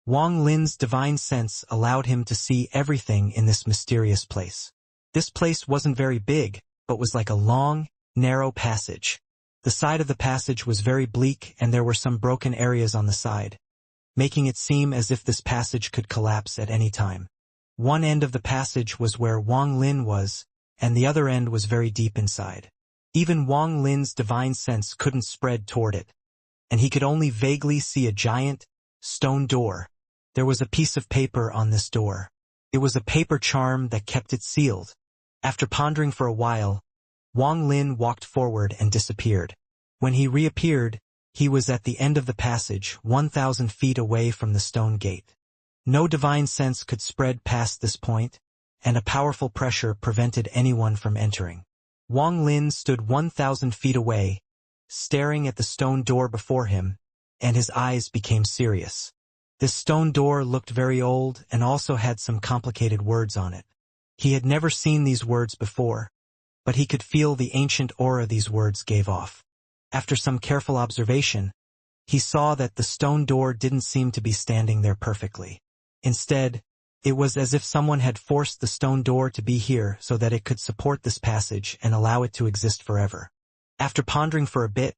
Wang Lin's divine sense allowed him to see everything in this mysterious place. This place wasn't very big, but was like a long, narrow passage. The side of the passage was very bleak and there were some broken areas on the side, making it seem as if this passage could collapse at any time. One end of the passage was where Wang Lin was, and the other end was very deep inside. Even Wang Lin's divine sense couldn't spread toward it, and he could only vaguely see a giant, stone door. There was a piece of paper on this door. It was a paper charm that kept it sealed. After pondering for a while, Wang Lin walked forward and disappeared. When he reappeared, he was at the end of the passage, 1,000 feet away from the stone gate. No divine sense could spread past this point, and a powerful pressure prevented anyone from entering. Wang Lin stood 1,000 feet away, staring at the stone door before him, and his eyes became serious. This stone door looked very old and also had some complicated words on it. He had never seen these words before, but he could feel the ancient aura these words gave off. After some careful observation, he saw that the stone door didn't seem to be standing there perfectly. Instead, it was as if someone had forced the stone door to be here so that it could support this passage and allow it to exist forever. After pondering for a bit,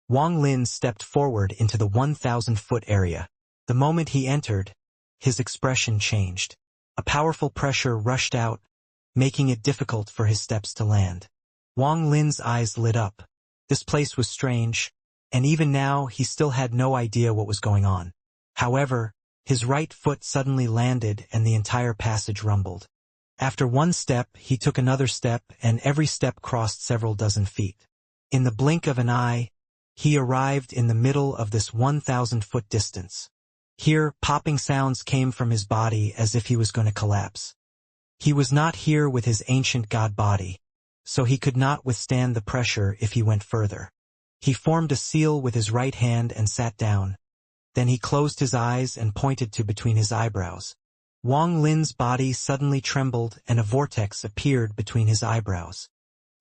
Wang Lin stepped forward into the 1,000-foot area. The moment he entered, his expression changed. A powerful pressure rushed out, making it difficult for his steps to land. Wang Lin's eyes lit up. This place was strange, and even now he still had no idea what was going on. However, his right foot suddenly landed and the entire passage rumbled. After one step, he took another step, and every step crossed several dozen feet. In the blink of an eye, he arrived in the middle of this 1,000-foot distance. Here, popping sounds came from his body as if he was going to collapse. He was not here with his ancient god body, so he could not withstand the pressure if he went further. He formed a seal with his right hand and sat down. Then he closed his eyes and pointed to between his eyebrows. Wang Lin's body suddenly trembled and a vortex appeared between his eyebrows.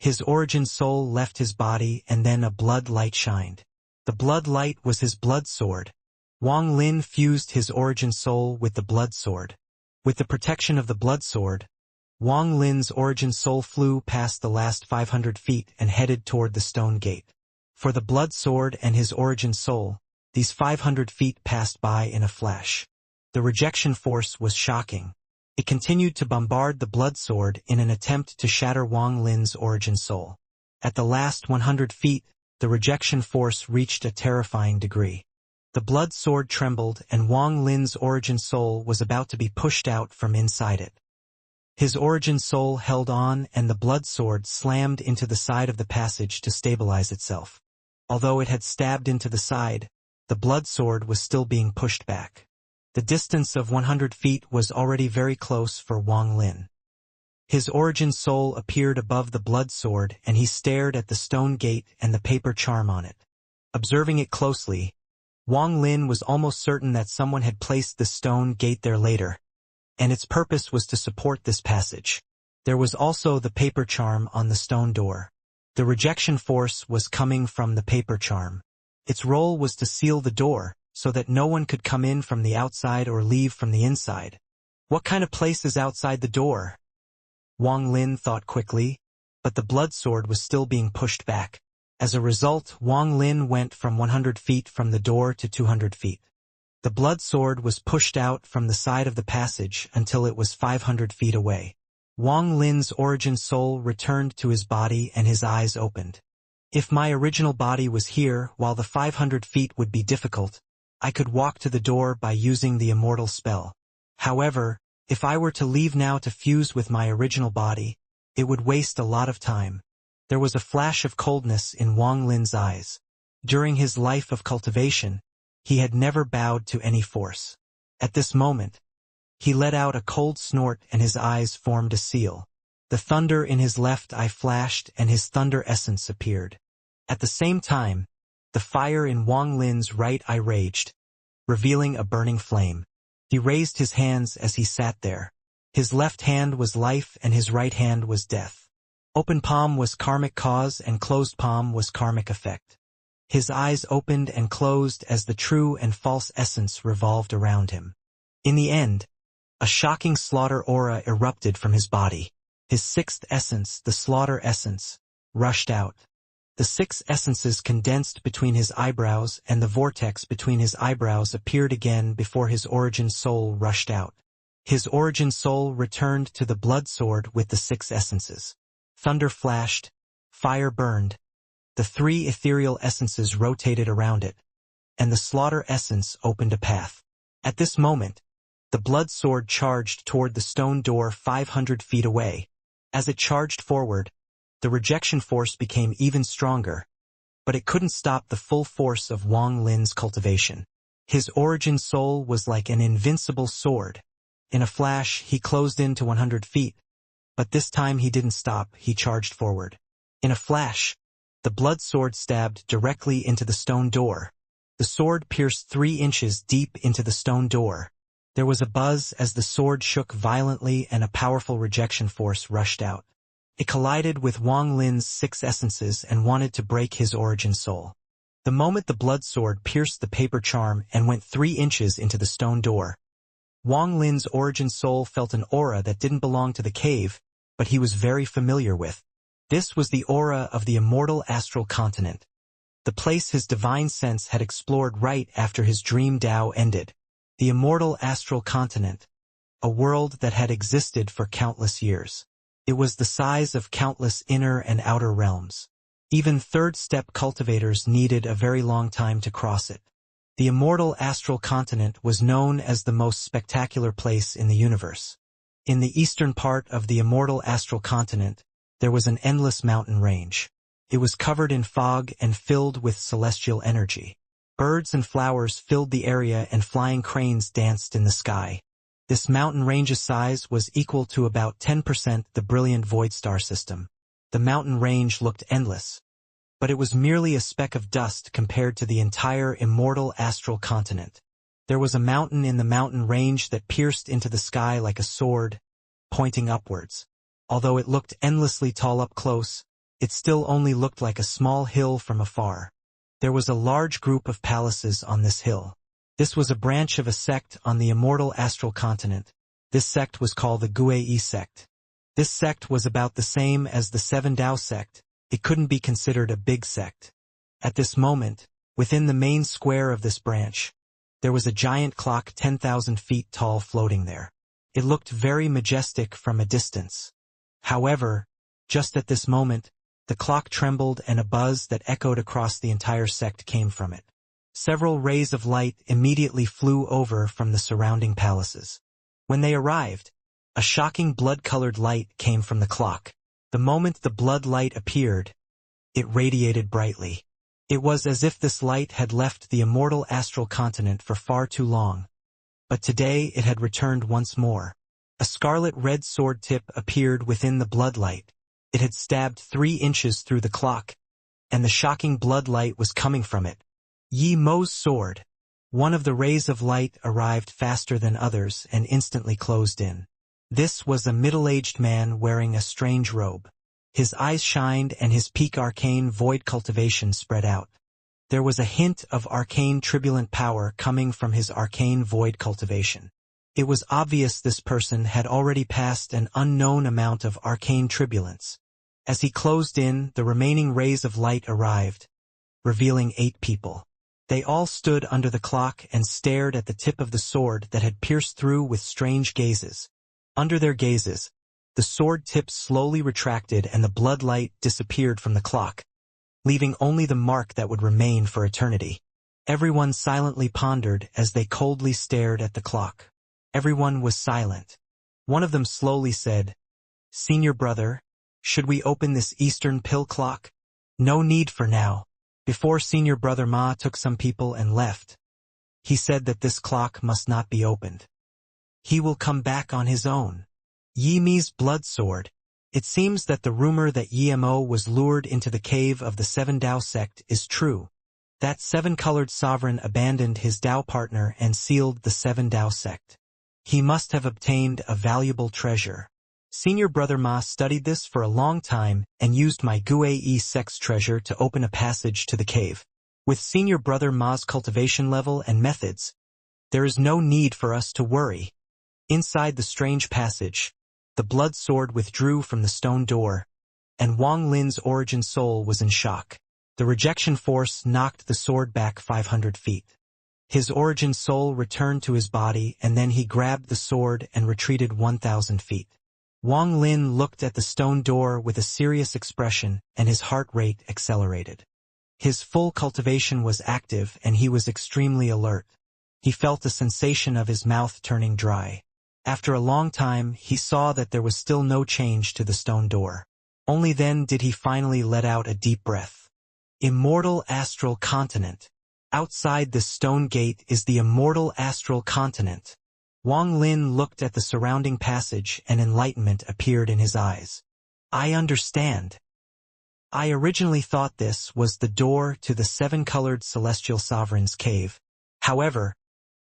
His origin soul left his body and then a blood light shined. The blood light was his blood sword. Wang Lin fused his origin soul with the blood sword. With the protection of the blood sword, Wang Lin's origin soul flew past the last 500 feet and headed toward the stone gate. For the blood sword and his origin soul, these 500 feet passed by in a flash. The rejection force was shocking. It continued to bombard the blood sword in an attempt to shatter Wang Lin's origin soul. At the last 100 feet, the rejection force reached a terrifying degree. The blood sword trembled and Wang Lin's origin soul was about to be pushed out from inside it. His origin soul held on and the blood sword slammed into the side of the passage to stabilize itself. Although it had stabbed into the side, the blood sword was still being pushed back. The distance of 100 feet was already very close for Wang Lin. His origin soul appeared above the blood sword and he stared at the stone gate and the paper charm on it. Observing it closely, Wang Lin was almost certain that someone had placed the stone gate there later, and its purpose was to support this passage. There was also the paper charm on the stone door. The rejection force was coming from the paper charm. Its role was to seal the door, so that no one could come in from the outside or leave from the inside. What kind of place is outside the door? Wang Lin thought quickly, but the blood sword was still being pushed back. As a result, Wang Lin went from 100 feet from the door to 200 feet. The blood sword was pushed out from the side of the passage until it was 500 feet away. Wang Lin's origin soul returned to his body and his eyes opened. If my original body was here, while the 500 feet would be difficult, I could walk to the door by using the Immortal spell. However, if I were to leave now to fuse with my original body, it would waste a lot of time. There was a flash of coldness in Wang Lin's eyes. During his life of cultivation, he had never bowed to any force. At this moment, he let out a cold snort and his eyes formed a seal. The thunder in his left eye flashed and his thunder essence appeared. At the same time, the fire in Wang Lin's right eye raged, revealing a burning flame. He raised his hands as he sat there. His left hand was life and his right hand was death. Open palm was karmic cause and closed palm was karmic effect. His eyes opened and closed as the true and false essence revolved around him. In the end, a shocking slaughter aura erupted from his body. His sixth essence, the slaughter essence, rushed out. The 6 essences condensed between his eyebrows, and the vortex between his eyebrows appeared again before his origin soul rushed out. His origin soul returned to the blood sword with the 6 essences. Thunder flashed, fire burned. The 3 ethereal essences rotated around it, and the slaughter essence opened a path. At this moment, the blood sword charged toward the stone door 500 feet away. As it charged forward, the rejection force became even stronger, but it couldn't stop the full force of Wang Lin's cultivation. His origin soul was like an invincible sword. In a flash, he closed in to 100 feet, but this time he didn't stop, he charged forward. In a flash, the blood sword stabbed directly into the stone door. The sword pierced 3 inches deep into the stone door. There was a buzz as the sword shook violently and a powerful rejection force rushed out. It collided with Wang Lin's 6 essences and wanted to break his origin soul. The moment the blood sword pierced the paper charm and went 3 inches into the stone door, Wang Lin's origin soul felt an aura that didn't belong to the cave, but he was very familiar with. This was the aura of the immortal astral continent, the place his divine sense had explored right after his dream Tao ended. The immortal astral continent, a world that had existed for countless years. It was the size of countless inner and outer realms. Even third-step cultivators needed a very long time to cross it. The immortal astral continent was known as the most spectacular place in the universe. In the eastern part of the immortal astral continent, there was an endless mountain range. It was covered in fog and filled with celestial energy. Birds and flowers filled the area and flying cranes danced in the sky. This mountain range's size was equal to about 10% the brilliant void star system. The mountain range looked endless, but it was merely a speck of dust compared to the entire immortal astral continent. There was a mountain in the mountain range that pierced into the sky like a sword, pointing upwards. Although it looked endlessly tall up close, it still only looked like a small hill from afar. There was a large group of palaces on this hill. This was a branch of a sect on the immortal astral continent. This sect was called the Guei sect. This sect was about the same as the 7 Tao sect. It couldn't be considered a big sect. At this moment, within the main square of this branch, there was a giant clock 10,000 feet tall floating there. It looked very majestic from a distance. However, just at this moment, the clock trembled and a buzz that echoed across the entire sect came from it. Several rays of light immediately flew over from the surrounding palaces. When they arrived, a shocking blood-colored light came from the clock. The moment the blood light appeared, it radiated brightly. It was as if this light had left the immortal astral continent for far too long. But today it had returned once more. A scarlet-red sword tip appeared within the blood light. It had stabbed 3 inches through the clock, and the shocking blood light was coming from it. Yi Mo's sword. One of the rays of light arrived faster than others and instantly closed in. This was a middle-aged man wearing a strange robe. His eyes shined and his peak arcane void cultivation spread out. There was a hint of arcane turbulent power coming from his arcane void cultivation. It was obvious this person had already passed an unknown amount of arcane turbulence. As he closed in, the remaining rays of light arrived, revealing 8 people. They all stood under the clock and stared at the tip of the sword that had pierced through with strange gazes. Under their gazes, the sword tip slowly retracted and the blood light disappeared from the clock, leaving only the mark that would remain for eternity. Everyone silently pondered as they coldly stared at the clock. Everyone was silent. One of them slowly said, "Senior brother, should we open this Eastern pill clock?" "No need for now." Before Senior Brother Ma took some people and left, he said that this clock must not be opened. He will come back on his own. Yi Mi's blood sword. It seems that the rumor that Yi Mo was lured into the cave of the 7 Tao sect is true. That 7-colored sovereign abandoned his Tao partner and sealed the 7 Tao sect. He must have obtained a valuable treasure. Senior Brother Ma studied this for a long time and used my Guei sect's treasure to open a passage to the cave. With Senior Brother Ma's cultivation level and methods, There is no need for us to worry. Inside the strange passage, the blood sword withdrew from the stone door, and Wang Lin's origin soul was in shock. The rejection force knocked the sword back 500 feet. His origin soul returned to his body, and then he grabbed the sword and retreated 1,000 feet. Wang Lin looked at the stone door with a serious expression, and his heart rate accelerated. His full cultivation was active, and he was extremely alert. He felt a sensation of his mouth turning dry. After a long time, he saw that there was still no change to the stone door. Only then did he finally let out a deep breath. Immortal astral continent. Outside the stone gate is the immortal astral continent. Wang Lin looked at the surrounding passage, and enlightenment appeared in his eyes. I understand. I originally thought this was the door to the seven-colored celestial sovereign's cave. However,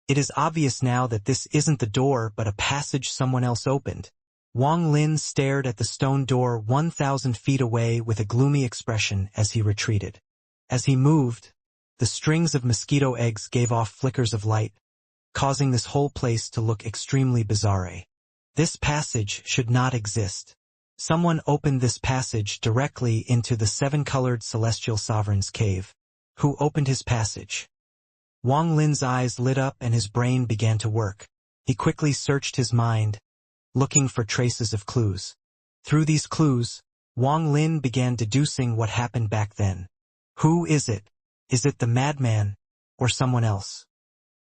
it is obvious now that this isn't the door but a passage someone else opened. Wang Lin stared at the stone door 1,000 feet away with a gloomy expression as he retreated. As he moved, the strings of mosquito eggs gave off flickers of light, causing this whole place to look extremely bizarre. This passage should not exist. Someone opened this passage directly into the seven-colored celestial sovereign's cave. Who opened his passage? Wang Lin's eyes lit up and his brain began to work. He quickly searched his mind, looking for traces of clues. Through these clues, Wang Lin began deducing what happened back then. Who is it? Is it the madman, or someone else?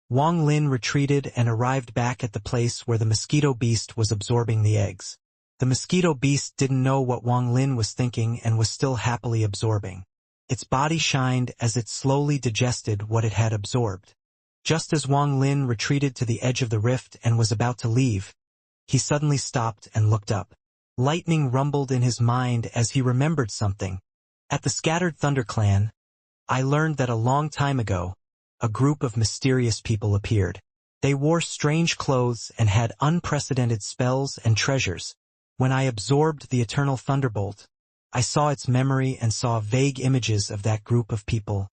Wang Lin retreated and arrived back at the place where the mosquito beast was absorbing the eggs. The mosquito beast didn't know what Wang Lin was thinking and was still happily absorbing. Its body shined as it slowly digested what it had absorbed. Just as Wang Lin retreated to the edge of the rift and was about to leave, he suddenly stopped and looked up. Lightning rumbled in his mind as he remembered something. At the Scattered Thunder Clan, I learned that a long time ago, a group of mysterious people appeared. They wore strange clothes and had unprecedented spells and treasures. When I absorbed the Eternal Thunderbolt, I saw its memory and saw vague images of that group of people.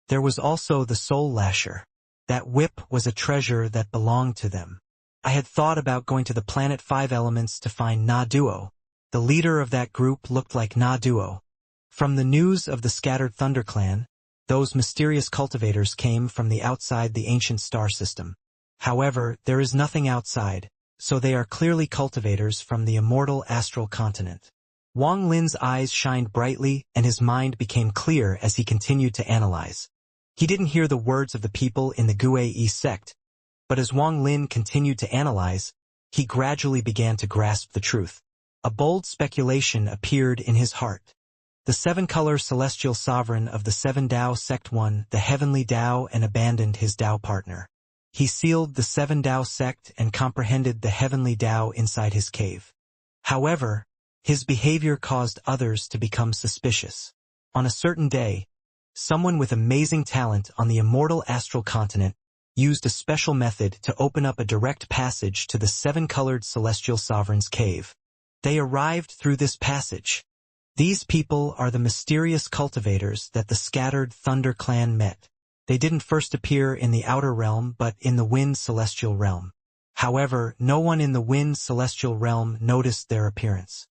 There was also the Soul Lasher. That whip was a treasure that belonged to them. I had thought about going to the planet 5 Elements to find Na Duo. The leader of that group looked like Na Duo. From the news of the Scattered Thunder Clan, those mysterious cultivators came from the outside the ancient star system. However, there is nothing outside, so they are clearly cultivators from the immortal astral continent. Wang Lin's eyes shined brightly and his mind became clear as he continued to analyze. He didn't hear the words of the people in the Gue sect, but as Wang Lin continued to analyze, he gradually began to grasp the truth. A bold speculation appeared in his heart. The seven-color celestial sovereign of the Seven Dao sect won the heavenly Dao and abandoned his Dao partner. He sealed the Seven Dao sect and comprehended the heavenly Dao inside his cave. However, his behavior caused others to become suspicious. On a certain day, someone with amazing talent on the immortal astral continent used a special method to open up a direct passage to the seven-colored celestial sovereign's cave. They arrived through this passage. These people are the mysterious cultivators that the Scattered Thunder Clan met. They didn't first appear in the outer realm but in the Wind Celestial Realm. However, no one in the Wind Celestial Realm noticed their appearance.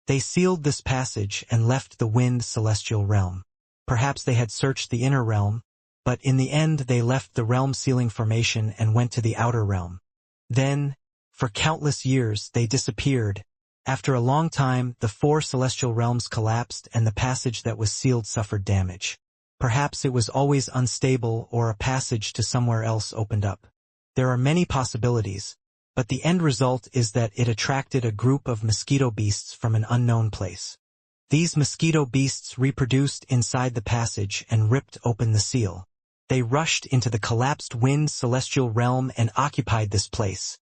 They sealed this passage and left the Wind Celestial Realm. Perhaps they had searched the inner realm, but in the end they left the realm sealing formation and went to the outer realm. Then, for countless years, they disappeared. After a long time, the 4 celestial realms collapsed and the passage that was sealed suffered damage. Perhaps it was always unstable or a passage to somewhere else opened up. There are many possibilities, but the end result is that it attracted a group of mosquito beasts from an unknown place. These mosquito beasts reproduced inside the passage and ripped open the seal. They rushed into the collapsed Wind Celestial Realm and occupied this place.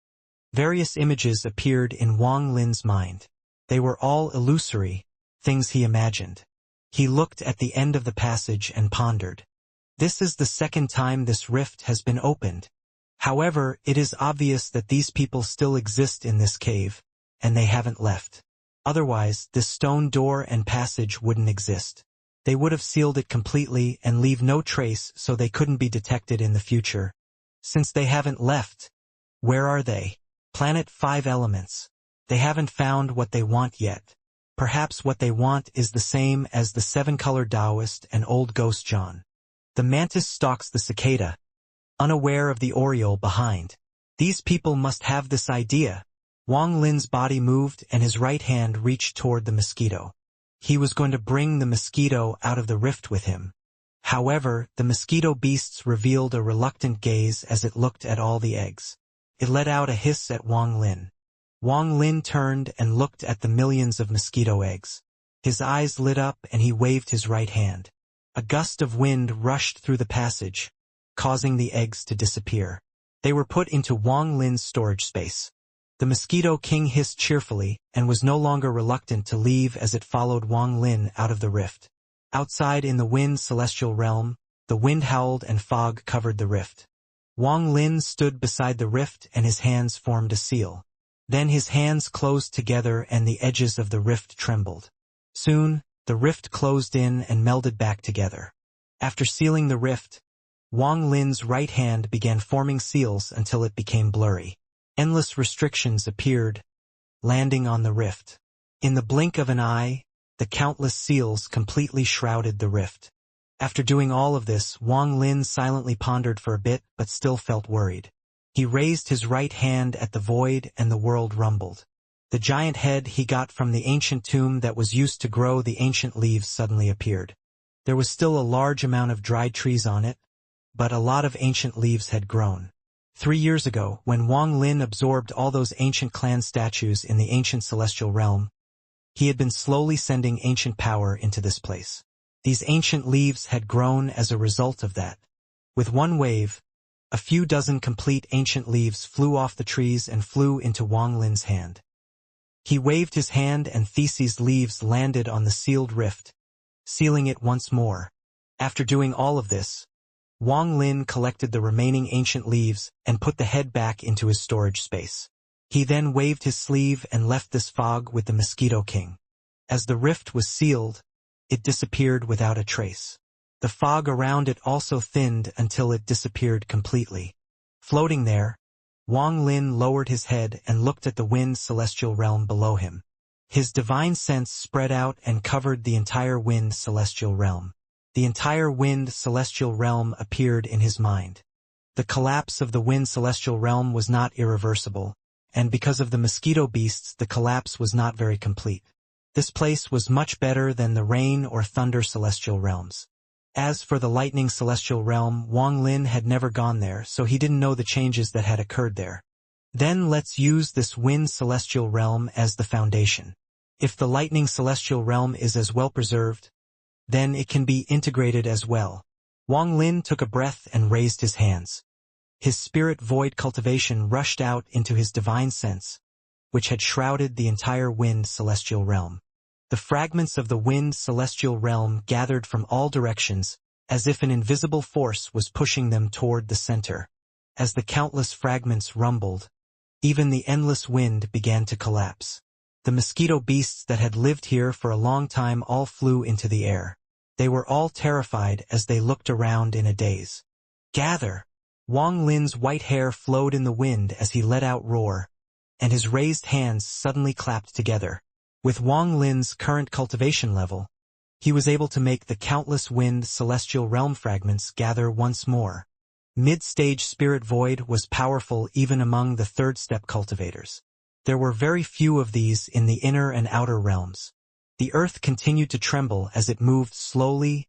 Various images appeared in Wang Lin's mind. They were all illusory, things he imagined. He looked at the end of the passage and pondered. This is the second time this rift has been opened. However, it is obvious that these people still exist in this cave, and they haven't left. Otherwise, this stone door and passage wouldn't exist. They would have sealed it completely and leave no trace so they couldn't be detected in the future. Since they haven't left, where are they? Planet 5 elements. They haven't found what they want yet. Perhaps what they want is the same as the seven-color Taoist and old ghost John. The mantis stalks the cicada, unaware of the oriole behind. These people must have this idea. Wang Lin's body moved and his right hand reached toward the mosquito. He was going to bring the mosquito out of the rift with him. However, the mosquito beasts revealed a reluctant gaze as it looked at all the eggs. It let out a hiss at Wang Lin. Wang Lin turned and looked at the millions of mosquito eggs. His eyes lit up and he waved his right hand. A gust of wind rushed through the passage, causing the eggs to disappear. They were put into Wang Lin's storage space. The Mosquito King hissed cheerfully and was no longer reluctant to leave as it followed Wang Lin out of the rift. Outside in the wind celestial realm, the wind howled and fog covered the rift. Wang Lin stood beside the rift and his hands formed a seal. Then his hands closed together and the edges of the rift trembled. Soon, the rift closed in and melded back together. After sealing the rift, Wang Lin's right hand began forming seals until it became blurry. Endless restrictions appeared, landing on the rift. In the blink of an eye, the countless seals completely shrouded the rift. After doing all of this, Wang Lin silently pondered for a bit but still felt worried. He raised his right hand at the void and the world rumbled. The giant head he got from the ancient tomb that was used to grow the ancient leaves suddenly appeared. There was still a large amount of dried trees on it, but a lot of ancient leaves had grown. 3 years ago, when Wang Lin absorbed all those ancient clan statues in the ancient celestial realm, he had been slowly sending ancient power into this place. These ancient leaves had grown as a result of that. With one wave, a few dozen complete ancient leaves flew off the trees and flew into Wang Lin's hand. He waved his hand and Theses leaves landed on the sealed rift, sealing it once more. After doing all of this, Wang Lin collected the remaining ancient leaves and put the head back into his storage space. He then waved his sleeve and left this fog with the Mosquito King. As the rift was sealed, it disappeared without a trace. The fog around it also thinned until it disappeared completely. Floating there, Wang Lin lowered his head and looked at the wind celestial realm below him. His divine sense spread out and covered the entire wind celestial realm. The entire wind celestial realm appeared in his mind. The collapse of the wind celestial realm was not irreversible, and because of the mosquito beasts the collapse was not very complete. This place was much better than the rain or thunder celestial realms. As for the lightning celestial realm, Wang Lin had never gone there, so he didn't know the changes that had occurred there. Then let's use this wind celestial realm as the foundation. If the lightning celestial realm is as well preserved, then it can be integrated as well. Wang Lin took a breath and raised his hands. His spirit void cultivation rushed out into his divine sense, which had shrouded the entire wind celestial realm. The fragments of the wind celestial realm gathered from all directions, as if an invisible force was pushing them toward the center. As the countless fragments rumbled, even the endless wind began to collapse. The mosquito beasts that had lived here for a long time all flew into the air. They were all terrified as they looked around in a daze. Gather! Wang Lin's white hair flowed in the wind as he let out roar, and his raised hands suddenly clapped together. With Wang Lin's current cultivation level, he was able to make the countless wind celestial realm fragments gather once more. Mid-stage spirit void was powerful even among the third-step cultivators. There were very few of these in the inner and outer realms. The earth continued to tremble as it moved slowly,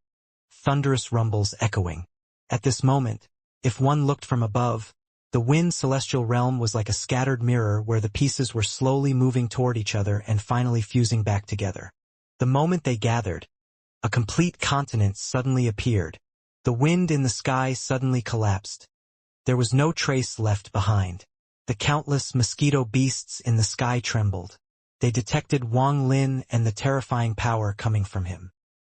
thunderous rumbles echoing. At this moment, if one looked from above, the wind celestial realm was like a scattered mirror where the pieces were slowly moving toward each other and finally fusing back together. The moment they gathered, a complete continent suddenly appeared. The wind in the sky suddenly collapsed. There was no trace left behind. The countless mosquito beasts in the sky trembled. They detected Wang Lin and the terrifying power coming from him.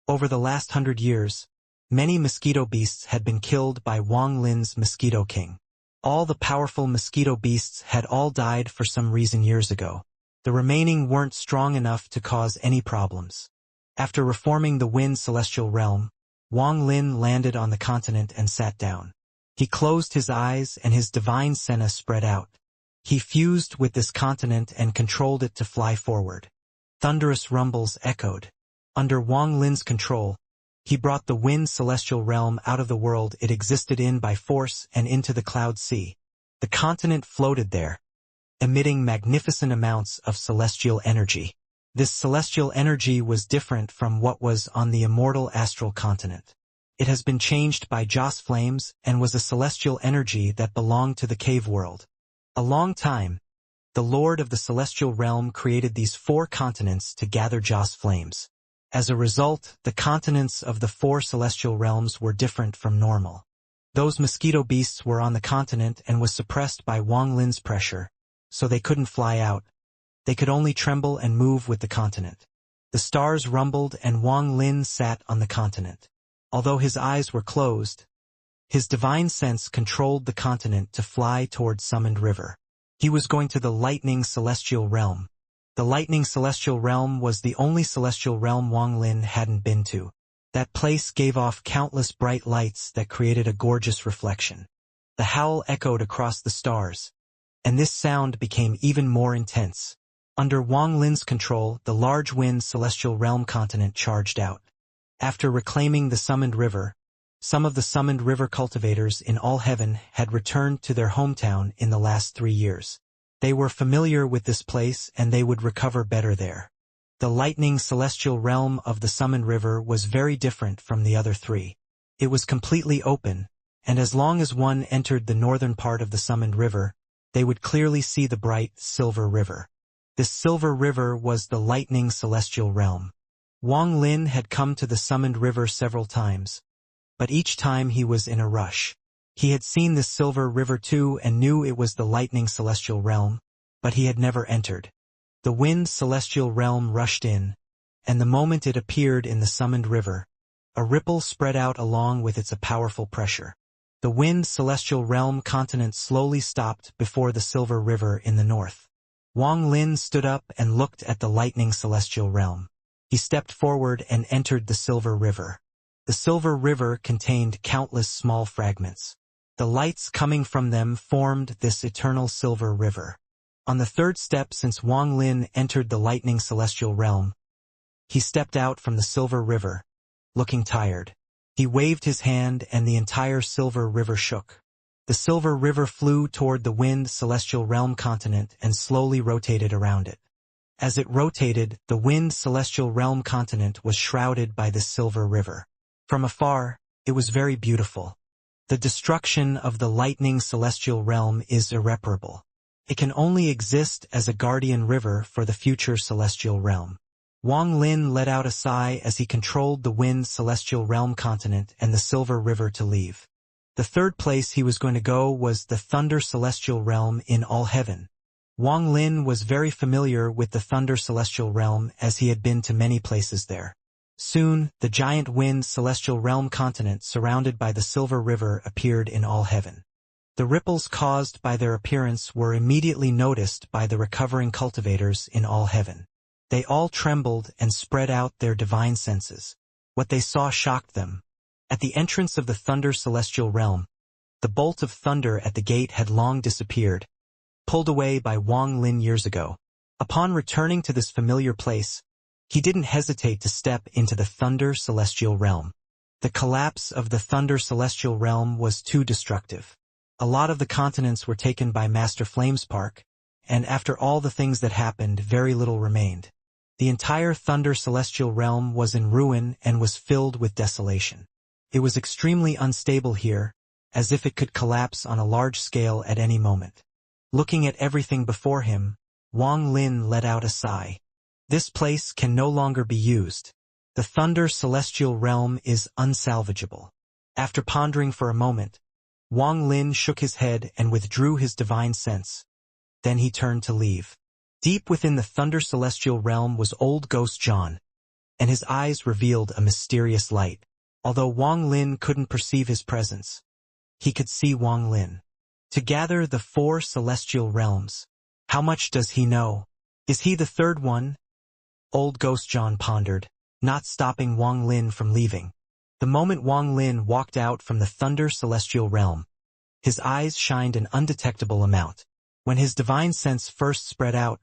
Over the last 100 years, many mosquito beasts had been killed by Wang Lin's Mosquito King. All the powerful mosquito beasts had all died for some reason years ago. The remaining weren't strong enough to cause any problems. After reforming the wind celestial realm, Wang Lin landed on the continent and sat down. He closed his eyes and his divine senna spread out. He fused with this continent and controlled it to fly forward. Thunderous rumbles echoed. Under Wang Lin's control, he brought the wind celestial realm out of the world it existed in by force and into the cloud sea. The continent floated there, emitting magnificent amounts of celestial energy. This celestial energy was different from what was on the immortal astral continent. It has been changed by Joss flames and was a celestial energy that belonged to the cave world. A long time, the Lord of the celestial realm created these 4 continents to gather Joss flames. As a result, the continents of the 4 celestial realms were different from normal. Those mosquito beasts were on the continent and was suppressed by Wang Lin's pressure, so they couldn't fly out. They could only tremble and move with the continent. The stars rumbled and Wang Lin sat on the continent. Although his eyes were closed, his divine sense controlled the continent to fly toward Summoned River. He was going to the lightning celestial realm. The lightning celestial realm was the only celestial realm Wang Lin hadn't been to. That place gave off countless bright lights that created a gorgeous reflection. The howl echoed across the stars, and this sound became even more intense. Under Wang Lin's control, the large wind celestial realm continent charged out. After reclaiming the Summoned River, some of the Summoned River cultivators in all heaven had returned to their hometown in the last 3 years. They were familiar with this place and they would recover better there. The lightning celestial realm of the Summoned River was very different from the other 3. It was completely open, and as long as one entered the northern part of the Summoned River, they would clearly see the bright silver river. This silver river was the lightning celestial realm. Wang Lin had come to the Summoned River several times, but each time he was in a rush. He had seen this silver river too and knew it was the lightning celestial realm, but he had never entered. The wind celestial realm rushed in, and the moment it appeared in the Summoned River, a ripple spread out along with its powerful pressure. The wind celestial realm continent slowly stopped before the silver river in the north. Wang Lin stood up and looked at the lightning celestial realm. He stepped forward and entered the silver river. The silver river contained countless small fragments. The lights coming from them formed this eternal silver river. On the 3rd step since Wang Lin entered the lightning celestial realm, he stepped out from the silver river, looking tired. He waved his hand and the entire silver river shook. The silver river flew toward the wind celestial realm continent and slowly rotated around it. As it rotated, the wind celestial realm continent was shrouded by this silver river. From afar, it was very beautiful. The destruction of the lightning celestial realm is irreparable. It can only exist as a guardian river for the future celestial realm. Wang Lin let out a sigh as he controlled the wind celestial realm continent and the silver river to leave. The 3rd place he was going to go was the thunder celestial realm in all heaven. Wang Lin was very familiar with the thunder celestial realm as he had been to many places there. Soon, the giant wind celestial realm continent surrounded by the silver river appeared in all heaven. The ripples caused by their appearance were immediately noticed by the recovering cultivators in all heaven. They all trembled and spread out their divine senses. What they saw shocked them. At the entrance of the thunder celestial realm, the bolt of thunder at the gate had long disappeared, pulled away by Wang Lin years ago. Upon returning to this familiar place, he didn't hesitate to step into the thunder celestial realm. The collapse of the thunder celestial realm was too destructive. A lot of the continents were taken by Master Flame's Park, and after all the things that happened, very little remained. The entire thunder celestial realm was in ruin and was filled with desolation. It was extremely unstable here, as if it could collapse on a large scale at any moment. Looking at everything before him, Wang Lin let out a sigh. This place can no longer be used. The thunder celestial realm is unsalvageable. After pondering for a moment, Wang Lin shook his head and withdrew his divine sense. Then he turned to leave. Deep within the thunder celestial realm was old Ghost John, and his eyes revealed a mysterious light. Although Wang Lin couldn't perceive his presence, he could see Wang Lin. To gather the 4 celestial realms. How much does he know? Is he the 3rd one? Old Ghost John pondered, not stopping Wang Lin from leaving. The moment Wang Lin walked out from the thunder celestial realm, His eyes shined an undetectable amount. When his divine sense first spread out,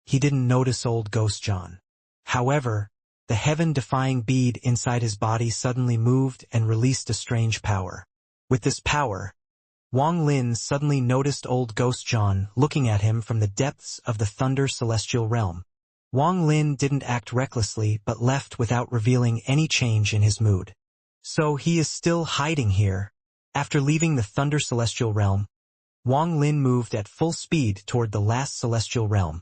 he didn't notice old Ghost John. However, the heaven-defying bead inside his body suddenly moved and released a strange power. With this power, Wang Lin suddenly noticed old Ghost John looking at him from the depths of the Thunder Celestial Realm. Wang Lin didn't act recklessly but left without revealing any change in his mood. So he is still hiding here. After leaving the Thunder Celestial Realm, Wang Lin moved at full speed toward the last celestial realm,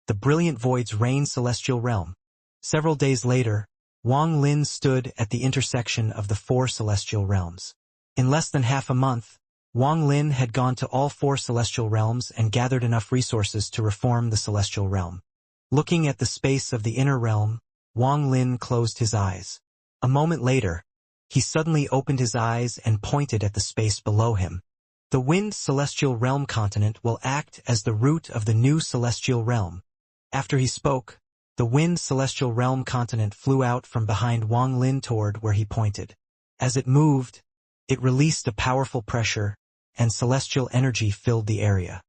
the Brilliant Void's Reign Celestial Realm. Several days later, Wang Lin stood at the intersection of the 4 celestial realms. In less than half a month, Wang Lin had gone to all 4 celestial realms and gathered enough resources to reform the celestial realm. Looking at the space of the inner realm, Wang Lin closed his eyes. A moment later, he suddenly opened his eyes and pointed at the space below him. The Wind Celestial Realm continent will act as the root of the new celestial realm. After he spoke, the Wind Celestial Realm continent flew out from behind Wang Lin toward where he pointed. As it moved, it released a powerful pressure, and celestial energy filled the area.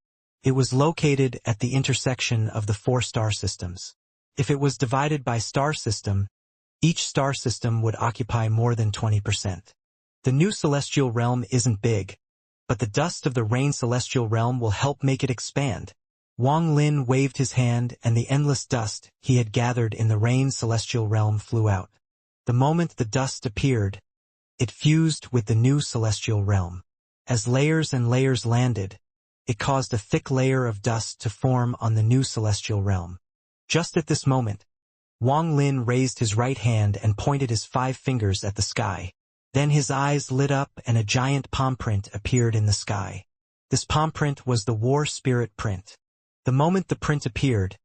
It was located at the intersection of the 4 star systems. If it was divided by star system, each star system would occupy more than 20%. The new celestial realm isn't big, but the dust of the Reign Celestial Realm will help make it expand. Wang Lin waved his hand and the endless dust he had gathered in the Reign Celestial Realm flew out. The moment the dust appeared, it fused with the new celestial realm. As layers and layers landed, it caused a thick layer of dust to form on the new celestial realm. Just at this moment, Wang Lin raised his right hand and pointed his 5 fingers at the sky. Then his eyes lit up and a giant palm print appeared in the sky. This palm print was the War Spirit print. The moment the print appeared,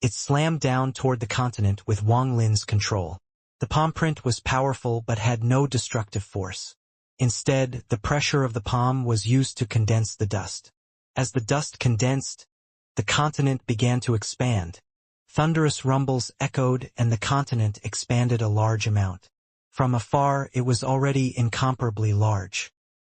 it slammed down toward the continent with Wang Lin's control. The palm print was powerful but had no destructive force. Instead, the pressure of the palm was used to condense the dust. As the dust condensed, the continent began to expand. Thunderous rumbles echoed and the continent expanded a large amount. From afar it was already incomparably large.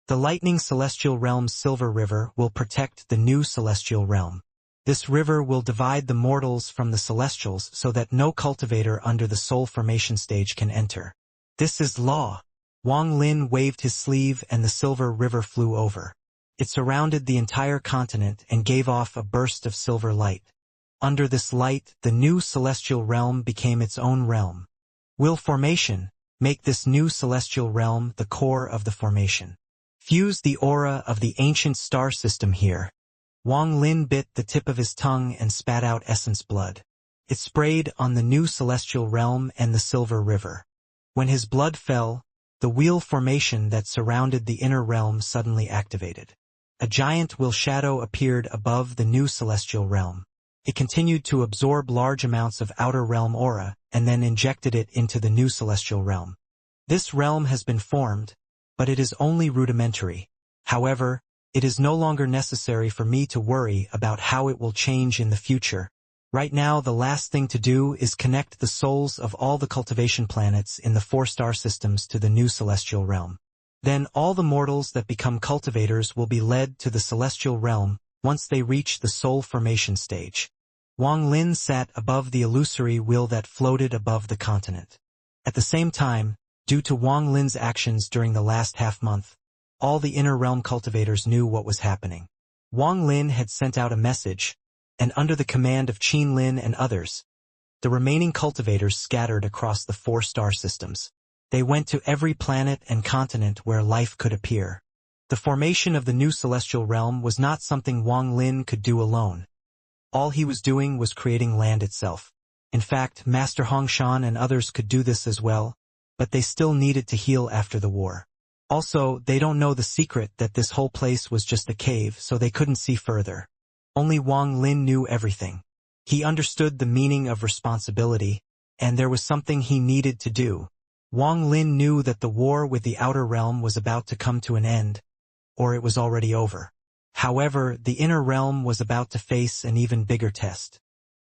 The lightning celestial realm's silver river will protect the new celestial realm. This river will divide the mortals from the celestials so that no cultivator under the soul formation stage can enter. This is law. Wang Lin waved his sleeve and the silver river flew over. It surrounded the entire continent and gave off a burst of silver light. Under this light, the new celestial realm became its own realm. Will formation make this new celestial realm the core of the formation? Fuse the aura of the ancient star system here. Wang Lin bit the tip of his tongue and spat out essence blood. It sprayed on the new celestial realm and the silver river. When his blood fell, the wheel formation that surrounded the inner realm suddenly activated. A giant will shadow appeared above the new celestial realm. It continued to absorb large amounts of outer realm aura, and then injected it into the new celestial realm. This realm has been formed, but it is only rudimentary. However, it is no longer necessary for me to worry about how it will change in the future. Right now the last thing to do is connect the souls of all the cultivation planets in the 4 star systems to the new celestial realm. Then all the mortals that become cultivators will be led to the celestial realm once they reach the soul formation stage. Wang Lin sat above the illusory wheel that floated above the continent. At the same time, due to Wang Lin's actions during the last half-month, all the inner realm cultivators knew what was happening. Wang Lin had sent out a message, and under the command of Qin Lin and others, the remaining cultivators scattered across the 4 star systems. They went to every planet and continent where life could appear. The formation of the new celestial realm was not something Wang Lin could do alone. All he was doing was creating land itself. In fact, Master Hongshan and others could do this as well, but they still needed to heal after the war. Also, they don't know the secret that this whole place was just a cave, so they couldn't see further. Only Wang Lin knew everything. He understood the meaning of responsibility, and there was something he needed to do. Wang Lin knew that the war with the outer realm was about to come to an end, or it was already over. However, the inner realm was about to face an even bigger test.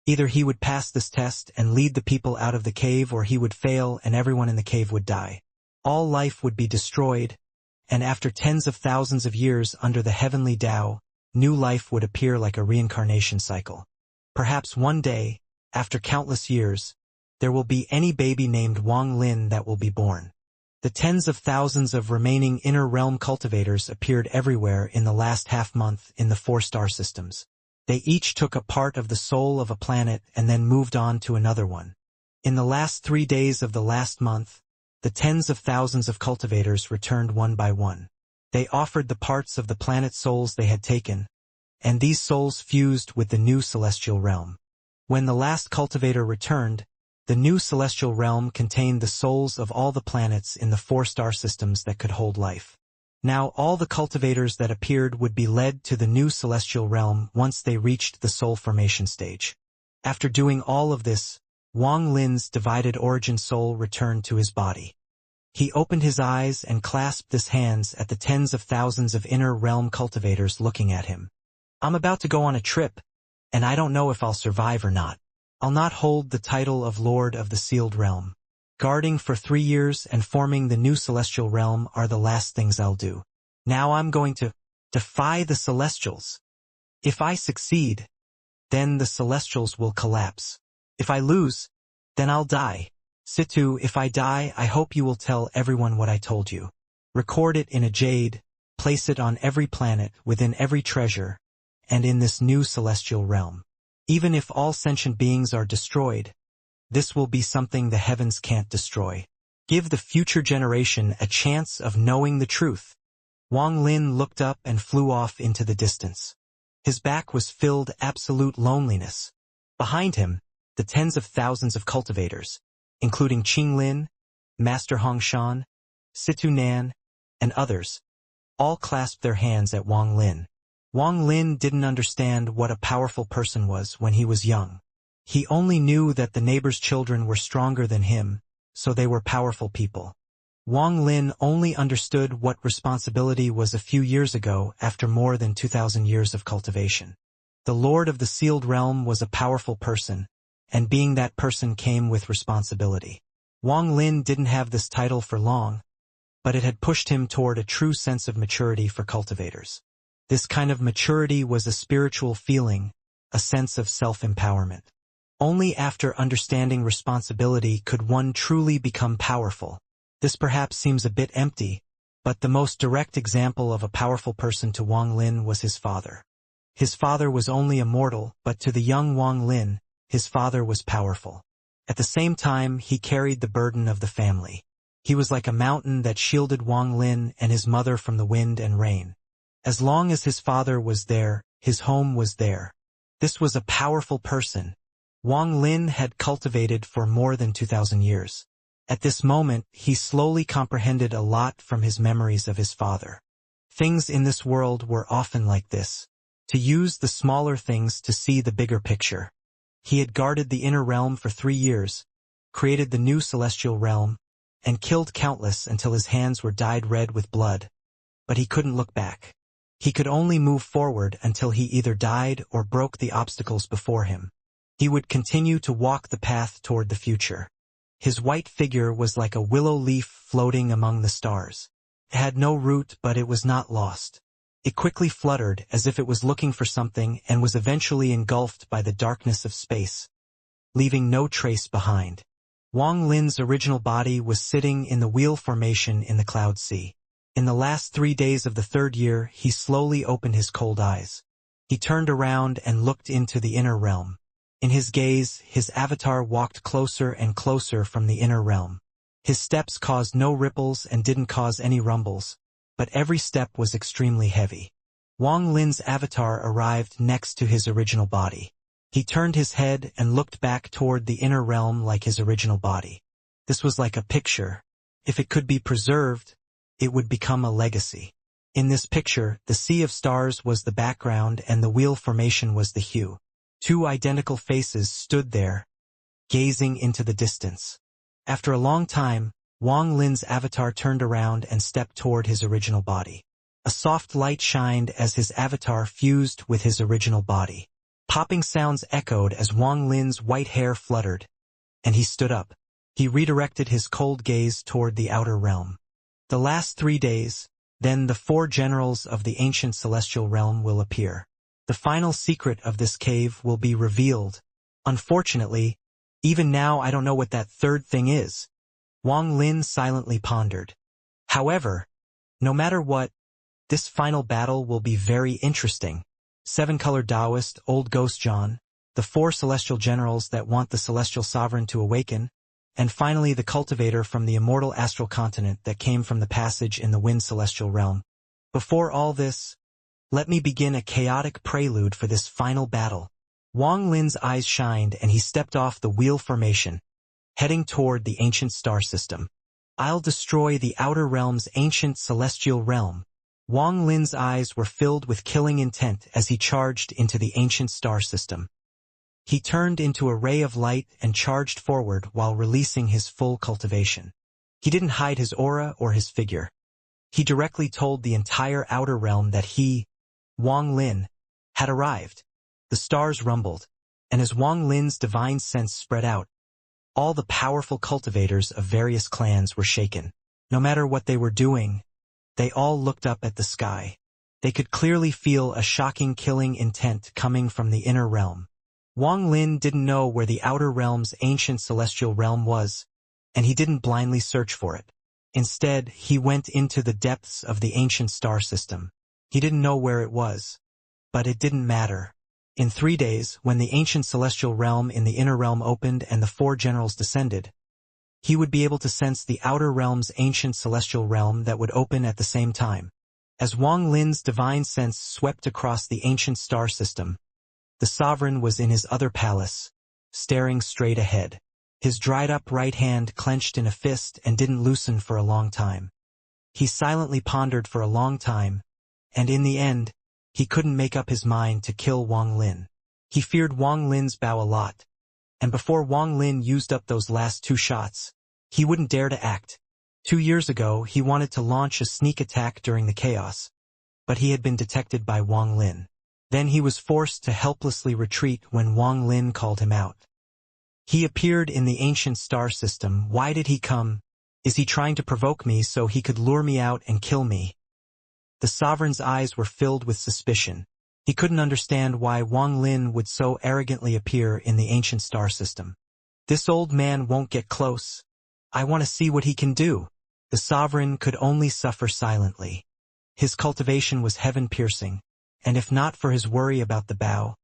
Either he would pass this test and lead the people out of the cave, or he would fail and everyone in the cave would die. All life would be destroyed, and after tens of thousands of years under the heavenly Tao, new life would appear like a reincarnation cycle. Perhaps one day, after countless years, there will be any baby named Wang Lin that will be born. The tens of thousands of remaining inner realm cultivators appeared everywhere in the last half-month in the 4-star systems. They each took a part of the soul of a planet and then moved on to another one. In the last 3 days of the last month, the tens of thousands of cultivators returned one by one. They offered the parts of the planet souls they had taken, and these souls fused with the new celestial realm. When the last cultivator returned, the new celestial realm contained the souls of all the planets in the 4-star systems that could hold life. Now all the cultivators that appeared would be led to the new celestial realm once they reached the soul formation stage. After doing all of this, Wang Lin's divided origin soul returned to his body. He opened his eyes and clasped his hands at the tens of thousands of inner realm cultivators looking at him. I'm about to go on a trip, and I don't know if I'll survive or not. I'll not hold the title of Lord of the Sealed Realm. Guarding for 3 years and forming the new celestial realm are the last things I'll do. Now I'm going to defy the celestials. If I succeed, then the celestials will collapse. If I lose, then I'll die. Situ, if I die, I hope you will tell everyone what I told you. Record it in a jade, place it on every planet, within every treasure, and in this new celestial realm. Even if all sentient beings are destroyed, this will be something the heavens can't destroy. Give the future generation a chance of knowing the truth. Wang Lin looked up and flew off into the distance. His back was filled absolute loneliness. Behind him, the tens of thousands of cultivators, including Qing Lin, Master Hongshan, Situ Nan, and others, all clasped their hands at Wang Lin. Wang Lin didn't understand what a powerful person was when he was young. He only knew that the neighbor's children were stronger than him, so they were powerful people. Wang Lin only understood what responsibility was a few years ago after more than 2,000 years of cultivation. The Lord of the Sealed Realm was a powerful person, and being that person came with responsibility. Wang Lin didn't have this title for long, but it had pushed him toward a true sense of maturity for cultivators. This kind of maturity was a spiritual feeling, a sense of self-empowerment. Only after understanding responsibility could one truly become powerful. This perhaps seems a bit empty, but the most direct example of a powerful person to Wang Lin was his father. His father was only a mortal, but to the young Wang Lin, his father was powerful. At the same time, he carried the burden of the family. He was like a mountain that shielded Wang Lin and his mother from the wind and rain. As long as his father was there, his home was there. This was a powerful person. Wang Lin had cultivated for more than 2,000 years. At this moment, he slowly comprehended a lot from his memories of his father. Things in this world were often like this. To use the smaller things to see the bigger picture. He had guarded the inner realm for 3 years, created the new celestial realm, and killed countless until his hands were dyed red with blood. But he couldn't look back. He could only move forward until he either died or broke the obstacles before him. He would continue to walk the path toward the future. His white figure was like a willow leaf floating among the stars. It had no root, but it was not lost. It quickly fluttered as if it was looking for something and was eventually engulfed by the darkness of space, leaving no trace behind. Wang Lin's original body was sitting in the wheel formation in the cloud sea. In the last 3 days of the 3rd year, he slowly opened his cold eyes. He turned around and looked into the inner realm. In his gaze, his avatar walked closer and closer from the inner realm. His steps caused no ripples and didn't cause any rumbles, but every step was extremely heavy. Wang Lin's avatar arrived next to his original body. He turned his head and looked back toward the inner realm like his original body. This was like a picture. If it could be preserved, it would become a legacy. In this picture, the sea of stars was the background and the wheel formation was the hue. 2 identical faces stood there, gazing into the distance. After a long time, Wang Lin's avatar turned around and stepped toward his original body. A soft light shined as his avatar fused with his original body. Popping sounds echoed as Wang Lin's white hair fluttered, and he stood up. He redirected his cold gaze toward the outer realm. The last 3 days, Then the 4 generals of the ancient celestial realm will appear. The final secret of this cave will be revealed. Unfortunately, even now I don't know what that third thing is. Wang Lin silently pondered. However, no matter what, this final battle will be very interesting. 7-colored Taoist, Old Ghost John, the 4 celestial generals that want the celestial sovereign to awaken, and finally the cultivator from the immortal astral continent that came from the passage in the wind celestial realm. Before all this, let me begin a chaotic prelude for this final battle. Wang Lin's eyes shined and he stepped off the wheel formation, heading toward the ancient star system. I'll destroy the outer realm's ancient celestial realm. Wang Lin's eyes were filled with killing intent as he charged into the ancient star system. He turned into a ray of light and charged forward while releasing his full cultivation. He didn't hide his aura or his figure. He directly told the entire outer realm that he, Wang Lin, had arrived. The stars rumbled, and as Wang Lin's divine sense spread out, all the powerful cultivators of various clans were shaken. No matter what they were doing, they all looked up at the sky. They could clearly feel a shocking killing intent coming from the inner realm. Wang Lin didn't know where the outer realm's ancient celestial realm was, and he didn't blindly search for it. Instead, he went into the depths of the ancient star system. He didn't know where it was, but it didn't matter. In 3 days, when the ancient celestial realm in the inner realm opened and the 4 generals descended, he would be able to sense the outer realm's ancient celestial realm that would open at the same time. As Wang Lin's divine sense swept across the ancient star system, the sovereign was in his other palace, staring straight ahead. His dried-up right hand clenched in a fist and didn't loosen for a long time. He silently pondered for a long time, and in the end, he couldn't make up his mind to kill Wang Lin. He feared Wang Lin's bow a lot, and before Wang Lin used up those last 2 shots, he wouldn't dare to act. 2 years ago, he wanted to launch a sneak attack during the chaos, but he had been detected by Wang Lin. Then he was forced to helplessly retreat when Wang Lin called him out. He appeared in the ancient star system. Why did he come? Is he trying to provoke me so he could lure me out and kill me? The sovereign's eyes were filled with suspicion. He couldn't understand why Wang Lin would so arrogantly appear in the ancient star system. This old man won't get close. I want to see what he can do. The sovereign could only suffer silently. His cultivation was heaven-piercing, and if not for his worry about the bow,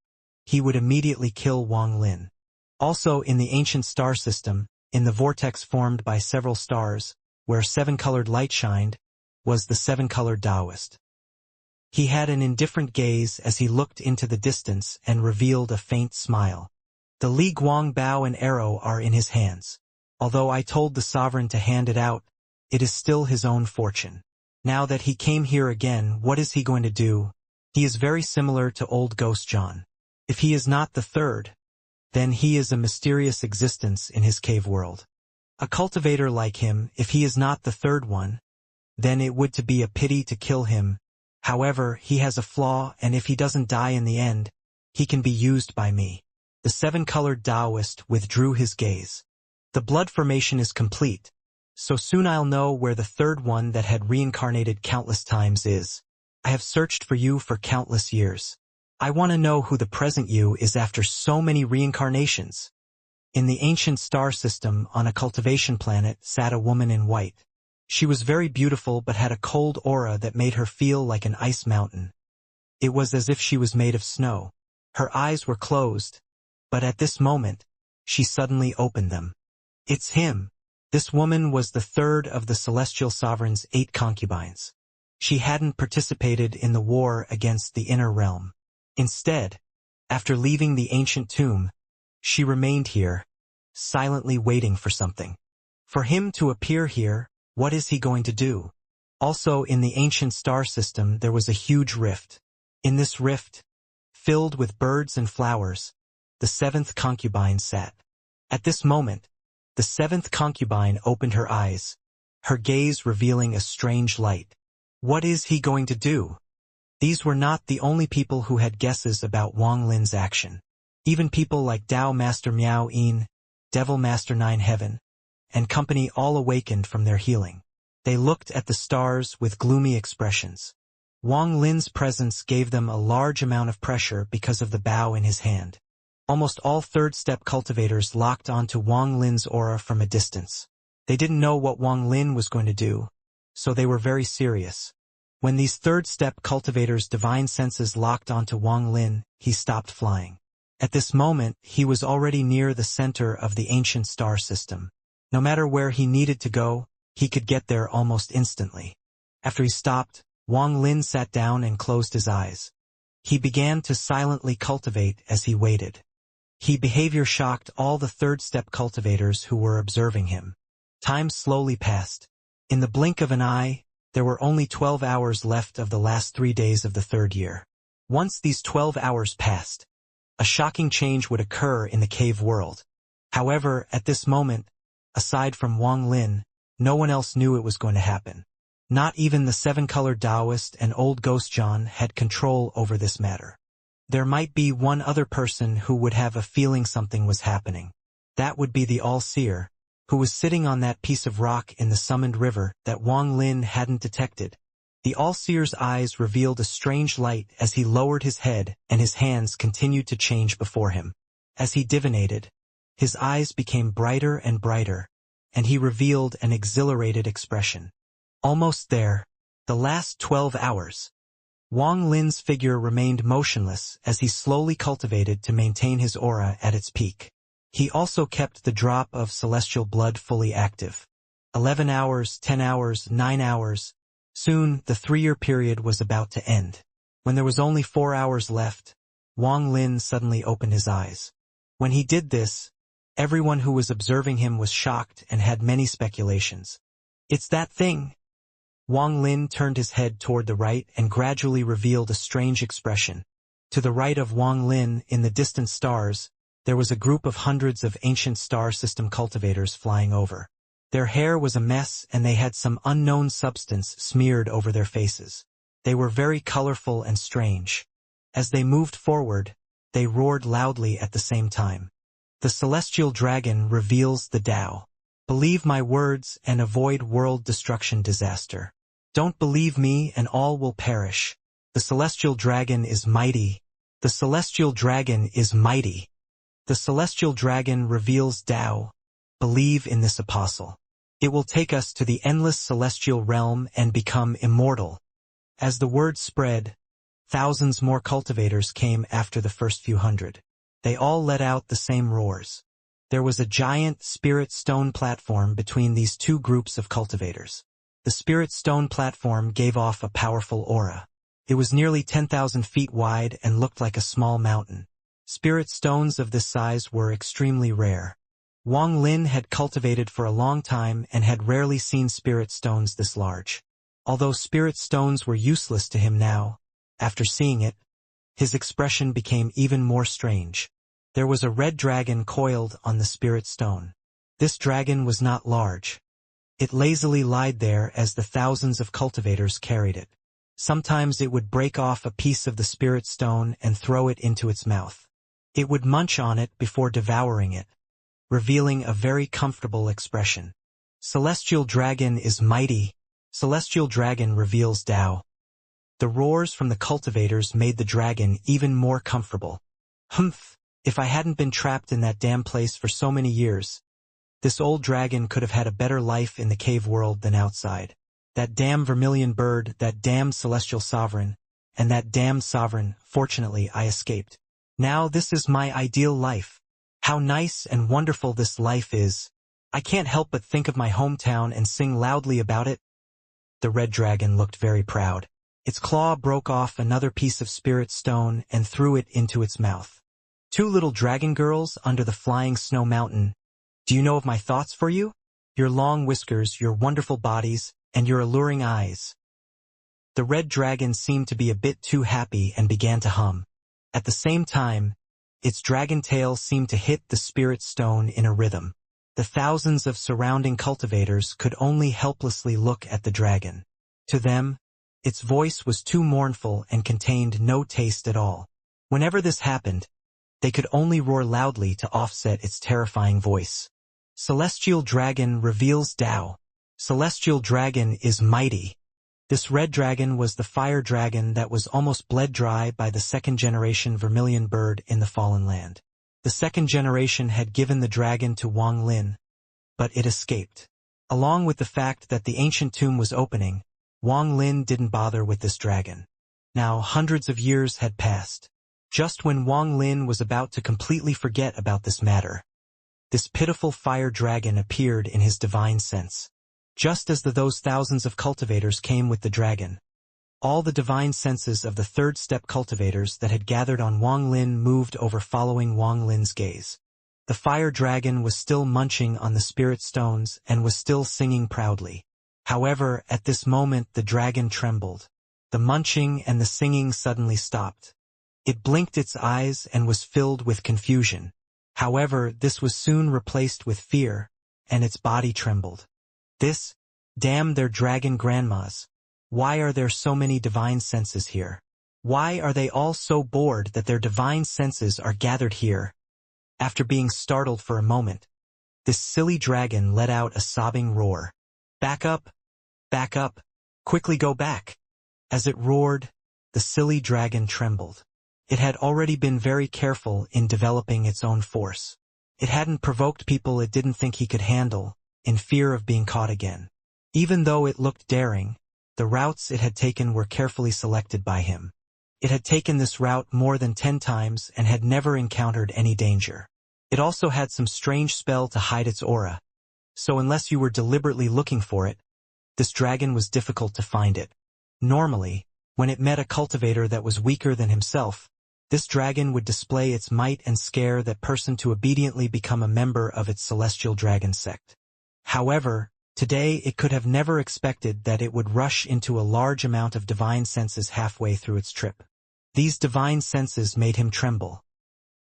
he would immediately kill Wang Lin. Also in the ancient star system, in the vortex formed by several stars, where 7-colored light shined, was the 7-colored Taoist. He had an indifferent gaze as he looked into the distance and revealed a faint smile. The Li Guang bow and arrow are in his hands. Although I told the sovereign to hand it out, it is still his own fortune. Now that he came here again, what is he going to do? He is very similar to Old Ghost John. If he is not the third, then he is a mysterious existence in his cave world. A cultivator like him, if he is not the third one, then it would to be a pity to kill him. However, he has a flaw, and if he doesn't die in the end, he can be used by me. The 7-colored Taoist withdrew his gaze. The blood formation is complete, so soon I'll know where the third one that had reincarnated countless times is. I have searched for you for countless years. I want to know who the present you is after so many reincarnations. In the ancient star system on a cultivation planet sat a woman in white. She was very beautiful but had a cold aura that made her feel like an ice mountain. It was as if she was made of snow. Her eyes were closed, but at this moment, she suddenly opened them. It's him. This woman was the third of the celestial sovereign's 8 concubines. She hadn't participated in the war against the inner realm. Instead, after leaving the ancient tomb, she remained here, silently waiting for something. For him to appear here, what is he going to do? Also in the ancient star system there was a huge rift. In this rift, filled with birds and flowers, the 7th concubine sat. At this moment, the 7th concubine opened her eyes, her gaze revealing a strange light. What is he going to do? These were not the only people who had guesses about Wang Lin's action. Even people like Tao Master Miao Yin, Devil Master 9 Heaven, and company all awakened from their healing. They looked at the stars with gloomy expressions. Wang Lin's presence gave them a large amount of pressure because of the bow in his hand. Almost all third-step cultivators locked onto Wang Lin's aura from a distance. They didn't know what Wang Lin was going to do, so they were very serious. When these third-step cultivators' divine senses locked onto Wang Lin, he stopped flying. At this moment, he was already near the center of the ancient star system. No matter where he needed to go, he could get there almost instantly. After he stopped, Wang Lin sat down and closed his eyes. He began to silently cultivate as he waited. His behavior shocked all the third-step cultivators who were observing him. Time slowly passed. In the blink of an eye, there were only 12 hours left of the last 3 days of the third year. Once these 12 hours passed, a shocking change would occur in the cave world. However, at this moment, aside from Wang Lin, no one else knew it was going to happen. Not even the seven-colored Taoist and old Ghost John had control over this matter. There might be one other person who would have a feeling something was happening. That would be the All-Seer, who was sitting on that piece of rock in the summoned river that Wang Lin hadn't detected. The All-Seer's eyes revealed a strange light as he lowered his head, and his hands continued to change before him. As he divinated, his eyes became brighter and brighter, and he revealed an exhilarated expression. Almost there, the last 12 hours. Wang Lin's figure remained motionless as he slowly cultivated to maintain his aura at its peak. He also kept the drop of celestial blood fully active. 11 hours, 10 hours, 9 hours. Soon, the 3-year period was about to end. When there was only 4 hours left, Wang Lin suddenly opened his eyes. When he did this, everyone who was observing him was shocked and had many speculations. It's that thing. Wang Lin turned his head toward the right and gradually revealed a strange expression. To the right of Wang Lin, in the distant stars, there was a group of hundreds of ancient star system cultivators flying over. Their hair was a mess and they had some unknown substance smeared over their faces. They were very colorful and strange. As they moved forward, they roared loudly at the same time. The celestial dragon reveals the Tao. Believe my words and avoid world destruction disaster. Don't believe me and all will perish. The celestial dragon is mighty. The celestial dragon is mighty. The celestial dragon reveals Tao. Believe in this apostle. It will take us to the endless celestial realm and become immortal. As the word spread, thousands more cultivators came after the first few hundred. They all let out the same roars. There was a giant spirit stone platform between these two groups of cultivators. The spirit stone platform gave off a powerful aura. It was nearly 10,000 feet wide and looked like a small mountain. Spirit stones of this size were extremely rare. Wang Lin had cultivated for a long time and had rarely seen spirit stones this large. Although spirit stones were useless to him now, after seeing it, his expression became even more strange. There was a red dragon coiled on the spirit stone. This dragon was not large. It lazily lied there as the thousands of cultivators carried it. Sometimes it would break off a piece of the spirit stone and throw it into its mouth. It would munch on it before devouring it, revealing a very comfortable expression. Celestial dragon is mighty. Celestial dragon reveals Tao. The roars from the cultivators made the dragon even more comfortable. Humph! If I hadn't been trapped in that damn place for so many years, this old dragon could have had a better life in the cave world than outside. That damn vermilion bird, that damn celestial sovereign, and that damned sovereign, fortunately I escaped. Now this is my ideal life. How nice and wonderful this life is. I can't help but think of my hometown and sing loudly about it. The red dragon looked very proud. Its claw broke off another piece of spirit stone and threw it into its mouth. Two little dragon girls under the flying snow mountain. Do you know of my thoughts for you? Your long whiskers, your wonderful bodies, and your alluring eyes. The red dragon seemed to be a bit too happy and began to hum. At the same time, its dragon tail seemed to hit the spirit stone in a rhythm. The thousands of surrounding cultivators could only helplessly look at the dragon. To them, its voice was too mournful and contained no taste at all. Whenever this happened, they could only roar loudly to offset its terrifying voice. Celestial dragon reveals Tao. Celestial dragon is mighty. This red dragon was the fire dragon that was almost bled dry by the second-generation vermilion bird in the Fallen Land. The second generation had given the dragon to Wang Lin, but it escaped. Along with the fact that the ancient tomb was opening, Wang Lin didn't bother with this dragon. Now hundreds of years had passed. Just when Wang Lin was about to completely forget about this matter, this pitiful fire dragon appeared in his divine sense. Just as those thousands of cultivators came with the dragon, all the divine senses of the third-step cultivators that had gathered on Wang Lin moved over following Wang Lin's gaze. The fire dragon was still munching on the spirit stones and was still singing proudly. However, at this moment the dragon trembled. The munching and the singing suddenly stopped. It blinked its eyes and was filled with confusion. However, this was soon replaced with fear, and its body trembled. Damn their dragon grandmas. Why are there so many divine senses here? Why are they all so bored that their divine senses are gathered here? After being startled for a moment, this silly dragon let out a sobbing roar. Back up! Back up! Quickly go back! As it roared, the silly dragon trembled. It had already been very careful in developing its own force. It hadn't provoked people it didn't think he could handle, in fear of being caught again. Even though it looked daring, the routes it had taken were carefully selected by him. It had taken this route more than 10 times and had never encountered any danger. It also had some strange spell to hide its aura, so unless you were deliberately looking for it, this dragon was difficult to find it. Normally, when it met a cultivator that was weaker than himself, this dragon would display its might and scare that person to obediently become a member of its celestial dragon sect. However, today it could have never expected that it would rush into a large amount of divine senses halfway through its trip. These divine senses made him tremble.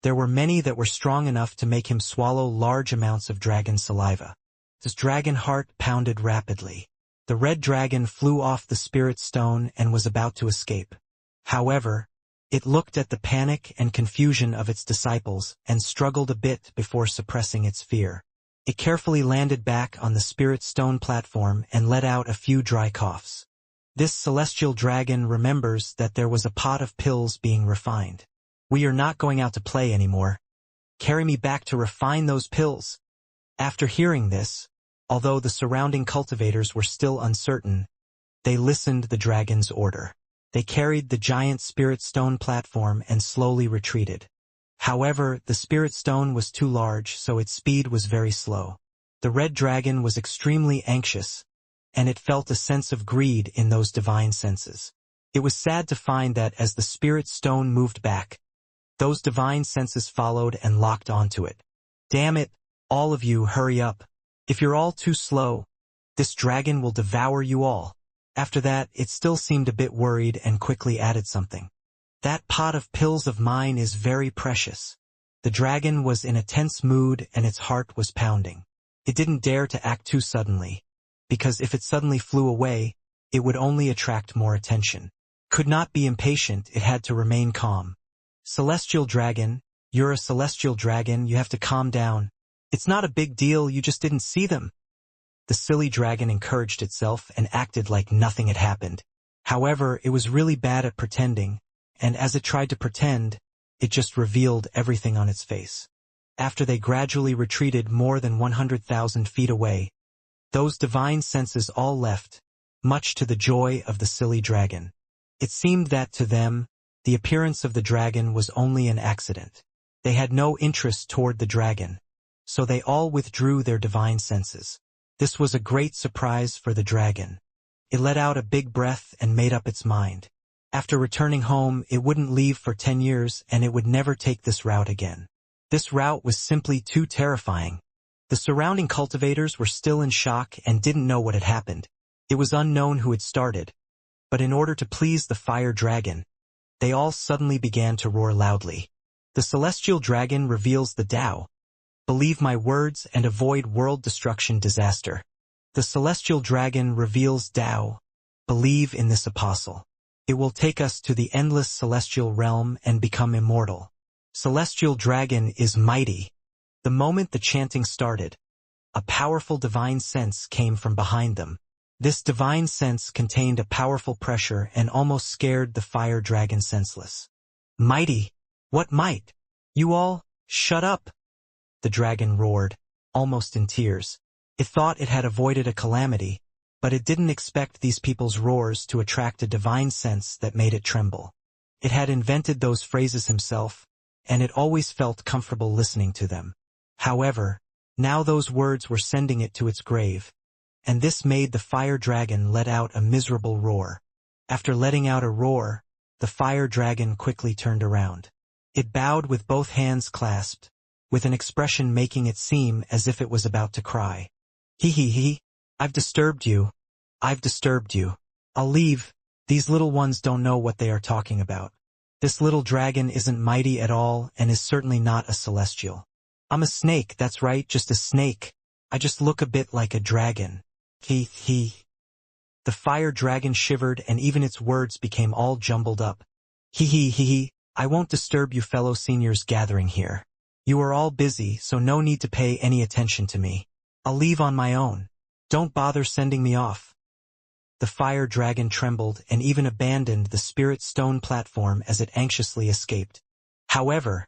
There were many that were strong enough to make him swallow large amounts of dragon saliva. His dragon heart pounded rapidly. The red dragon flew off the spirit stone and was about to escape. However, it looked at the panic and confusion of its disciples and struggled a bit before suppressing its fear. It carefully landed back on the spirit stone platform and let out a few dry coughs. This celestial dragon remembers that there was a pot of pills being refined. We are not going out to play anymore. Carry me back to refine those pills. After hearing this, although the surrounding cultivators were still uncertain, they listened the dragon's order. They carried the giant spirit stone platform and slowly retreated. However, the spirit stone was too large, so its speed was very slow. The red dragon was extremely anxious, and it felt a sense of greed in those divine senses. It was sad to find that as the spirit stone moved back, those divine senses followed and locked onto it. Damn it, all of you, hurry up. If you're all too slow, this dragon will devour you all. After that, it still seemed a bit worried and quickly added something. That pot of pills of mine is very precious. The dragon was in a tense mood and its heart was pounding. It didn't dare to act too suddenly, because if it suddenly flew away, it would only attract more attention. Could not be impatient, it had to remain calm. Celestial dragon, you're a celestial dragon, you have to calm down. It's not a big deal, you just didn't see them. The silly dragon encouraged itself and acted like nothing had happened. However, it was really bad at pretending, and as it tried to pretend, it just revealed everything on its face. After they gradually retreated more than 100,000 feet away, those divine senses all left, much to the joy of the silly dragon. It seemed that to them, the appearance of the dragon was only an accident. They had no interest toward the dragon, so they all withdrew their divine senses. This was a great surprise for the dragon. It let out a big breath and made up its mind. After returning home, it wouldn't leave for 10 years and it would never take this route again. This route was simply too terrifying. The surrounding cultivators were still in shock and didn't know what had happened. It was unknown who had started, but in order to please the fire dragon, they all suddenly began to roar loudly. The celestial dragon reveals the Tao. Believe my words and avoid world destruction disaster. The celestial dragon reveals Tao. Believe in this apostle. It will take us to the endless celestial realm and become immortal. Celestial dragon is mighty. The moment the chanting started, A powerful divine sense came from behind them. This divine sense contained a powerful pressure and almost scared the fire dragon senseless. Mighty! What might? You all, shut up! The dragon roared, almost in tears. It thought it had avoided a calamity, but it didn't expect these people's roars to attract a divine sense that made it tremble. It had invented those phrases himself, and it always felt comfortable listening to them. However, now those words were sending it to its grave, and this made the fire dragon let out a miserable roar. After letting out a roar, the fire dragon quickly turned around. It bowed with both hands clasped, with an expression making it seem as if it was about to cry. He, I've disturbed you. I've disturbed you. I'll leave. These little ones don't know what they are talking about. This little dragon isn't mighty at all and is certainly not a celestial. I'm a snake, that's right, just a snake. I just look a bit like a dragon. He. The fire dragon shivered and even its words became all jumbled up. He. I won't disturb you fellow seniors gathering here. You are all busy, so no need to pay any attention to me. I'll leave on my own. Don't bother sending me off. The fire dragon trembled and even abandoned the spirit stone platform as it anxiously escaped. However,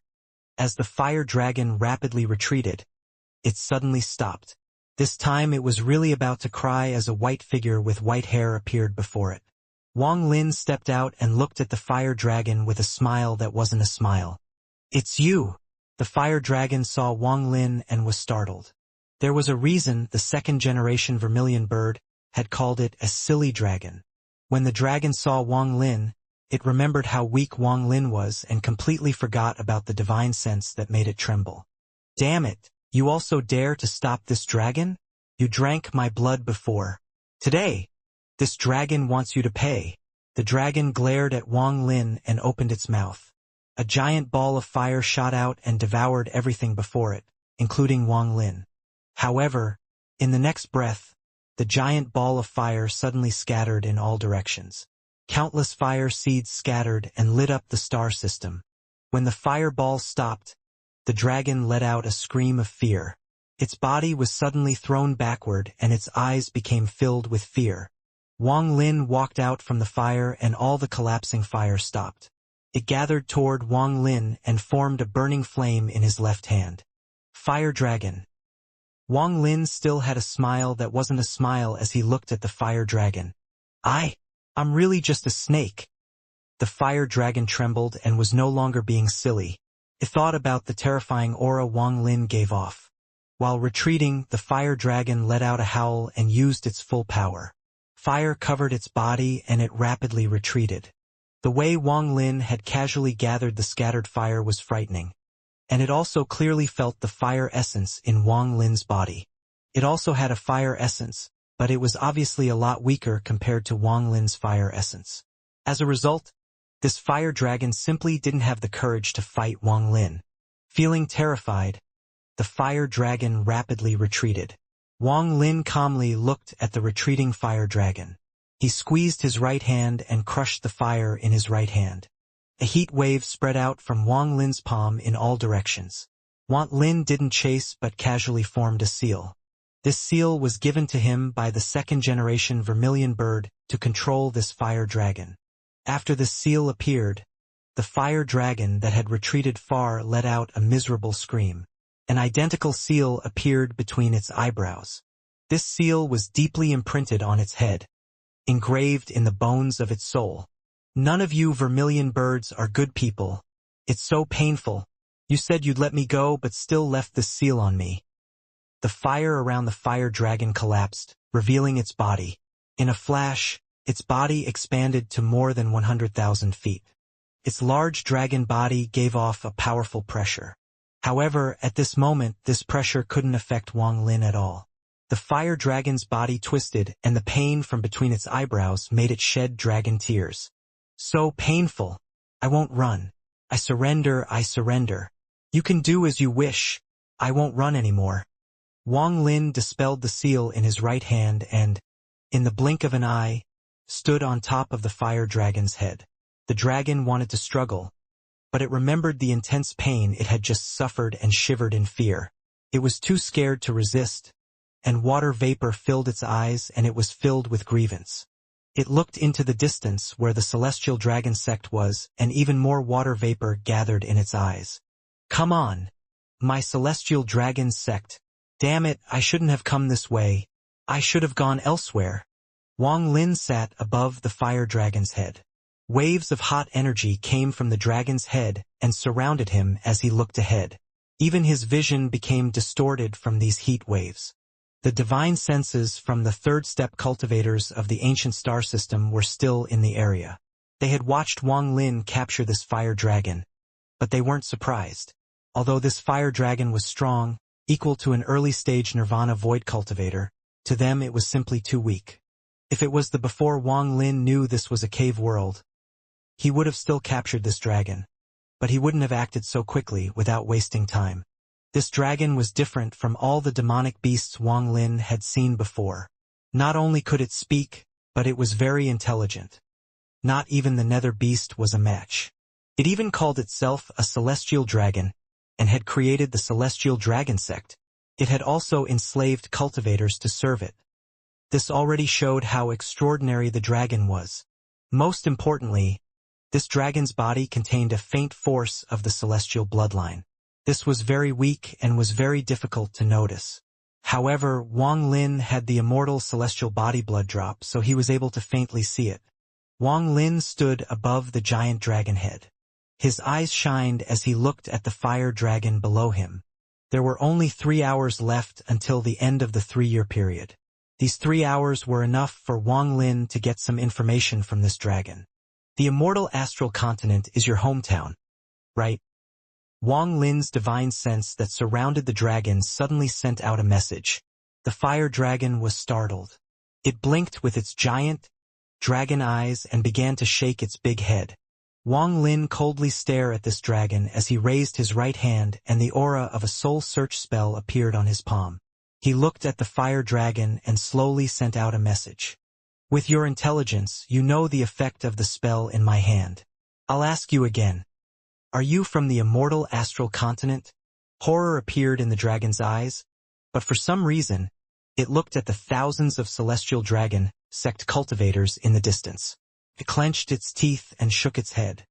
as the fire dragon rapidly retreated, it suddenly stopped. This time it was really about to cry as a white figure with white hair appeared before it. Wang Lin stepped out and looked at the fire dragon with a smile that wasn't a smile. It's you! The fire dragon saw Wang Lin and was startled. There was a reason the second-generation vermilion bird had called it a silly dragon. When the dragon saw Wang Lin, it remembered how weak Wang Lin was and completely forgot about the divine sense that made it tremble. Damn it! You also dare to stop this dragon? You drank my blood before. Today, this dragon wants you to pay. The dragon glared at Wang Lin and opened its mouth. A giant ball of fire shot out and devoured everything before it, including Wang Lin. However, in the next breath, the giant ball of fire suddenly scattered in all directions. Countless fire seeds scattered and lit up the star system. When the fireball stopped, the dragon let out a scream of fear. Its body was suddenly thrown backward and its eyes became filled with fear. Wang Lin walked out from the fire and all the collapsing fire stopped. It gathered toward Wang Lin and formed a burning flame in his left hand. Fire dragon. Wang Lin still had a smile that wasn't a smile as he looked at the fire dragon. I'm really just a snake. The fire dragon trembled and was no longer being silly. It thought about the terrifying aura Wang Lin gave off. While retreating, the fire dragon let out a howl and used its full power. Fire covered its body and it rapidly retreated. The way Wang Lin had casually gathered the scattered fire was frightening. And it also clearly felt the fire essence in Wang Lin's body. It also had a fire essence, but it was obviously a lot weaker compared to Wang Lin's fire essence. As a result, this fire dragon simply didn't have the courage to fight Wang Lin. Feeling terrified, the fire dragon rapidly retreated. Wang Lin calmly looked at the retreating fire dragon. He squeezed his right hand and crushed the fire in his right hand. A heat wave spread out from Wang Lin's palm in all directions. Wang Lin didn't chase but casually formed a seal. This seal was given to him by the second-generation vermilion bird to control this fire dragon. After the seal appeared, the fire dragon that had retreated far let out a miserable scream. An identical seal appeared between its eyebrows. This seal was deeply imprinted on its head, engraved in the bones of its soul. None of you vermilion birds are good people. It's so painful. You said you'd let me go but still left this seal on me. The fire around the fire dragon collapsed, revealing its body. In a flash, its body expanded to more than 100,000 feet. Its large dragon body gave off a powerful pressure. However, at this moment, this pressure couldn't affect Wang Lin at all. The fire dragon's body twisted, and the pain from between its eyebrows made it shed dragon tears. So painful. I won't run. I surrender. You can do as you wish. I won't run anymore. Wang Lin dispelled the seal in his right hand and, in the blink of an eye, stood on top of the fire dragon's head. The dragon wanted to struggle, but it remembered the intense pain it had just suffered and shivered in fear. It was too scared to resist, and water vapor filled its eyes, and it was filled with grievance. It looked into the distance where the celestial dragon sect was, and even more water vapor gathered in its eyes. Come on! My celestial dragon sect! Damn it, I shouldn't have come this way. I should have gone elsewhere. Wang Lin sat above the fire dragon's head. Waves of hot energy came from the dragon's head and surrounded him as he looked ahead. Even his vision became distorted from these heat waves. The divine senses from the third-step cultivators of the ancient star system were still in the area. They had watched Wang Lin capture this fire dragon, but they weren't surprised. Although this fire dragon was strong, equal to an early-stage nirvana void cultivator, to them it was simply too weak. If it was the before Wang Lin knew this was a cave world, he would have still captured this dragon. But he wouldn't have acted so quickly without wasting time. This dragon was different from all the demonic beasts Wang Lin had seen before. Not only could it speak, but it was very intelligent. Not even the nether beast was a match. It even called itself a celestial dragon, and had created the celestial dragon sect. It had also enslaved cultivators to serve it. This already showed how extraordinary the dragon was. Most importantly, this dragon's body contained a faint force of the celestial bloodline. This was very weak and was very difficult to notice. However, Wang Lin had the immortal celestial body blood drop, so he was able to faintly see it. Wang Lin stood above the giant dragon head. His eyes shined as he looked at the fire dragon below him. There were only 3 hours left until the end of the 3-year period. These 3 hours were enough for Wang Lin to get some information from this dragon. The immortal astral continent is your hometown, right? Wang Lin's divine sense that surrounded the dragon suddenly sent out a message. The fire dragon was startled. It blinked with its giant dragon eyes and began to shake its big head. Wang Lin coldly stared at this dragon as he raised his right hand, and the aura of a soul search spell appeared on his palm. He looked at the fire dragon and slowly sent out a message. With your intelligence, you know the effect of the spell in my hand. I'll ask you again. Are you from the immortal astral continent? Horror appeared in the dragon's eyes, but for some reason, it looked at the thousands of celestial dragon sect cultivators in the distance. It clenched its teeth and shook its head.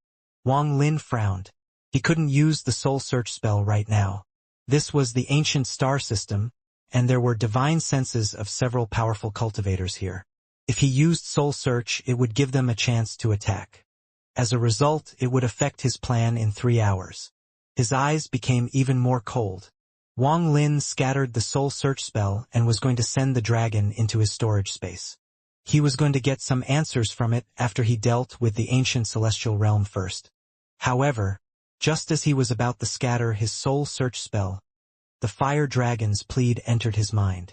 Wang Lin frowned. He couldn't use the soul search spell right now. This was the ancient star system, and there were divine senses of several powerful cultivators here. If he used soul search, it would give them a chance to attack. As a result, it would affect his plan in 3 hours. His eyes became even more cold. Wang Lin scattered the soul search spell and was going to send the dragon into his storage space. He was going to get some answers from it after he dealt with the ancient celestial realm first. However, just as he was about to scatter his soul search spell, the fire dragon's plead entered his mind.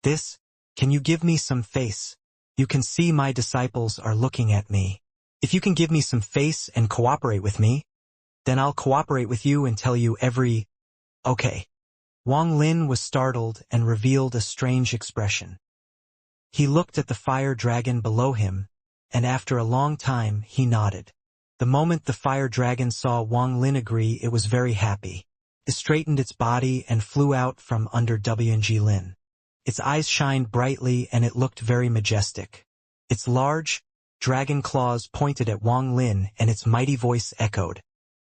Can you give me some face? You can see my disciples are looking at me. If you can give me some face and cooperate with me, then I'll cooperate with you and tell you Okay. Wang Lin was startled and revealed a strange expression. He looked at the fire dragon below him, and after a long time he nodded. The moment the fire dragon saw Wang Lin agree, it was very happy. It straightened its body and flew out from under Wang Lin. Its eyes shined brightly and it looked very majestic. Its large, dragon claws pointed at Wang Lin and its mighty voice echoed.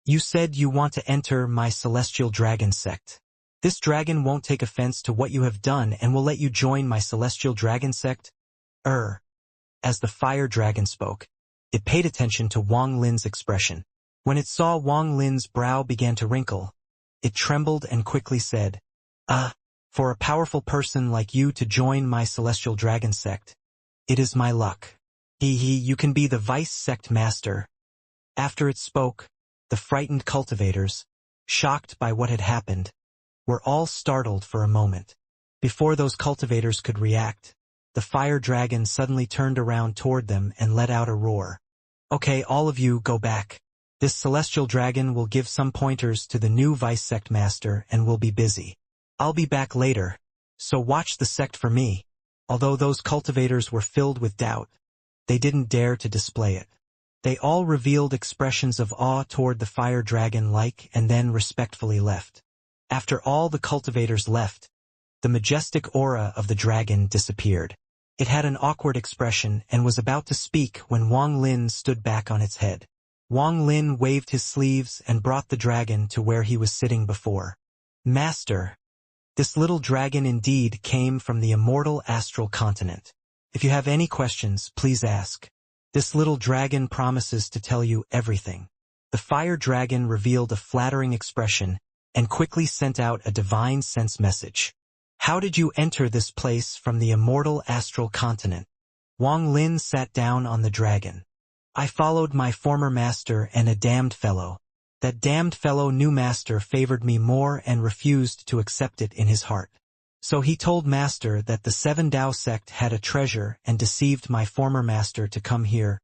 You said you want to enter my celestial dragon sect. This dragon won't take offense to what you have done and will let you join my celestial dragon sect? As the fire dragon spoke, it paid attention to Wang Lin's expression. When it saw Wang Lin's brow began to wrinkle, it trembled and quickly said, for a powerful person like you to join my celestial dragon sect, it is my luck. You can be the vice sect master. After it spoke, the frightened cultivators, shocked by what had happened, were all startled for a moment. Before those cultivators could react, the fire dragon suddenly turned around toward them and let out a roar. Okay, all of you go back. This celestial dragon will give some pointers to the new vice sect master and will be busy. I'll be back later, so watch the sect for me. Although those cultivators were filled with doubt, they didn't dare to display it. They all revealed expressions of awe toward the fire dragon and then respectfully left. After all the cultivators left, the majestic aura of the dragon disappeared. It had an awkward expression and was about to speak when Wang Lin stood back on its head. Wang Lin waved his sleeves and brought the dragon to where he was sitting before. Master, this little dragon indeed came from the immortal astral continent. If you have any questions, please ask. This little dragon promises to tell you everything. The fire dragon revealed a flattering expression and quickly sent out a divine sense message. How did you enter this place from the immortal astral continent? Wang Lin sat down on the dragon. I followed my former master and a damned fellow. That damned fellow new master favored me more and refused to accept it in his heart. So he told master that the Seven Tao sect had a treasure and deceived my former master to come here.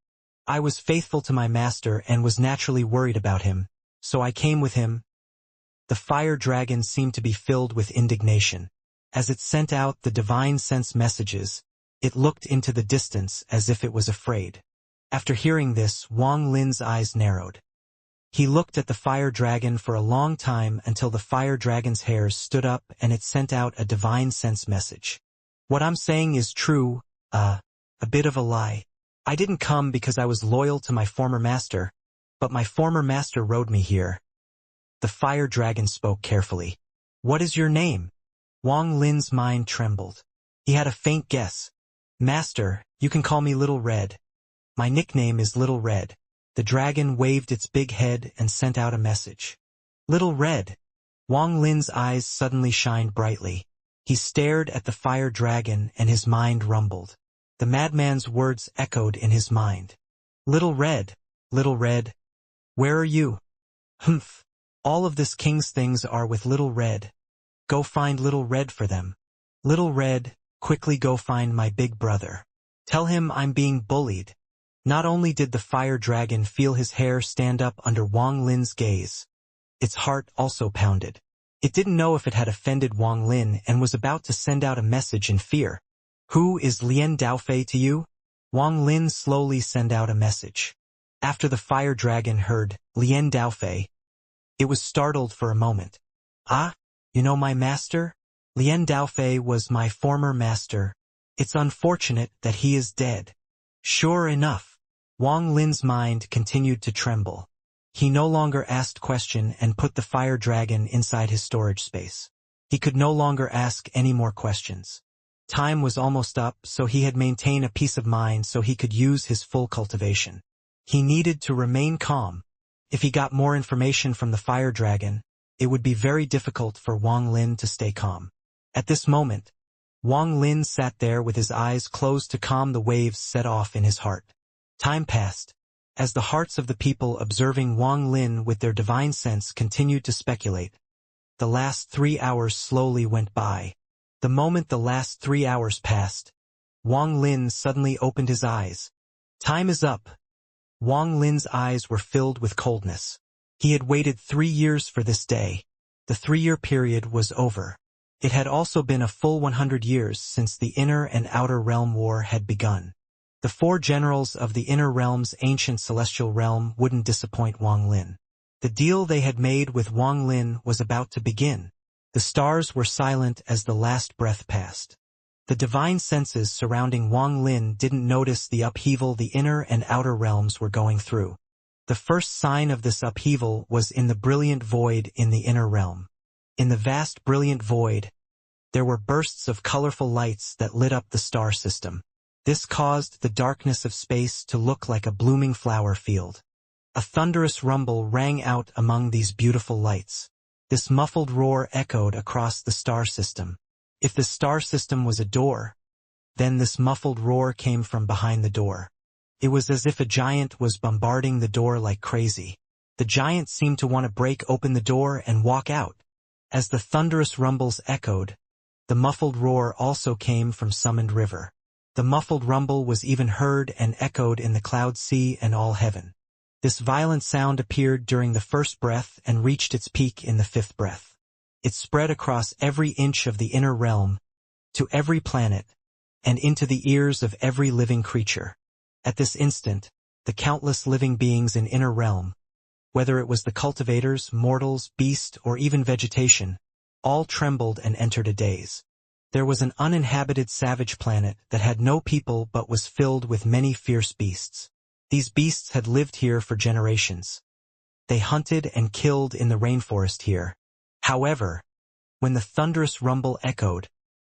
I was faithful to my master and was naturally worried about him, so I came with him. The fire dragon seemed to be filled with indignation. As it sent out the divine sense messages, it looked into the distance as if it was afraid. After hearing this, Wang Lin's eyes narrowed. He looked at the fire dragon for a long time until the fire dragon's hairs stood up and it sent out a divine sense message. What I'm saying is true, a bit of a lie. I didn't come because I was loyal to my former master, but my former master rode me here. The fire dragon spoke carefully. What is your name? Wang Lin's mind trembled. He had a faint guess. Master, you can call me Little Red. My nickname is Little Red. The dragon waved its big head and sent out a message. Little Red. Wang Lin's eyes suddenly shined brightly. He stared at the fire dragon and his mind rumbled. The madman's words echoed in his mind. Little Red, where are you? Humph. All of this king's things are with Little Red. Go find Little Red for them. Little Red, quickly go find my big brother. Tell him I'm being bullied. Not only did the fire dragon feel his hair stand up under Wang Lin's gaze, its heart also pounded. It didn't know if it had offended Wang Lin and was about to send out a message in fear. Who is Lian Daofei to you? Wang Lin slowly sent out a message. After the fire dragon heard Lian Daofei, it was startled for a moment. Ah, you know my master? Lian Daofei was my former master. It's unfortunate that he is dead. Sure enough. Wang Lin's mind continued to tremble. He no longer asked question and put the fire dragon inside his storage space. He could no longer ask any more questions. Time was almost up, so he had maintained a peace of mind so he could use his full cultivation. He needed to remain calm. If he got more information from the fire dragon, it would be very difficult for Wang Lin to stay calm. At this moment, Wang Lin sat there with his eyes closed to calm the waves set off in his heart. Time passed. As the hearts of the people observing Wang Lin with their divine sense continued to speculate, the last 3 hours slowly went by. The moment the last 3 hours passed, Wang Lin suddenly opened his eyes. Time is up. Wang Lin's eyes were filled with coldness. He had waited 3 years for this day. The 3-year period was over. It had also been a full 100 years since the Inner and Outer Realm War had begun. The 4 generals of the Inner Realm's ancient celestial realm wouldn't disappoint Wang Lin. The deal they had made with Wang Lin was about to begin. The stars were silent as the last breath passed. The divine senses surrounding Wang Lin didn't notice the upheaval the inner and outer realms were going through. The first sign of this upheaval was in the brilliant void in the inner realm. In the vast brilliant void, there were bursts of colorful lights that lit up the star system. This caused the darkness of space to look like a blooming flower field. A thunderous rumble rang out among these beautiful lights. This muffled roar echoed across the star system. If the star system was a door, then this muffled roar came from behind the door. It was as if a giant was bombarding the door like crazy. The giant seemed to want to break open the door and walk out. As the thunderous rumbles echoed, the muffled roar also came from Summoned River. The muffled rumble was even heard and echoed in the cloud sea and all heaven. This violent sound appeared during the first breath and reached its peak in the 5th breath. It spread across every inch of the inner realm, to every planet, and into the ears of every living creature. At this instant, the countless living beings in inner realm, whether it was the cultivators, mortals, beast, or even vegetation, all trembled and entered a daze. There was an uninhabited savage planet that had no people but was filled with many fierce beasts. These beasts had lived here for generations. They hunted and killed in the rainforest here. However, when the thunderous rumble echoed,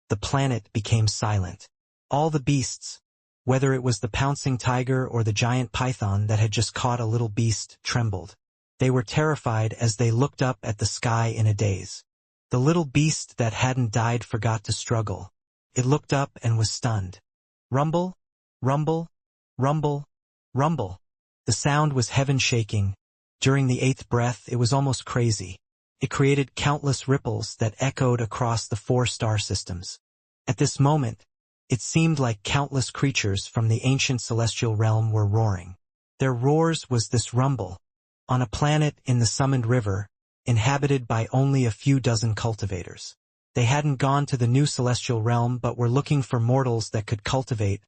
the planet became silent. All the beasts, whether it was the pouncing tiger or the giant python that had just caught a little beast, trembled. They were terrified as they looked up at the sky in a daze. The little beast that hadn't died forgot to struggle. It looked up and was stunned. Rumble, rumble, rumble, rumble. The sound was heaven-shaking. During the 8th breath, it was almost crazy. It created countless ripples that echoed across the 4 star systems. At this moment, it seemed like countless creatures from the ancient celestial realm were roaring. Their roars was this rumble, on a planet in the summoned river, inhabited by only a few dozen cultivators. They hadn't gone to the new celestial realm but were looking for mortals that could cultivate,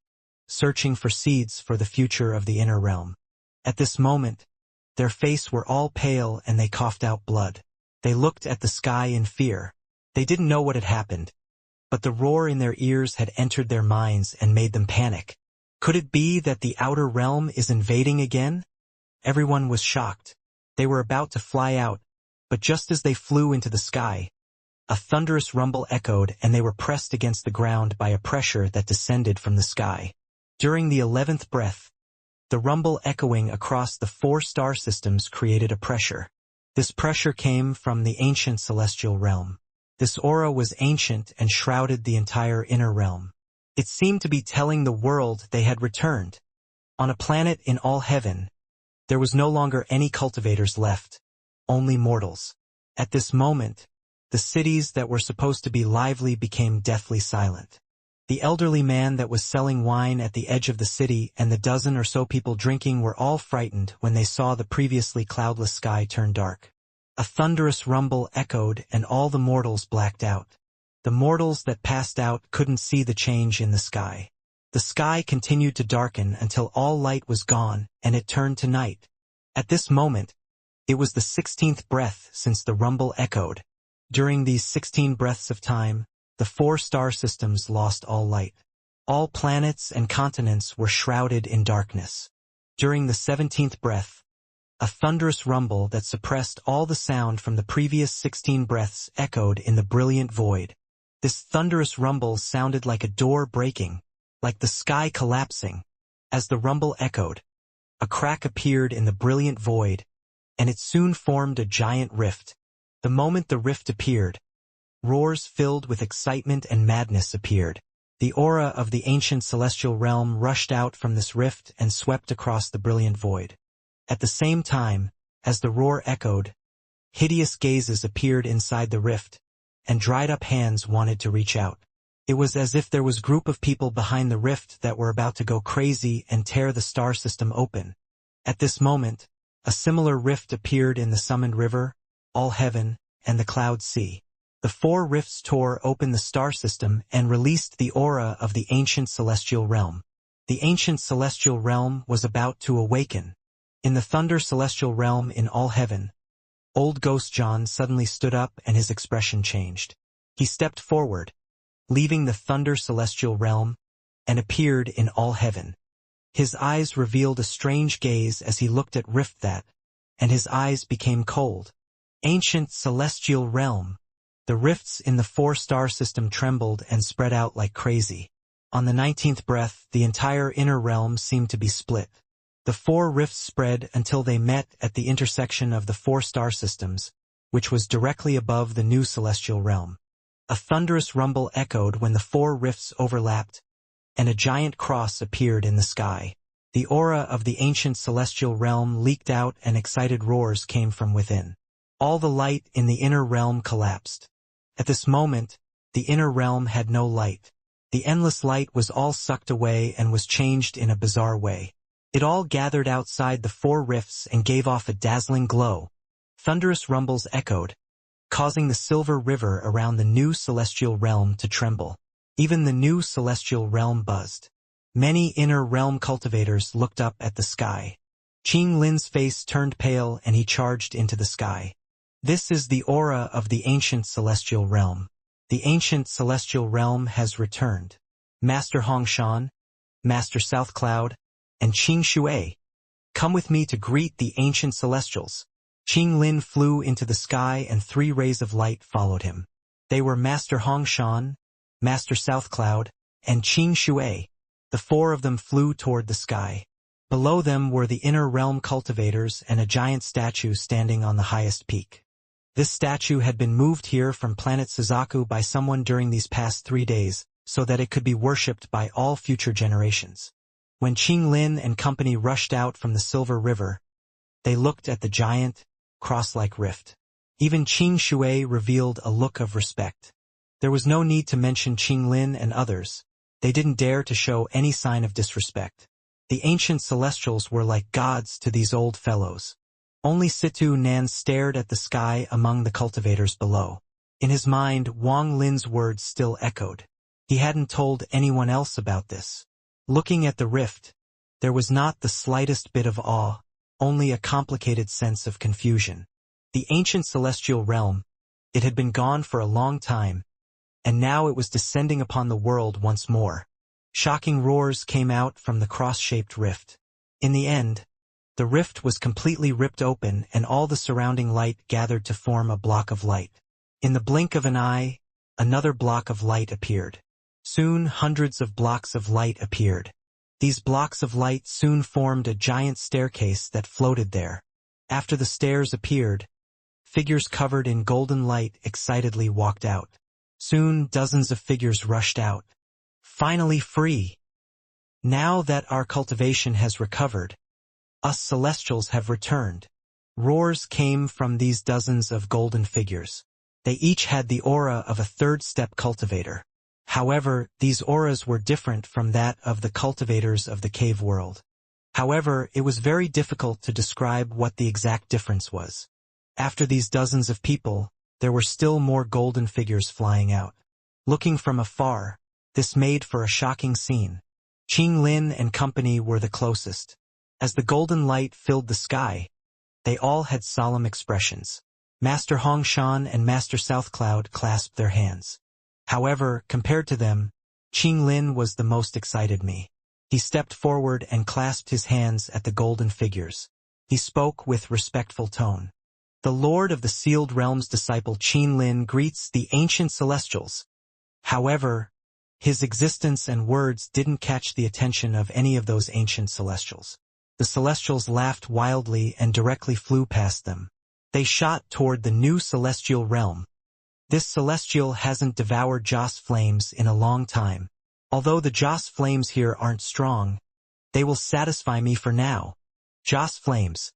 searching for seeds for the future of the inner realm. At this moment, their faces were all pale and they coughed out blood. They looked at the sky in fear. They didn't know what had happened, but the roar in their ears had entered their minds and made them panic. Could it be that the outer realm is invading again? Everyone was shocked. They were about to fly out, but just as they flew into the sky, a thunderous rumble echoed and they were pressed against the ground by a pressure that descended from the sky. During the 11th breath, the rumble echoing across the 4 star systems created a pressure. This pressure came from the ancient celestial realm. This aura was ancient and shrouded the entire inner realm. It seemed to be telling the world they had returned. On a planet in all heaven, there was no longer any cultivators left, only mortals. At this moment, the cities that were supposed to be lively became deathly silent. The elderly man that was selling wine at the edge of the city and the dozen or so people drinking were all frightened when they saw the previously cloudless sky turn dark. A thunderous rumble echoed and all the mortals blacked out. The mortals that passed out couldn't see the change in the sky. The sky continued to darken until all light was gone and it turned to night. At this moment, it was the 16th breath since the rumble echoed. During these 16 breaths of time, the 4 star systems lost all light. All planets and continents were shrouded in darkness. During the 17th breath, a thunderous rumble that suppressed all the sound from the previous 16 breaths echoed in the brilliant void. This thunderous rumble sounded like a door breaking, like the sky collapsing. As the rumble echoed, a crack appeared in the brilliant void, and it soon formed a giant rift. The moment the rift appeared, roars filled with excitement and madness appeared. The aura of the ancient celestial realm rushed out from this rift and swept across the brilliant void. At the same time, as the roar echoed, hideous gazes appeared inside the rift, and dried-up hands wanted to reach out. It was as if there was a group of people behind the rift that were about to go crazy and tear the star system open. At this moment, a similar rift appeared in the summoned river, all heaven, and the cloud sea. The 4 rifts tore open the star system and released the aura of the ancient celestial realm. The ancient celestial realm was about to awaken. In the thunder celestial realm in all heaven, old Ghost John suddenly stood up and his expression changed. He stepped forward, leaving the thunder celestial realm, and appeared in all heaven. His eyes revealed a strange gaze as he looked at Rift that, and his eyes became cold. Ancient celestial realm. The rifts in the 4 star system trembled and spread out like crazy. On the 19th breath, the entire inner realm seemed to be split. The 4 rifts spread until they met at the intersection of the 4 star systems, which was directly above the new celestial realm. A thunderous rumble echoed when the 4 rifts overlapped, and a giant cross appeared in the sky. The aura of the ancient celestial realm leaked out and excited roars came from within. All the light in the inner realm collapsed. At this moment, the inner realm had no light. The endless light was all sucked away and was changed in a bizarre way. It all gathered outside the 4 rifts and gave off a dazzling glow. Thunderous rumbles echoed, causing the silver river around the new celestial realm to tremble. Even the new celestial realm buzzed. Many inner realm cultivators looked up at the sky. Qing Lin's face turned pale and he charged into the sky. This is the aura of the ancient celestial realm. The ancient celestial realm has returned. Master Hongshan, Master South Cloud, and Qing Shui, come with me to greet the ancient celestials. Qing Lin flew into the sky and 3 rays of light followed him. They were Master Hongshan, Master South Cloud, and Qing Shui. The 4 of them flew toward the sky. Below them were the inner realm cultivators and a giant statue standing on the highest peak. This statue had been moved here from planet Suzaku by someone during these past 3 days, so that it could be worshipped by all future generations. When Qing Lin and company rushed out from the Silver River, they looked at the giant, cross-like rift. Even Qing Shui revealed a look of respect. There was no need to mention Qing Lin and others. They didn't dare to show any sign of disrespect. The ancient celestials were like gods to these old fellows. Only Situ Nan stared at the sky among the cultivators below. In his mind, Wang Lin's words still echoed. He hadn't told anyone else about this. Looking at the rift, there was not the slightest bit of awe, only a complicated sense of confusion. The ancient celestial realm, it had been gone for a long time, and now it was descending upon the world once more. Shocking roars came out from the cross-shaped rift. In the end, the rift was completely ripped open and all the surrounding light gathered to form a block of light. In the blink of an eye, another block of light appeared. Soon hundreds of blocks of light appeared. These blocks of light soon formed a giant staircase that floated there. After the stairs appeared, figures covered in golden light excitedly walked out. Soon dozens of figures rushed out. Finally free! Now that our cultivation has recovered, us celestials have returned. Roars came from these dozens of golden figures. They each had the aura of a third-step cultivator. However, these auras were different from that of the cultivators of the cave world. However, it was very difficult to describe what the exact difference was. After these dozens of people, there were still more golden figures flying out. Looking from afar, this made for a shocking scene. Qing Lin and company were the closest. As the golden light filled the sky, they all had solemn expressions. Master Hongshan and Master South Cloud clasped their hands. However, compared to them, Qing Lin was the most excited. He stepped forward and clasped his hands at the golden figures. He spoke with respectful tone. The Lord of the Sealed Realm's disciple Qing Lin greets the ancient celestials. However, his existence and words didn't catch the attention of any of those ancient celestials. The celestials laughed wildly and directly flew past them. They shot toward the new celestial realm. This celestial hasn't devoured Joss flames in a long time. Although the Joss flames here aren't strong, they will satisfy me for now. Joss flames.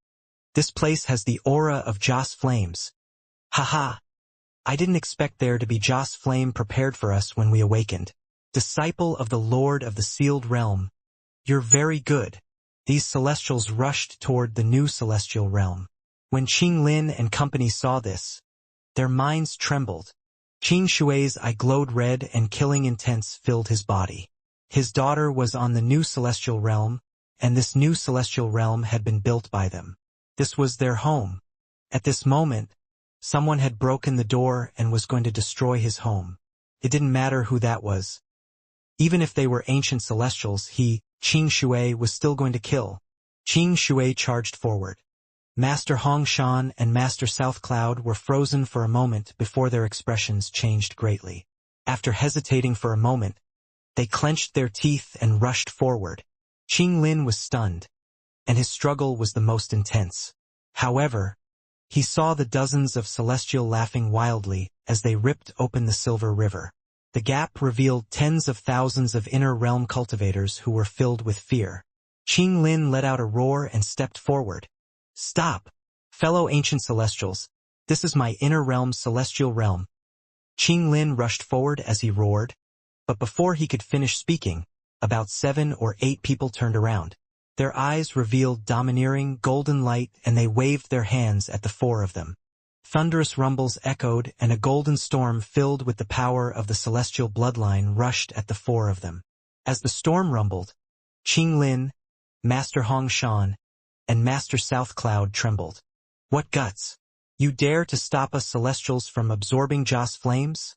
This place has the aura of Joss flames. Haha. I didn't expect there to be Joss flame prepared for us when we awakened. Disciple of the Lord of the Sealed Realm. You're very good. These celestials rushed toward the new celestial realm. When Qing Lin and company saw this, their minds trembled. Qing Shui's eye glowed red and killing intents filled his body. His daughter was on the new celestial realm, and this new celestial realm had been built by them. This was their home. At this moment, someone had broken the door and was going to destroy his home. It didn't matter who that was. Even if they were ancient celestials, Qing Shui, was still going to kill. Qing Shui charged forward. Master Hongshan and Master South Cloud were frozen for a moment before their expressions changed greatly. After hesitating for a moment, they clenched their teeth and rushed forward. Qing Lin was stunned, and his struggle was the most intense. However, he saw the dozens of celestial laughing wildly as they ripped open the Silver River. The gap revealed tens of thousands of inner realm cultivators who were filled with fear. Qing Lin let out a roar and stepped forward. Stop! Fellow ancient celestials, this is my inner realm's celestial realm. Qing Lin rushed forward as he roared, but before he could finish speaking, about 7 or 8 people turned around. Their eyes revealed domineering golden light and they waved their hands at the 4 of them. Thunderous rumbles echoed and a golden storm filled with the power of the celestial bloodline rushed at the 4 of them. As the storm rumbled, Qing Lin, Master Hongshan, and Master South Cloud trembled. What guts! You dare to stop us celestials from absorbing Joss flames?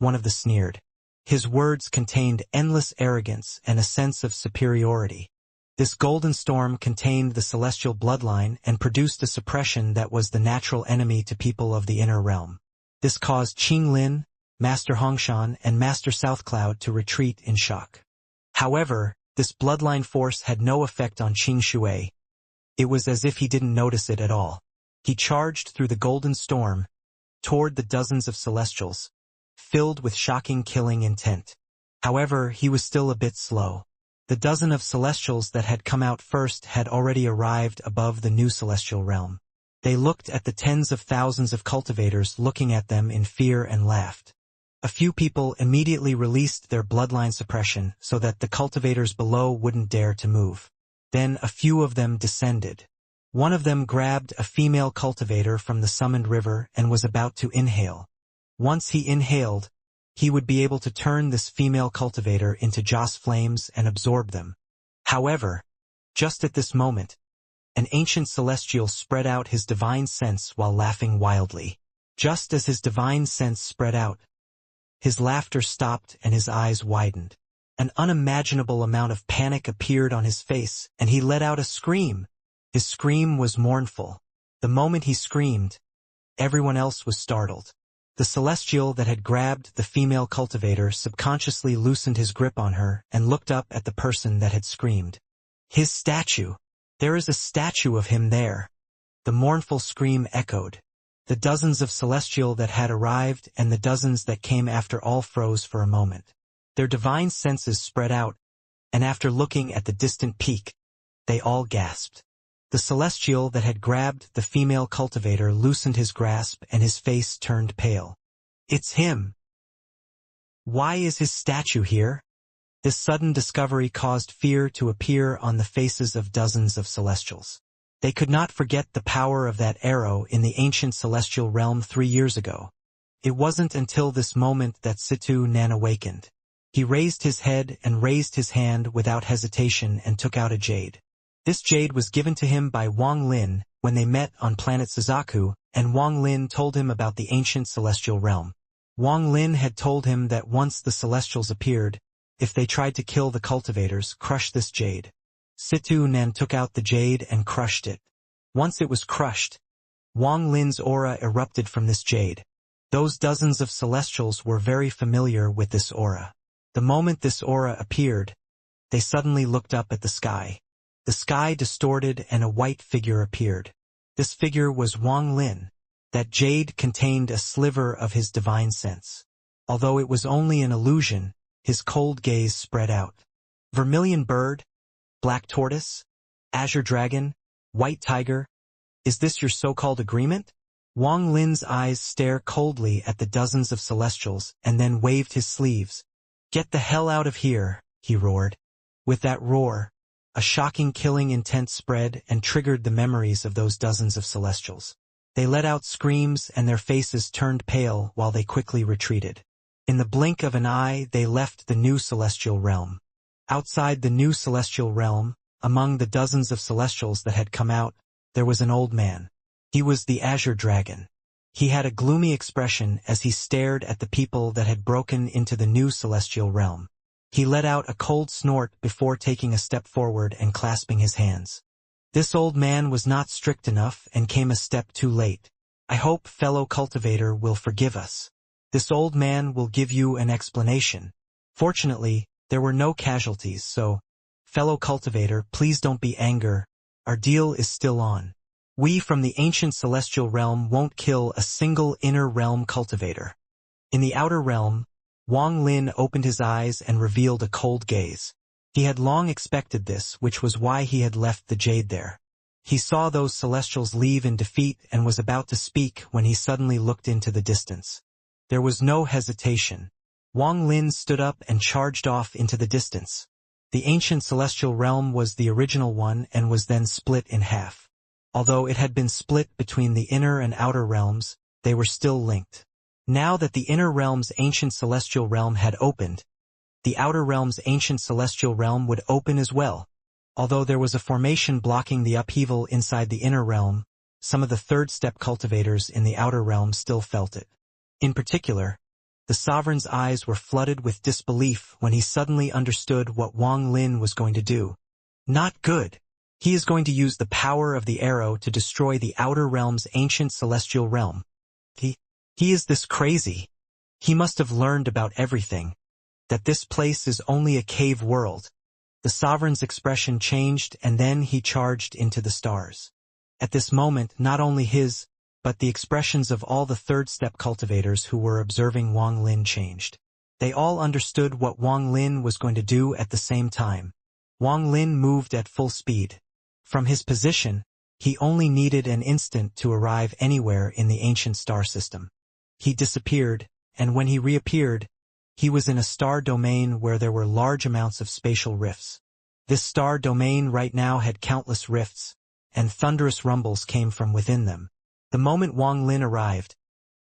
one of the sneered. His words contained endless arrogance and a sense of superiority. This golden storm contained the celestial bloodline and produced a suppression that was the natural enemy to people of the inner realm. This caused Qing Lin, Master Hongshan, and Master Southcloud to retreat in shock. However, this bloodline force had no effect on Qing Shui. It was as if he didn't notice it at all. He charged through the golden storm, toward the dozens of celestials, filled with shocking killing intent. However, he was still a bit slow. The dozen of celestials that had come out first had already arrived above the new celestial realm. They looked at the tens of thousands of cultivators looking at them in fear and laughed. A few people immediately released their bloodline suppression so that the cultivators below wouldn't dare to move. Then a few of them descended. One of them grabbed a female cultivator from the summoned river and was about to inhale. Once he inhaled, he would be able to turn this female cultivator into Joss flames and absorb them. However, just at this moment, an ancient celestial spread out his divine sense while laughing wildly. Just as his divine sense spread out, his laughter stopped and his eyes widened. An unimaginable amount of panic appeared on his face, and he let out a scream. His scream was mournful. The moment he screamed, everyone else was startled. The celestial that had grabbed the female cultivator subconsciously loosened his grip on her and looked up at the person that had screamed. His statue! There is a statue of him there. The mournful scream echoed. The dozens of celestial that had arrived and the dozens that came after all froze for a moment. Their divine senses spread out, and after looking at the distant peak, they all gasped. The celestial that had grabbed the female cultivator loosened his grasp and his face turned pale. It's him! Why is his statue here? This sudden discovery caused fear to appear on the faces of dozens of celestials. They could not forget the power of that arrow in the ancient celestial realm 3 years ago. It wasn't until this moment that Situ Nan awakened. He raised his head and raised his hand without hesitation and took out a jade. This jade was given to him by Wang Lin when they met on planet Suzaku, and Wang Lin told him about the ancient celestial realm. Wang Lin had told him that once the celestials appeared, if they tried to kill the cultivators, crush this jade. Situ Nan took out the jade and crushed it. Once it was crushed, Wang Lin's aura erupted from this jade. Those dozens of celestials were very familiar with this aura. The moment this aura appeared, they suddenly looked up at the sky. The sky distorted and a white figure appeared. This figure was Wang Lin. That jade contained a sliver of his divine sense. Although it was only an illusion, his cold gaze spread out. Vermilion bird, black tortoise, azure dragon, white tiger, is this your so-called agreement? Wang Lin's eyes stare coldly at the dozens of celestials and then waved his sleeves. Get the hell out of here, he roared. With that roar, a shocking killing intent spread and triggered the memories of those dozens of celestials. They let out screams and their faces turned pale while they quickly retreated. In the blink of an eye, they left the new celestial realm. Outside the new celestial realm, among the dozens of celestials that had come out, there was an old man. He was the Azure Dragon. He had a gloomy expression as he stared at the people that had broken into the new celestial realm. He let out a cold snort before taking a step forward and clasping his hands. This old man was not strict enough and came a step too late. I hope fellow cultivator will forgive us. This old man will give you an explanation. Fortunately, there were no casualties, so, fellow cultivator, please don't be angry. Our deal is still on. We from the ancient celestial realm won't kill a single inner realm cultivator. In the outer realm, Wang Lin opened his eyes and revealed a cold gaze. He had long expected this, which was why he had left the jade there. He saw those celestials leave in defeat and was about to speak when he suddenly looked into the distance. There was no hesitation. Wang Lin stood up and charged off into the distance. The ancient celestial realm was the original one and was then split in half. Although it had been split between the inner and outer realms, they were still linked. Now that the inner realm's ancient celestial realm had opened, the outer realm's ancient celestial realm would open as well. Although there was a formation blocking the upheaval inside the inner realm, some of the third-step cultivators in the outer realm still felt it. In particular, The sovereign's eyes were flooded with disbelief when he suddenly understood what Wang Lin was going to do. Not good. He is going to use the power of the arrow to destroy the outer realm's ancient celestial realm. He is this crazy. He must have learned about everything. That this place is only a cave world. The sovereign's expression changed and then he charged into the stars. At this moment, not only his, but the expressions of all the third-step cultivators who were observing Wang Lin changed. They all understood what Wang Lin was going to do at the same time. Wang Lin moved at full speed. From his position, he only needed an instant to arrive anywhere in the ancient star system. He disappeared, and when he reappeared, he was in a star domain where there were large amounts of spatial rifts. This star domain right now had countless rifts, and thunderous rumbles came from within them. The moment Wang Lin arrived,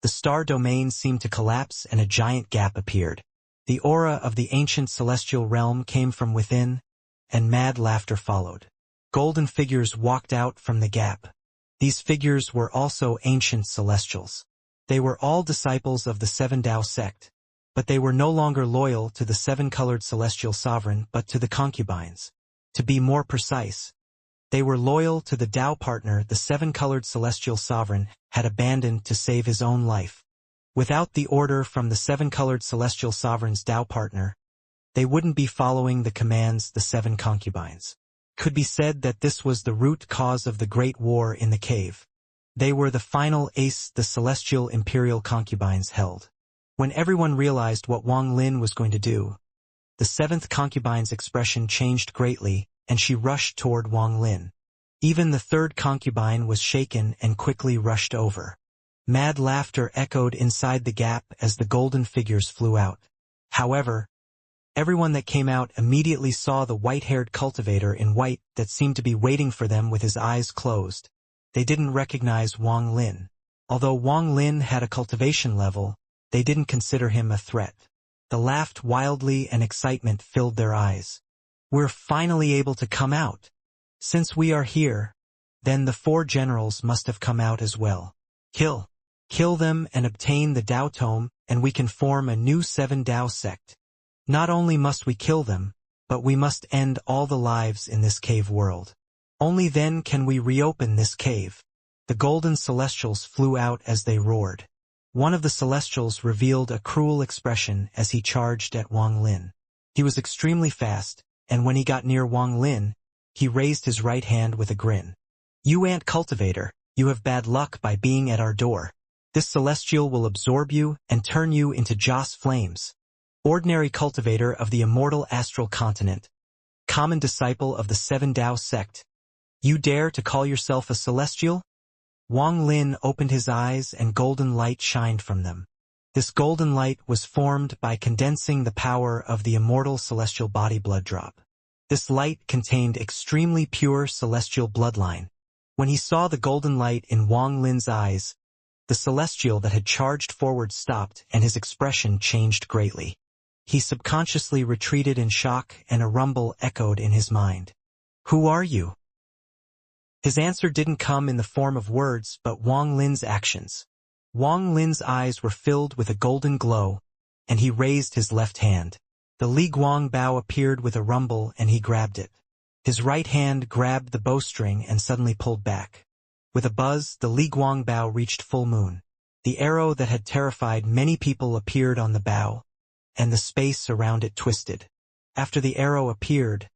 the star domain seemed to collapse and a giant gap appeared. The aura of the ancient celestial realm came from within, and mad laughter followed. Golden figures walked out from the gap. These figures were also ancient celestials. They were all disciples of the Seven Tao sect, but they were no longer loyal to the seven-colored celestial sovereign but to the concubines. To be more precise, they were loyal to the Tao partner the seven-colored celestial sovereign had abandoned to save his own life. Without the order from the seven-colored celestial sovereign's Tao partner, they wouldn't be following the commands the seven concubines. Could be said that this was the root cause of the Great War in the cave. They were the final ace the celestial imperial concubines held. When everyone realized what Wang Lin was going to do, the seventh concubine's expression changed greatly, and she rushed toward Wang Lin. Even the third concubine was shaken and quickly rushed over. Mad laughter echoed inside the gap as the golden figures flew out. However, everyone that came out immediately saw the white-haired cultivator in white that seemed to be waiting for them with his eyes closed. They didn't recognize Wang Lin. Although Wang Lin had a cultivation level, they didn't consider him a threat. They laughed wildly and excitement filled their eyes. We're finally able to come out. Since we are here, then the four generals must have come out as well. Kill them and obtain the Tao Tome, and we can form a new Seven Tao sect. Not only must we kill them, but we must end all the lives in this cave world. Only then can we reopen this cave. The golden celestials flew out as they roared. One of the celestials revealed a cruel expression as he charged at Wang Lin. He was extremely fast, and when he got near Wang Lin, he raised his right hand with a grin. You ant cultivator, you have bad luck by being at our door. This celestial will absorb you and turn you into Joss flames. Ordinary cultivator of the immortal astral continent, common disciple of the Seven Tao sect. You dare to call yourself a celestial? Wang Lin opened his eyes and golden light shined from them. This golden light was formed by condensing the power of the immortal celestial body blood drop. This light contained extremely pure celestial bloodline. When he saw the golden light in Wang Lin's eyes, the celestial that had charged forward stopped and his expression changed greatly. He subconsciously retreated in shock and a rumble echoed in his mind. Who are you? His answer didn't come in the form of words but Wang Lin's actions. Wang Lin's eyes were filled with a golden glow, and he raised his left hand. The Li Guang bow appeared with a rumble and he grabbed it. His right hand grabbed the bowstring and suddenly pulled back. With a buzz, the Li Guang bow reached full moon. The arrow that had terrified many people appeared on the bow, and the space around it twisted. After the arrow appeared,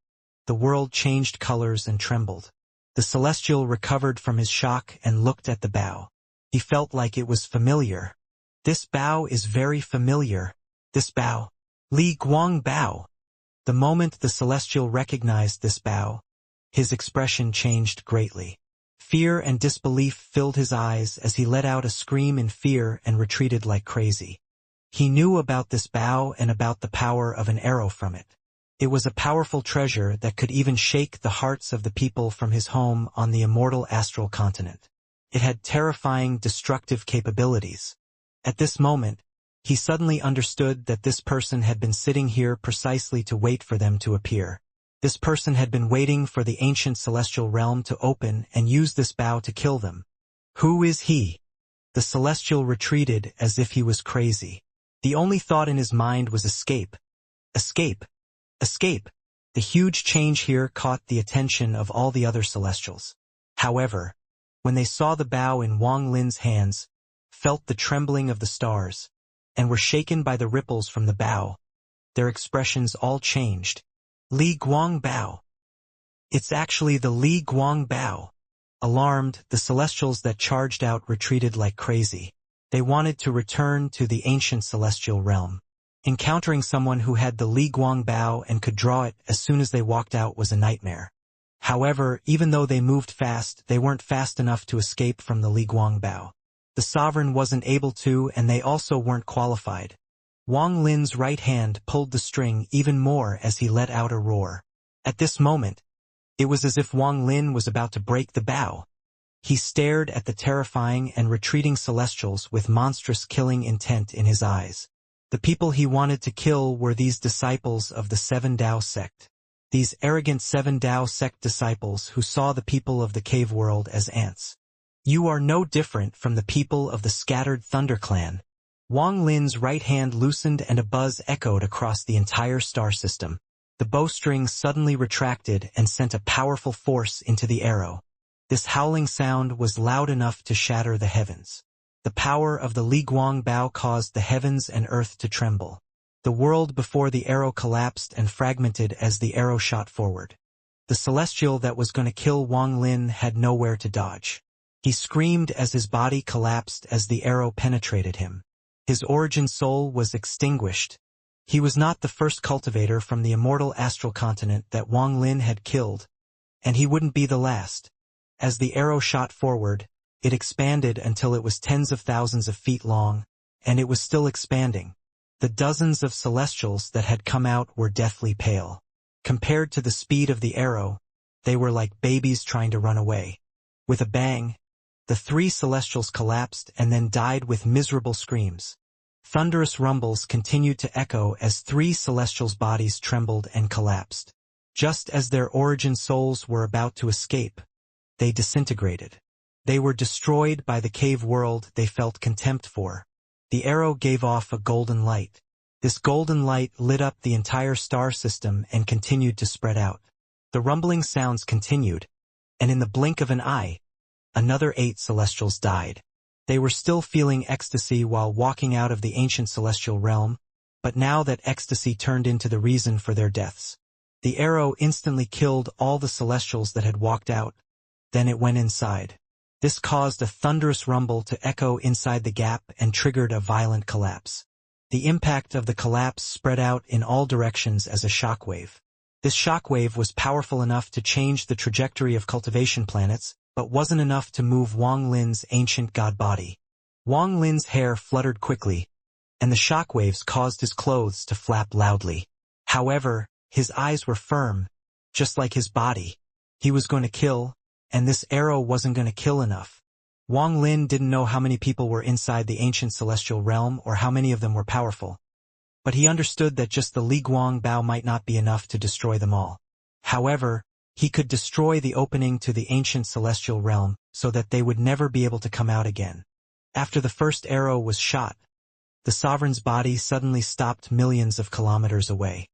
the world changed colors and trembled. The celestial recovered from his shock and looked at the bow. He felt like it was familiar. This bow is very familiar. This bow. Li Guang bow. The moment the celestial recognized this bow, his expression changed greatly. Fear and disbelief filled his eyes as he let out a scream in fear and retreated like crazy. He knew about this bow and about the power of an arrow from it. It was a powerful treasure that could even shake the hearts of the people from his home on the immortal astral continent. It had terrifying, destructive capabilities. At this moment, he suddenly understood that this person had been sitting here precisely to wait for them to appear. This person had been waiting for the ancient celestial realm to open and use this bow to kill them. Who is he? The celestial retreated as if he was crazy. The only thought in his mind was escape. Escape. Escape. The huge change here caught the attention of all the other Celestials. However, when they saw the bow in Wang Lin's hands, felt the trembling of the stars, and were shaken by the ripples from the bow, their expressions all changed. Li Guang Bao. It's actually the Li Guang Bao. Alarmed, the Celestials that charged out retreated like crazy. They wanted to return to the ancient celestial realm. Encountering someone who had the Li Guang Bao and could draw it as soon as they walked out was a nightmare. However, even though they moved fast, they weren't fast enough to escape from the Li Guang Bao. The sovereign wasn't able to, and they also weren't qualified. Wang Lin's right hand pulled the string even more as he let out a roar. At this moment, it was as if Wang Lin was about to break the bow. He stared at the terrifying and retreating Celestials with monstrous killing intent in his eyes. The people he wanted to kill were these disciples of the Seven Dao sect. These arrogant Seven Dao sect disciples who saw the people of the cave world as ants. You are no different from the people of the scattered Thunder Clan. Wang Lin's right hand loosened and a buzz echoed across the entire star system. The bowstring suddenly retracted and sent a powerful force into the arrow. This howling sound was loud enough to shatter the heavens. The power of the Li Guang Bao caused the heavens and earth to tremble. The world before the arrow collapsed and fragmented as the arrow shot forward. The celestial that was going to kill Wang Lin had nowhere to dodge. He screamed as his body collapsed as the arrow penetrated him. His origin soul was extinguished. He was not the first cultivator from the immortal astral continent that Wang Lin had killed, and he wouldn't be the last. As the arrow shot forward, it expanded until it was tens of thousands of feet long, and it was still expanding. The dozens of Celestials that had come out were deathly pale. Compared to the speed of the arrow, they were like babies trying to run away. With a bang, the three Celestials collapsed and then died with miserable screams. Thunderous rumbles continued to echo as three Celestials' bodies trembled and collapsed. Just as their origin souls were about to escape, they disintegrated. They were destroyed by the cave world they felt contempt for. The arrow gave off a golden light. This golden light lit up the entire star system and continued to spread out. The rumbling sounds continued, and in the blink of an eye, another 8 Celestials died. They were still feeling ecstasy while walking out of the ancient celestial realm, but now that ecstasy turned into the reason for their deaths. The arrow instantly killed all the Celestials that had walked out. Then it went inside. This caused a thunderous rumble to echo inside the gap and triggered a violent collapse. The impact of the collapse spread out in all directions as a shockwave. This shockwave was powerful enough to change the trajectory of cultivation planets, but wasn't enough to move Wang Lin's ancient god body. Wang Lin's hair fluttered quickly, and the shockwaves caused his clothes to flap loudly. However, his eyes were firm, just like his body. He was going to kill, and this arrow wasn't going to kill enough. Wang Lin didn't know how many people were inside the ancient celestial realm or how many of them were powerful. But he understood that just the Li Guang Bao might not be enough to destroy them all. However, he could destroy the opening to the ancient celestial realm so that they would never be able to come out again. After the first arrow was shot, the sovereign's body suddenly stopped millions of kilometers away.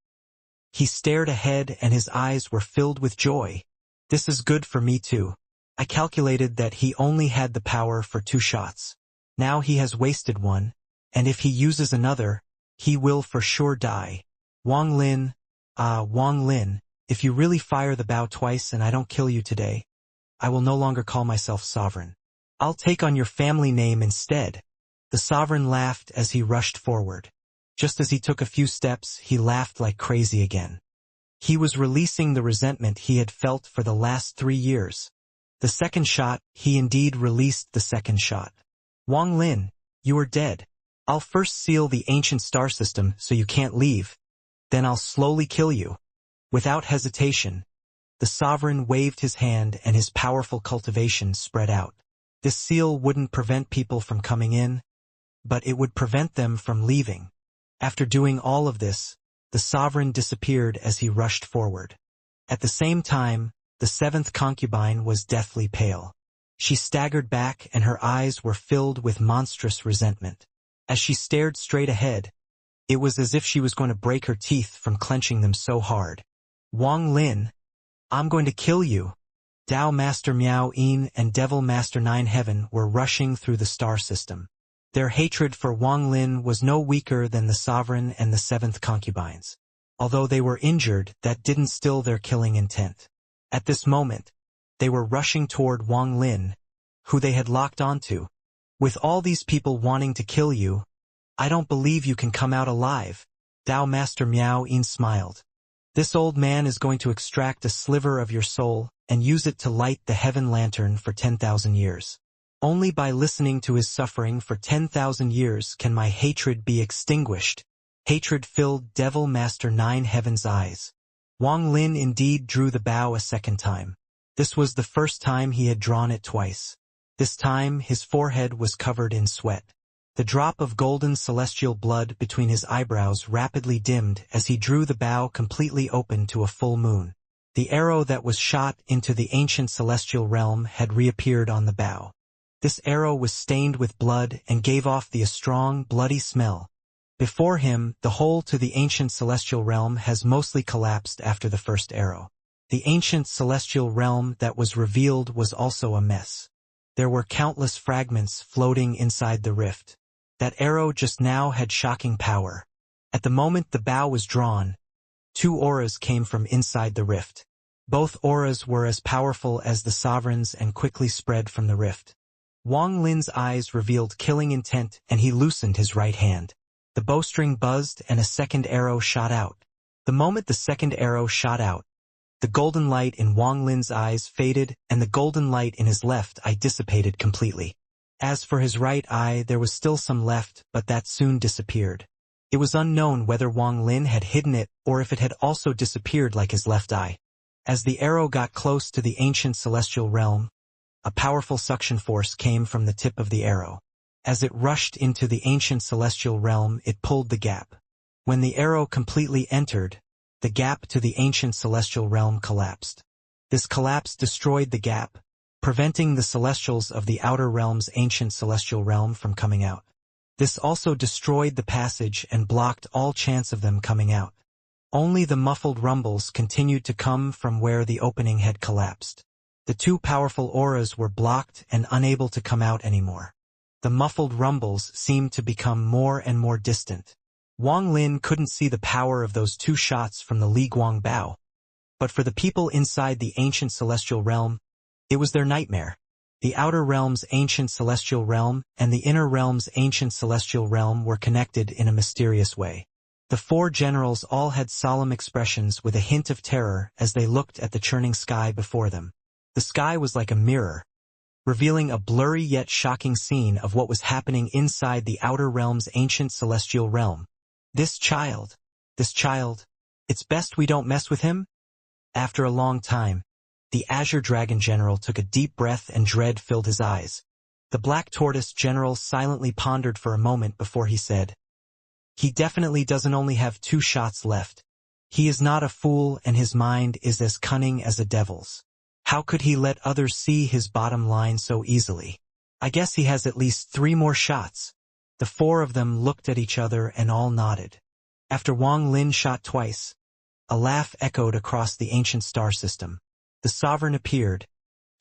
He stared ahead and his eyes were filled with joy. This is good for me too. I calculated that he only had the power for 2 shots. Now he has wasted one, and if he uses another, he will for sure die. Wang Lin, if you really fire the bow twice and I don't kill you today, I will no longer call myself sovereign. I'll take on your family name instead. The sovereign laughed as he rushed forward. Just as he took a few steps, he laughed like crazy again. He was releasing the resentment he had felt for the last 3 years. The second shot, he indeed released the second shot. Wang Lin, you are dead. I'll first seal the ancient star system so you can't leave. Then I'll slowly kill you. Without hesitation, the sovereign waved his hand and his powerful cultivation spread out. This seal wouldn't prevent people from coming in, but it would prevent them from leaving. After doing all of this, the sovereign disappeared as he rushed forward. At the same time, the 7th concubine was deathly pale. She staggered back and her eyes were filled with monstrous resentment. As she stared straight ahead, It was as if she was going to break her teeth from clenching them so hard. Wang Lin, I'm going to kill you. Tao Master Miao Yin and Devil Master Nine Heaven were rushing through the star system. Their hatred for Wang Lin was no weaker than the sovereign and the seventh concubines. Although they were injured, that didn't still their killing intent. At this moment, they were rushing toward Wang Lin, who they had locked onto. With all these people wanting to kill you, I don't believe you can come out alive. Tao Master Miao Yin smiled. This old man is going to extract a sliver of your soul and use it to light the heaven lantern for 10,000 years. Only by listening to his suffering for 10,000 years can my hatred be extinguished. Hatred filled Devil Master Nine Heaven's eyes. Wang Lin indeed drew the bow a second time. This was the first time he had drawn it twice. This time his forehead was covered in sweat. The drop of golden celestial blood between his eyebrows rapidly dimmed as he drew the bow completely open to a full moon. The arrow that was shot into the ancient celestial realm had reappeared on the bow. This arrow was stained with blood and gave off the strong, bloody smell. Before him, the hole to the ancient celestial realm has mostly collapsed after the first arrow. The ancient celestial realm that was revealed was also a mess. There were countless fragments floating inside the rift. That arrow just now had shocking power. At the moment the bow was drawn, two auras came from inside the rift. Both auras were as powerful as the sovereign's and quickly spread from the rift. Wang Lin's eyes revealed killing intent and he loosened his right hand. The bowstring buzzed and a second arrow shot out. The moment the second arrow shot out, the golden light in Wang Lin's eyes faded and the golden light in his left eye dissipated completely. As for his right eye, there was still some left, but that soon disappeared. It was unknown whether Wang Lin had hidden it or if it had also disappeared like his left eye. As the arrow got close to the ancient celestial realm, a powerful suction force came from the tip of the arrow. As it rushed into the ancient celestial realm, it pulled the gap. When the arrow completely entered, the gap to the ancient celestial realm collapsed. This collapse destroyed the gap, preventing the celestials of the outer realm's ancient celestial realm from coming out. This also destroyed the passage and blocked all chance of them coming out. Only the muffled rumbles continued to come from where the opening had collapsed. The two powerful auras were blocked and unable to come out anymore. The muffled rumbles seemed to become more and more distant. Wang Lin couldn't see the power of those two shots from the Li Guang Bao. But for the people inside the ancient celestial realm, it was their nightmare. The outer realm's ancient celestial realm and the inner realm's ancient celestial realm were connected in a mysterious way. The four generals all had solemn expressions with a hint of terror as they looked at the churning sky before them. The sky was like a mirror, revealing a blurry yet shocking scene of what was happening inside the outer realm's ancient celestial realm. This child, it's best we don't mess with him? After a long time, the Azure Dragon General took a deep breath and dread filled his eyes. The Black Tortoise General silently pondered for a moment before he said, "He definitely doesn't only have two shots left. He is not a fool and his mind is as cunning as a devil's. How could he let others see his bottom line so easily? I guess he has at least 3 more shots." The four of them looked at each other and all nodded. After Wang Lin shot twice, a laugh echoed across the ancient star system. The sovereign appeared,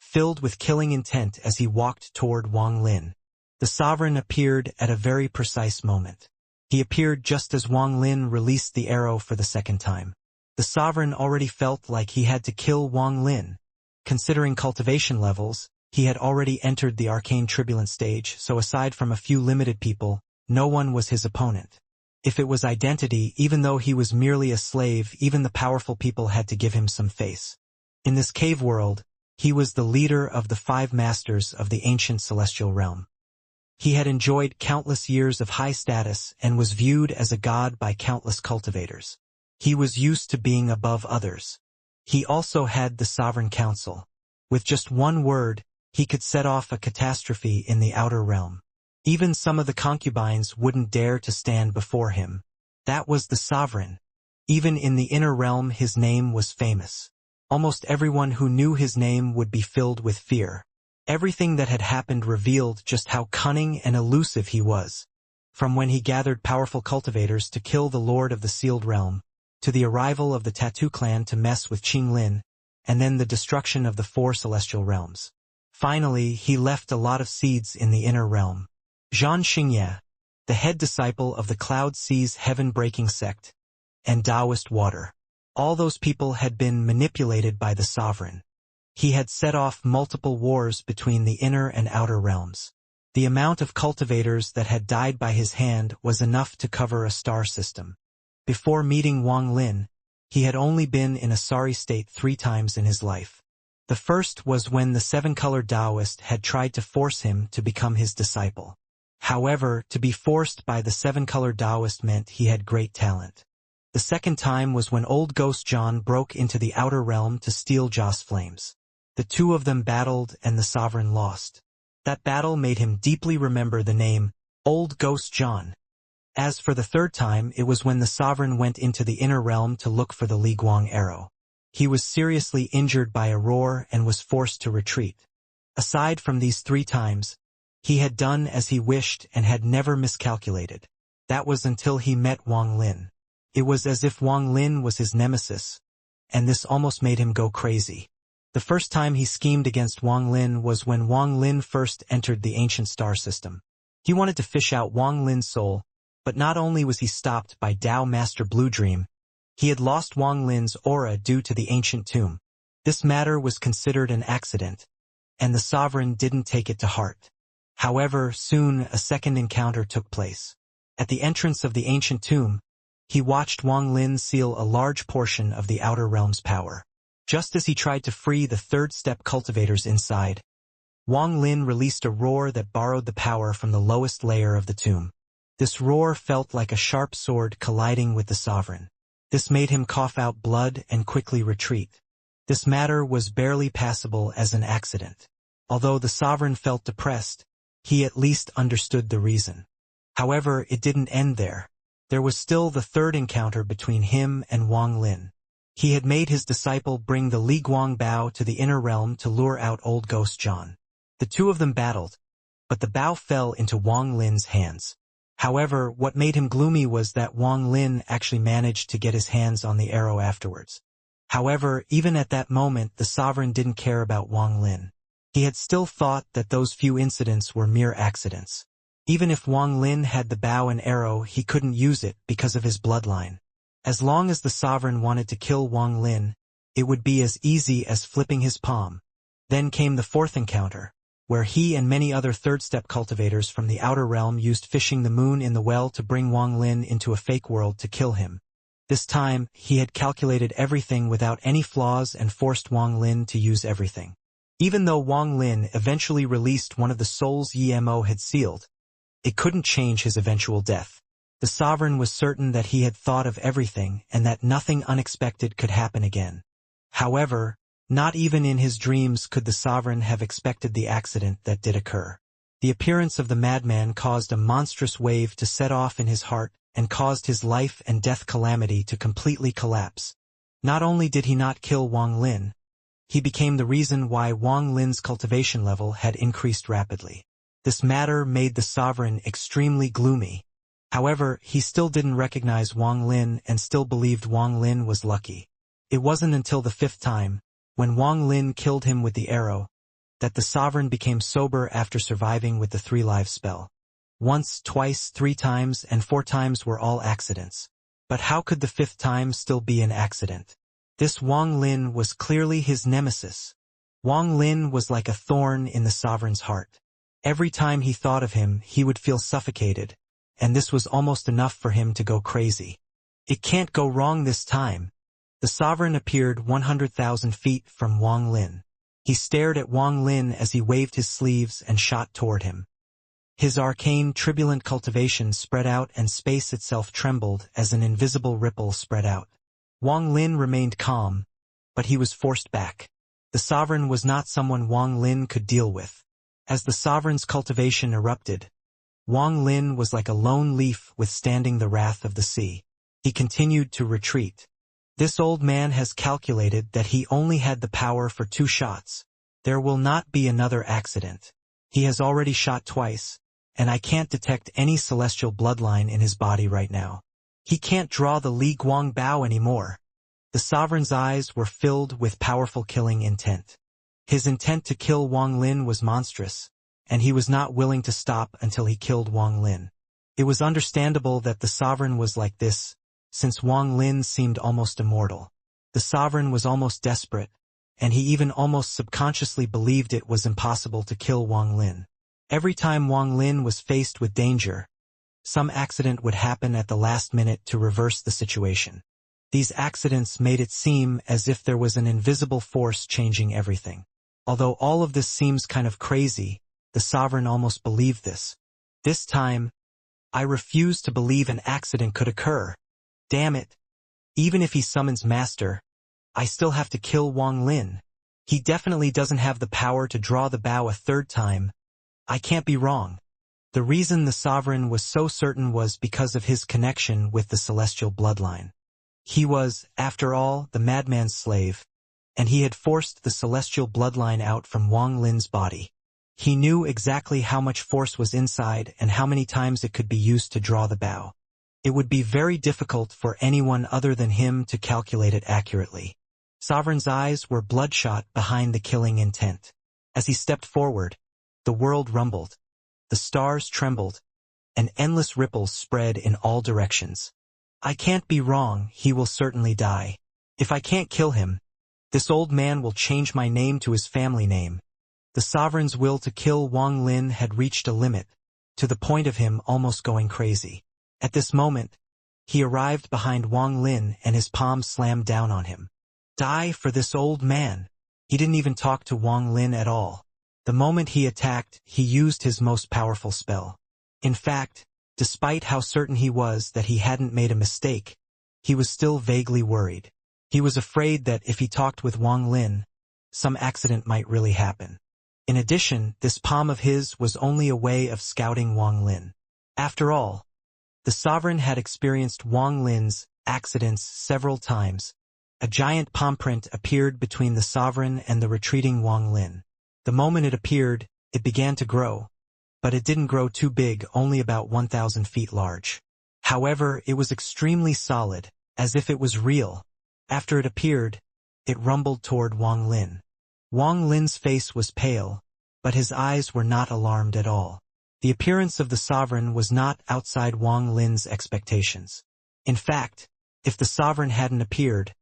filled with killing intent as he walked toward Wang Lin. The sovereign appeared at a very precise moment. He appeared just as Wang Lin released the arrow for the second time. The sovereign already felt like he had to kill Wang Lin. Considering cultivation levels, he had already entered the arcane turbulent stage, so aside from a few limited people, no one was his opponent. If it was identity, even though he was merely a slave, even the powerful people had to give him some face. In this cave world, he was the leader of the 5 masters of the ancient celestial realm. He had enjoyed countless years of high status and was viewed as a god by countless cultivators. He was used to being above others. He also had the Sovereign Council. With just one word, he could set off a catastrophe in the outer realm. Even some of the concubines wouldn't dare to stand before him. That was the sovereign. Even in the inner realm his name was famous. Almost everyone who knew his name would be filled with fear. Everything that had happened revealed just how cunning and elusive he was. From when he gathered powerful cultivators to kill the Lord of the Sealed Realm, to the arrival of the Tattoo clan to mess with Qing Lin, and then the destruction of the 4 celestial realms. Finally, he left a lot of seeds in the inner realm. Xianxia, the head disciple of the Cloud Seas heaven-breaking sect, and Taoist water. All those people had been manipulated by the sovereign. He had set off multiple wars between the inner and outer realms. The amount of cultivators that had died by his hand was enough to cover a star system. Before meeting Wang Lin, he had only been in a sorry state 3 times in his life. The first was when the 7-colored Taoist had tried to force him to become his disciple. However, to be forced by the 7-colored Taoist meant he had great talent. The second time was when old Ghost John broke into the outer realm to steal Ja's flames. The 2 of them battled and the sovereign lost. That battle made him deeply remember the name, Old Ghost John. As for the third time, it was when the sovereign went into the inner realm to look for the Li Guang arrow. He was seriously injured by a roar and was forced to retreat. Aside from these 3 times, he had done as he wished and had never miscalculated. That was until he met Wang Lin. It was as if Wang Lin was his nemesis, and this almost made him go crazy. The first time he schemed against Wang Lin was when Wang Lin first entered the ancient star system. He wanted to fish out Wang Lin's soul, but not only was he stopped by Tao Master Blue Dream, he had lost Wang Lin's aura due to the ancient tomb. This matter was considered an accident, and the sovereign didn't take it to heart. However, soon a second encounter took place. At the entrance of the ancient tomb, he watched Wang Lin seal a large portion of the outer realm's power. Just as he tried to free the third-step cultivators inside, Wang Lin released a roar that borrowed the power from the lowest layer of the tomb. This roar felt like a sharp sword colliding with the sovereign. This made him cough out blood and quickly retreat. This matter was barely passable as an accident. Although the sovereign felt depressed, he at least understood the reason. However, it didn't end there. There was still the third encounter between him and Wang Lin. He had made his disciple bring the Li Guang bow to the inner realm to lure out old Ghost John. The 2 of them battled, but the bow fell into Wang Lin's hands. However, what made him gloomy was that Wang Lin actually managed to get his hands on the arrow afterwards. However, even at that moment, the sovereign didn't care about Wang Lin. He had still thought that those few incidents were mere accidents. Even if Wang Lin had the bow and arrow, he couldn't use it because of his bloodline. As long as the sovereign wanted to kill Wang Lin, it would be as easy as flipping his palm. Then came the fourth encounter, where he and many other third-step cultivators from the outer realm used fishing the moon in the well to bring Wang Lin into a fake world to kill him. This time, he had calculated everything without any flaws and forced Wang Lin to use everything. Even though Wang Lin eventually released one of the souls Yimo had sealed, it couldn't change his eventual death. The sovereign was certain that he had thought of everything and that nothing unexpected could happen again. However, not even in his dreams could the sovereign have expected the accident that did occur. The appearance of the madman caused a monstrous wave to set off in his heart and caused his life and death calamity to completely collapse. Not only did he not kill Wang Lin, he became the reason why Wang Lin's cultivation level had increased rapidly. This matter made the sovereign extremely gloomy. However, he still didn't recognize Wang Lin and still believed Wang Lin was lucky. It wasn't until the 5th time, when Wang Lin killed him with the arrow, that the sovereign became sober after surviving with the 3 lives spell. Once, twice, 3 times, and 4 times were all accidents. But how could the 5th time still be an accident? This Wang Lin was clearly his nemesis. Wang Lin was like a thorn in the sovereign's heart. Every time he thought of him, he would feel suffocated, and this was almost enough for him to go crazy. It can't go wrong this time. The sovereign appeared 100,000 feet from Wang Lin. He stared at Wang Lin as he waved his sleeves and shot toward him. His arcane, turbulent cultivation spread out and space itself trembled as an invisible ripple spread out. Wang Lin remained calm, but he was forced back. The sovereign was not someone Wang Lin could deal with. As the sovereign's cultivation erupted, Wang Lin was like a lone leaf withstanding the wrath of the sea. He continued to retreat. This old man has calculated that he only had the power for 2 shots. There will not be another accident. He has already shot twice, and I can't detect any celestial bloodline in his body right now. He can't draw the Li Guang Bao anymore. The sovereign's eyes were filled with powerful killing intent. His intent to kill Wang Lin was monstrous, and he was not willing to stop until he killed Wang Lin. It was understandable that the sovereign was like this, since Wang Lin seemed almost immortal. The sovereign was almost desperate, and he even almost subconsciously believed it was impossible to kill Wang Lin. Every time Wang Lin was faced with danger, some accident would happen at the last minute to reverse the situation. These accidents made it seem as if there was an invisible force changing everything. Although all of this seems kind of crazy, the sovereign almost believed this. This time, I refuse to believe an accident could occur. Damn it. Even if he summons Master, I still have to kill Wang Lin. He definitely doesn't have the power to draw the bow a third time. I can't be wrong. The reason the sovereign was so certain was because of his connection with the celestial bloodline. He was, after all, the madman's slave, and he had forced the celestial bloodline out from Wang Lin's body. He knew exactly how much force was inside and how many times it could be used to draw the bow. It would be very difficult for anyone other than him to calculate it accurately. Sovereign's eyes were bloodshot behind the killing intent. As he stepped forward, the world rumbled. The stars trembled, and endless ripples spread in all directions. I can't be wrong, he will certainly die. If I can't kill him, this old man will change my name to his family name. The sovereign's will to kill Wang Lin had reached a limit, to the point of him almost going crazy. At this moment, he arrived behind Wang Lin and his palm slammed down on him. Die for this old man. He didn't even talk to Wang Lin at all. The moment he attacked, he used his most powerful spell. In fact, despite how certain he was that he hadn't made a mistake, he was still vaguely worried. He was afraid that if he talked with Wang Lin, some accident might really happen. In addition, this palm of his was only a way of scouting Wang Lin. After all, the sovereign had experienced Wang Lin's accidents several times. A giant palm print appeared between the sovereign and the retreating Wang Lin. The moment it appeared, it began to grow. But it didn't grow too big, only about 1,000 feet large. However, it was extremely solid, as if it was real. After it appeared, it rumbled toward Wang Lin. Wang Lin's face was pale, but his eyes were not alarmed at all. The appearance of the sovereign was not outside Wang Lin's expectations. In fact, if the sovereign hadn't appeared,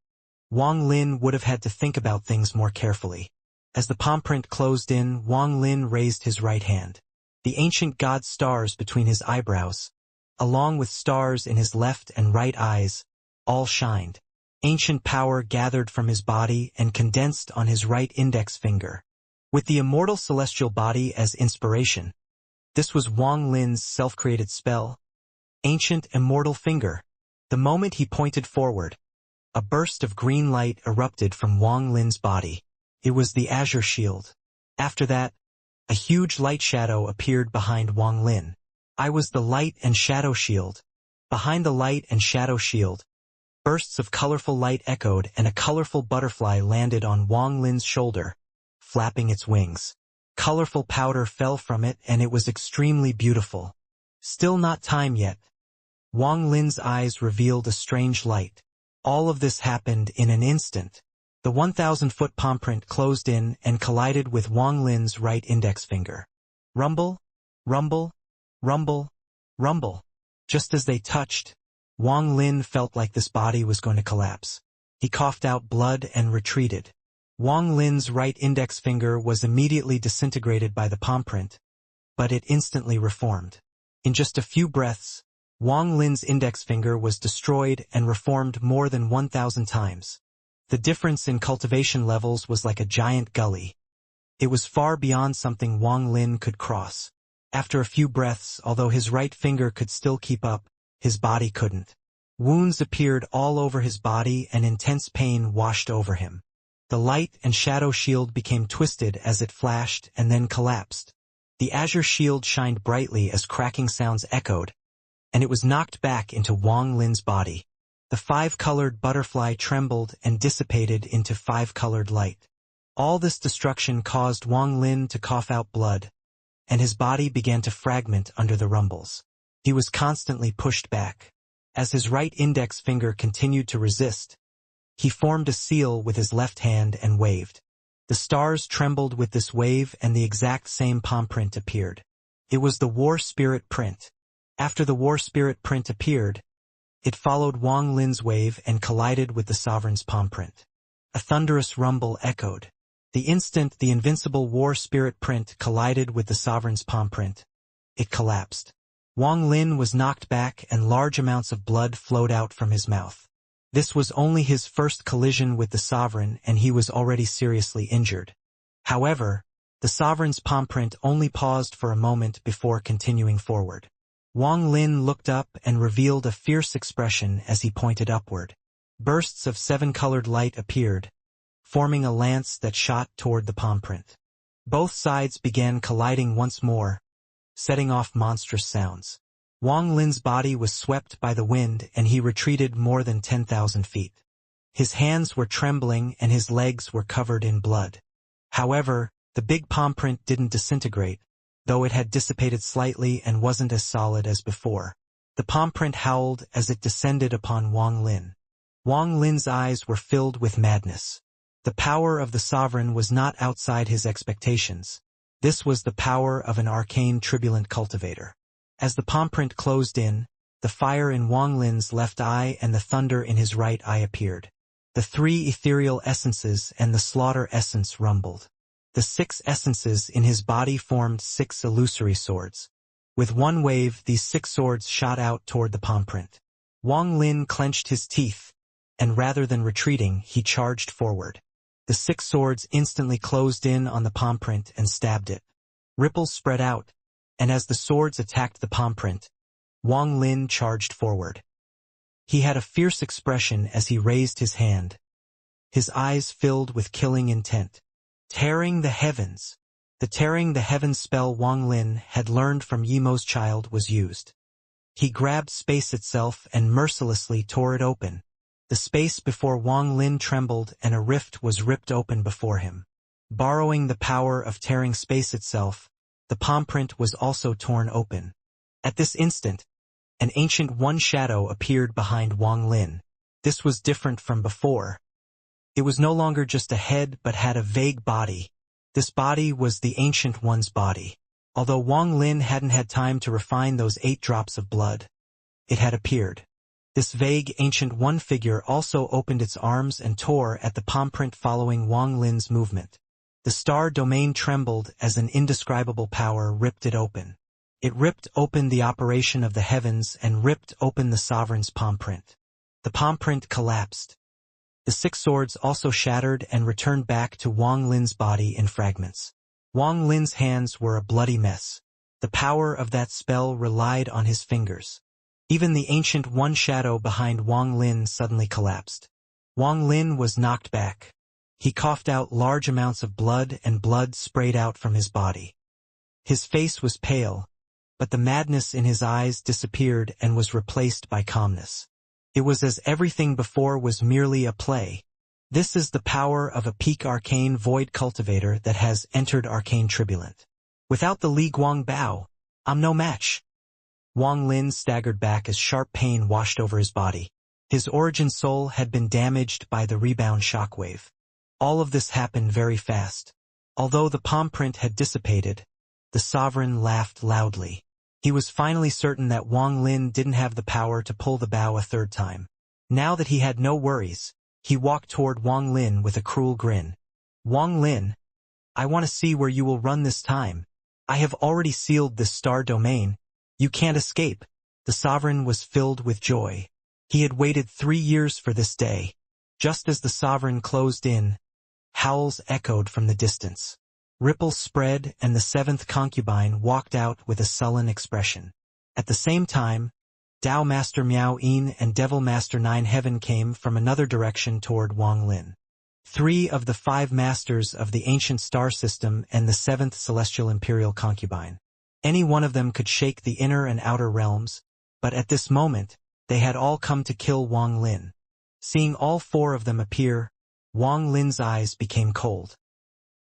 Wang Lin would have had to think about things more carefully. As the palm print closed in, Wang Lin raised his right hand. The ancient god stars between his eyebrows, along with stars in his left and right eyes, all shined. Ancient power gathered from his body and condensed on his right index finger. With the immortal celestial body as inspiration, this was Wang Lin's self-created spell, Ancient Immortal Finger. The moment he pointed forward, a burst of green light erupted from Wang Lin's body. It was the Azure Shield. After that, a huge light shadow appeared behind Wang Lin. I was the light and shadow shield. Behind the light and shadow shield, bursts of colorful light echoed and a colorful butterfly landed on Wang Lin's shoulder, flapping its wings. Colorful powder fell from it and it was extremely beautiful. Still not time yet. Wang Lin's eyes revealed a strange light. All of this happened in an instant. The 1,000-foot palm print closed in and collided with Wang Lin's right index finger. Rumble, rumble, rumble, rumble. Just as they touched, Wang Lin felt like this body was going to collapse. He coughed out blood and retreated. Wang Lin's right index finger was immediately disintegrated by the palm print, but it instantly reformed. In just a few breaths, Wang Lin's index finger was destroyed and reformed more than 1,000 times. The difference in cultivation levels was like a giant gully. It was far beyond something Wang Lin could cross. After a few breaths, although his right finger could still keep up, his body couldn't. Wounds appeared all over his body and intense pain washed over him. The light and shadow shield became twisted as it flashed and then collapsed. The azure shield shined brightly as cracking sounds echoed, and it was knocked back into Wang Lin's body. The five-colored butterfly trembled and dissipated into five-colored light. All this destruction caused Wang Lin to cough out blood, and his body began to fragment under the rumbles. He was constantly pushed back. As his right index finger continued to resist, he formed a seal with his left hand and waved. The stars trembled with this wave and the exact same palm print appeared. It was the War Spirit print. After the War Spirit print appeared, it followed Wang Lin's wave and collided with the sovereign's palm print. A thunderous rumble echoed. The instant the invincible War Spirit print collided with the sovereign's palm print, it collapsed. Wang Lin was knocked back and large amounts of blood flowed out from his mouth. This was only his first collision with the sovereign and he was already seriously injured. However, the sovereign's palm print only paused for a moment before continuing forward. Wang Lin looked up and revealed a fierce expression as he pointed upward. Bursts of seven-colored light appeared, forming a lance that shot toward the palm print. Both sides began colliding once more, setting off monstrous sounds. Wang Lin's body was swept by the wind and he retreated more than 10,000 feet. His hands were trembling and his legs were covered in blood. However, the big palm print didn't disintegrate, though it had dissipated slightly and wasn't as solid as before. The palm print howled as it descended upon Wang Lin. Wang Lin's eyes were filled with madness. The power of the sovereign was not outside his expectations. This was the power of an arcane tribulent cultivator. As the palm print closed in, the fire in Wang Lin's left eye and the thunder in his right eye appeared. The three ethereal essences and the slaughter essence rumbled. The 6 essences in his body formed 6 illusory swords. With one wave, these 6 swords shot out toward the palm print. Wang Lin clenched his teeth, and rather than retreating, he charged forward. The 6 swords instantly closed in on the palm print and stabbed it. Ripples spread out, and as the swords attacked the palm print, Wang Lin charged forward. He had a fierce expression as he raised his hand. His eyes filled with killing intent. Tearing the heavens. The tearing the heavens spell Wang Lin had learned from Yimo's child was used. He grabbed space itself and mercilessly tore it open. The space before Wang Lin trembled and a rift was ripped open before him. Borrowing the power of tearing space itself, the palm print was also torn open. At this instant, an ancient one shadow appeared behind Wang Lin. This was different from before. It was no longer just a head but had a vague body. This body was the Ancient One's body. Although Wang Lin hadn't had time to refine those 8 drops of blood, it had appeared. This vague Ancient One figure also opened its arms and tore at the palm print following Wang Lin's movement. The star domain trembled as an indescribable power ripped it open. It ripped open the operation of the heavens and ripped open the sovereign's palm print. The palm print collapsed. The 6 swords also shattered and returned back to Wang Lin's body in fragments. Wang Lin's hands were a bloody mess. The power of that spell relied on his fingers. Even the Ancient One shadow behind Wang Lin suddenly collapsed. Wang Lin was knocked back. He coughed out large amounts of blood and blood sprayed out from his body. His face was pale, but the madness in his eyes disappeared and was replaced by calmness. It was as everything before was merely a play. This is the power of a peak arcane void cultivator that has entered arcane tribulent. Without the Li Guang Bao, I'm no match. Wang Lin staggered back as sharp pain washed over his body. His origin soul had been damaged by the rebound shockwave. All of this happened very fast. Although the palm print had dissipated, the sovereign laughed loudly. He was finally certain that Wang Lin didn't have the power to pull the bow a 3rd time. Now that he had no worries, he walked toward Wang Lin with a cruel grin. Wang Lin, I want to see where you will run this time. I have already sealed this star domain. You can't escape. The sovereign was filled with joy. He had waited 3 years for this day. Just as the sovereign closed in, howls echoed from the distance. Ripples spread and the 7th concubine walked out with a sullen expression. At the same time, Tao Master Miao Yin and Devil Master Nine Heaven came from another direction toward Wang Lin. 3 of the 5 masters of the ancient star system and the 7th celestial imperial concubine. Any one of them could shake the inner and outer realms, but at this moment, they had all come to kill Wang Lin. Seeing all 4 of them appear, Wang Lin's eyes became cold.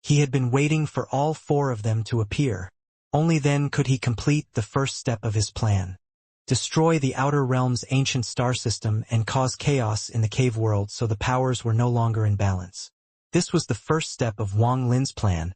He had been waiting for all 4 of them to appear. Only then could he complete the first step of his plan. Destroy the Outer Realm's ancient star system and cause chaos in the cave world so the powers were no longer in balance. This was the first step of Wang Lin's plan,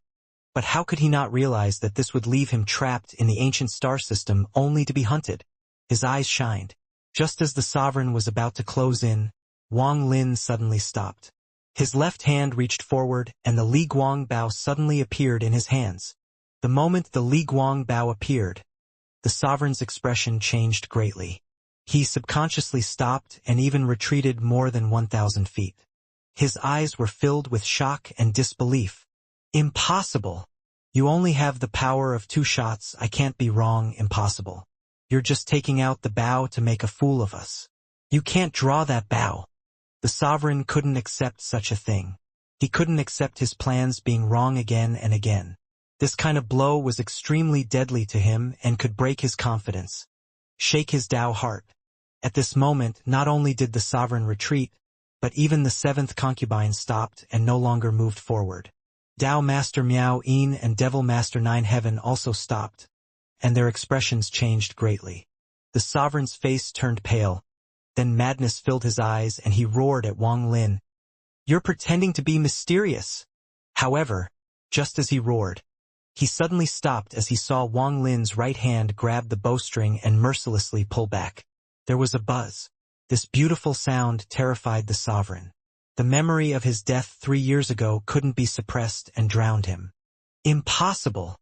but how could he not realize that this would leave him trapped in the ancient star system only to be hunted? His eyes shined. Just as the sovereign was about to close in, Wang Lin suddenly stopped. His left hand reached forward and the Li Guang Bao suddenly appeared in his hands. The moment the Li Guang Bao appeared, the sovereign's expression changed greatly. He subconsciously stopped and even retreated more than 1,000 feet. His eyes were filled with shock and disbelief. Impossible! You only have the power of 2 shots, I can't be wrong, impossible. You're just taking out the bao to make a fool of us. You can't draw that bao. The sovereign couldn't accept such a thing. He couldn't accept his plans being wrong again and again. This kind of blow was extremely deadly to him and could break his confidence, shake his Tao heart. At this moment, not only did the sovereign retreat, but even the 7th concubine stopped and no longer moved forward. Tao Master Miao Yin and Devil Master Nine Heaven also stopped, and their expressions changed greatly. The sovereign's face turned pale, then madness filled his eyes and he roared at Wang Lin. You're pretending to be mysterious. However, just as he roared, he suddenly stopped as he saw Wang Lin's right hand grab the bowstring and mercilessly pull back. There was a buzz. This beautiful sound terrified the sovereign. The memory of his death 3 years ago couldn't be suppressed and drowned him. Impossible!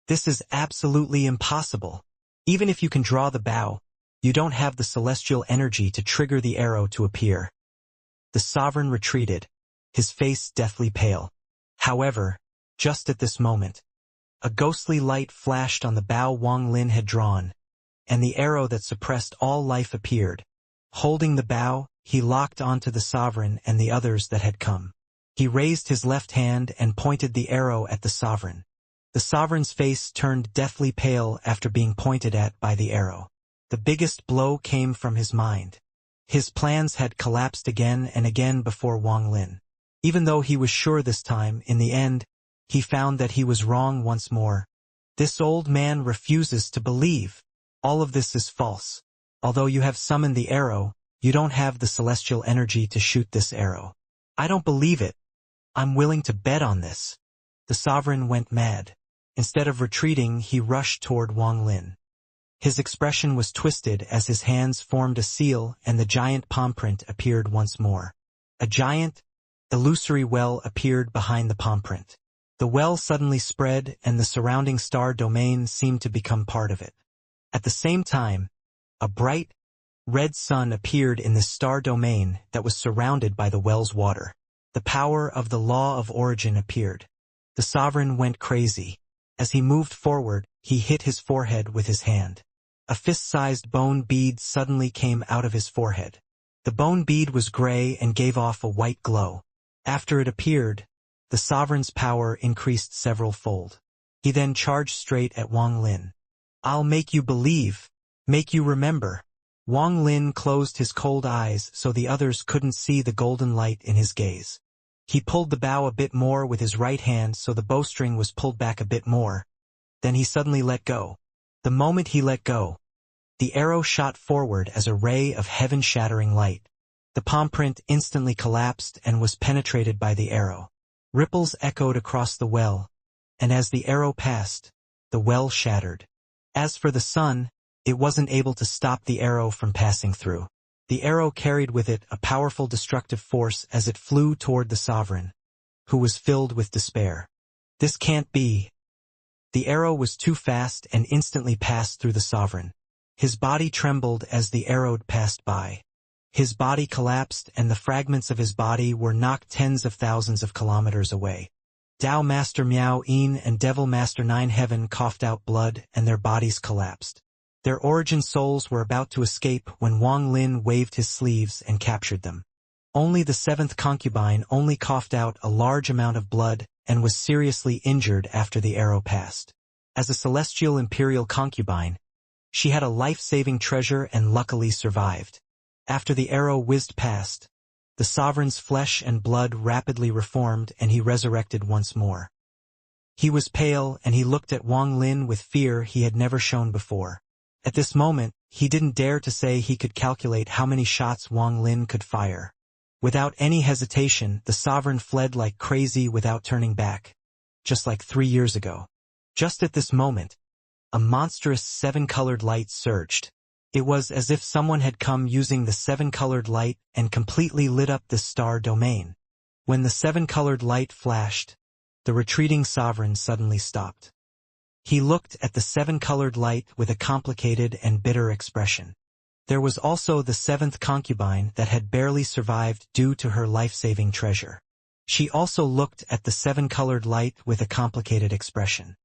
This is absolutely impossible. Even if you can draw the bow, you don't have the celestial energy to trigger the arrow to appear. The sovereign retreated, his face deathly pale. However, just at this moment, a ghostly light flashed on the bow Wang Lin had drawn, and the arrow that suppressed all life appeared. Holding the bow, he locked onto the sovereign and the others that had come. He raised his left hand and pointed the arrow at the sovereign. The sovereign's face turned deathly pale after being pointed at by the arrow. The biggest blow came from his mind. His plans had collapsed again and again before Wang Lin. Even though he was sure this time, in the end, he found that he was wrong once more. This old man refuses to believe. All of this is false. Although you have summoned the arrow, you don't have the celestial energy to shoot this arrow. I don't believe it. I'm willing to bet on this. The sovereign went mad. Instead of retreating, he rushed toward Wang Lin. His expression was twisted as his hands formed a seal and the giant palm print appeared once more. A giant, illusory well appeared behind the palm print. The well suddenly spread and the surrounding star domain seemed to become part of it. At the same time, a bright, red sun appeared in the star domain that was surrounded by the well's water. The power of the law of origin appeared. The sovereign went crazy. As he moved forward, he hit his forehead with his hand. A fist-sized bone bead suddenly came out of his forehead. The bone bead was gray and gave off a white glow. After it appeared, the sovereign's power increased several-fold. He then charged straight at Wang Lin. I'll make you believe, make you remember. Wang Lin closed his cold eyes so the others couldn't see the golden light in his gaze. He pulled the bow a bit more with his right hand so the bowstring was pulled back a bit more. Then he suddenly let go. The moment he let go, the arrow shot forward as a ray of heaven-shattering light. The palm print instantly collapsed and was penetrated by the arrow. Ripples echoed across the well, and as the arrow passed, the well shattered. As for the sun, it wasn't able to stop the arrow from passing through. The arrow carried with it a powerful destructive force as it flew toward the sovereign, who was filled with despair. This can't be. The arrow was too fast and instantly passed through the sovereign. His body trembled as the arrow passed by. His body collapsed and the fragments of his body were knocked tens of thousands of kilometers away. Tao Master Miao Yin and Devil Master Nine Heaven coughed out blood and their bodies collapsed. Their origin souls were about to escape when Wang Lin waved his sleeves and captured them. Only the 7th concubine only coughed out a large amount of blood and was seriously injured after the arrow passed. As a celestial imperial concubine, she had a life-saving treasure and luckily survived. After the arrow whizzed past, the sovereign's flesh and blood rapidly reformed and he resurrected once more. He was pale and he looked at Wang Lin with fear he had never shown before. At this moment, he didn't dare to say he could calculate how many shots Wang Lin could fire. Without any hesitation, the sovereign fled like crazy without turning back. Just like 3 years ago. Just at this moment, a monstrous 7-colored light surged. It was as if someone had come using the 7-colored light and completely lit up this star domain. When the 7-colored light flashed, the retreating sovereign suddenly stopped. He looked at the 7-colored light with a complicated and bitter expression. There was also the 7th concubine that had barely survived due to her life-saving treasure. She also looked at the 7-colored light with a complicated expression.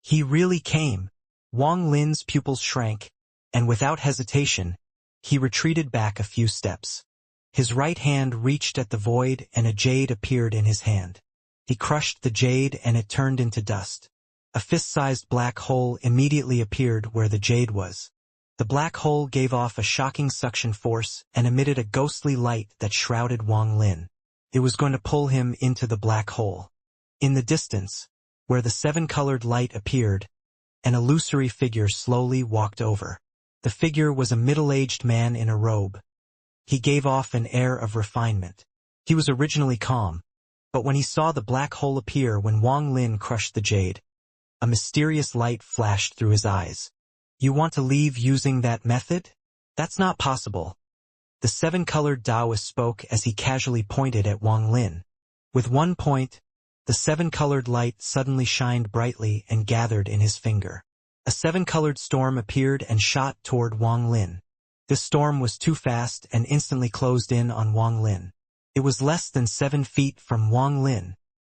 He really came. Wang Lin's pupils shrank, and without hesitation, he retreated back a few steps. His right hand reached at the void and a jade appeared in his hand. He crushed the jade and it turned into dust. A fist-sized black hole immediately appeared where the jade was. The black hole gave off a shocking suction force and emitted a ghostly light that shrouded Wang Lin. It was going to pull him into the black hole. In the distance, where the 7-colored light appeared, an illusory figure slowly walked over. The figure was a middle-aged man in a robe. He gave off an air of refinement. He was originally calm, but when he saw the black hole appear when Wang Lin crushed the jade, a mysterious light flashed through his eyes. You want to leave using that method? That's not possible. The 7-colored Taoist spoke as he casually pointed at Wang Lin. With one point, the 7-colored light suddenly shined brightly and gathered in his finger. A 7-colored storm appeared and shot toward Wang Lin. This storm was too fast and instantly closed in on Wang Lin. It was less than 7 feet from Wang Lin.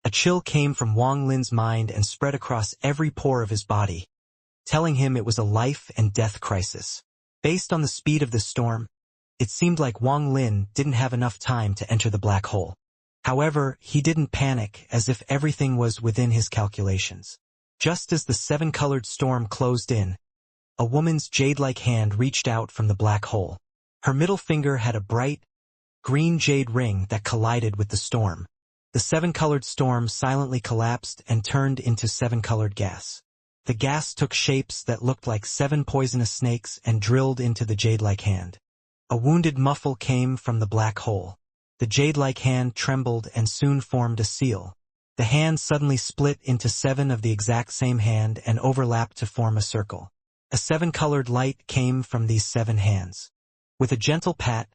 A chill came from Wang Lin's mind and spread across every pore of his body, telling him it was a life and death crisis. Based on the speed of the storm, it seemed like Wang Lin didn't have enough time to enter the black hole. However, he didn't panic as if everything was within his calculations. Just as the 7-colored storm closed in, a woman's jade-like hand reached out from the black hole. Her middle finger had a bright, green jade ring that collided with the storm. The 7-colored storm silently collapsed and turned into 7-colored gas. The gas took shapes that looked like 7 poisonous snakes and drilled into the jade-like hand. A wounded muffle came from the black hole. The jade-like hand trembled and soon formed a seal. The hand suddenly split into 7 of the exact same hand and overlapped to form a circle. A 7-colored light came from these 7 hands. With a gentle pat,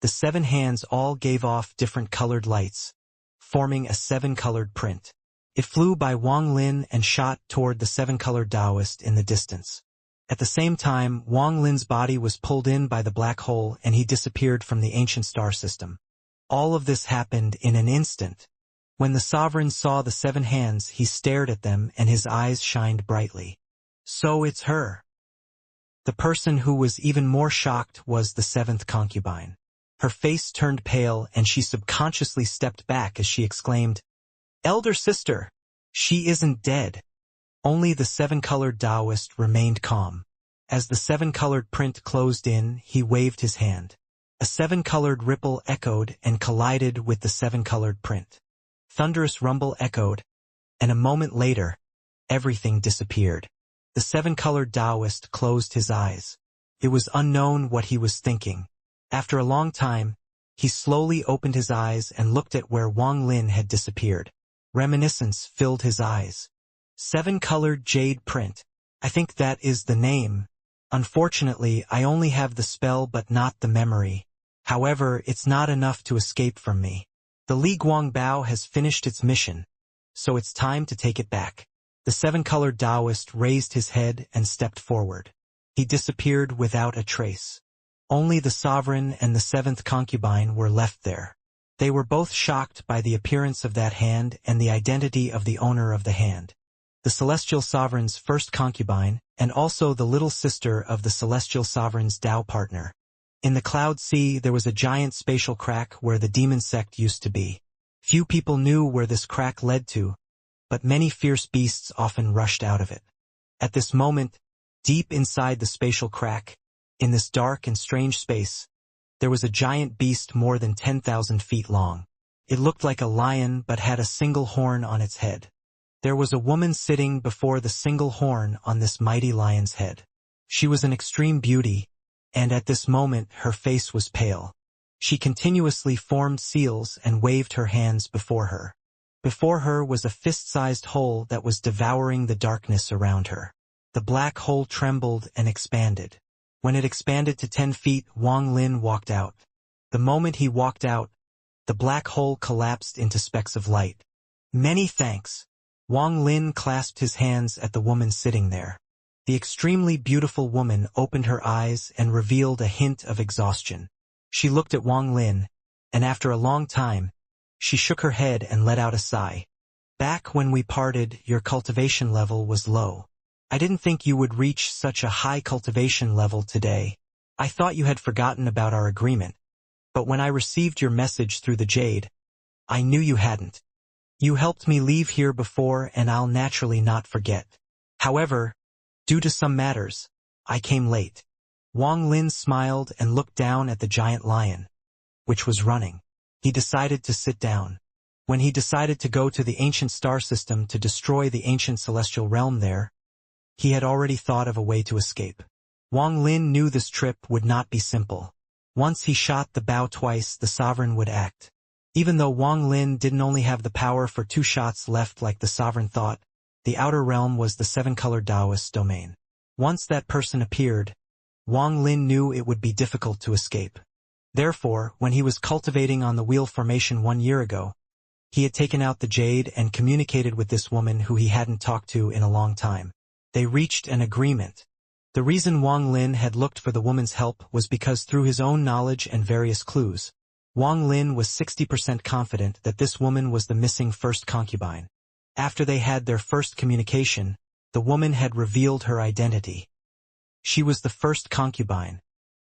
the 7 hands all gave off different colored lights, forming a 7-colored print. It flew by Wang Lin and shot toward the 7-colored Taoist in the distance. At the same time, Wang Lin's body was pulled in by the black hole and he disappeared from the ancient star system. All of this happened in an instant. When the sovereign saw the 7 hands, he stared at them and his eyes shined brightly. So it's her. The person who was even more shocked was the 7th concubine. Her face turned pale and she subconsciously stepped back as she exclaimed, "Elder sister, she isn't dead." Only the 7-colored Taoist remained calm. As the 7-colored print closed in, he waved his hand. A 7-colored ripple echoed and collided with the 7-colored print. Thunderous rumble echoed, and a moment later, everything disappeared. The 7-colored Taoist closed his eyes. It was unknown what he was thinking. After a long time, he slowly opened his eyes and looked at where Wang Lin had disappeared. Reminiscence filled his eyes. 7-colored jade print. I think that is the name. Unfortunately, I only have the spell but not the memory. However, it's not enough to escape from me. The Li Guangbao has finished its mission, so it's time to take it back. The 7-colored Taoist raised his head and stepped forward. He disappeared without a trace. Only the sovereign and the 7th concubine were left there. They were both shocked by the appearance of that hand and the identity of the owner of the hand. The celestial sovereign's first concubine, and also the little sister of the celestial sovereign's Tao partner. In the cloud sea there was a giant spatial crack where the demon sect used to be. Few people knew where this crack led to, but many fierce beasts often rushed out of it. At this moment, deep inside the spatial crack, in this dark and strange space, there was a giant beast more than 10,000 feet long. It looked like a lion but had a single horn on its head. There was a woman sitting before the single horn on this mighty lion's head. She was an extreme beauty, and at this moment her face was pale. She continuously formed seals and waved her hands before her. Before her was a fist-sized hole that was devouring the darkness around her. The black hole trembled and expanded. When it expanded to 10 feet, Wang Lin walked out. The moment he walked out, the black hole collapsed into specks of light. Many thanks. Wang Lin clasped his hands at the woman sitting there. The extremely beautiful woman opened her eyes and revealed a hint of exhaustion. She looked at Wang Lin, and after a long time, she shook her head and let out a sigh. Back when we parted, your cultivation level was low. I didn't think you would reach such a high cultivation level today. I thought you had forgotten about our agreement. But when I received your message through the jade, I knew you hadn't. You helped me leave here before, and I'll naturally not forget. However, due to some matters, I came late. Wang Lin smiled and looked down at the giant lion, which was running. He decided to sit down. When he decided to go to the ancient star system to destroy the ancient celestial realm there, he had already thought of a way to escape. Wang Lin knew this trip would not be simple. Once he shot the bow twice, the sovereign would act. Even though Wang Lin didn't only have the power for 2 shots left like the sovereign thought, the outer realm was the 7-colored Taoist domain. Once that person appeared, Wang Lin knew it would be difficult to escape. Therefore, when he was cultivating on the wheel formation 1 year ago, he had taken out the jade and communicated with this woman who he hadn't talked to in a long time. They reached an agreement. The reason Wang Lin had looked for the woman's help was because through his own knowledge and various clues, Wang Lin was 60% confident that this woman was the missing first concubine. After they had their first communication, the woman had revealed her identity. She was the first concubine.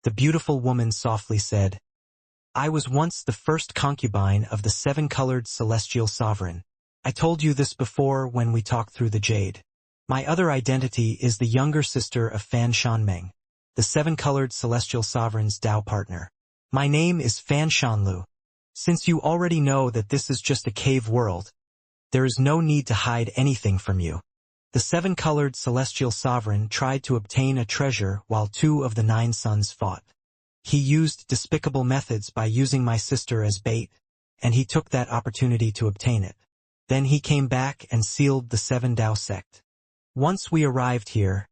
The beautiful woman softly said, I was once the first concubine of the 7-colored celestial sovereign. I told you this before when we talked through the jade. My other identity is the younger sister of Fan Shanmeng, the 7-colored celestial sovereign's Tao partner. My name is Fan Shanlu. Since you already know that this is just a cave world, there is no need to hide anything from you. The 7-colored celestial sovereign tried to obtain a treasure while 2 of the 9 sons fought. He used despicable methods by using my sister as bait, and he took that opportunity to obtain it. Then he came back and sealed the 7 Tao sect. Once we arrived here,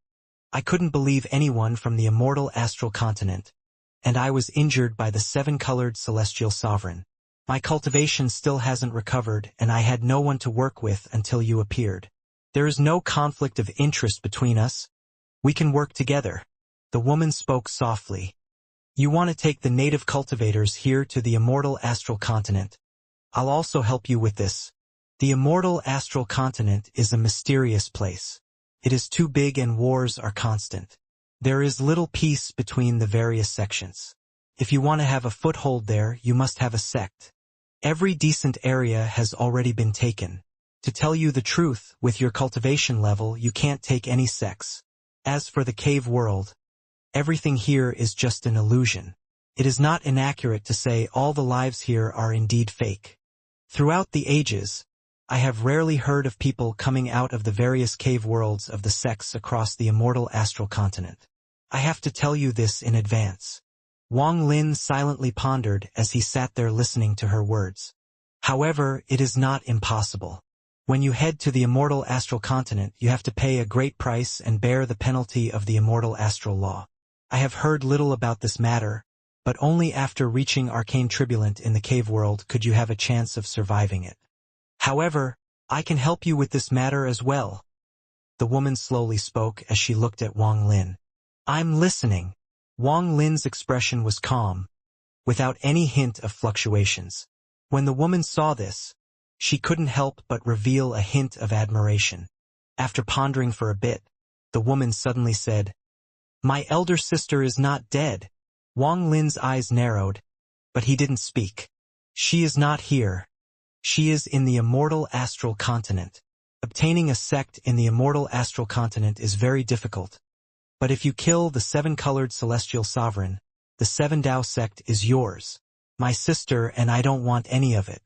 I couldn't believe anyone from the immortal astral continent, and I was injured by the 7-colored celestial sovereign. My cultivation still hasn't recovered, and I had no one to work with until you appeared. There is no conflict of interest between us. We can work together. The woman spoke softly. You want to take the native cultivators here to the immortal astral continent. I'll also help you with this. The immortal astral continent is a mysterious place. It is too big and wars are constant. There is little peace between the various sections. If you want to have a foothold there, you must have a sect. Every decent area has already been taken. To tell you the truth, with your cultivation level, you can't take any sects. As for the cave world, everything here is just an illusion. It is not inaccurate to say all the lives here are indeed fake. Throughout the ages, I have rarely heard of people coming out of the various cave worlds of the sects across the immortal astral continent. I have to tell you this in advance. Wang Lin silently pondered as he sat there listening to her words. However, it is not impossible. When you head to the immortal astral continent, you have to pay a great price and bear the penalty of the immortal astral law. I have heard little about this matter, but only after reaching arcane turbulent in the cave world could you have a chance of surviving it. However, I can help you with this matter as well. The woman slowly spoke as she looked at Wang Lin. I'm listening. Wang Lin's expression was calm, without any hint of fluctuations. When the woman saw this, she couldn't help but reveal a hint of admiration. After pondering for a bit, the woman suddenly said, My elder sister is not dead. Wang Lin's eyes narrowed, but he didn't speak. She is not here. She is in the immortal astral continent. Obtaining a sect in the immortal astral continent is very difficult. But if you kill the 7-colored celestial sovereign, the 7 Tao sect is yours. My sister and I don't want any of it.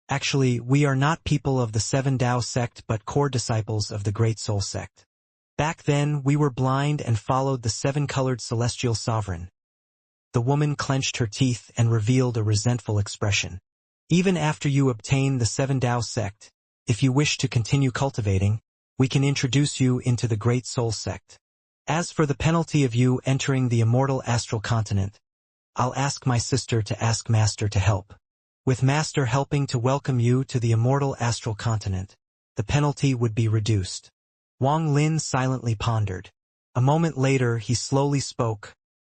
Actually, we are not people of the Seven Tao sect but core disciples of the Great Soul sect. Back then, we were blind and followed the seven-colored celestial sovereign. The woman clenched her teeth and revealed a resentful expression. Even after you obtain the Seven Tao sect, if you wish to continue cultivating, we can introduce you into the Great Soul sect. As for the penalty of you entering the immortal astral continent, I'll ask my sister to ask Master to help. With Master helping to welcome you to the immortal astral continent, the penalty would be reduced. Wang Lin silently pondered. A moment later he slowly spoke.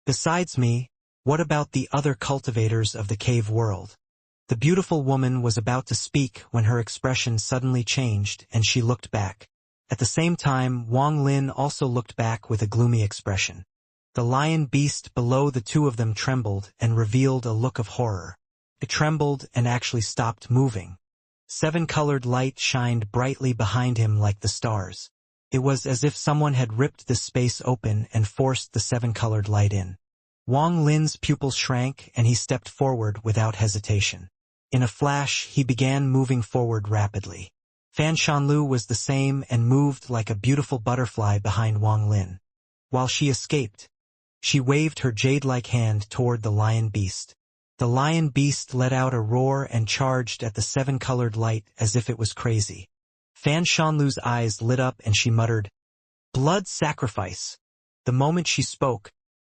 Besides me, what about the other cultivators of the cave world? The beautiful woman was about to speak when her expression suddenly changed and she looked back. At the same time, Wang Lin also looked back with a gloomy expression. The lion beast below the two of them trembled and revealed a look of horror. It trembled and actually stopped moving. Seven-colored light shined brightly behind him like the stars. It was as if someone had ripped this space open and forced the seven-colored light in. Wang Lin's pupils shrank and he stepped forward without hesitation. In a flash, he began moving forward rapidly. Fan Shanlu was the same and moved like a beautiful butterfly behind Wang Lin. While she escaped, she waved her jade-like hand toward the lion beast. The lion beast let out a roar and charged at the seven-colored light as if it was crazy. Fan Shanlu's eyes lit up and she muttered, "Blood sacrifice." The moment she spoke,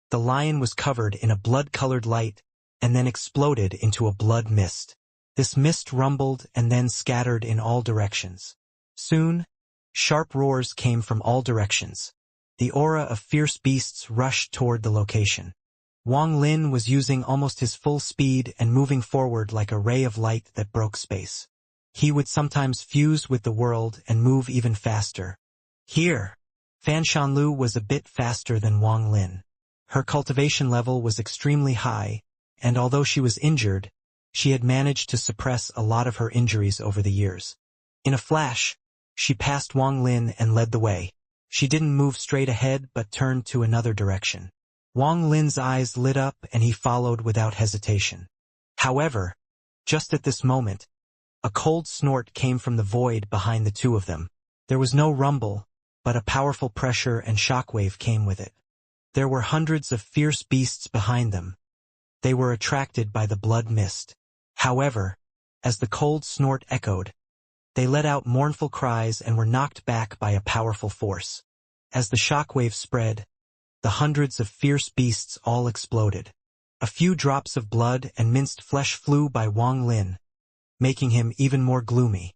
the lion was covered in a blood-colored light and then exploded into a blood mist. This mist rumbled and then scattered in all directions. Soon, sharp roars came from all directions. The aura of fierce beasts rushed toward the location. Wang Lin was using almost his full speed and moving forward like a ray of light that broke space. He would sometimes fuse with the world and move even faster. Here, Fan Shanlu was a bit faster than Wang Lin. Her cultivation level was extremely high, and although she was injured, she had managed to suppress a lot of her injuries over the years. In a flash, she passed Wang Lin and led the way. She didn't move straight ahead but turned to another direction. Wang Lin's eyes lit up and he followed without hesitation. However, just at this moment, a cold snort came from the void behind the two of them. There was no rumble, but a powerful pressure and shockwave came with it. There were hundreds of fierce beasts behind them. They were attracted by the blood mist. However, as the cold snort echoed, they let out mournful cries and were knocked back by a powerful force. As the shockwave spread, the hundreds of fierce beasts all exploded. A few drops of blood and minced flesh flew by Wang Lin, making him even more gloomy.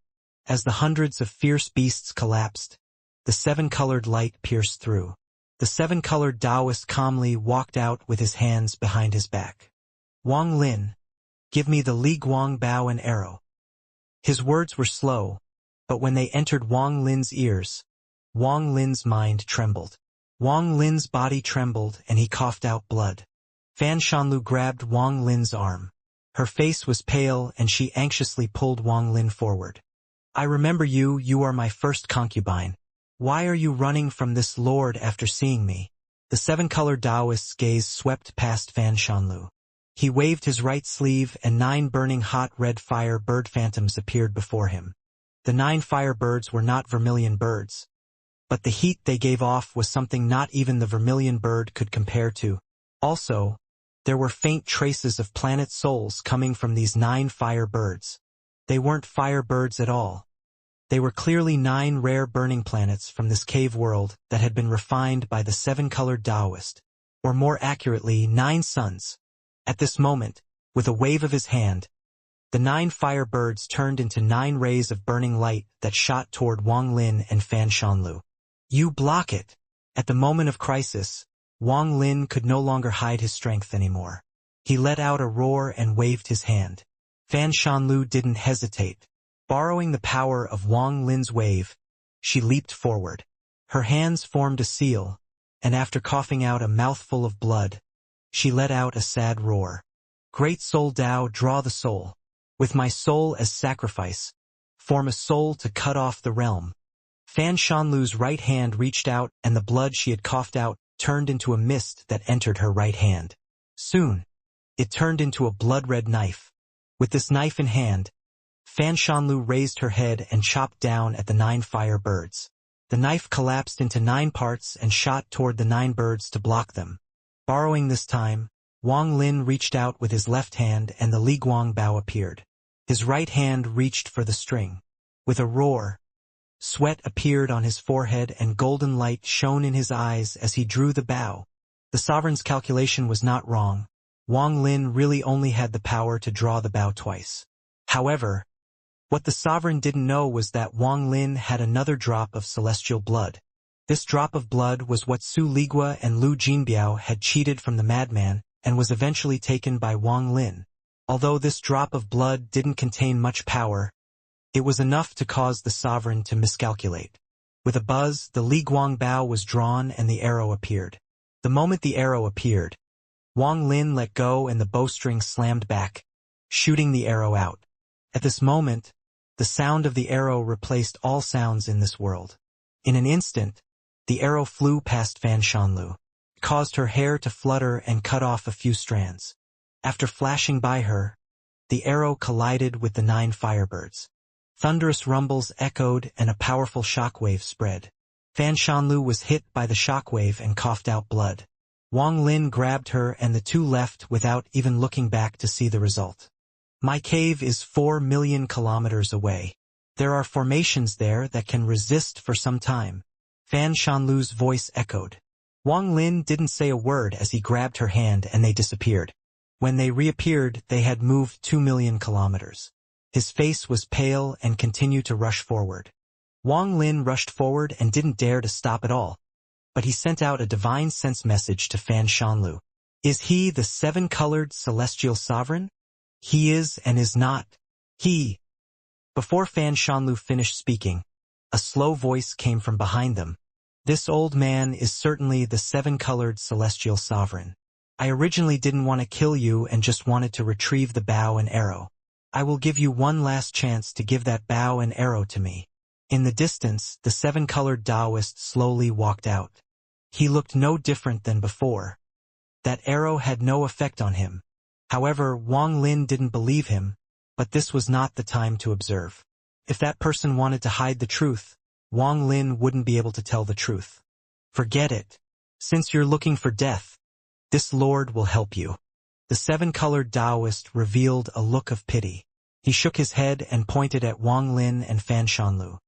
As the hundreds of fierce beasts collapsed, the seven-colored light pierced through. The seven-colored Taoist calmly walked out with his hands behind his back. "Wang Lin, give me the Li Guang bow and arrow." His words were slow, but when they entered Wang Lin's ears, Wang Lin's mind trembled. Wang Lin's body trembled and he coughed out blood. Fan Shanlu grabbed Wang Lin's arm. Her face was pale and she anxiously pulled Wang Lin forward. "I remember you, you are my first concubine. Why are you running from this lord after seeing me?" The seven-colored Taoist's gaze swept past Fan Shanlu. He waved his right sleeve and 9 burning hot red fire bird phantoms appeared before him. The 9 fire birds were not vermilion birds, but the heat they gave off was something not even the vermilion bird could compare to. Also, there were faint traces of planet souls coming from these 9 fire birds. They weren't fire birds at all. They were clearly 9 rare burning planets from this cave world that had been refined by the seven-colored Taoist, or more accurately, 9 suns. At this moment, with a wave of his hand, the 9 fire birds turned into 9 rays of burning light that shot toward Wang Lin and Fan Shanlu. "You block it." At the moment of crisis, Wang Lin could no longer hide his strength anymore. He let out a roar and waved his hand. Fan Shanlu didn't hesitate. Borrowing the power of Wang Lin's wave, she leaped forward. Her hands formed a seal, and after coughing out a mouthful of blood, she let out a sad roar. "Great Soul Tao, draw the soul. With my soul as sacrifice, form a soul to cut off the realm." Fan Shanlu's right hand reached out and the blood she had coughed out turned into a mist that entered her right hand. Soon, it turned into a blood-red knife. With this knife in hand, Fan Shanlu raised her head and chopped down at the 9 fire birds. The knife collapsed into 9 parts and shot toward the 9 birds to block them. Borrowing this time, Wang Lin reached out with his left hand and the Li Guang bow appeared. His right hand reached for the string. With a roar, sweat appeared on his forehead and golden light shone in his eyes as he drew the bow. The sovereign's calculation was not wrong. Wang Lin really only had the power to draw the bow twice. However, what the sovereign didn't know was that Wang Lin had another drop of celestial blood. This drop of blood was what Su Ligua and Lu Jinbiao had cheated from the madman and was eventually taken by Wang Lin. Although this drop of blood didn't contain much power, it was enough to cause the sovereign to miscalculate. With a buzz, the Li Guang bow was drawn and the arrow appeared. The moment the arrow appeared, Wang Lin let go and the bowstring slammed back, shooting the arrow out. At this moment, the sound of the arrow replaced all sounds in this world. In an instant, the arrow flew past Fan Shanlu. It caused her hair to flutter and cut off a few strands. After flashing by her, the arrow collided with the 9 firebirds. Thunderous rumbles echoed and a powerful shockwave spread. Fan Shanlu was hit by the shockwave and coughed out blood. Wang Lin grabbed her and the two left without even looking back to see the result. My cave is 4 million kilometers away. There are formations there that can resist for some time. Fan Shanlu's voice echoed. Wang Lin didn't say a word as he grabbed her hand and they disappeared. When they reappeared, they had moved 2 million kilometers. His face was pale and continued to rush forward. Wang Lin rushed forward and didn't dare to stop at all. But he sent out a divine sense message to Fan Shanlu. Is he the 7-colored celestial sovereign? He is and is not. He. Before Fan Shanlu finished speaking, a slow voice came from behind them. This old man is certainly the 7-colored celestial sovereign. I originally didn't want to kill you and just wanted to retrieve the bow and arrow. I will give you one last chance to give that bow and arrow to me. In the distance, the 7-colored Taoist slowly walked out. He looked no different than before. That arrow had no effect on him. However, Wang Lin didn't believe him, but this was not the time to observe. If that person wanted to hide the truth, Wang Lin wouldn't be able to tell the truth. Forget it. Since you're looking for death, this Lord will help you. The 7-colored Taoist revealed a look of pity. He shook his head and pointed at Wang Lin and Fan Shanlu.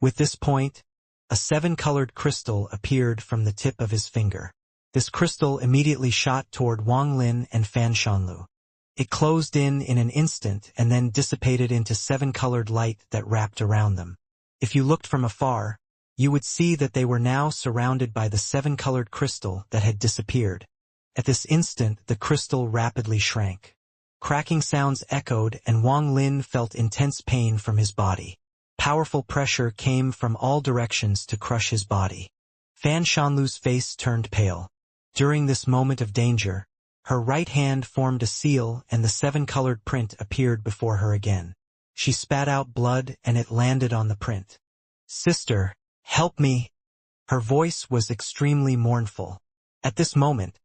With this point, a 7-colored crystal appeared from the tip of his finger. This crystal immediately shot toward Wang Lin and Fan Shanlu. It closed in an instant and then dissipated into 7-colored light that wrapped around them. If you looked from afar, you would see that they were now surrounded by the 7-colored crystal that had disappeared. At this instant, the crystal rapidly shrank. Cracking sounds echoed and Wang Lin felt intense pain from his body. Powerful pressure came from all directions to crush his body. Fan Shanlu's face turned pale. During this moment of danger, her right hand formed a seal and the 7-colored print appeared before her again. She spat out blood and it landed on the print. Sister, help me. Her voice was extremely mournful. At this moment,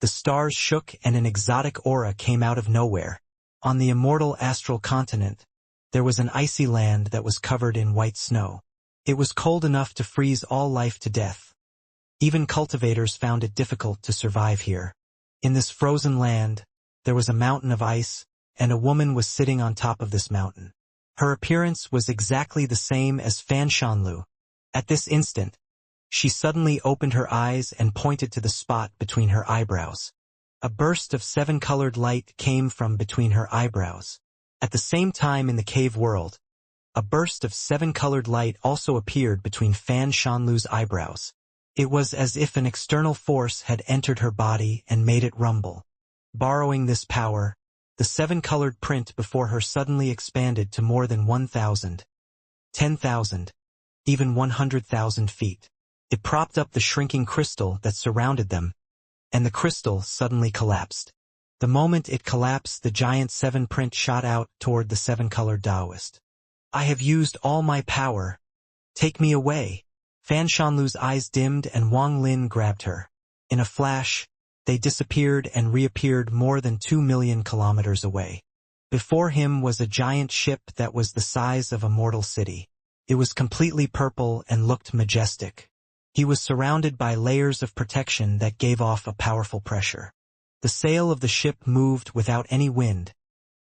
the stars shook and an exotic aura came out of nowhere. On the immortal astral continent, there was an icy land that was covered in white snow. It was cold enough to freeze all life to death. Even cultivators found it difficult to survive here. In this frozen land, there was a mountain of ice, and a woman was sitting on top of this mountain. Her appearance was exactly the same as Fan Shanlu. At this instant, she suddenly opened her eyes and pointed to the spot between her eyebrows. A burst of 7-colored light came from between her eyebrows. At the same time in the cave world, a burst of 7-colored light also appeared between Fan Shanlu's eyebrows. It was as if an external force had entered her body and made it rumble. Borrowing this power, the 7-colored print before her suddenly expanded to more than 1,000, 10,000, even 100,000 feet. It propped up the shrinking crystal that surrounded them, and the crystal suddenly collapsed. The moment it collapsed, the giant 7 print shot out toward the 7-colored Taoist. I have used all my power. Take me away. Fan Shanlu's eyes dimmed and Wang Lin grabbed her. In a flash, they disappeared and reappeared more than 2 million kilometers away. Before him was a giant ship that was the size of a mortal city. It was completely purple and looked majestic. He was surrounded by layers of protection that gave off a powerful pressure. The sail of the ship moved without any wind,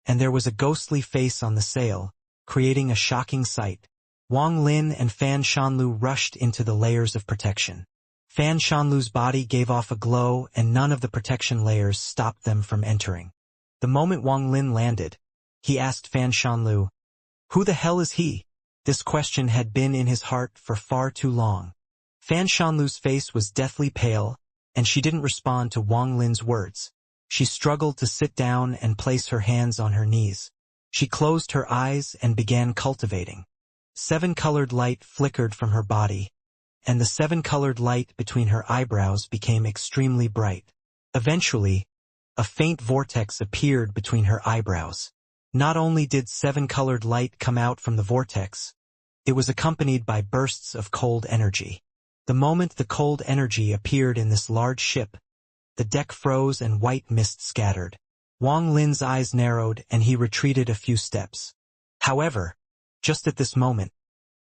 and there was a ghostly face on the sail, creating a shocking sight. Wang Lin and Fan Shanlu rushed into the layers of protection. Fan Shanlu's body gave off a glow and none of the protection layers stopped them from entering. The moment Wang Lin landed, he asked Fan Shanlu, "Who the hell is he?" This question had been in his heart for far too long. Fan Shanlu's face was deathly pale, and she didn't respond to Wang Lin's words. She struggled to sit down and place her hands on her knees. She closed her eyes and began cultivating. 7-colored light flickered from her body, and the 7-colored light between her eyebrows became extremely bright. Eventually, a faint vortex appeared between her eyebrows. Not only did 7-colored light come out from the vortex, it was accompanied by bursts of cold energy. The moment the cold energy appeared in this large ship, the deck froze and white mist scattered. Wang Lin's eyes narrowed and he retreated a few steps. However, just at this moment,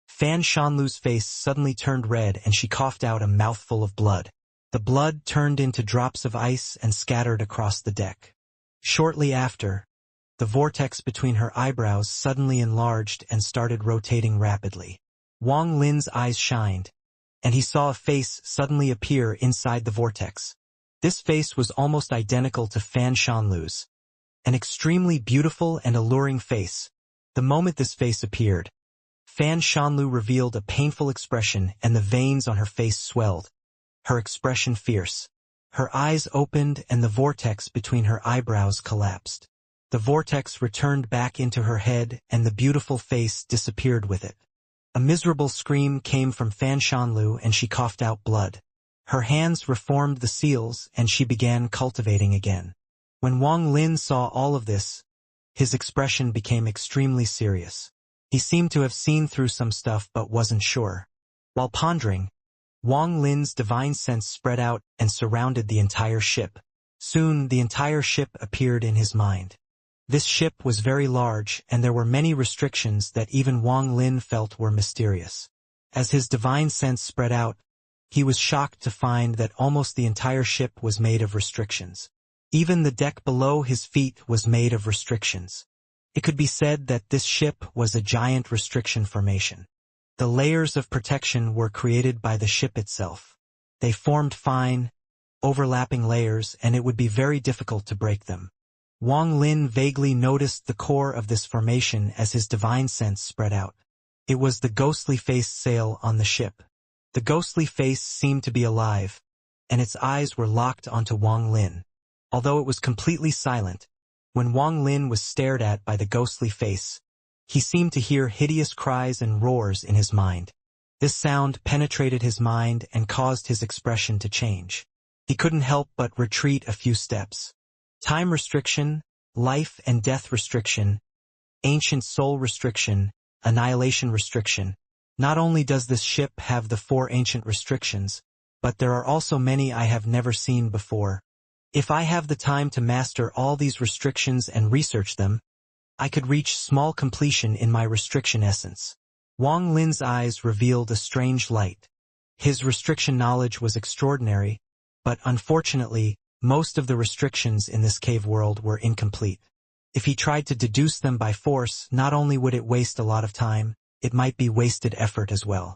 Fan Shanlu's face suddenly turned red and she coughed out a mouthful of blood. The blood turned into drops of ice and scattered across the deck. Shortly after, the vortex between her eyebrows suddenly enlarged and started rotating rapidly. Wang Lin's eyes shined, and he saw a face suddenly appear inside the vortex. This face was almost identical to Fan Shanlu's, an extremely beautiful and alluring face. The moment this face appeared, Fan Shanlu revealed a painful expression and the veins on her face swelled, her expression fierce. Her eyes opened and the vortex between her eyebrows collapsed. The vortex returned back into her head and the beautiful face disappeared with it. A miserable scream came from Fan Shanlu and she coughed out blood. Her hands reformed the seals and she began cultivating again. When Wang Lin saw all of this, his expression became extremely serious. He seemed to have seen through some stuff but wasn't sure. While pondering, Wang Lin's divine sense spread out and surrounded the entire ship. Soon the entire ship appeared in his mind. This ship was very large and there were many restrictions that even Wang Lin felt were mysterious. As his divine sense spread out, he was shocked to find that almost the entire ship was made of restrictions. Even the deck below his feet was made of restrictions. It could be said that this ship was a giant restriction formation. The layers of protection were created by the ship itself. They formed fine, overlapping layers and it would be very difficult to break them. Wang Lin vaguely noticed the core of this formation as his divine sense spread out. It was the ghostly-faced sail on the ship. The ghostly face seemed to be alive, and its eyes were locked onto Wang Lin. Although it was completely silent, when Wang Lin was stared at by the ghostly face, he seemed to hear hideous cries and roars in his mind. This sound penetrated his mind and caused his expression to change. He couldn't help but retreat a few steps. Time restriction, life and death restriction, ancient soul restriction, annihilation restriction. Not only does this ship have the 4 ancient restrictions, but there are also many I have never seen before. If I have the time to master all these restrictions and research them, I could reach small completion in my restriction essence. Wang Lin's eyes revealed a strange light. His restriction knowledge was extraordinary, but unfortunately, most of the restrictions in this cave world were incomplete. If he tried to deduce them by force, not only would it waste a lot of time, it might be wasted effort as well.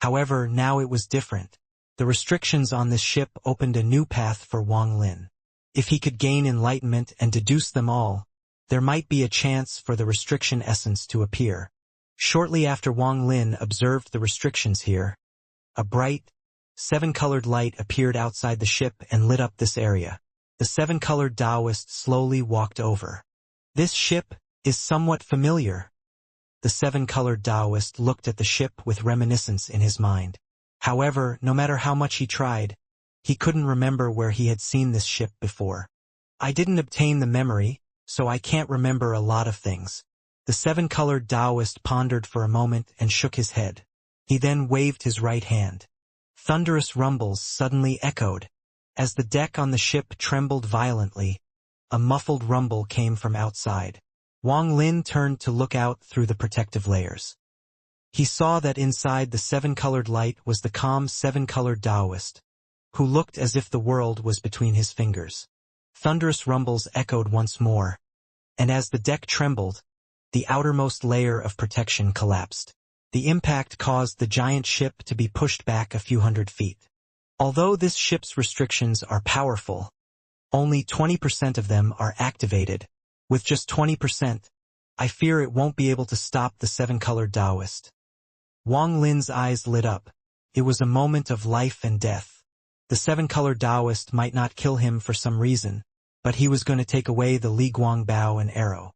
However, now it was different. The restrictions on this ship opened a new path for Wang Lin. If he could gain enlightenment and deduce them all, there might be a chance for the restriction essence to appear. Shortly after Wang Lin observed the restrictions here, a bright, 7-colored light appeared outside the ship and lit up this area. The 7-colored Taoist slowly walked over. This ship is somewhat familiar. The 7-colored Taoist looked at the ship with reminiscence in his mind. However, no matter how much he tried, he couldn't remember where he had seen this ship before. I didn't obtain the memory, so I can't remember a lot of things. The 7-colored Taoist pondered for a moment and shook his head. He then waved his right hand. Thunderous rumbles suddenly echoed. As the deck on the ship trembled violently, a muffled rumble came from outside. Wang Lin turned to look out through the protective layers. He saw that inside the seven-colored light was the calm seven-colored Taoist, who looked as if the world was between his fingers. Thunderous rumbles echoed once more, and as the deck trembled, the outermost layer of protection collapsed. The impact caused the giant ship to be pushed back a few hundred feet. Although this ship's restrictions are powerful, only 20% of them are activated. With just 20%, I fear it won't be able to stop the seven-colored Taoist. Wang Lin's eyes lit up. It was a moment of life and death. The seven-colored Taoist might not kill him for some reason, but he was going to take away the Li Guang Bao and arrow.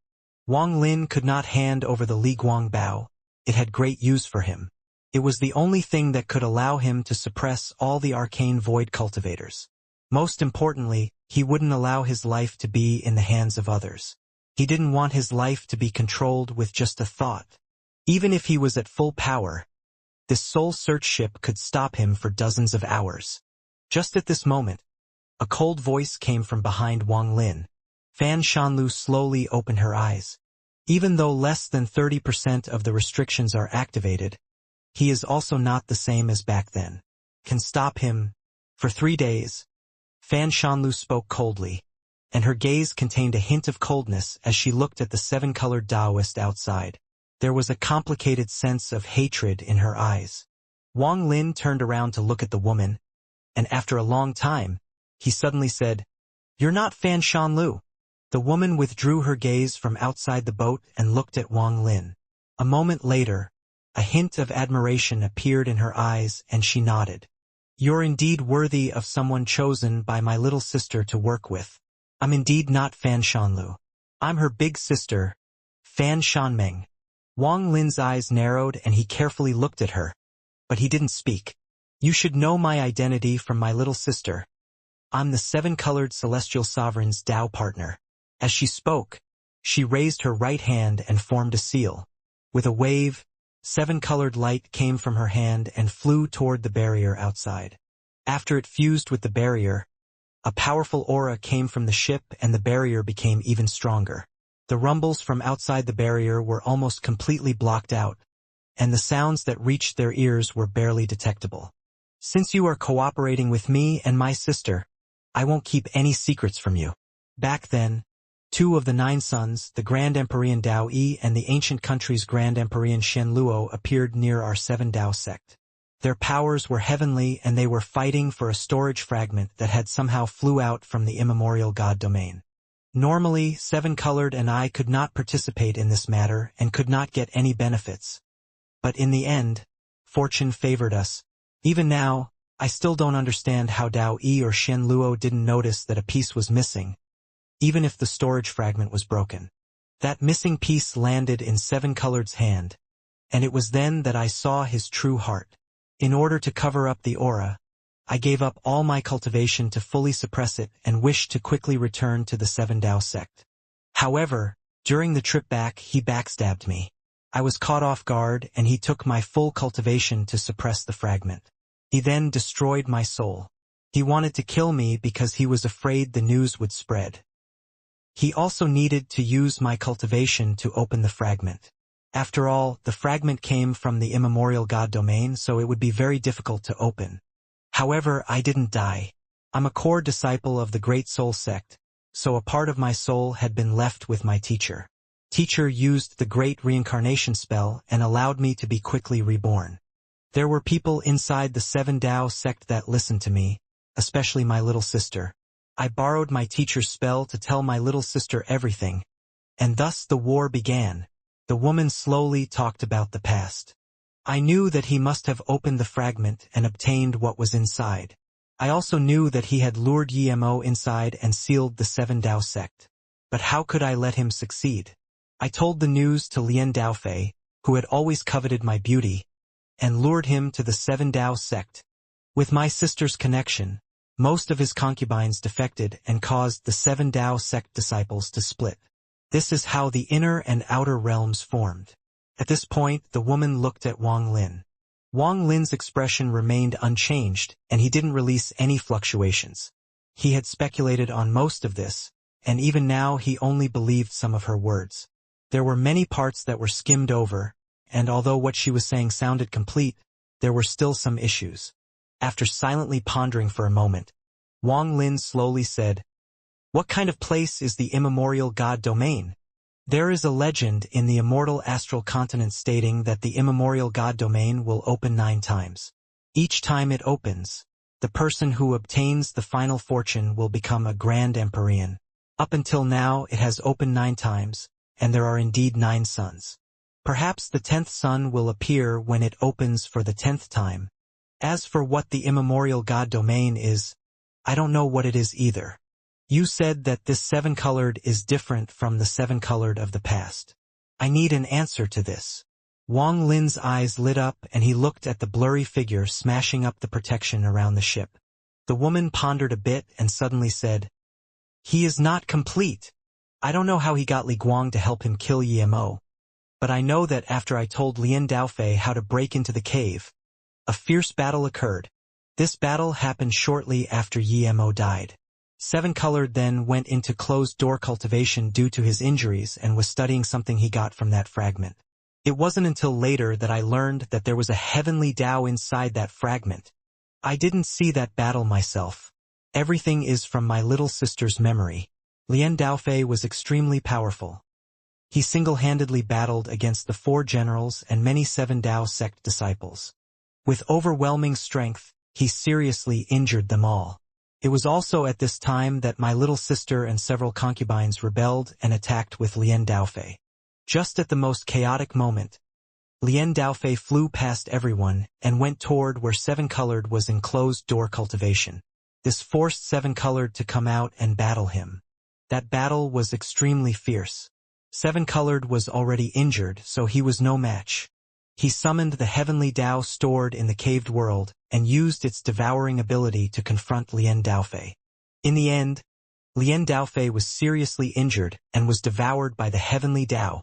Wang Lin could not hand over the Li Guang Bao. It had great use for him. It was the only thing that could allow him to suppress all the arcane void cultivators. Most importantly, he wouldn't allow his life to be in the hands of others. He didn't want his life to be controlled with just a thought. Even if he was at full power, this soul search ship could stop him for dozens of hours. Just at this moment, a cold voice came from behind Wang Lin. Fan Shanlu slowly opened her eyes. Even though less than 30% of the restrictions are activated, he is also not the same as back then. Can stop him. For 3 days. Fan Shanlu spoke coldly, and her gaze contained a hint of coldness as she looked at the seven-colored Taoist outside. There was a complicated sense of hatred in her eyes. Wang Lin turned around to look at the woman, and after a long time, he suddenly said, "You're not Fan Shanlu." The woman withdrew her gaze from outside the boat and looked at Wang Lin. A moment later, a hint of admiration appeared in her eyes and she nodded. "You're indeed worthy of someone chosen by my little sister to work with. I'm indeed not Fan Shanlu. I'm her big sister, Fan Shanmeng." Wang Lin's eyes narrowed and he carefully looked at her, but he didn't speak. "You should know my identity from my little sister. I'm the seven-colored celestial sovereign's Tao partner." As she spoke, she raised her right hand and formed a seal. With a wave, seven-colored light came from her hand and flew toward the barrier outside. After it fused with the barrier, a powerful aura came from the ship and the barrier became even stronger. The rumbles from outside the barrier were almost completely blocked out, and the sounds that reached their ears were barely detectable. "Since you are cooperating with me and my sister, I won't keep any secrets from you." Back then, 2 of the 9 sons, the Grand Empyrean Dao Yi and the ancient country's Grand Empyrean Shen Luo, appeared near our 7 Dao sect. Their powers were heavenly and they were fighting for a storage fragment that had somehow flew out from the immemorial god domain. Normally, 7-colored and I could not participate in this matter and could not get any benefits. But in the end, fortune favored us. Even now, I still don't understand how Dao Yi or Shen Luo didn't notice that a piece was missing, even if the storage fragment was broken. That missing piece landed in 7-colored's hand, and it was then that I saw his true heart. In order to cover up the aura, I gave up all my cultivation to fully suppress it and wished to quickly return to the 7 Dao sect. However, during the trip back he backstabbed me. I was caught off guard and he took my full cultivation to suppress the fragment. He then destroyed my soul. He wanted to kill me because he was afraid the news would spread. He also needed to use my cultivation to open the fragment. After all, the fragment came from the immemorial god domain, so it would be very difficult to open. However, I didn't die. I'm a core disciple of the Great Soul Sect, so a part of my soul had been left with my teacher. Teacher used the Great Reincarnation spell and allowed me to be quickly reborn. There were people inside the 7 Dao sect that listened to me, especially my little sister. I borrowed my teacher's spell to tell my little sister everything, and thus the war began. The woman slowly talked about the past. I knew that he must have opened the fragment and obtained what was inside. I also knew that he had lured Yimo inside and sealed the 7 Dao sect. But how could I let him succeed? I told the news to Lian Daofei, who had always coveted my beauty, and lured him to the 7 Dao sect. With my sister's connection, most of his concubines defected and caused the 7 Dao sect disciples to split. This is how the inner and outer realms formed. At this point, the woman looked at Wang Lin. Wang Lin's expression remained unchanged, and he didn't release any fluctuations. He had speculated on most of this, and even now he only believed some of her words. There were many parts that were skimmed over, and although what she was saying sounded complete, there were still some issues. After silently pondering for a moment, Wang Lin slowly said, "What kind of place is the immemorial god domain?" There is a legend in the immortal astral continent stating that the immemorial god domain will open 9 times. Each time it opens, the person who obtains the final fortune will become a grand empyrean. Up until now it has opened 9 times, and there are indeed 9 suns. Perhaps the 10th sun will appear when it opens for the 10th time. As for what the immemorial god domain is, I don't know what it is either. You said that this 7-colored is different from the 7-colored of the past. I need an answer to this. Wang Lin's eyes lit up and he looked at the blurry figure smashing up the protection around the ship. The woman pondered a bit and suddenly said, "He is not complete. I don't know how he got Li Guang to help him kill Yemo. But I know that after I told Lian Daofei how to break into the cave, a fierce battle occurred. This battle happened shortly after Yemo died. 7-colored then went into closed-door cultivation due to his injuries and was studying something he got from that fragment. It wasn't until later that I learned that there was a heavenly Tao inside that fragment. I didn't see that battle myself. Everything is from my little sister's memory. Lian Daofei was extremely powerful. He single-handedly battled against the 4 generals and many 7 Dao sect disciples. With overwhelming strength, he seriously injured them all. It was also at this time that my little sister and several concubines rebelled and attacked with Lian Daofei. Just at the most chaotic moment, Lian Daofei flew past everyone and went toward where 7-colored was in closed-door cultivation. This forced 7-colored to come out and battle him. That battle was extremely fierce. 7-colored was already injured, so he was no match. He summoned the heavenly Tao stored in the caved world and used its devouring ability to confront Lian Daofei. In the end, Lian Daofei was seriously injured and was devoured by the heavenly Tao,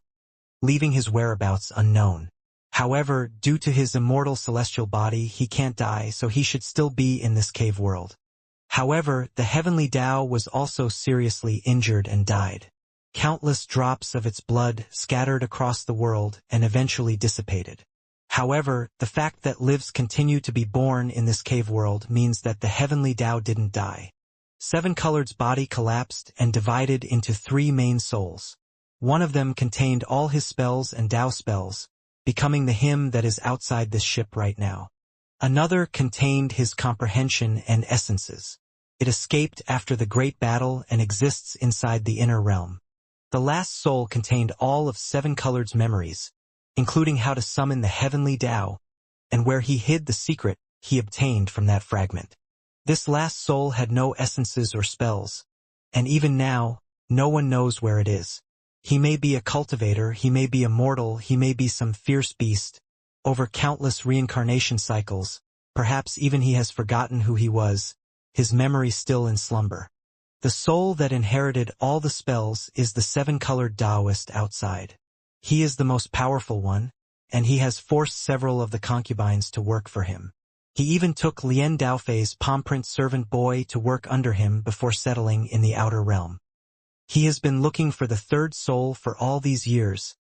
leaving his whereabouts unknown. However, due to his immortal celestial body, he can't die, so he should still be in this cave world. However, the heavenly Tao was also seriously injured and died. Countless drops of its blood scattered across the world and eventually dissipated. However, the fact that lives continue to be born in this cave world means that the heavenly Tao didn't die. 7-colored's body collapsed and divided into 3 main souls. One of them contained all his spells and Tao spells, becoming the him that is outside this ship right now. Another contained his comprehension and essences. It escaped after the great battle and exists inside the inner realm. The last soul contained all of 7-colored's memories, including how to summon the heavenly Tao, and where he hid the secret he obtained from that fragment. This last soul had no essences or spells, and even now, no one knows where it is. He may be a cultivator, he may be immortal, he may be some fierce beast. Over countless reincarnation cycles, perhaps even he has forgotten who he was, his memory still in slumber. The soul that inherited all the spells is the 7-colored Taoist outside. He is the most powerful one, and he has forced several of the concubines to work for him. He even took Lian Daofei's palm-print servant boy to work under him before settling in the outer realm. He has been looking for the 3rd soul for all these years.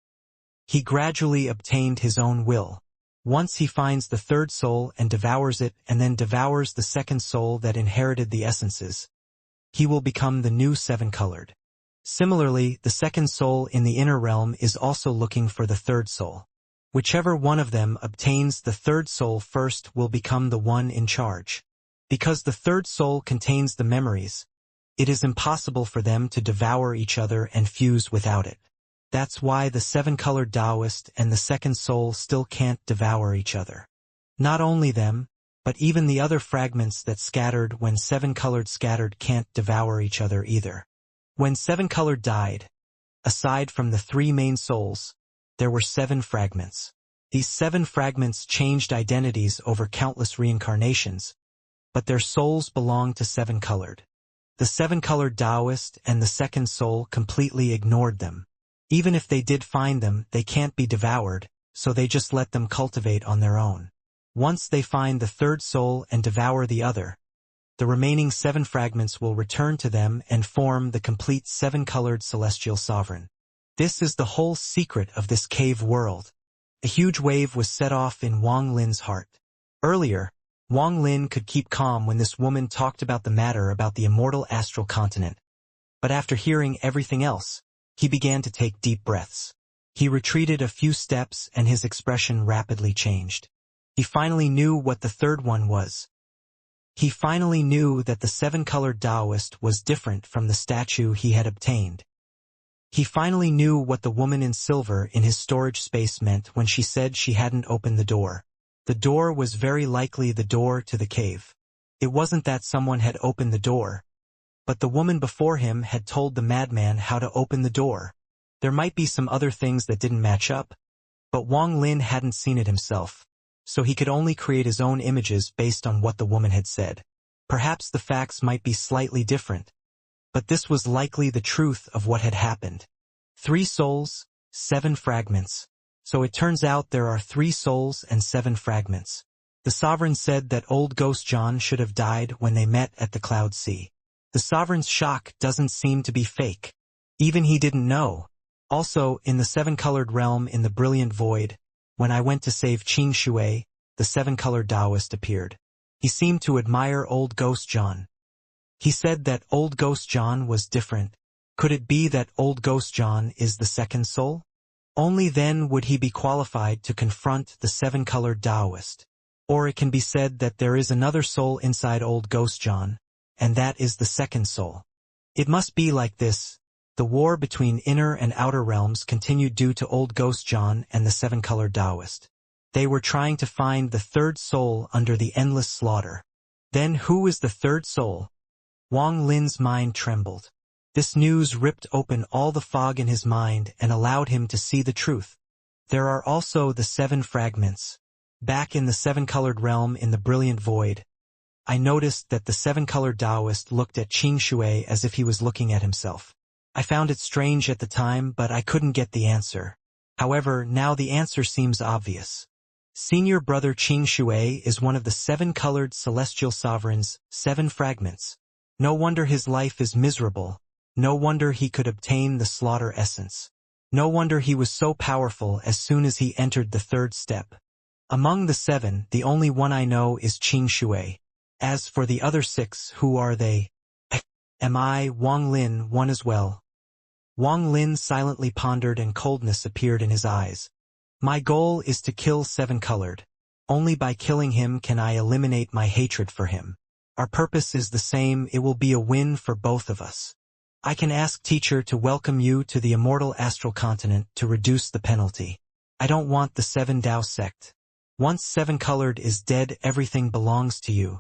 He gradually obtained his own will. Once he finds the 3rd soul and devours it and then devours the 2nd soul that inherited the essences, he will become the new 7-colored. Similarly, the 2nd soul in the inner realm is also looking for the 3rd soul. Whichever one of them obtains the 3rd soul first will become the one in charge. Because the 3rd soul contains the memories, it is impossible for them to devour each other and fuse without it. That's why the 7-colored Taoist and the 2nd soul still can't devour each other. Not only them, but even the other fragments that scattered when 7-colored scattered can't devour each other either. When 7-colored died, aside from the 3 main souls, there were 7 fragments. These 7 fragments changed identities over countless reincarnations, but their souls belonged to 7-colored. The 7-colored Taoist and the 2nd soul completely ignored them. Even if they did find them, they can't be devoured, so they just let them cultivate on their own. Once they find the 3rd soul and devour the other, the remaining 7 fragments will return to them and form the complete 7-colored celestial sovereign. This is the whole secret of this cave world. A huge wave was set off in Wang Lin's heart. Earlier, Wang Lin could keep calm when this woman talked about the matter about the immortal astral continent. But after hearing everything else, he began to take deep breaths. He retreated a few steps and his expression rapidly changed. He finally knew what the third one was. He finally knew that the seven-colored Taoist was different from the statue he had obtained. He finally knew what the woman in silver in his storage space meant when she said she hadn't opened the door. The door was very likely the door to the cave. It wasn't that someone had opened the door, but the woman before him had told the madman how to open the door. There might be some other things that didn't match up, but Wang Lin hadn't seen it himself, so he could only create his own images based on what the woman had said. Perhaps the facts might be slightly different, but this was likely the truth of what had happened. 3 souls, 7 fragments. So it turns out there are 3 souls and 7 fragments. The sovereign said that old Ghost John should have died when they met at the Cloud Sea. The sovereign's shock doesn't seem to be fake. Even he didn't know. Also, in the 7-colored realm in the brilliant void, when I went to save Xianxia, the 7-colored Taoist appeared. He seemed to admire old Ghost John. He said that old Ghost John was different. Could it be that old Ghost John is the second soul? Only then would he be qualified to confront the 7-colored Taoist. Or it can be said that there is another soul inside old Ghost John, and that is the second soul. It must be like this. The war between inner and outer realms continued due to old Ghost John and the 7-colored Taoist. They were trying to find the third soul under the endless slaughter. Then who is the third soul? Wang Lin's mind trembled. This news ripped open all the fog in his mind and allowed him to see the truth. There are also the 7 fragments. Back in the 7-colored realm in the brilliant void, I noticed that the 7-colored Taoist looked at Xianxia as if he was looking at himself. I found it strange at the time, but I couldn't get the answer. However, now the answer seems obvious. Senior brother Xianxia is one of the 7-colored celestial sovereigns, 7 fragments. No wonder his life is miserable. No wonder he could obtain the slaughter essence. No wonder he was so powerful as soon as he entered the 3rd step. Among the 7, the only one I know is Xianxia. As for the other 6, who are they? Am I, Wang Lin, one as well? Wang Lin silently pondered and coldness appeared in his eyes. My goal is to kill 7-colored. Only by killing him can I eliminate my hatred for him. Our purpose is the same, it will be a win for both of us. I can ask teacher to welcome you to the immortal astral continent to reduce the penalty. I don't want the 7 Dao sect. Once 7-colored is dead, everything belongs to you.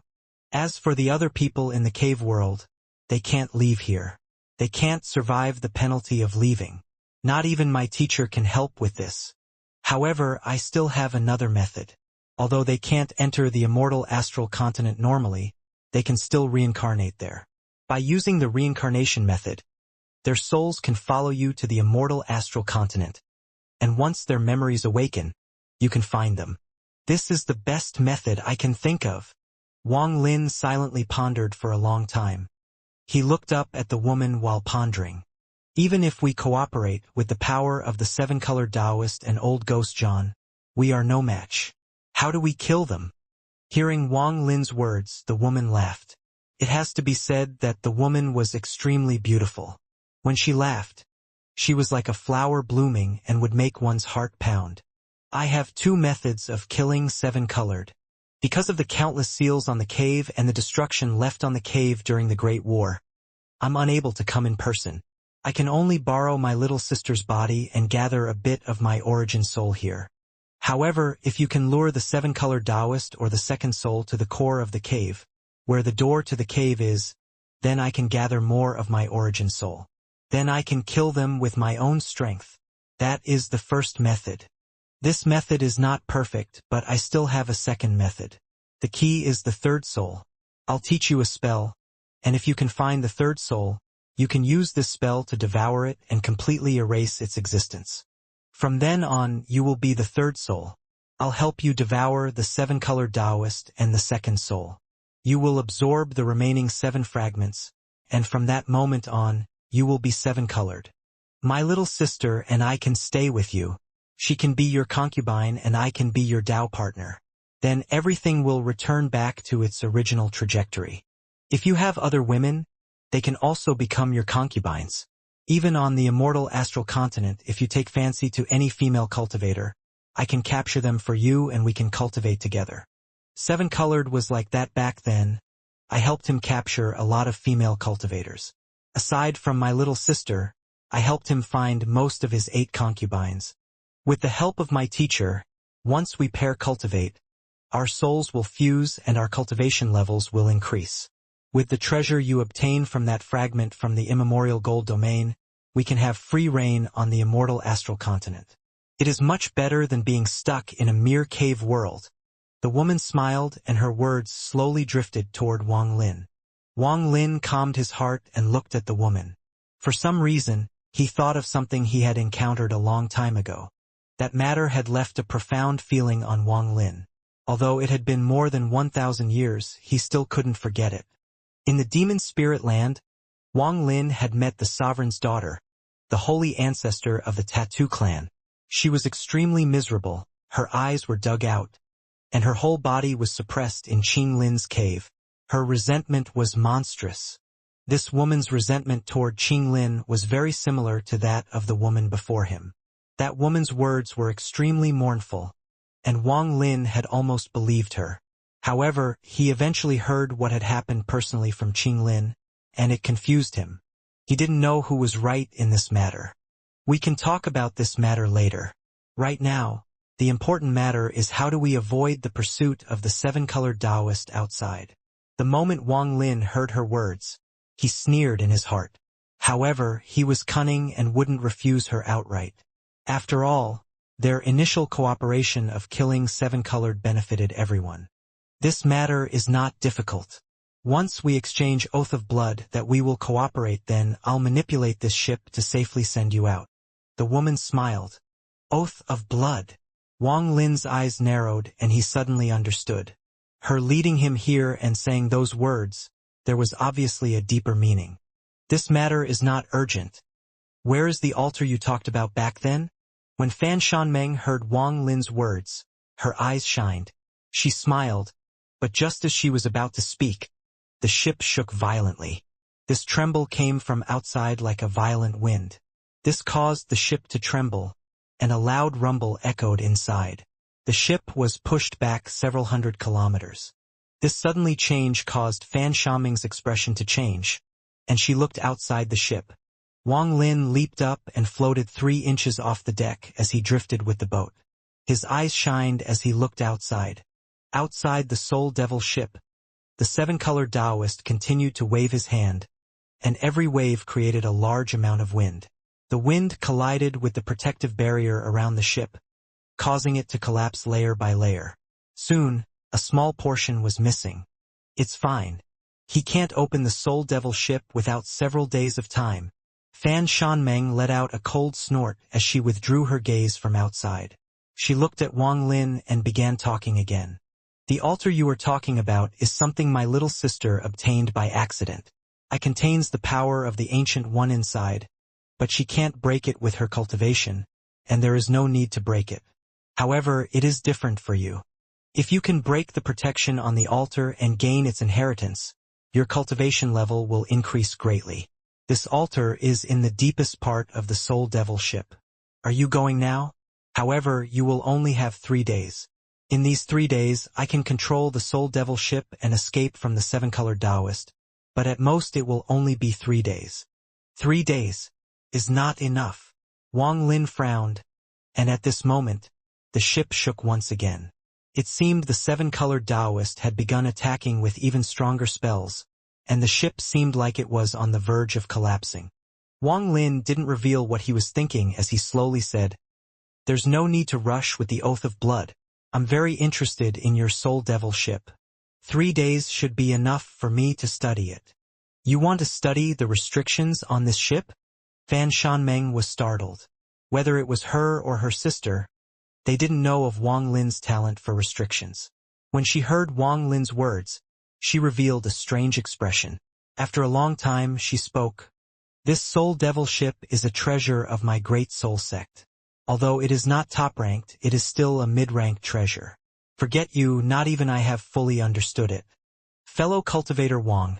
As for the other people in the cave world, they can't leave here. They can't survive the penalty of leaving. Not even my teacher can help with this. However, I still have another method. Although they can't enter the immortal astral continent normally, they can still reincarnate there. By using the reincarnation method, their souls can follow you to the immortal astral continent. And once their memories awaken, you can find them. This is the best method I can think of. Wang Lin silently pondered for a long time. He looked up at the woman while pondering. Even if we cooperate with the power of the 7-colored Taoist and old Ghost John, we are no match. How do we kill them? Hearing Wang Lin's words, the woman laughed. It has to be said that the woman was extremely beautiful. When she laughed, she was like a flower blooming and would make one's heart pound. I have 2 methods of killing 7-colored. Because of the countless seals on the cave and the destruction left on the cave during the Great War, I'm unable to come in person. I can only borrow my little sister's body and gather a bit of my origin soul here. However, if you can lure the 7-colored Taoist or the second soul to the core of the cave, where the door to the cave is, then I can gather more of my origin soul. Then I can kill them with my own strength. That is the first method. This method is not perfect, but I still have a second method. The key is the third soul. I'll teach you a spell, and if you can find the third soul, you can use this spell to devour it and completely erase its existence. From then on, you will be the third soul. I'll help you devour the 7-colored Taoist and the second soul. You will absorb the remaining 7 fragments, and from that moment on, you will be 7-colored. My little sister and I can stay with you. She can be your concubine and I can be your Tao partner. Then everything will return back to its original trajectory. If you have other women, they can also become your concubines. Even on the immortal astral continent, if you take fancy to any female cultivator, I can capture them for you and we can cultivate together. Seven Colored was like that back then. I helped him capture a lot of female cultivators. Aside from my little sister, I helped him find most of his 8 concubines. With the help of my teacher, once we pair cultivate, our souls will fuse and our cultivation levels will increase. With the treasure you obtain from that fragment from the immemorial gold domain, we can have free reign on the immortal astral continent. It is much better than being stuck in a mere cave world. The woman smiled and her words slowly drifted toward Wang Lin. Wang Lin calmed his heart and looked at the woman. For some reason, he thought of something he had encountered a long time ago. That matter had left a profound feeling on Wang Lin. Although it had been more than 1,000 years, he still couldn't forget it. In the demon spirit land, Wang Lin had met the sovereign's daughter, the holy ancestor of the Tattoo clan. She was extremely miserable, her eyes were dug out, and her whole body was suppressed in Qing Lin's cave. Her resentment was monstrous. This woman's resentment toward Qing Lin was very similar to that of the woman before him. That woman's words were extremely mournful, and Wang Lin had almost believed her. However, he eventually heard what had happened personally from Qing Lin, and it confused him. He didn't know who was right in this matter. We can talk about this matter later. Right now, the important matter is how do we avoid the pursuit of the 7-colored Taoist outside. The moment Wang Lin heard her words, he sneered in his heart. However, he was cunning and wouldn't refuse her outright. After all, their initial cooperation of killing 7-colored benefited everyone. This matter is not difficult. Once we exchange oath of blood that we will cooperate, then I'll manipulate this ship to safely send you out. The woman smiled. Oath of blood. Wang Lin's eyes narrowed and he suddenly understood. Her leading him here and saying those words, there was obviously a deeper meaning. This matter is not urgent. Where is the altar you talked about back then? When Fan Shanmeng heard Wang Lin's words, her eyes shined. She smiled, but just as she was about to speak, the ship shook violently. This tremble came from outside like a violent wind. This caused the ship to tremble, and a loud rumble echoed inside. The ship was pushed back several hundred kilometers. This suddenly change caused Fan Shanmeng's expression to change, and she looked outside the ship. Wang Lin leaped up and floated 3 inches off the deck as he drifted with the boat. His eyes shined as he looked outside. Outside the Soul Devil ship, the 7-colored Taoist continued to wave his hand, and every wave created a large amount of wind. The wind collided with the protective barrier around the ship, causing it to collapse layer by layer. Soon, a small portion was missing. It's fine. He can't open the Soul Devil ship without several days of time. Fan Shanmeng let out a cold snort as she withdrew her gaze from outside. She looked at Wang Lin and began talking again. The altar you are talking about is something my little sister obtained by accident. It contains the power of the Ancient One inside, but she can't break it with her cultivation, and there is no need to break it. However, it is different for you. If you can break the protection on the altar and gain its inheritance, your cultivation level will increase greatly. This altar is in the deepest part of the Soul Devil ship. Are you going now? However, you will only have 3 days. In these 3 days, I can control the Soul Devil ship and escape from the 7-colored Taoist, but at most it will only be 3 days. 3 days is not enough. Wang Lin frowned, and at this moment, the ship shook once again. It seemed the 7-colored Taoist had begun attacking with even stronger spells, and the ship seemed like it was on the verge of collapsing. Wang Lin didn't reveal what he was thinking as he slowly said, "There's no need to rush with the Oath of Blood. I'm very interested in your Soul Devil ship. 3 days should be enough for me to study it." "You want to study the restrictions on this ship?" Fan Shanmeng was startled. Whether it was her or her sister, they didn't know of Wang Lin's talent for restrictions. When she heard Wang Lin's words, she revealed a strange expression. After a long time, she spoke, This soul devil ship is a treasure of my great soul sect. Although it is not top-ranked, it is still a mid-ranked treasure. Forget you, not even I have fully understood it. Fellow cultivator Wang,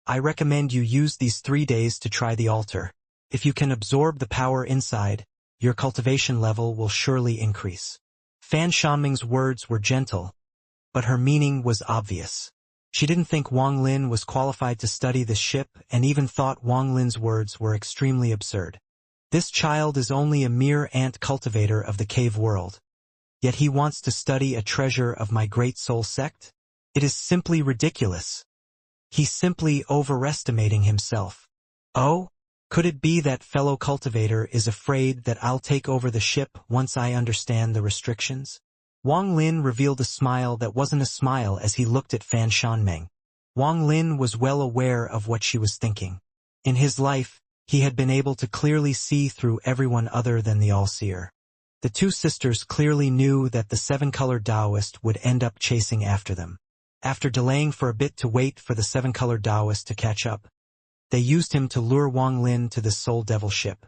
I recommend you use these 3 days to try the altar. If you can absorb the power inside, your cultivation level will surely increase. Fan Shanming's words were gentle, but her meaning was obvious. She didn't think Wang Lin was qualified to study this ship and even thought Wang Lin's words were extremely absurd. This child is only a mere ant cultivator of the cave world. Yet he wants to study a treasure of my great soul sect? It is simply ridiculous. He's simply overestimating himself. Oh? Could it be that fellow cultivator is afraid that I'll take over the ship once I understand the restrictions? Wang Lin revealed a smile that wasn't a smile as he looked at Fan Shanming. Wang Lin was well aware of what she was thinking. In his life, he had been able to clearly see through everyone other than the All-Seer. The two sisters clearly knew that the seven-colored Taoist would end up chasing after them. After delaying for a bit to wait for the seven-colored Taoist to catch up, they used him to lure Wang Lin to the Soul Devil ship.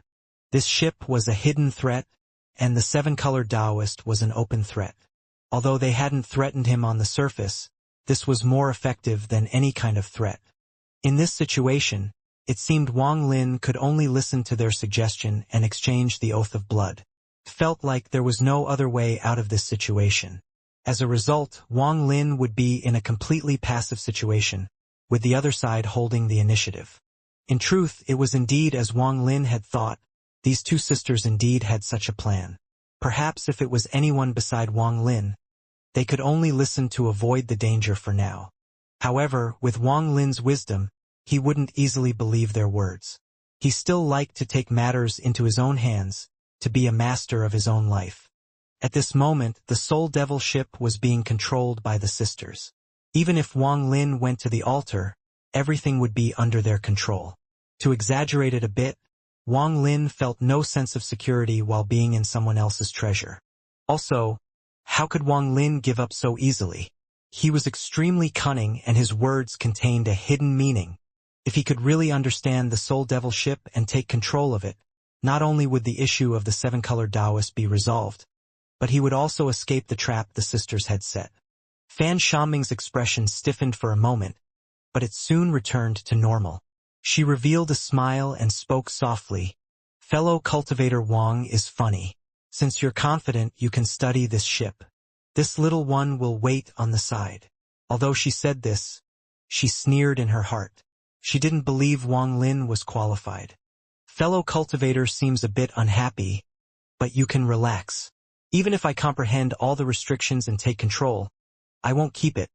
This ship was a hidden threat, and the seven-colored Taoist was an open threat. Although they hadn't threatened him on the surface, this was more effective than any kind of threat. In this situation, it seemed Wang Lin could only listen to their suggestion and exchange the oath of blood. It felt like there was no other way out of this situation. As a result, Wang Lin would be in a completely passive situation, with the other side holding the initiative. In truth, it was indeed as Wang Lin had thought. These two sisters indeed had such a plan. Perhaps if it was anyone beside Wang Lin, they could only listen to avoid the danger for now. However, with Wang Lin's wisdom, he wouldn't easily believe their words. He still liked to take matters into his own hands, to be a master of his own life. At this moment, the Soul Devil ship was being controlled by the sisters. Even if Wang Lin went to the altar, everything would be under their control. To exaggerate it a bit, Wang Lin felt no sense of security while being in someone else's treasure. Also, how could Wang Lin give up so easily? He was extremely cunning and his words contained a hidden meaning. If he could really understand the Soul Devil ship and take control of it, not only would the issue of the seven-colored Taoist be resolved, but he would also escape the trap the sisters had set. Fan Shanming's expression stiffened for a moment, but it soon returned to normal. She revealed a smile and spoke softly. Fellow cultivator Wang is funny. Since you're confident you can study this ship, this little one will wait on the side. Although she said this, she sneered in her heart. She didn't believe Wang Lin was qualified. Fellow cultivator seems a bit unhappy, but you can relax. Even if I comprehend all the restrictions and take control, I won't keep it.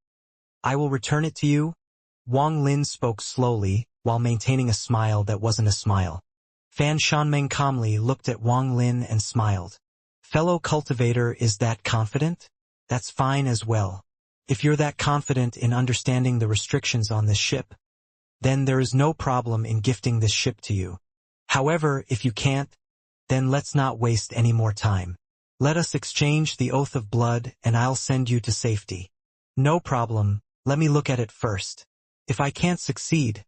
I will return it to you. Wang Lin spoke slowly, while maintaining a smile that wasn't a smile. Fan Shanming calmly looked at Wang Lin and smiled. Fellow cultivator is that confident? That's fine as well. If you're that confident in understanding the restrictions on this ship, then there is no problem in gifting this ship to you. However, if you can't, then let's not waste any more time. Let us exchange the oath of blood and I'll send you to safety. No problem, let me look at it first. If I can't succeed,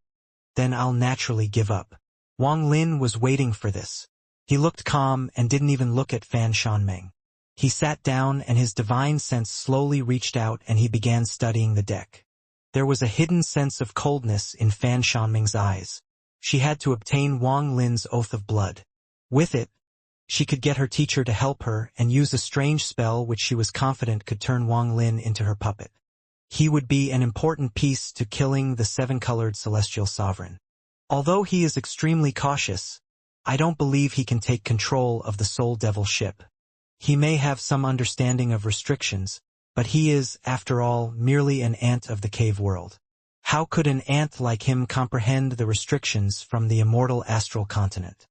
then I'll naturally give up. Wang Lin was waiting for this. He looked calm and didn't even look at Fan Shanming. He sat down and his divine sense slowly reached out and he began studying the deck. There was a hidden sense of coldness in Fan Shanming's eyes. She had to obtain Wang Lin's oath of blood. With it, she could get her teacher to help her and use a strange spell which she was confident could turn Wang Lin into her puppet. He would be an important piece to killing the seven-colored celestial sovereign. Although he is extremely cautious, I don't believe he can take control of the Soul Devil ship. He may have some understanding of restrictions, but he is, after all, merely an ant of the cave world. How could an ant like him comprehend the restrictions from the immortal astral continent?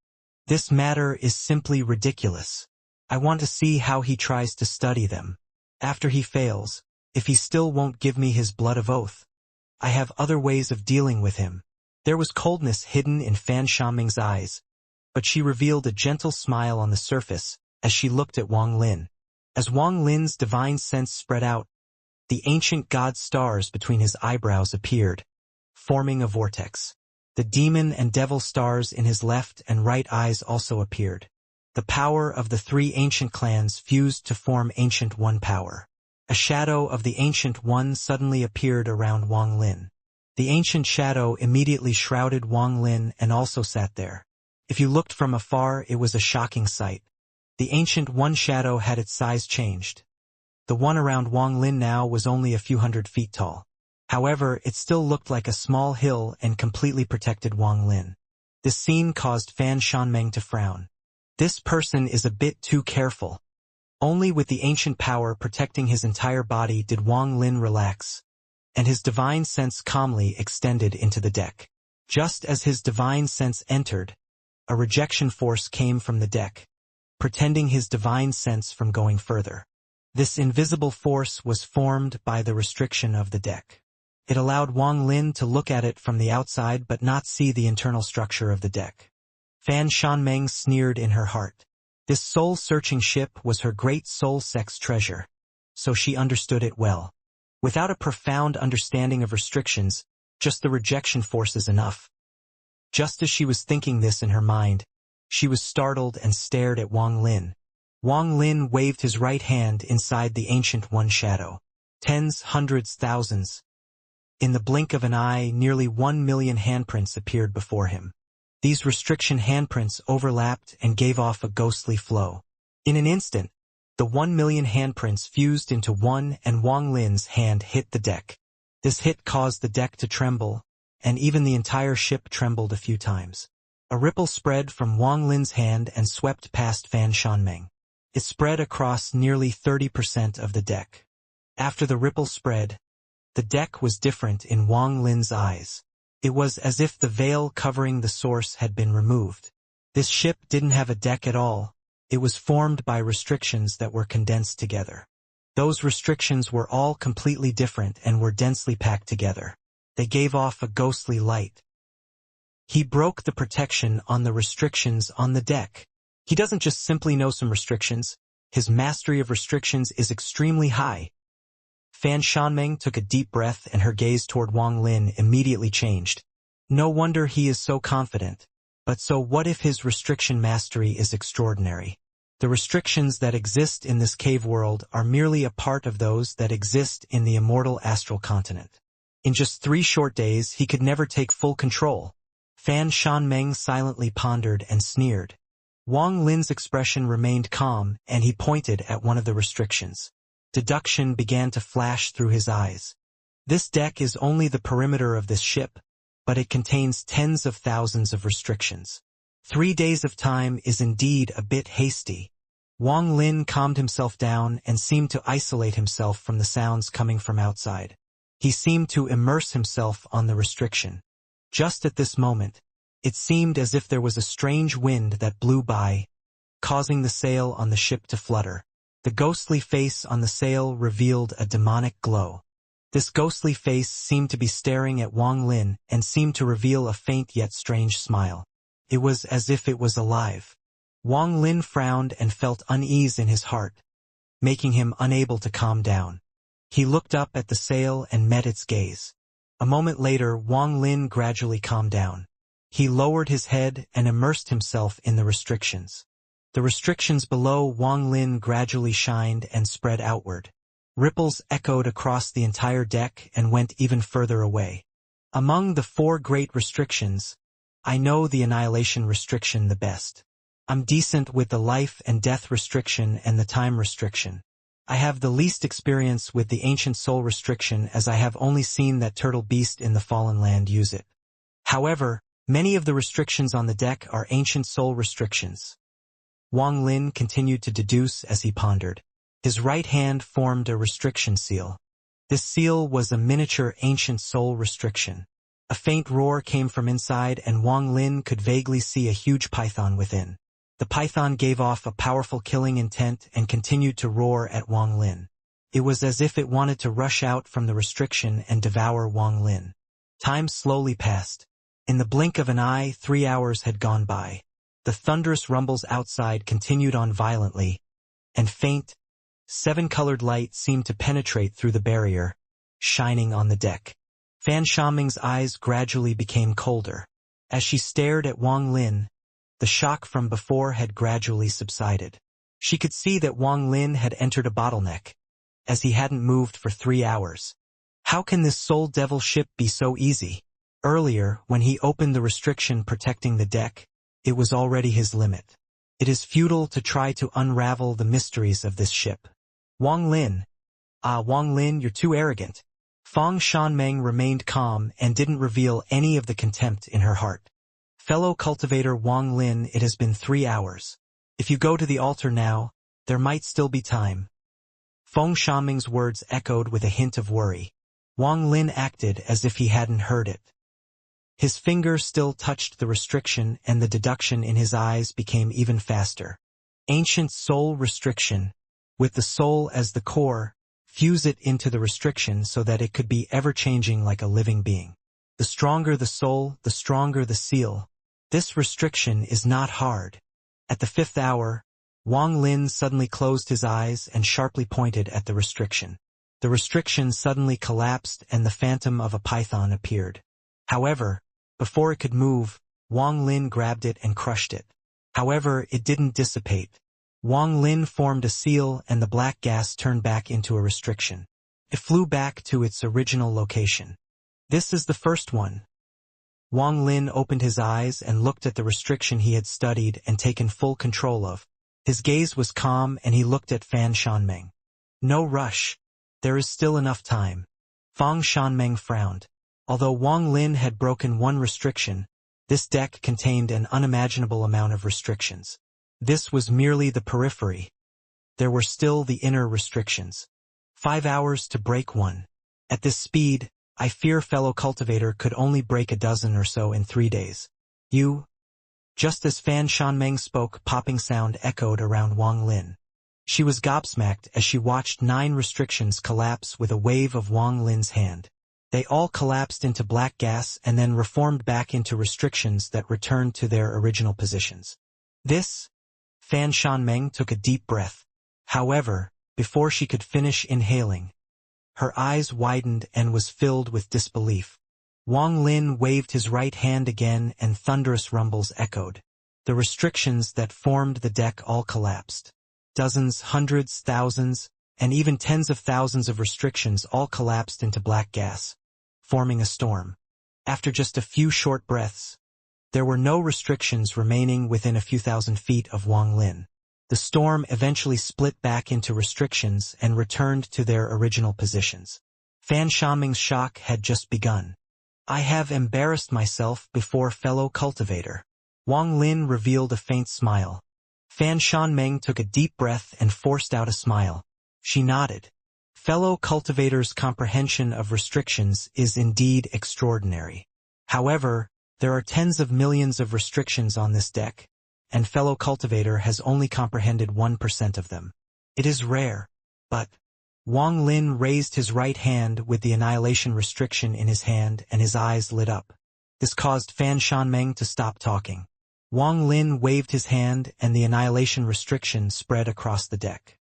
This matter is simply ridiculous. I want to see how he tries to study them. After he fails, if he still won't give me his blood of oath, I have other ways of dealing with him. There was coldness hidden in Fan Shanming's eyes, but she revealed a gentle smile on the surface as she looked at Wang Lin. As Wang Lin's divine sense spread out, the ancient god stars between his eyebrows appeared, forming a vortex. The demon and devil stars in his left and right eyes also appeared. The power of the three ancient clans fused to form Ancient One power. A shadow of the Ancient One suddenly appeared around Wang Lin. The ancient shadow immediately shrouded Wang Lin and also sat there. If you looked from afar, it was a shocking sight. The Ancient One shadow had its size changed. The one around Wang Lin now was only a few 100 feet tall. However, it still looked like a small hill and completely protected Wang Lin. This scene caused Fan Shanmeng to frown. This person is a bit too careful. Only with the ancient power protecting his entire body did Wang Lin relax, and his divine sense calmly extended into the deck. Just as his divine sense entered, a rejection force came from the deck, pretending his divine sense from going further. This invisible force was formed by the restriction of the deck. It allowed Wang Lin to look at it from the outside but not see the internal structure of the deck. Fan Shanmeng sneered in her heart. This soul-searching ship was her great soul-sex treasure, so she understood it well. Without a profound understanding of restrictions, just the rejection force is enough. Just as she was thinking this in her mind, she was startled and stared at Wang Lin. Wang Lin waved his right hand inside the Ancient One shadow. Tens, hundreds, thousands. In the blink of an eye, nearly 1 million handprints appeared before him. These restriction handprints overlapped and gave off a ghostly flow. In an instant, the 1 million handprints fused into one and Wang Lin's hand hit the deck. This hit caused the deck to tremble, and even the entire ship trembled a few times. A ripple spread from Wang Lin's hand and swept past Fan Shanmeng. It spread across nearly 30% of the deck. After the ripple spread, the deck was different in Wang Lin's eyes. It was as if the veil covering the source had been removed. This ship didn't have a deck at all. It was formed by restrictions that were condensed together. Those restrictions were all completely different and were densely packed together. They gave off a ghostly light. He broke the protection on the restrictions on the deck. He doesn't just simply know some restrictions. His mastery of restrictions is extremely high. Fan Shanmeng took a deep breath and her gaze toward Wang Lin immediately changed. No wonder he is so confident. But so what if his restriction mastery is extraordinary? The restrictions that exist in this cave world are merely a part of those that exist in the immortal astral continent. In just 3 short days, he could never take full control. Fan Shanmeng silently pondered and sneered. Wang Lin's expression remained calm, and he pointed at one of the restrictions. Deduction began to flash through his eyes. This deck is only the perimeter of this ship, but it contains tens of thousands of restrictions. 3 days of time is indeed a bit hasty. Wang Lin calmed himself down and seemed to isolate himself from the sounds coming from outside. He seemed to immerse himself on the restriction. Just at this moment, it seemed as if there was a strange wind that blew by, causing the sail on the ship to flutter. The ghostly face on the sail revealed a demonic glow. This ghostly face seemed to be staring at Wang Lin and seemed to reveal a faint yet strange smile. It was as if it was alive. Wang Lin frowned and felt unease in his heart, making him unable to calm down. He looked up at the sail and met its gaze. A moment later, Wang Lin gradually calmed down. He lowered his head and immersed himself in the restrictions. The restrictions below Wang Lin gradually shined and spread outward. Ripples echoed across the entire deck and went even further away. Among the 4 great restrictions, I know the annihilation restriction the best. I'm decent with the life and death restriction and the time restriction. I have the least experience with the ancient soul restriction, as I have only seen that turtle beast in the fallen land use it. However, many of the restrictions on the deck are ancient soul restrictions. Wang Lin continued to deduce as he pondered. His right hand formed a restriction seal. This seal was a miniature ancient soul restriction. A faint roar came from inside, and Wang Lin could vaguely see a huge python within. The python gave off a powerful killing intent and continued to roar at Wang Lin. It was as if it wanted to rush out from the restriction and devour Wang Lin. Time slowly passed. In the blink of an eye, 3 hours had gone by. The thunderous rumbles outside continued on violently, and faint, 7-colored light seemed to penetrate through the barrier, shining on the deck. Fan Shanmeng's eyes gradually became colder. As she stared at Wang Lin, the shock from before had gradually subsided. She could see that Wang Lin had entered a bottleneck, as he hadn't moved for 3 hours. How can this soul devil ship be so easy? Earlier, when he opened the restriction protecting the deck, it was already his limit. It is futile to try to unravel the mysteries of this ship. Wang Lin. Wang Lin, you're too arrogant. Fang Shanmeng remained calm and didn't reveal any of the contempt in her heart. Fellow cultivator Wang Lin, it has been 3 hours. If you go to the altar now, there might still be time. Feng Shanmeng's words echoed with a hint of worry. Wang Lin acted as if he hadn't heard it. His finger still touched the restriction and the deduction in his eyes became even faster. Ancient soul restriction. With the soul as the core, fuse it into the restriction so that it could be ever-changing like a living being. The stronger the soul, the stronger the seal. This restriction is not hard. At the 5th hour, Wang Lin suddenly closed his eyes and sharply pointed at the restriction. The restriction suddenly collapsed and the phantom of a python appeared. However, before it could move, Wang Lin grabbed it and crushed it. However, it didn't dissipate. Wang Lin formed a seal and the black gas turned back into a restriction. It flew back to its original location. This is the first one. Wang Lin opened his eyes and looked at the restriction he had studied and taken full control of. His gaze was calm and he looked at Fan Shanmeng. No rush. There is still enough time. Fang Shanmeng frowned. Although Wang Lin had broken one restriction, this deck contained an unimaginable amount of restrictions. This was merely the periphery. There were still the inner restrictions. 5 hours to break one. At this speed, I fear fellow cultivator could only break a dozen or so in 3 days. You? Just as Fan Shanmeng spoke, popping sound echoed around Wang Lin. She was gobsmacked as she watched 9 restrictions collapse with a wave of Wang Lin's hand. They all collapsed into black gas and then reformed back into restrictions that returned to their original positions. This? Fan Shanmeng took a deep breath. However, before she could finish inhaling, her eyes widened and was filled with disbelief. Wang Lin waved his right hand again and thunderous rumbles echoed. The restrictions that formed the deck all collapsed. Dozens, hundreds, thousands, and even tens of thousands of restrictions all collapsed into black gas, forming a storm. After just a few short breaths, there were no restrictions remaining within a few thousand feet of Wang Lin. The storm eventually split back into restrictions and returned to their original positions. Fan Shanmeng's shock had just begun. I have embarrassed myself before fellow cultivator. Wang Lin revealed a faint smile. Fan Shanmeng took a deep breath and forced out a smile. She nodded. Fellow cultivator's comprehension of restrictions is indeed extraordinary. However, there are tens of millions of restrictions on this deck, and fellow cultivator has only comprehended 1% of them. It is rare, but Wang Lin raised his right hand with the annihilation restriction in his hand and his eyes lit up. This caused Fan Shanmeng to stop talking. Wang Lin waved his hand and the annihilation restriction spread across the deck.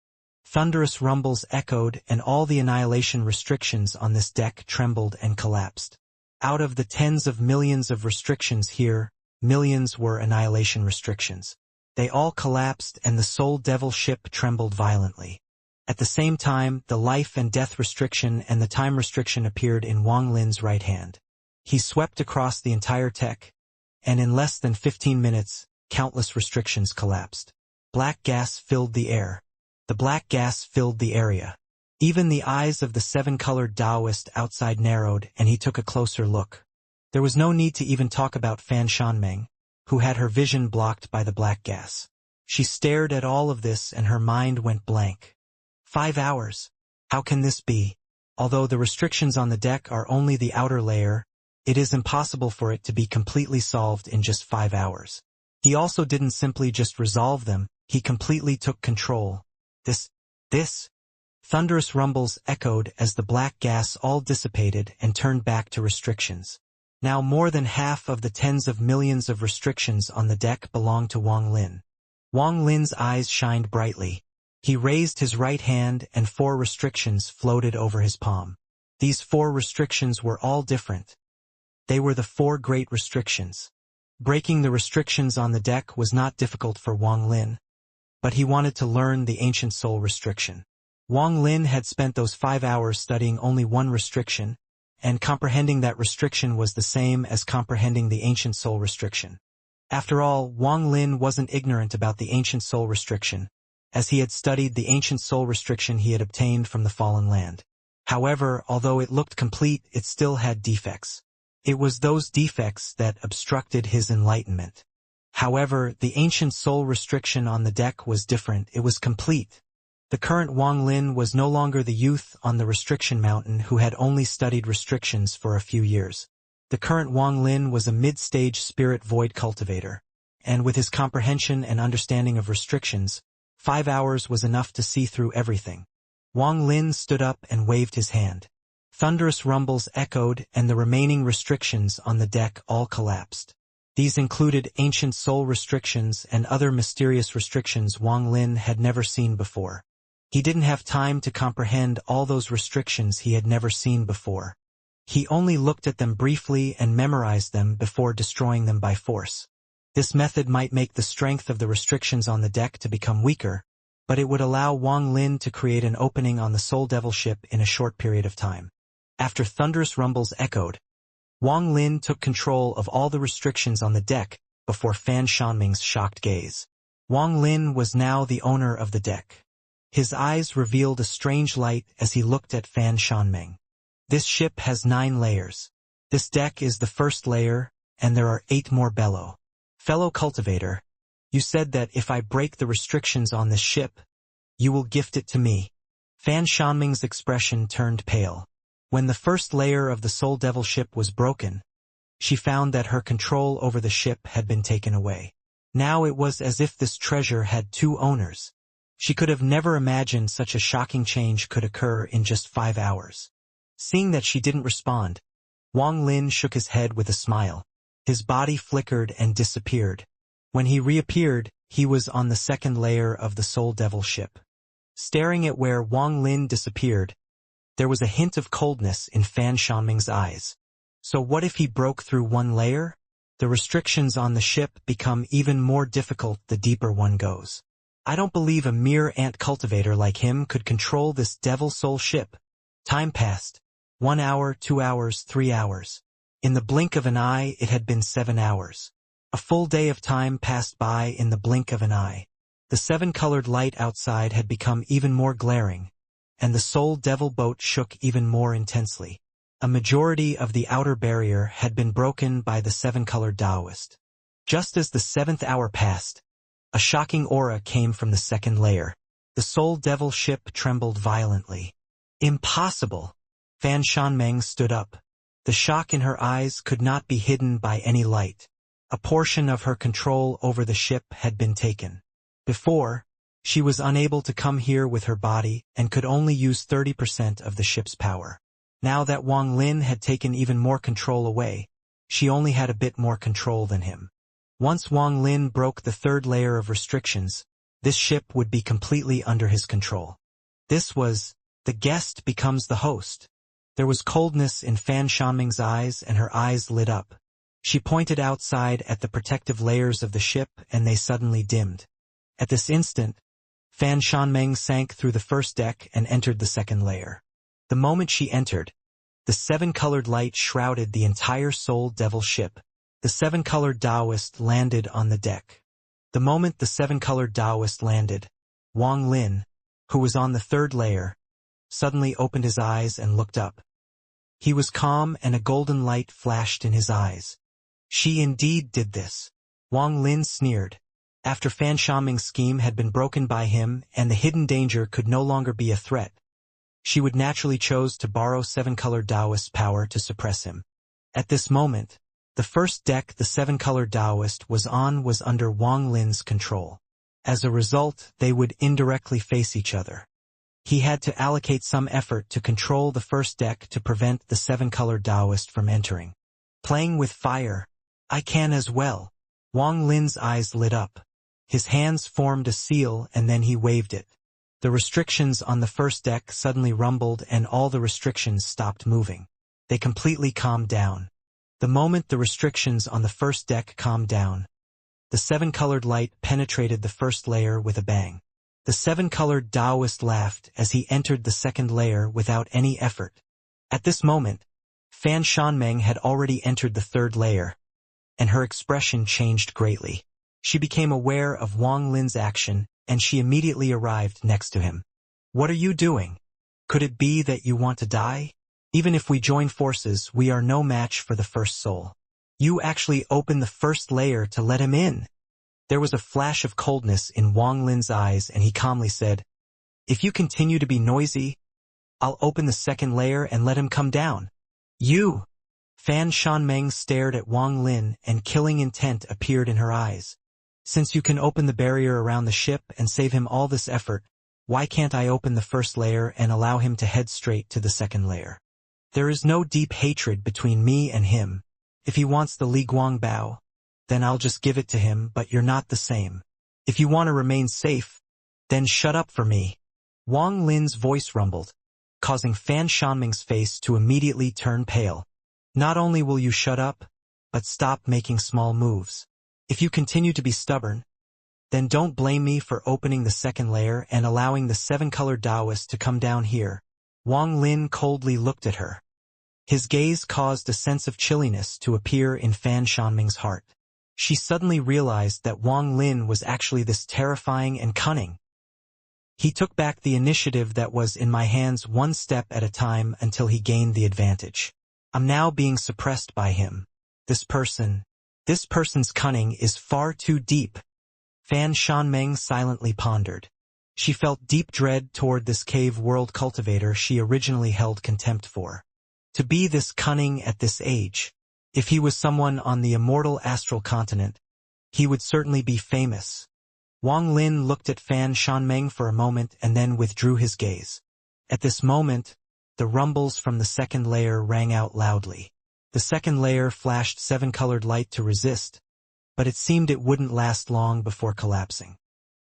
Thunderous rumbles echoed and all the annihilation restrictions on this deck trembled and collapsed. Out of the tens of millions of restrictions here, millions were annihilation restrictions. They all collapsed and the soul devil ship trembled violently. At the same time, the life and death restriction and the time restriction appeared in Wang Lin's right hand. He swept across the entire deck, and in less than 15 minutes, countless restrictions collapsed. Black gas filled the air. The black gas filled the area. Even the eyes of the 7-colored Taoist outside narrowed, and he took a closer look. There was no need to even talk about Fan Shanmeng, who had her vision blocked by the black gas. She stared at all of this and her mind went blank. 5 hours. How can this be? Although the restrictions on the deck are only the outer layer, it is impossible for it to be completely solved in just 5 hours. He also didn't simply just resolve them, he completely took control. This. Thunderous rumbles echoed as the black gas all dissipated and turned back to restrictions. Now more than half of the tens of millions of restrictions on the deck belonged to Wang Lin. Wang Lin's eyes shined brightly. He raised his right hand and 4 restrictions floated over his palm. These 4 restrictions were all different. They were the 4 great restrictions. Breaking the restrictions on the deck was not difficult for Wang Lin, but he wanted to learn the ancient soul restriction. Wang Lin had spent those 5 hours studying only one restriction, and comprehending that restriction was the same as comprehending the ancient soul restriction. After all, Wang Lin wasn't ignorant about the ancient soul restriction, as he had studied the ancient soul restriction he had obtained from the fallen land. However, although it looked complete, it still had defects. It was those defects that obstructed his enlightenment. However, the ancient soul restriction on the deck was different. It was complete. The current Wang Lin was no longer the youth on the restriction mountain who had only studied restrictions for a few years. The current Wang Lin was a mid-stage spirit void cultivator, and with his comprehension and understanding of restrictions, 5 hours was enough to see through everything. Wang Lin stood up and waved his hand. Thunderous rumbles echoed, and the remaining restrictions on the deck all collapsed. These included ancient soul restrictions and other mysterious restrictions Wang Lin had never seen before. He didn't have time to comprehend all those restrictions he had never seen before. He only looked at them briefly and memorized them before destroying them by force. This method might make the strength of the restrictions on the deck to become weaker, but it would allow Wang Lin to create an opening on the Soul Devil ship in a short period of time. After thunderous rumbles echoed, Wang Lin took control of all the restrictions on the deck before Fan Shanming's shocked gaze. Wang Lin was now the owner of the deck. His eyes revealed a strange light as he looked at Fan Shanming. This ship has 9 layers. This deck is the first layer, and there are 8 more below. Fellow cultivator, you said that if I break the restrictions on this ship, you will gift it to me. Fan Shanming's expression turned pale. When the first layer of the Soul Devil ship was broken, she found that her control over the ship had been taken away. Now it was as if this treasure had 2 owners. She could have never imagined such a shocking change could occur in just 5 hours. Seeing that she didn't respond, Wang Lin shook his head with a smile. His body flickered and disappeared. When he reappeared, he was on the second layer of the Soul Devil ship. Staring at where Wang Lin disappeared, there was a hint of coldness in Fan Shanming's eyes. So what if he broke through 1 layer? The restrictions on the ship become even more difficult the deeper one goes. I don't believe a mere ant cultivator like him could control this devil soul ship. Time passed. 1 hour, 2 hours, 3 hours. In the blink of an eye, it had been 7 hours. A full day of time passed by in the blink of an eye. The 7-colored light outside had become even more glaring, and the Soul Devil boat shook even more intensely. A majority of the outer barrier had been broken by the 7-colored Taoist. Just as the 7th hour passed, a shocking aura came from the second layer. The Soul Devil ship trembled violently. Impossible! Fan Shanming stood up. The shock in her eyes could not be hidden by any light. A portion of her control over the ship had been taken. Before, she was unable to come here with her body and could only use 30% of the ship's power. Now that Wang Lin had taken even more control away, she only had a bit more control than him. Once Wang Lin broke the 3rd layer of restrictions, this ship would be completely under his control. This was, the guest becomes the host. There was coldness in Fan Shanming's eyes, and her eyes lit up. She pointed outside at the protective layers of the ship, and they suddenly dimmed. At this instant, Fan Shanming sank through the first deck and entered the second layer. The moment she entered, the 7-colored light shrouded the entire Soul Devil ship. The 7-colored Taoist landed on the deck. The moment the 7-colored Taoist landed, Wang Lin, who was on the 3rd layer, suddenly opened his eyes and looked up. He was calm, and a golden light flashed in his eyes. She indeed did this. Wang Lin sneered. After Fan Shanming's scheme had been broken by him and the hidden danger could no longer be a threat, she would naturally choose to borrow 7-colored Taoist's power to suppress him. At this moment, the first deck the 7-colored Taoist was on was under Wang Lin's control. As a result, they would indirectly face each other. He had to allocate some effort to control the first deck to prevent the 7-colored Taoist from entering. Playing with fire. I can as well. Wang Lin's eyes lit up. His hands formed a seal and then he waved it. The restrictions on the first deck suddenly rumbled and all the restrictions stopped moving. They completely calmed down. The moment the restrictions on the first deck calmed down, the seven-colored light penetrated the first layer with a bang. The seven-colored Taoist laughed as he entered the second layer without any effort. At this moment, Fan Shanmeng had already entered the third layer, and her expression changed greatly. She became aware of Wang Lin's action, and she immediately arrived next to him. "What are you doing? Could it be that you want to die? Even if we join forces, we are no match for the first soul. You actually opened the first layer to let him in." There was a flash of coldness in Wang Lin's eyes, and he calmly said, "If you continue to be noisy, I'll open the second layer and let him come down." "You!" Fan Shanmeng stared at Wang Lin, and killing intent appeared in her eyes. "Since you can open the barrier around the ship and save him all this effort, why can't I open the first layer and allow him to head straight to the second layer? There is no deep hatred between me and him. If he wants the Li Guangbao, then I'll just give it to him, but you're not the same. If you want to remain safe, then shut up for me." Wang Lin's voice rumbled, causing Fan Shanming's face to immediately turn pale. "Not only will you shut up, but stop making small moves. If you continue to be stubborn, then don't blame me for opening the second layer and allowing the seven-colored Taoist to come down here." Wang Lin coldly looked at her. His gaze caused a sense of chilliness to appear in Fan Shanming's heart. She suddenly realized that Wang Lin was actually this terrifying and cunning. "He took back the initiative that was in my hands one step at a time until he gained the advantage. I'm now being suppressed by him. This person's cunning is far too deep." Fan Shanmeng silently pondered. She felt deep dread toward this cave world cultivator she originally held contempt for. To be this cunning at this age. If he was someone on the immortal astral continent, he would certainly be famous. Wang Lin looked at Fan Shanmeng for a moment and then withdrew his gaze. At this moment, the rumbles from the second layer rang out loudly. The second layer flashed seven-colored light to resist, but it seemed it wouldn't last long before collapsing.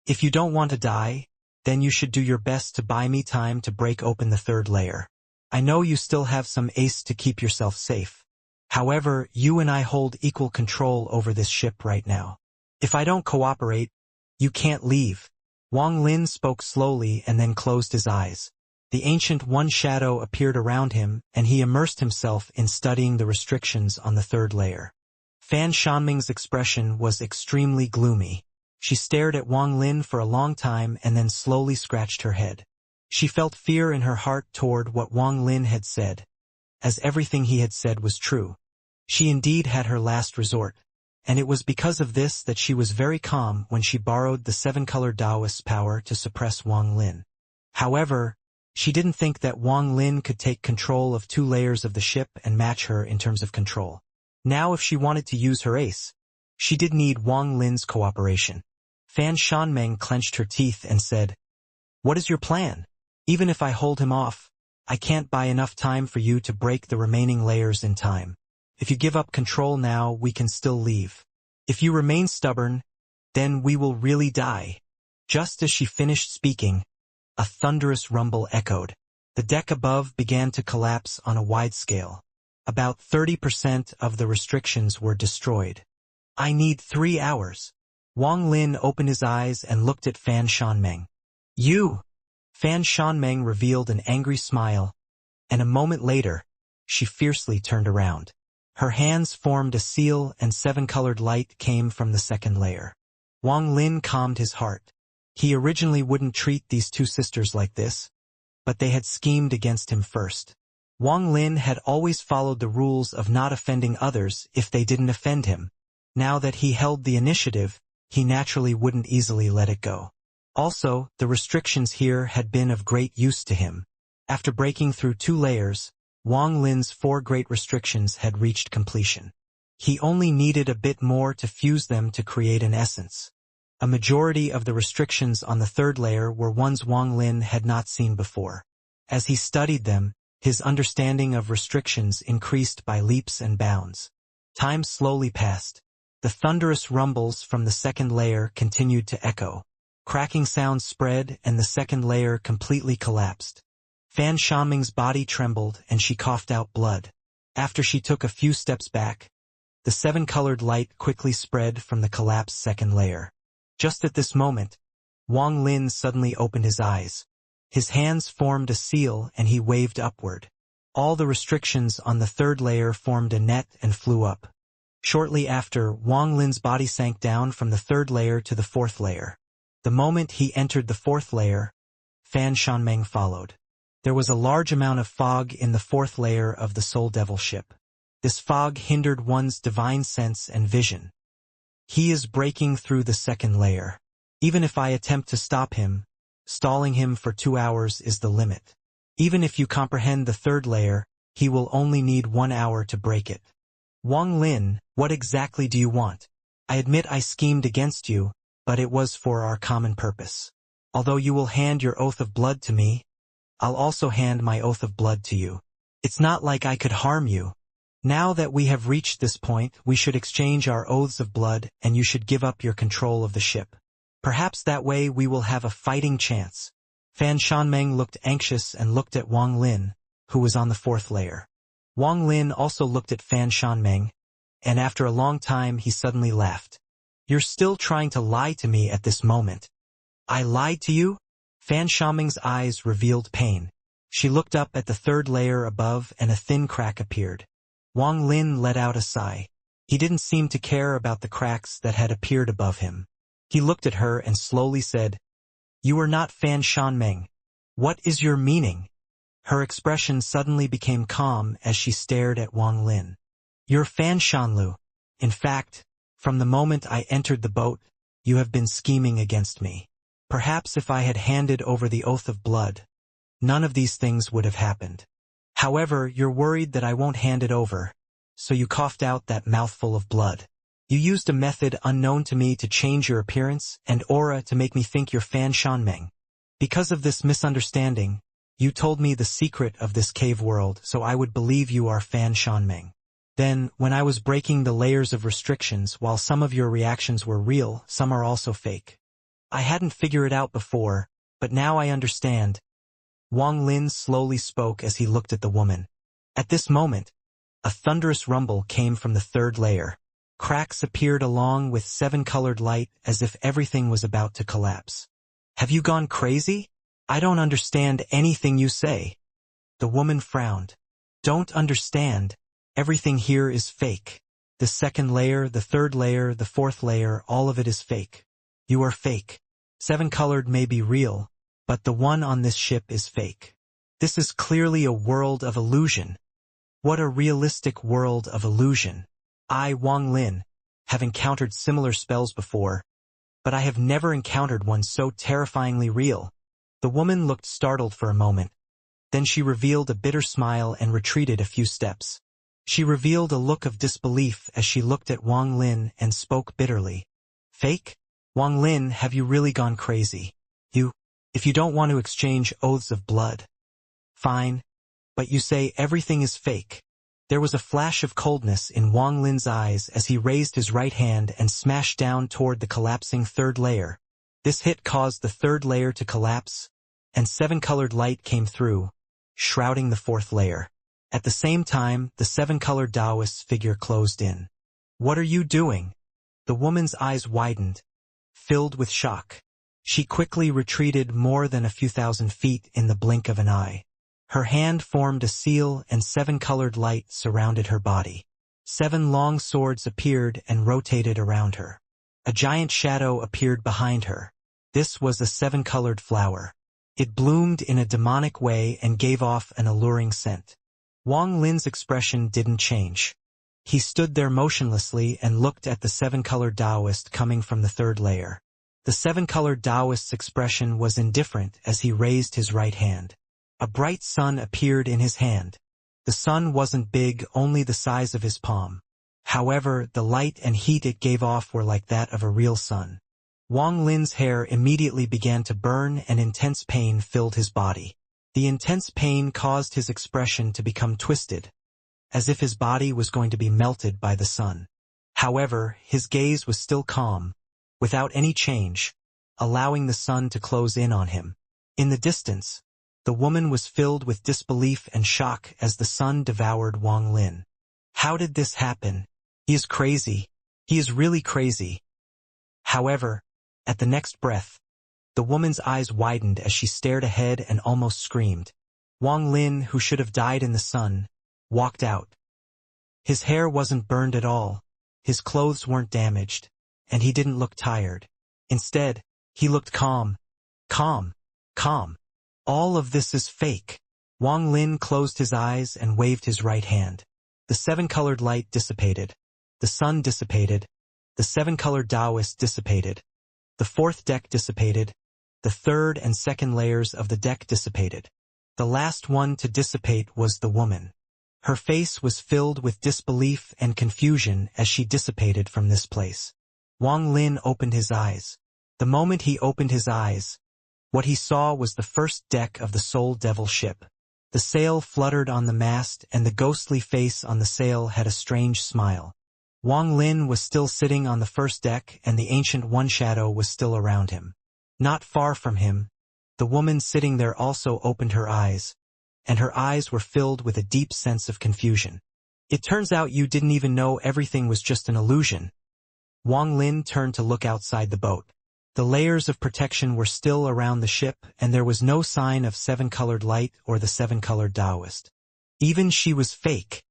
"If you don't want to die, then you should do your best to buy me time to break open the third layer. I know you still have some ace to keep yourself safe. However, you and I hold equal control over this ship right now. If I don't cooperate, you can't leave." Wang Lin spoke slowly and then closed his eyes. The Ancient One shadow appeared around him, and he immersed himself in studying the restrictions on the third layer. Fan Shanming's expression was extremely gloomy. She stared at Wang Lin for a long time and then slowly scratched her head. She felt fear in her heart toward what Wang Lin had said, as everything he had said was true. She indeed had her last resort, and it was because of this that she was very calm when she borrowed the seven-colored Taoist's power to suppress Wang Lin. However, she didn't think that Wang Lin could take control of two layers of the ship and match her in terms of control. Now if she wanted to use her ace, she did need Wang Lin's cooperation. Fan Shanmeng clenched her teeth and said, "What is your plan? Even if I hold him off, I can't buy enough time for you to break the remaining layers in time. If you give up control now, we can still leave. If you remain stubborn, then we will really die." Just as she finished speaking, a thunderous rumble echoed. The deck above began to collapse on a wide scale. About 30% of the restrictions were destroyed. "I need 3 hours. Wang Lin opened his eyes and looked at Fan Shanmeng. "You!" Fan Shanmeng revealed an angry smile, and a moment later, she fiercely turned around. Her hands formed a seal and seven-colored light came from the second layer. Wang Lin calmed his heart. He originally wouldn't treat these two sisters like this, but they had schemed against him first. Wang Lin had always followed the rules of not offending others if they didn't offend him. Now that he held the initiative, he naturally wouldn't easily let it go. Also, the restrictions here had been of great use to him. After breaking through 2 layers, Wang Lin's 4 great restrictions had reached completion. He only needed a bit more to fuse them to create an essence. A majority of the restrictions on the third layer were ones Wang Lin had not seen before. As he studied them, his understanding of restrictions increased by leaps and bounds. Time slowly passed. The thunderous rumbles from the second layer continued to echo. Cracking sounds spread and the second layer completely collapsed. Fan Shanming's body trembled and she coughed out blood. After she took a few steps back, the seven-colored light quickly spread from the collapsed second layer. Just at this moment, Wang Lin suddenly opened his eyes. His hands formed a seal and he waved upward. All the restrictions on the third layer formed a net and flew up. Shortly after, Wang Lin's body sank down from the third layer to the fourth layer. The moment he entered the fourth layer, Fan Shanmeng followed. There was a large amount of fog in the fourth layer of the Soul Devil ship. This fog hindered one's divine sense and vision. He is breaking through the second layer. Even if I attempt to stop him, stalling him for 2 hours is the limit. Even if you comprehend the third layer, he will only need 1 hour to break it. Wang Lin, what exactly do you want? I admit I schemed against you, but it was for our common purpose. Although you will hand your oath of blood to me, I'll also hand my oath of blood to you. It's not like I could harm you. Now that we have reached this point, we should exchange our oaths of blood and you should give up your control of the ship. Perhaps that way we will have a fighting chance. Fan Shanmeng looked anxious and looked at Wang Lin, who was on the fourth layer. Wang Lin also looked at Fan Shanmeng, and after a long time he suddenly laughed. You're still trying to lie to me at this moment. I lied to you? Fan Shanmeng's eyes revealed pain. She looked up at the third layer above and a thin crack appeared. Wang Lin let out a sigh. He didn't seem to care about the cracks that had appeared above him. He looked at her and slowly said, You are not Fan Shanmeng. What is your meaning? Her expression suddenly became calm as she stared at Wang Lin. You're Fan Shanlu. In fact, from the moment I entered the boat, you have been scheming against me. Perhaps if I had handed over the oath of blood, none of these things would have happened. However, you're worried that I won't hand it over, so you coughed out that mouthful of blood. You used a method unknown to me to change your appearance and aura to make me think you're Fan Shanmeng. Because of this misunderstanding, you told me the secret of this cave world so I would believe you are Fan Shanmeng. Then, when I was breaking the layers of restrictions, while some of your reactions were real, some are also fake. I hadn't figured it out before, but now I understand. Wang Lin slowly spoke as he looked at the woman. At this moment, a thunderous rumble came from the third layer. Cracks appeared along with seven-colored light as if everything was about to collapse. Have you gone crazy? I don't understand anything you say. The woman frowned. Don't understand. Everything here is fake. The second layer, the third layer, the fourth layer, all of it is fake. You are fake. Seven-colored may be real, but the one on this ship is fake. This is clearly a world of illusion. What a realistic world of illusion. I, Wang Lin, have encountered similar spells before, but I have never encountered one so terrifyingly real. The woman looked startled for a moment. Then she revealed a bitter smile and retreated a few steps. She revealed a look of disbelief as she looked at Wang Lin and spoke bitterly. Fake? Wang Lin, have you really gone crazy? If you don't want to exchange oaths of blood. Fine. But you say everything is fake. There was a flash of coldness in Wang Lin's eyes as he raised his right hand and smashed down toward the collapsing third layer. This hit caused the third layer to collapse, and seven-colored light came through, shrouding the fourth layer. At the same time, the seven-colored Taoist figure closed in. What are you doing? The woman's eyes widened, filled with shock. She quickly retreated more than a few thousand feet in the blink of an eye. Her hand formed a seal and seven-colored light surrounded her body. 7 long swords appeared and rotated around her. A giant shadow appeared behind her. This was a seven-colored flower. It bloomed in a demonic way and gave off an alluring scent. Wang Lin's expression didn't change. He stood there motionlessly and looked at the seven-colored Taoist coming from the third layer. The seven-colored Taoist's expression was indifferent as he raised his right hand. A bright sun appeared in his hand. The sun wasn't big, only the size of his palm. However, the light and heat it gave off were like that of a real sun. Wang Lin's hair immediately began to burn and intense pain filled his body. The intense pain caused his expression to become twisted, as if his body was going to be melted by the sun. However, his gaze was still calm, without any change, allowing the sun to close in on him. In the distance, The woman was filled with disbelief and shock as the sun devoured Wang Lin. How did this happen? He is crazy. He is really crazy. However, at the next breath, the woman's eyes widened as she stared ahead and almost screamed. Wang Lin, who should have died in the sun, walked out. His hair wasn't burned at all, his clothes weren't damaged, and he didn't look tired. Instead, he looked calm. Calm. Calm. All of this is fake. Wang Lin closed his eyes and waved his right hand. The seven-colored light dissipated. The sun dissipated. The seven-colored Taoist dissipated. The fourth deck dissipated. The third and second layers of the deck dissipated. The last one to dissipate was the woman. Her face was filled with disbelief and confusion as she dissipated from this place. Wang Lin opened his eyes. The moment he opened his eyes, what he saw was the first deck of the Soul Devil ship. The sail fluttered on the mast and the ghostly face on the sail had a strange smile. Wang Lin was still sitting on the first deck and the Ancient One shadow was still around him. Not far from him, the woman sitting there also opened her eyes, and her eyes were filled with a deep sense of confusion. It turns out you didn't even know everything was just an illusion. Wang Lin turned to look outside the boat. The layers of protection were still around the ship, and there was no sign of seven-colored light or the seven-colored Taoist. Even she was fake.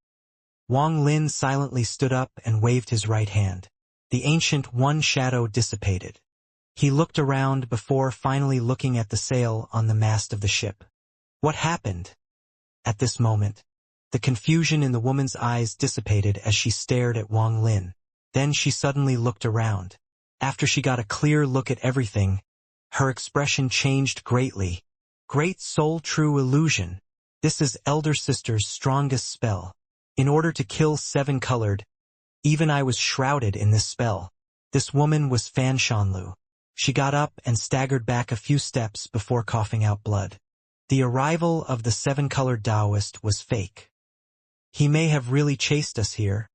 Wang Lin silently stood up and waved his right hand. The Ancient One shadow dissipated. He looked around before finally looking at the sail on the mast of the ship. What happened? At this moment, the confusion in the woman's eyes dissipated as she stared at Wang Lin. Then she suddenly looked around. After she got a clear look at everything, her expression changed greatly. Great soul true illusion. This is Elder Sister's strongest spell. In order to kill seven-colored, even I was shrouded in this spell. This woman was Fan Shanlu. She got up and staggered back a few steps before coughing out blood. The arrival of the seven-colored Taoist was fake. He may have really chased us here,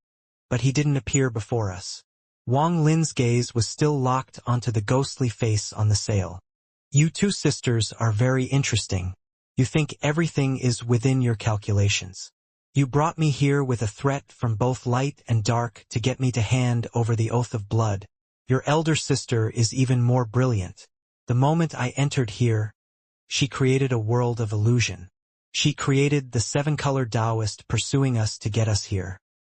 but he didn't appear before us. Wang Lin's gaze was still locked onto the ghostly face on the sail. You two sisters are very interesting. You think everything is within your calculations. You brought me here with a threat from both light and dark to get me to hand over the oath of blood. Your elder sister is even more brilliant. The moment I entered here, she created a world of illusion. She created the seven-colored Taoist pursuing us to get us here.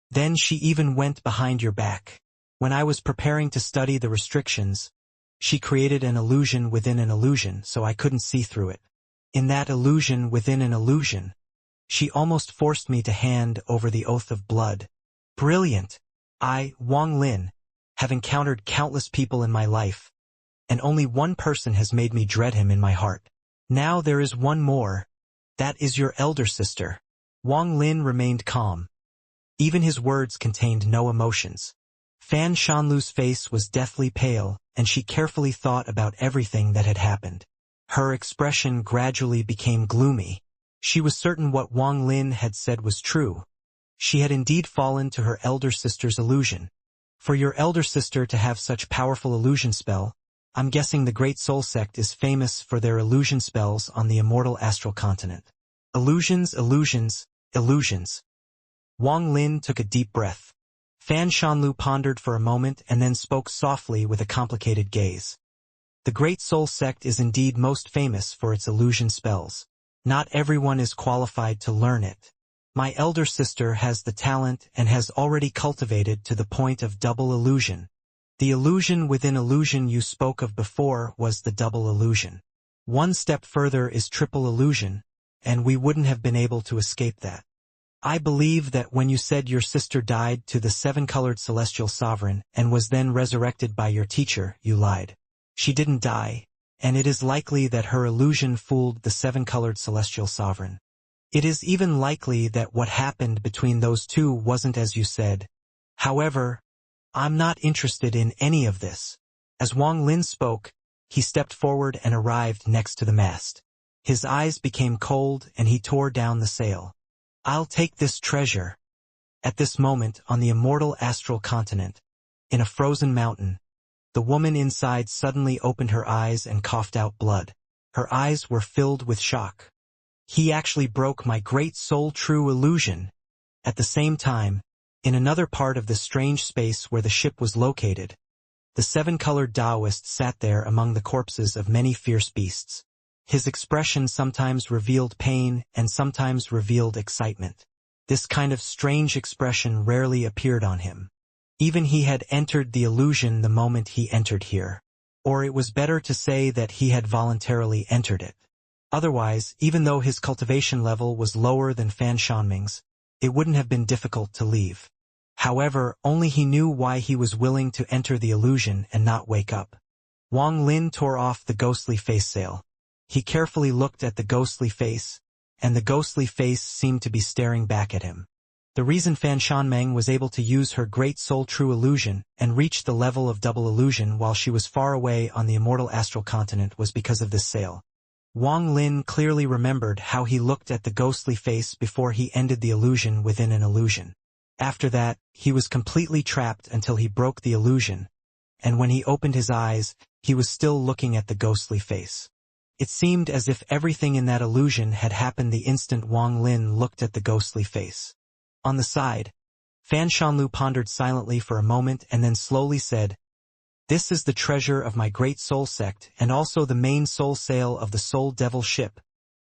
Then she even went behind your back. When I was preparing to study the restrictions, she created an illusion within an illusion so I couldn't see through it. In that illusion within an illusion, she almost forced me to hand over the oath of blood. Brilliant! I, Wang Lin, have encountered countless people in my life, and only one person has made me dread him in my heart. Now there is one more. That is your elder sister. Wang Lin remained calm. Even his words contained no emotions. Fan Shanlu's face was deathly pale, and she carefully thought about everything that had happened. Her expression gradually became gloomy. She was certain what Wang Lin had said was true. She had indeed fallen to her elder sister's illusion. For your elder sister to have such powerful illusion spell, I'm guessing the Great Soul Sect is famous for their illusion spells on the immortal astral continent. Illusions, illusions, illusions. Wang Lin took a deep breath. Fan Shanlu pondered for a moment and then spoke softly with a complicated gaze. The Great Soul Sect is indeed most famous for its illusion spells. Not everyone is qualified to learn it. My elder sister has the talent and has already cultivated to the point of double illusion. The illusion within illusion you spoke of before was the double illusion. One step further is triple illusion, and we wouldn't have been able to escape that. I believe that when you said your sister died to the seven-colored celestial sovereign and was then resurrected by your teacher, you lied. She didn't die, and it is likely that her illusion fooled the seven-colored celestial sovereign. It is even likely that what happened between those two wasn't as you said. However, I'm not interested in any of this. As Wang Lin spoke, he stepped forward and arrived next to the mast. His eyes became cold and he tore down the sail. I'll take this treasure. At this moment, on the immortal astral continent, in a frozen mountain, the woman inside suddenly opened her eyes and coughed out blood. Her eyes were filled with shock. He actually broke my great soul true illusion. At the same time, in another part of the strange space where the ship was located, the seven-colored Taoist sat there among the corpses of many fierce beasts. His expression sometimes revealed pain and sometimes revealed excitement. This kind of strange expression rarely appeared on him. Even he had entered the illusion the moment he entered here. Or it was better to say that he had voluntarily entered it. Otherwise, even though his cultivation level was lower than Fan Shanming's, it wouldn't have been difficult to leave. However, only he knew why he was willing to enter the illusion and not wake up. Wang Lin tore off the ghostly face sail. He carefully looked at the ghostly face, and the ghostly face seemed to be staring back at him. The reason Fan Shanming was able to use her great soul true illusion and reach the level of double illusion while she was far away on the immortal astral continent was because of this sail. Wang Lin clearly remembered how he looked at the ghostly face before he ended the illusion within an illusion. After that, he was completely trapped until he broke the illusion, and when he opened his eyes, he was still looking at the ghostly face. It seemed as if everything in that illusion had happened the instant Wang Lin looked at the ghostly face. On the side, Fan Shanlu pondered silently for a moment and then slowly said, "This is the treasure of my great soul sect and also the main soul sail of the soul devil ship.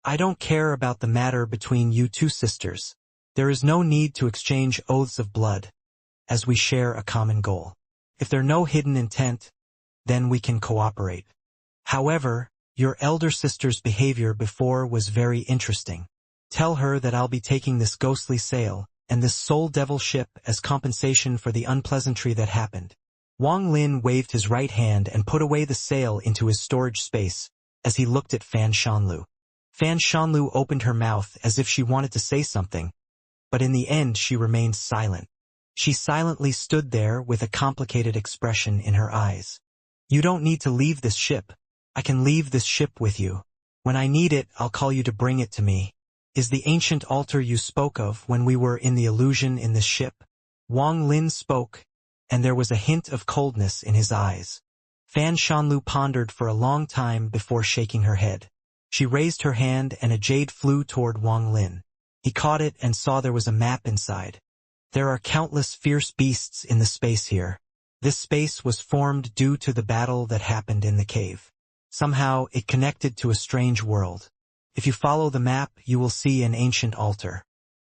I don't care about the matter between you two sisters. There is no need to exchange oaths of blood, as we share a common goal. If there's no hidden intent, then we can cooperate. However, your elder sister's behavior before was very interesting. Tell her that I'll be taking this ghostly sail and this soul devil ship as compensation for the unpleasantry that happened." Wang Lin waved his right hand and put away the sail into his storage space as he looked at Fan Shanlu. Fan Shanlu opened her mouth as if she wanted to say something, but in the end she remained silent. She silently stood there with a complicated expression in her eyes. "You don't need to leave this ship. I can leave this ship with you. When I need it, I'll call you to bring it to me. Is the ancient altar you spoke of when we were in the illusion in this ship?" Wang Lin spoke, and there was a hint of coldness in his eyes. Fan Shanlu pondered for a long time before shaking her head. She raised her hand and a jade flew toward Wang Lin. He caught it and saw there was a map inside. "There are countless fierce beasts in the space here. This space was formed due to the battle that happened in the cave. Somehow, it connected to a strange world. If you follow the map, you will see an ancient altar.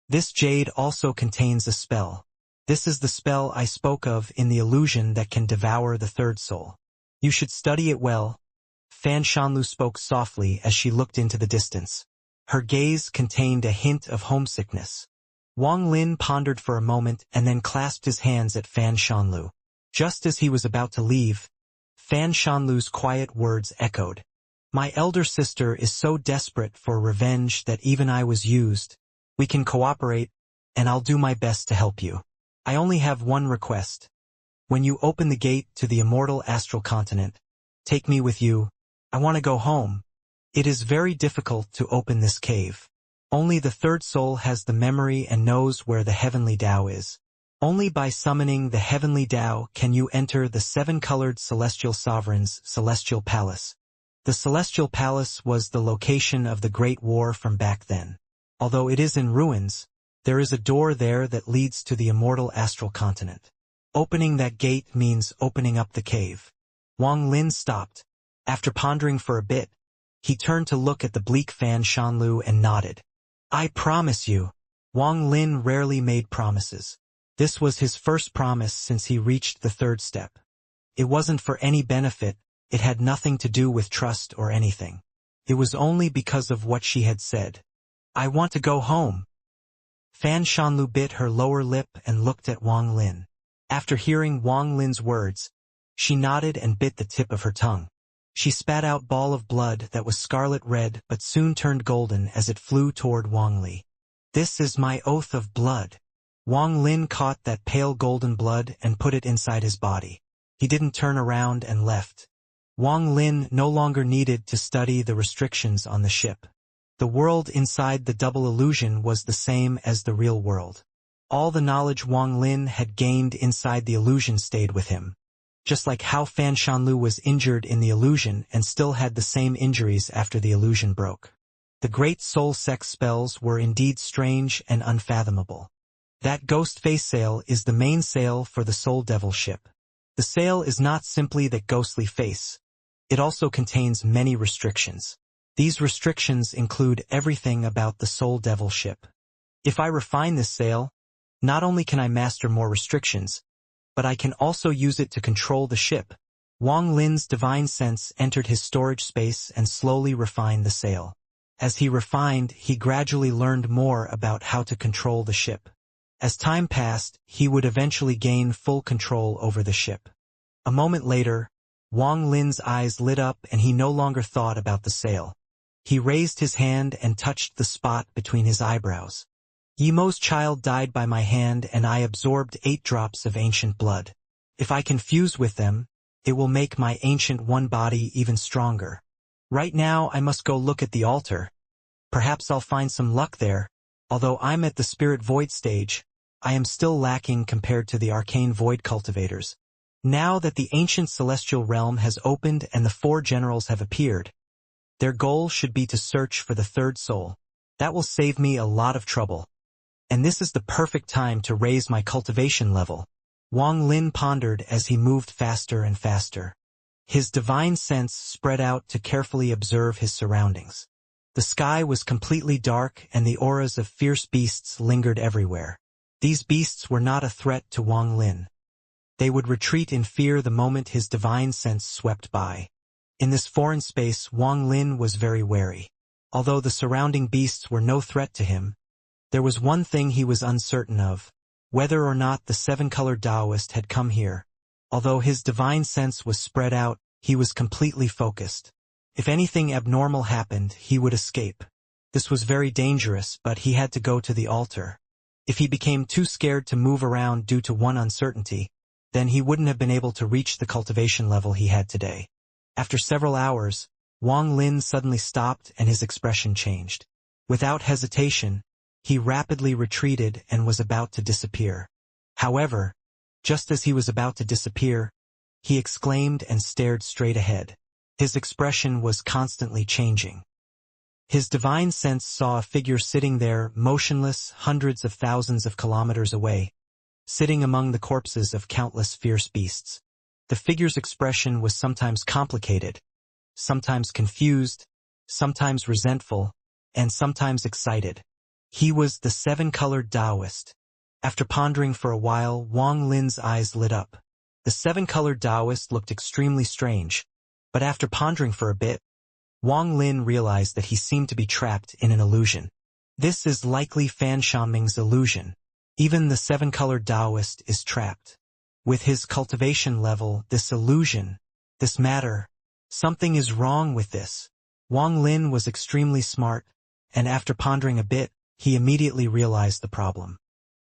This jade also contains a spell. This is the spell I spoke of in the illusion that can devour the third soul. You should study it well." Fan Shanlu spoke softly as she looked into the distance. Her gaze contained a hint of homesickness. Wang Lin pondered for a moment and then clasped his hands at Fan Shanlu. Just as he was about to leave, Fan Shanlu's quiet words echoed. "My elder sister is so desperate for revenge that even I was used. We can cooperate, and I'll do my best to help you. I only have one request. When you open the gate to the immortal astral continent, take me with you. I want to go home. It is very difficult to open this cave. Only the third soul has the memory and knows where the heavenly Tao is. Only by summoning the heavenly Tao can you enter the seven-colored celestial sovereign's celestial palace. The celestial palace was the location of the Great War from back then. Although it is in ruins, there is a door there that leads to the immortal astral continent. Opening that gate means opening up the cave." Wang Lin stopped. After pondering for a bit, he turned to look at the bleak Fan Shanlu and nodded. "I promise you." Wang Lin rarely made promises. This was his first promise since he reached the third step. It wasn't for any benefit, it had nothing to do with trust or anything. It was only because of what she had said. "I want to go home." Fan Shanlu bit her lower lip and looked at Wang Lin. After hearing Wang Lin's words, she nodded and bit the tip of her tongue. She spat out ball of blood that was scarlet red but soon turned golden as it flew toward Wang Li. "This is my oath of blood." Wang Lin caught that pale golden blood and put it inside his body. He didn't turn around and left. Wang Lin no longer needed to study the restrictions on the ship. The world inside the double illusion was the same as the real world. All the knowledge Wang Lin had gained inside the illusion stayed with him. Just like how Fan Shanlu was injured in the illusion and still had the same injuries after the illusion broke. The great soul sex spells were indeed strange and unfathomable. That ghost face sail is the main sail for the soul devil ship. The sail is not simply that ghostly face. It also contains many restrictions. These restrictions include everything about the soul devil ship. If I refine this sail, not only can I master more restrictions, but I can also use it to control the ship. Wang Lin's divine sense entered his storage space and slowly refined the sail. As he refined, he gradually learned more about how to control the ship. As time passed, he would eventually gain full control over the ship. A moment later, Wang Lin's eyes lit up and he no longer thought about the sail. He raised his hand and touched the spot between his eyebrows. Yimo's child died by my hand and I absorbed 8 drops of ancient blood. If I can fuse with them, it will make my ancient one body even stronger. Right now I must go look at the altar. Perhaps I'll find some luck there. Although I'm at the spirit void stage, I am still lacking compared to the arcane void cultivators. Now that the ancient celestial realm has opened and the 4 generals have appeared, their goal should be to search for the 3rd soul. That will save me a lot of trouble. And this is the perfect time to raise my cultivation level. Wang Lin pondered as he moved faster and faster. His divine sense spread out to carefully observe his surroundings. The sky was completely dark and the auras of fierce beasts lingered everywhere. These beasts were not a threat to Wang Lin. They would retreat in fear the moment his divine sense swept by. In this foreign space, Wang Lin was very wary. Although the surrounding beasts were no threat to him, there was one thing he was uncertain of, whether or not the 7-colored Taoist had come here. Although his divine sense was spread out, he was completely focused. If anything abnormal happened, he would escape. This was very dangerous, but he had to go to the altar. If he became too scared to move around due to one uncertainty, then he wouldn't have been able to reach the cultivation level he had today. After several hours, Wang Lin suddenly stopped and his expression changed. Without hesitation, he rapidly retreated and was about to disappear. However, just as he was about to disappear, he exclaimed and stared straight ahead. His expression was constantly changing. His divine sense saw a figure sitting there, motionless, hundreds of thousands of kilometers away, sitting among the corpses of countless fierce beasts. The figure's expression was sometimes complicated, sometimes confused, sometimes resentful, and sometimes excited. He was the 7-colored Taoist. After pondering for a while, Wang Lin's eyes lit up. The 7-colored Taoist looked extremely strange, but after pondering for a bit, Wang Lin realized that he seemed to be trapped in an illusion. This is likely Fan Shanming's illusion. Even the 7-colored Taoist is trapped. With his cultivation level, this illusion, this matter, something is wrong with this. Wang Lin was extremely smart, and after pondering a bit, he immediately realized the problem.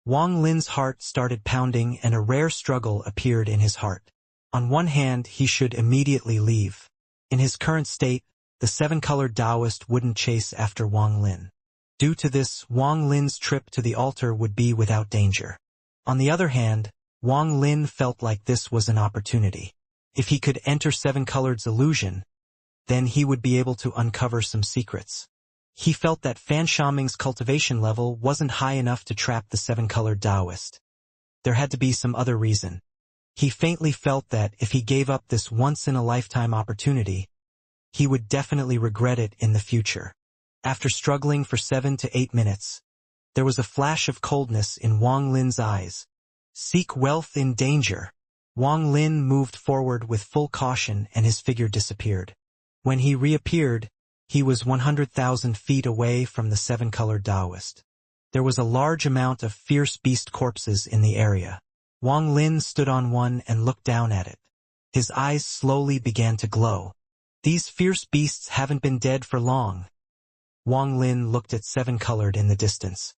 Wang Lin's heart started pounding and a rare struggle appeared in his heart. On one hand, he should immediately leave. In his current state, the 7-colored Taoist wouldn't chase after Wang Lin. Due to this, Wang Lin's trip to the altar would be without danger. On the other hand, Wang Lin felt like this was an opportunity. If he could enter 7-colored's illusion, then he would be able to uncover some secrets. He felt that Fan Shanming's cultivation level wasn't high enough to trap the 7-colored Taoist. There had to be some other reason. He faintly felt that if he gave up this once-in-a-lifetime opportunity, he would definitely regret it in the future. After struggling for 7 to 8 minutes, there was a flash of coldness in Wang Lin's eyes. Seek wealth in danger. Wang Lin moved forward with full caution and his figure disappeared. When he reappeared, he was 100,000 feet away from the 7-colored Taoist. There was a large amount of fierce beast corpses in the area. Wang Lin stood on one and looked down at it. His eyes slowly began to glow. These fierce beasts haven't been dead for long. Wang Lin looked at 7-colored in the distance.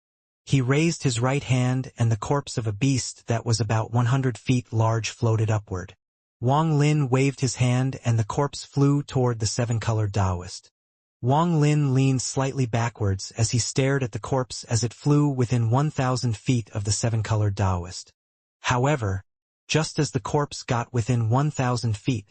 He raised his right hand and the corpse of a beast that was about 100 feet large floated upward. Wang Lin waved his hand and the corpse flew toward the 7-colored Taoist. Wang Lin leaned slightly backwards as he stared at the corpse as it flew within 1,000 feet of the 7-colored Taoist. However, just as the corpse got within 1,000 feet,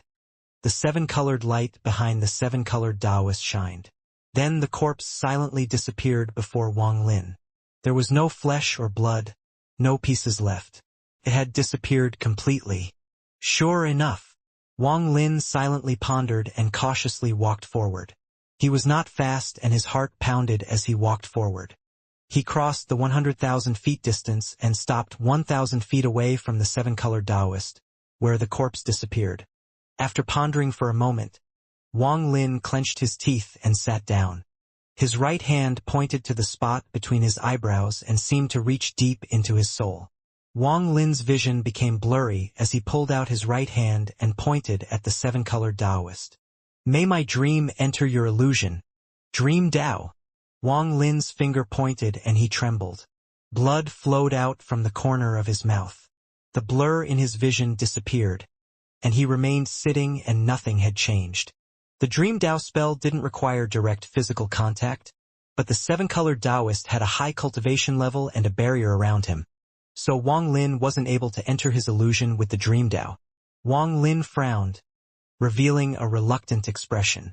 the 7-colored light behind the 7-colored Taoist shined. Then the corpse silently disappeared before Wang Lin. There was no flesh or blood, no pieces left. It had disappeared completely. Sure enough, Wang Lin silently pondered and cautiously walked forward. He was not fast and his heart pounded as he walked forward. He crossed the 100,000 feet distance and stopped 1,000 feet away from the seven-colored Taoist, where the corpse disappeared. After pondering for a moment, Wang Lin clenched his teeth and sat down. His right hand pointed to the spot between his eyebrows and seemed to reach deep into his soul. Wang Lin's vision became blurry as he pulled out his right hand and pointed at the seven-colored Taoist. May my dream enter your illusion. Dream Tao. Wang Lin's finger pointed and he trembled. Blood flowed out from the corner of his mouth. The blur in his vision disappeared, and he remained sitting and nothing had changed. The Dream Tao spell didn't require direct physical contact, but the seven-colored Taoist had a high cultivation level and a barrier around him. So Wang Lin wasn't able to enter his illusion with the Dream Tao. Wang Lin frowned, revealing a reluctant expression.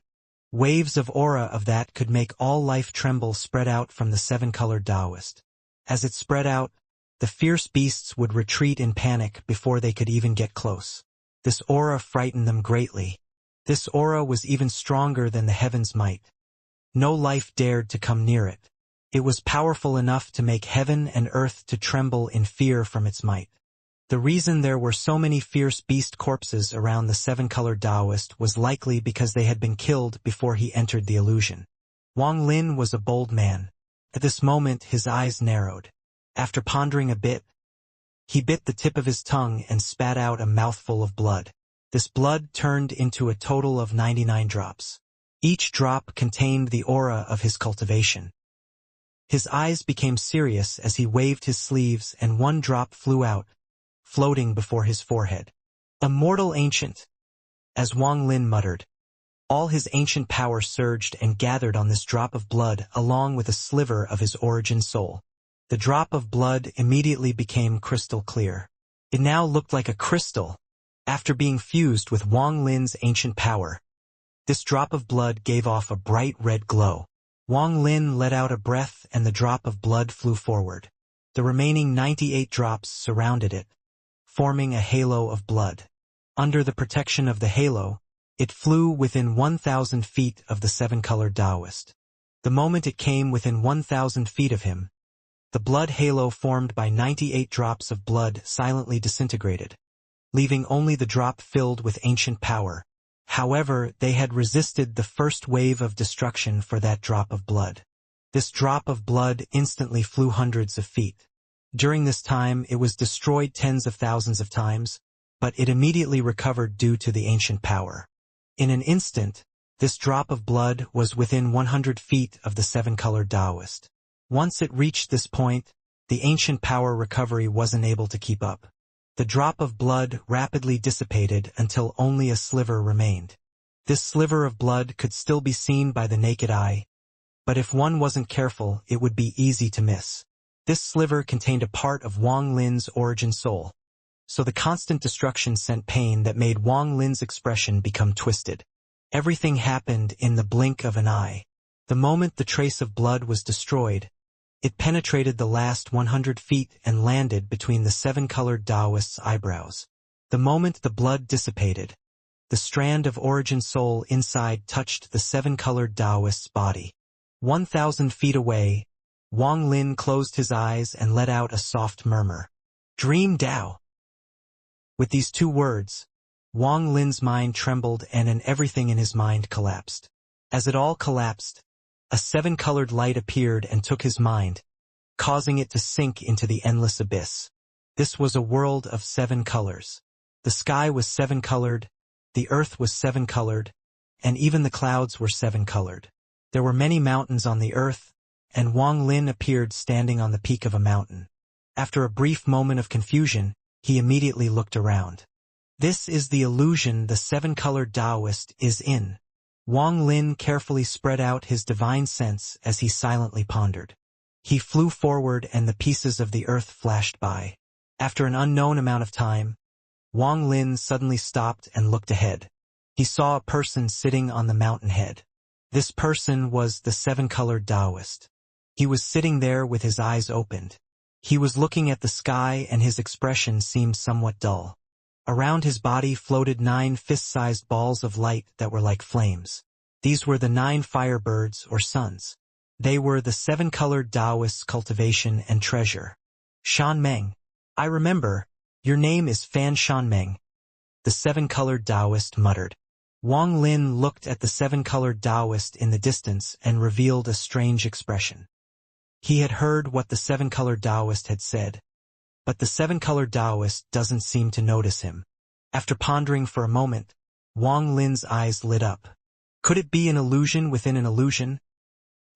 Waves of aura of that could make all life tremble spread out from the seven-colored Taoist. As it spread out, the fierce beasts would retreat in panic before they could even get close. This aura frightened them greatly. This aura was even stronger than the heaven's might. No life dared to come near it. It was powerful enough to make heaven and earth to tremble in fear from its might. The reason there were so many fierce beast corpses around the seven-colored Taoist was likely because they had been killed before he entered the illusion. Wang Lin was a bold man. At this moment his eyes narrowed. After pondering a bit, he bit the tip of his tongue and spat out a mouthful of blood. This blood turned into a total of 99 drops. Each drop contained the aura of his cultivation. His eyes became serious as he waved his sleeves and one drop flew out, floating before his forehead. Immortal ancient. As Wang Lin muttered, all his ancient power surged and gathered on this drop of blood along with a sliver of his origin soul. The drop of blood immediately became crystal clear. It now looked like a crystal. After being fused with Wang Lin's ancient power, this drop of blood gave off a bright red glow. Wang Lin let out a breath and the drop of blood flew forward. The remaining 98 drops surrounded it, forming a halo of blood. Under the protection of the halo, it flew within 1,000 feet of the seven-colored Taoist. The moment it came within 1,000 feet of him, the blood halo formed by 98 drops of blood silently disintegrated, leaving only the drop filled with ancient power. However, they had resisted the first wave of destruction for that drop of blood. This drop of blood instantly flew hundreds of feet. During this time, it was destroyed tens of thousands of times, but it immediately recovered due to the ancient power. In an instant, this drop of blood was within 100 feet of the seven-colored Taoist. Once it reached this point, the ancient power recovery wasn't able to keep up. The drop of blood rapidly dissipated until only a sliver remained. This sliver of blood could still be seen by the naked eye, but if one wasn't careful, it would be easy to miss. This sliver contained a part of Wang Lin's origin soul, so the constant destruction sent pain that made Wang Lin's expression become twisted. Everything happened in the blink of an eye. The moment the trace of blood was destroyed, it penetrated the last 100 feet and landed between the seven-colored Taoist's eyebrows. The moment the blood dissipated, the strand of origin soul inside touched the seven-colored Taoist's body. 1,000 feet away, Wang Lin closed his eyes and let out a soft murmur. Dream Tao. With these two words, Wang Lin's mind trembled and everything in his mind collapsed. As it all collapsed, a seven-colored light appeared and took his mind, causing it to sink into the endless abyss. This was a world of 7 colors. The sky was 7-colored, the earth was 7-colored, and even the clouds were 7-colored. There were many mountains on the earth, and Wang Lin appeared standing on the peak of a mountain. After a brief moment of confusion, he immediately looked around. This is the illusion the 7-colored Taoist is in. Wang Lin carefully spread out his divine sense as he silently pondered. He flew forward and the pieces of the earth flashed by. After an unknown amount of time, Wang Lin suddenly stopped and looked ahead. He saw a person sitting on the mountain head. This person was the seven-colored Taoist. He was sitting there with his eyes opened. He was looking at the sky and his expression seemed somewhat dull. Around his body floated 9 fist-sized balls of light that were like flames. These were the 9 firebirds or suns. They were the seven-colored Taoist's cultivation and treasure. Shan Meng. I remember. Your name is Fan Shan Meng. The seven-colored Taoist muttered. Wang Lin looked at the seven-colored Taoist in the distance and revealed a strange expression. He had heard what the seven-colored Taoist had said, but the seven-colored Taoist doesn't seem to notice him. After pondering for a moment, Wang Lin's eyes lit up. Could it be an illusion within an illusion?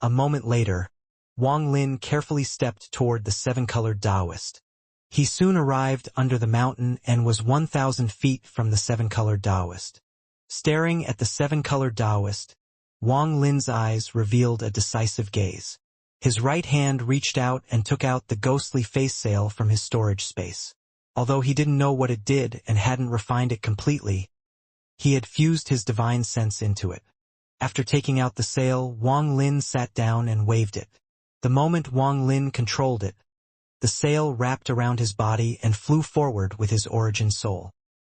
A moment later, Wang Lin carefully stepped toward the seven-colored Taoist. He soon arrived under the mountain and was 1,000 feet from the seven-colored Taoist. Staring at the seven-colored Taoist, Wang Lin's eyes revealed a decisive gaze. His right hand reached out and took out the ghostly face sail from his storage space. Although he didn't know what it did and hadn't refined it completely, he had fused his divine sense into it. After taking out the sail, Wang Lin sat down and waved it. The moment Wang Lin controlled it, the sail wrapped around his body and flew forward with his origin soul.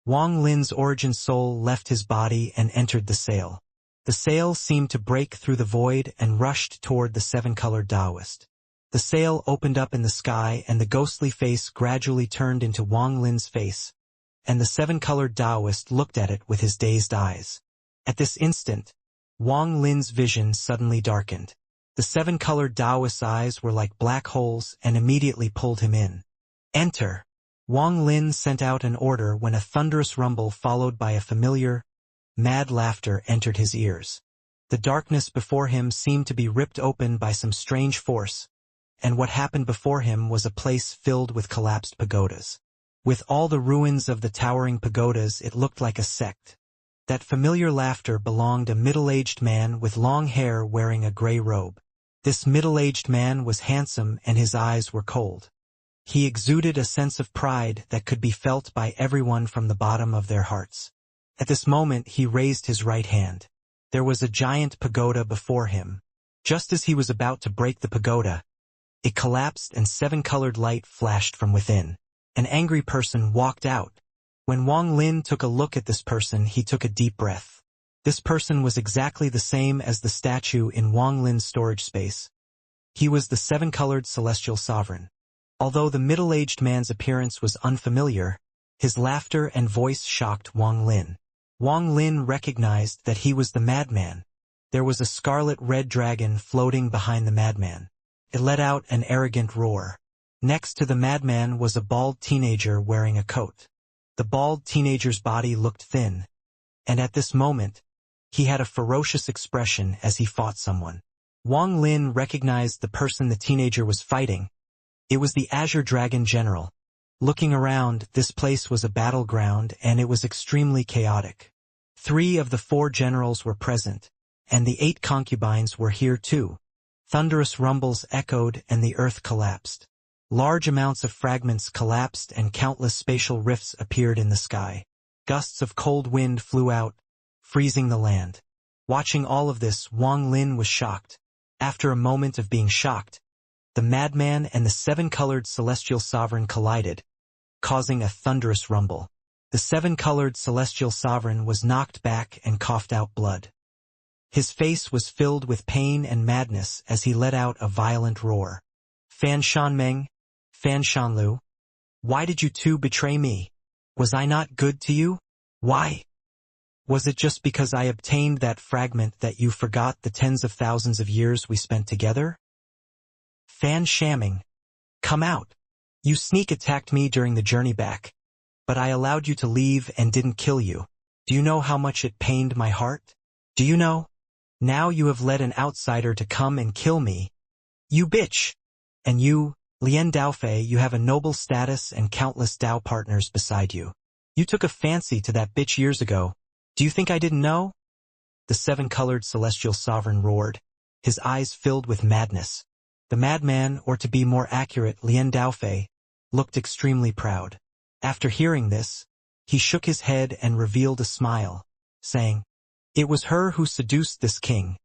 Wang Lin's origin soul left his body and entered the sail. The sail seemed to break through the void and rushed toward the seven-colored Taoist. The sail opened up in the sky and the ghostly face gradually turned into Wang Lin's face, and the seven-colored Taoist looked at it with his dazed eyes. At this instant, Wang Lin's vision suddenly darkened. The seven-colored Taoist's eyes were like black holes and immediately pulled him in. Enter! Wang Lin sent out an order when a thunderous rumble followed by a familiar, mad laughter entered his ears. The darkness before him seemed to be ripped open by some strange force, and what happened before him was a place filled with collapsed pagodas. With all the ruins of the towering pagodas, it looked like a sect. That familiar laughter belonged to a middle-aged man with long hair wearing a gray robe. This middle-aged man was handsome and his eyes were cold. He exuded a sense of pride that could be felt by everyone from the bottom of their hearts. At this moment he raised his right hand. There was a giant pagoda before him. Just as he was about to break the pagoda, it collapsed and seven-colored light flashed from within. An angry person walked out. When Wang Lin took a look at this person, he took a deep breath. This person was exactly the same as the statue in Wang Lin's storage space. He was the seven-colored celestial sovereign. Although the middle-aged man's appearance was unfamiliar, his laughter and voice shocked Wang Lin. Wang Lin recognized that he was the madman. There was a scarlet-red dragon floating behind the madman. It let out an arrogant roar. Next to the madman was a bald teenager wearing a coat. The bald teenager's body looked thin, and at this moment, he had a ferocious expression as he fought someone. Wang Lin recognized the person the teenager was fighting. It was the Azure Dragon General. Looking around, this place was a battleground and it was extremely chaotic. 3 of the 4 generals were present, and the 8 concubines were here too. Thunderous rumbles echoed and the earth collapsed. Large amounts of fragments collapsed and countless spatial rifts appeared in the sky. Gusts of cold wind flew out, freezing the land. Watching all of this, Wang Lin was shocked. After a moment of being shocked, the madman and the seven-colored celestial sovereign collided, causing a thunderous rumble. The seven-colored celestial sovereign was knocked back and coughed out blood. His face was filled with pain and madness as he let out a violent roar. Fan Shanmeng, Fan Shanlu, why did you two betray me? Was I not good to you? Why? Was it just because I obtained that fragment that you forgot the tens of thousands of years we spent together? Fan Shamming, come out. You sneak attacked me during the journey back, but I allowed you to leave and didn't kill you. Do you know how much it pained my heart? Do you know? Now you have led an outsider to come and kill me. You bitch! And you, Lien Daofei, you have a noble status and countless Dao partners beside you. You took a fancy to that bitch years ago. Do you think I didn't know? The seven-colored celestial sovereign roared, his eyes filled with madness. The madman, or to be more accurate, Lien Daofei, looked extremely proud. After hearing this, he shook his head and revealed a smile, saying, "It was her who seduced this king.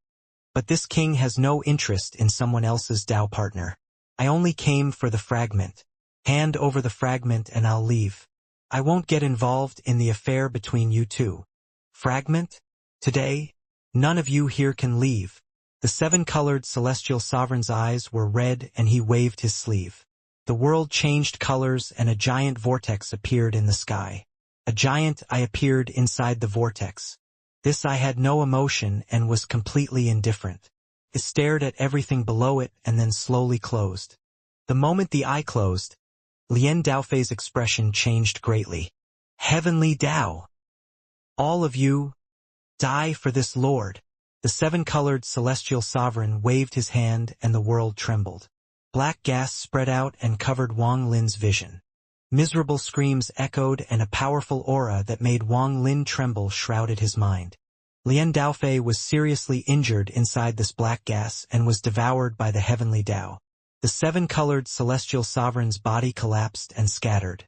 But this king has no interest in someone else's Tao partner. I only came for the fragment. Hand over the fragment and I'll leave. I won't get involved in the affair between you two. Fragment? Today, none of you here can leave. The seven-colored celestial sovereign's eyes were red and he waved his sleeve. The world changed colors and a giant vortex appeared in the sky. A giant I appeared inside the vortex. This I had no emotion and was completely indifferent. It stared at everything below it and then slowly closed. The moment the eye closed, Lien Daofei's expression changed greatly. Heavenly Tao! All of you, die for this lord. The seven-colored celestial sovereign waved his hand and the world trembled. Black gas spread out and covered Wang Lin's vision. Miserable screams echoed and a powerful aura that made Wang Lin tremble shrouded his mind. Lien Daofei was seriously injured inside this black gas and was devoured by the heavenly Tao. The seven-colored celestial sovereign's body collapsed and scattered.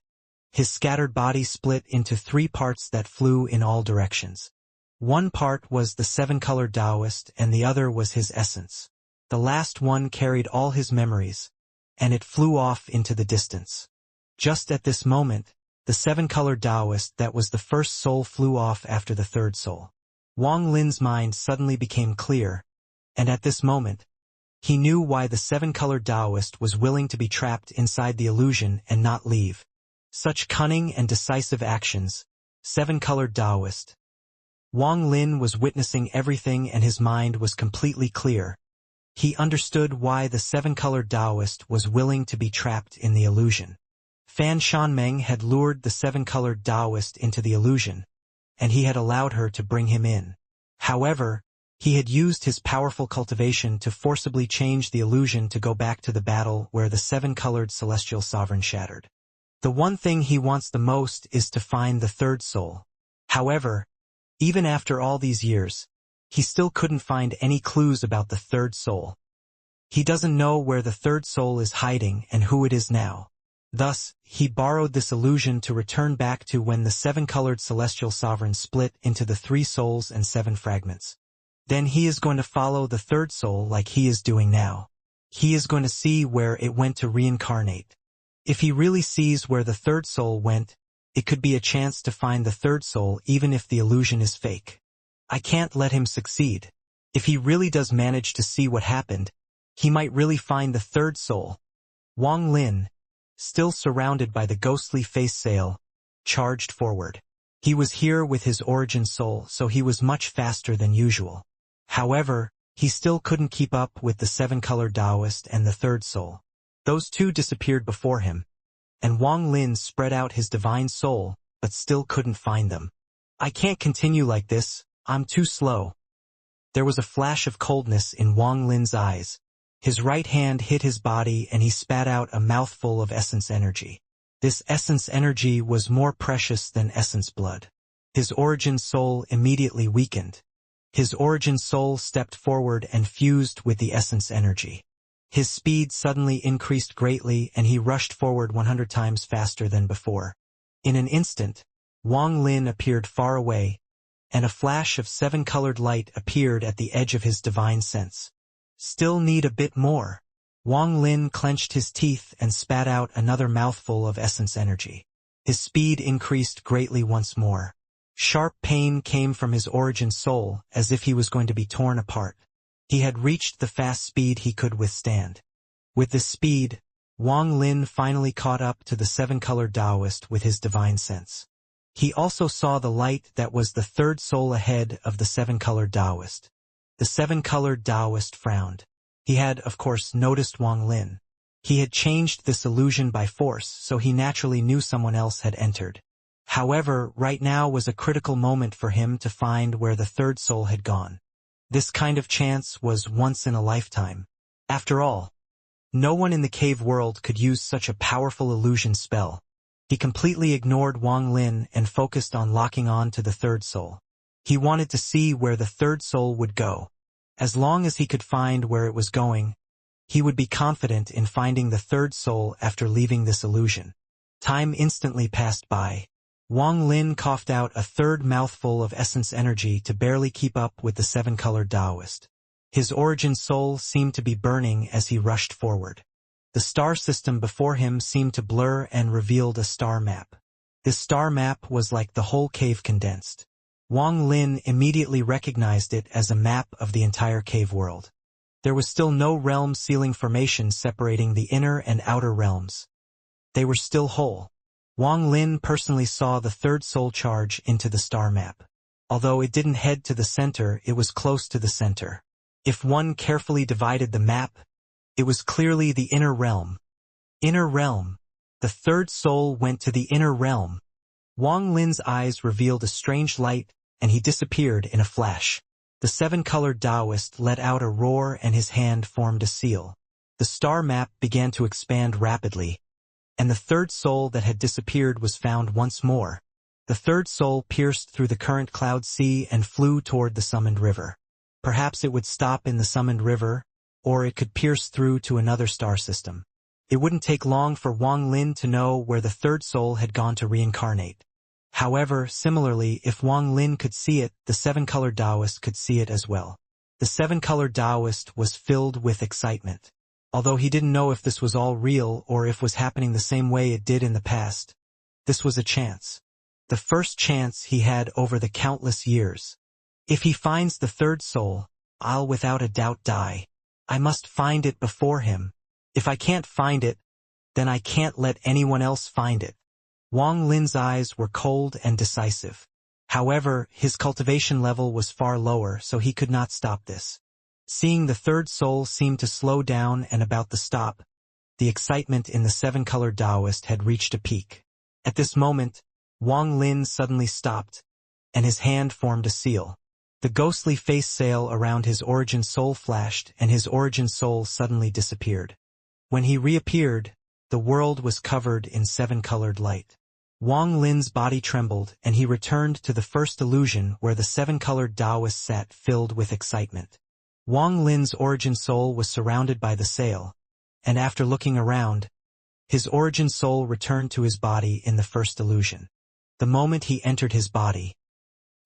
His scattered body split into 3 parts that flew in all directions. One part was the seven-colored Taoist and the other was his essence. The last one carried all his memories, and it flew off into the distance. Just at this moment, the seven-colored Taoist that was the first soul flew off after the third soul. Wang Lin's mind suddenly became clear, and at this moment, he knew why the seven-colored Taoist was willing to be trapped inside the illusion and not leave. Such cunning and decisive actions, seven-colored Taoist. Wang Lin was witnessing everything and his mind was completely clear. He understood why the seven-colored Taoist was willing to be trapped in the illusion. Fan Shanmeng had lured the seven-colored Taoist into the illusion, and he had allowed her to bring him in. However, he had used his powerful cultivation to forcibly change the illusion to go back to the battle where the seven-colored celestial sovereign shattered. The one thing he wants the most is to find the third soul. However, even after all these years, he still couldn't find any clues about the third soul. He doesn't know where the third soul is hiding and who it is now. Thus, he borrowed this illusion to return back to when the seven-colored celestial sovereign split into the 3 souls and 7 fragments. Then he is going to follow the third soul like he is doing now. He is going to see where it went to reincarnate. If he really sees where the third soul went, it could be a chance to find the third soul even if the illusion is fake. I can't let him succeed. If he really does manage to see what happened, he might really find the third soul. Wang Lin, still surrounded by the ghostly face sail, charged forward. He was here with his origin soul, so he was much faster than usual. However, he still couldn't keep up with the seven-colored Taoist and the third soul. Those two disappeared before him, and Wang Lin spread out his divine soul, but still couldn't find them. I can't continue like this, I'm too slow. There was a flash of coldness in Wang Lin's eyes. His right hand hit his body and he spat out a mouthful of essence energy. This essence energy was more precious than essence blood. His origin soul immediately weakened. His origin soul stepped forward and fused with the essence energy. His speed suddenly increased greatly and he rushed forward 100 times faster than before. In an instant, Wang Lin appeared far away, and a flash of 7-colored light appeared at the edge of his divine sense. Still need a bit more. Wang Lin clenched his teeth and spat out another mouthful of essence energy. His speed increased greatly once more. Sharp pain came from his origin soul, as if he was going to be torn apart. He had reached the fast speed he could withstand. With this speed, Wang Lin finally caught up to the 7-colored Taoist with his divine sense. He also saw the light that was the third soul ahead of the 7-colored Taoist. The 7-colored Taoist frowned. He had, of course, noticed Wang Lin. He had changed this illusion by force, so he naturally knew someone else had entered. However, right now was a critical moment for him to find where the third soul had gone. This kind of chance was once in a lifetime. After all, no one in the cave world could use such a powerful illusion spell. He completely ignored Wang Lin and focused on locking on to the third soul. He wanted to see where the third soul would go. As long as he could find where it was going, he would be confident in finding the third soul after leaving this illusion. Time instantly passed by. Wang Lin coughed out a third mouthful of essence energy to barely keep up with the 7-colored Taoist. His origin soul seemed to be burning as he rushed forward. The star system before him seemed to blur and revealed a star map. This star map was like the whole cave condensed. Wang Lin immediately recognized it as a map of the entire cave world. There was still no realm ceiling formation separating the inner and outer realms. They were still whole. Wang Lin personally saw the third soul charge into the star map. Although it didn't head to the center, it was close to the center. If one carefully divided the map, it was clearly the inner realm. Inner realm. The third soul went to the inner realm. Wang Lin's eyes revealed a strange light, and he disappeared in a flash. The seven-colored Taoist let out a roar and his hand formed a seal. The star map began to expand rapidly, and the third soul that had disappeared was found once more. The third soul pierced through the current cloud sea and flew toward the summoned river. Perhaps it would stop in the summoned river, or it could pierce through to another star system. It wouldn't take long for Wang Lin to know where the third soul had gone to reincarnate. However, similarly, if Wang Lin could see it, the seven-colored Taoist could see it as well. The seven-colored Taoist was filled with excitement. Although he didn't know if this was all real or if was happening the same way it did in the past, this was a chance. The first chance he had over the countless years. If he finds the third soul, I'll without a doubt die. I must find it before him. If I can't find it, then I can't let anyone else find it. Wang Lin's eyes were cold and decisive. However, his cultivation level was far lower, so he could not stop this. Seeing the third soul seemed to slow down and about to stop, the excitement in the seven-colored Taoist had reached a peak. At this moment, Wang Lin suddenly stopped, and his hand formed a seal. The ghostly face sail around his origin soul flashed, and his origin soul suddenly disappeared. When he reappeared, the world was covered in seven-colored light. Wang Lin's body trembled, and he returned to the first illusion where the seven-colored Taoist sat filled with excitement. Wang Lin's origin soul was surrounded by the sail, and after looking around, his origin soul returned to his body in the first illusion. The moment he entered his body,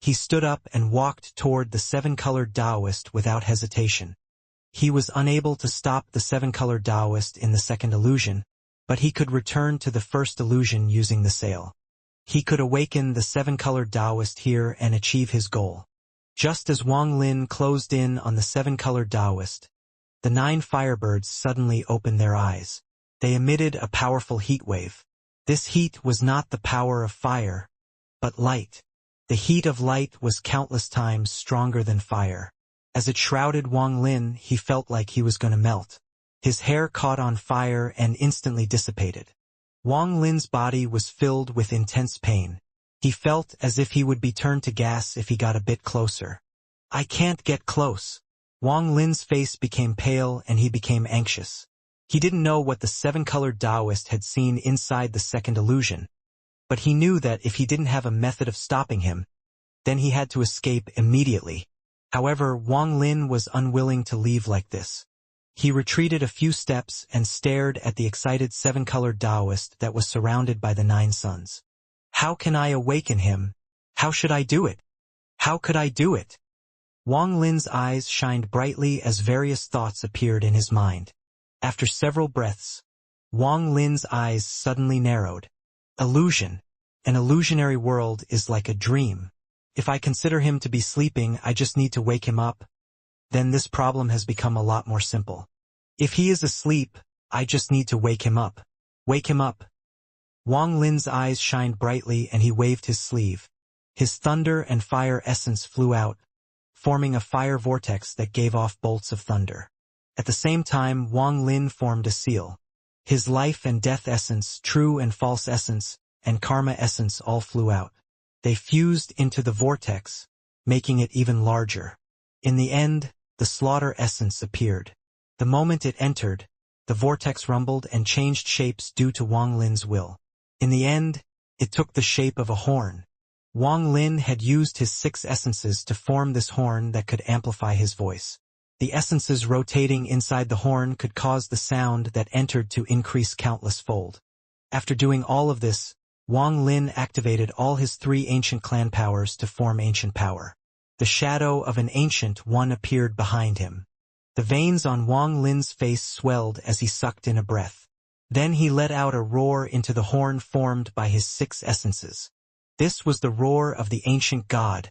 he stood up and walked toward the seven-colored Taoist without hesitation. He was unable to stop the seven-colored Taoist in the second illusion, but he could return to the first illusion using the sail. He could awaken the seven-colored Taoist here and achieve his goal. Just as Wang Lin closed in on the seven-colored Taoist, the 9 firebirds suddenly opened their eyes. They emitted a powerful heat wave. This heat was not the power of fire, but light. The heat of light was countless times stronger than fire. As it shrouded Wang Lin, he felt like he was going to melt. His hair caught on fire and instantly dissipated. Wang Lin's body was filled with intense pain. He felt as if he would be turned to gas if he got a bit closer. I can't get close. Wang Lin's face became pale and he became anxious. He didn't know what the seven-colored Taoist had seen inside the second illusion, but he knew that if he didn't have a method of stopping him, then he had to escape immediately. However, Wang Lin was unwilling to leave like this. He retreated a few steps and stared at the excited seven-colored Taoist that was surrounded by the 9 suns. How can I awaken him? How should I do it? How could I do it? Wang Lin's eyes shined brightly as various thoughts appeared in his mind. After several breaths, Wang Lin's eyes suddenly narrowed. Illusion. An illusionary world is like a dream. If I consider him to be sleeping, I just need to wake him up. Then this problem has become a lot more simple. If he is asleep, I just need to wake him up. Wake him up. Wang Lin's eyes shined brightly and he waved his sleeve. His thunder and fire essence flew out, forming a fire vortex that gave off bolts of thunder. At the same time, Wang Lin formed a seal. His life and death essence, true and false essence, and karma essence all flew out. They fused into the vortex, making it even larger. In the end, the slaughter essence appeared. The moment it entered, the vortex rumbled and changed shapes due to Wang Lin's will. In the end, it took the shape of a horn. Wang Lin had used his 6 essences to form this horn that could amplify his voice. The essences rotating inside the horn could cause the sound that entered to increase countless fold. After doing all of this, Wang Lin activated all his 3 ancient clan powers to form ancient power. The shadow of an ancient one appeared behind him. The veins on Wang Lin's face swelled as he sucked in a breath. Then he let out a roar into the horn formed by his 6 essences. This was the roar of the ancient god,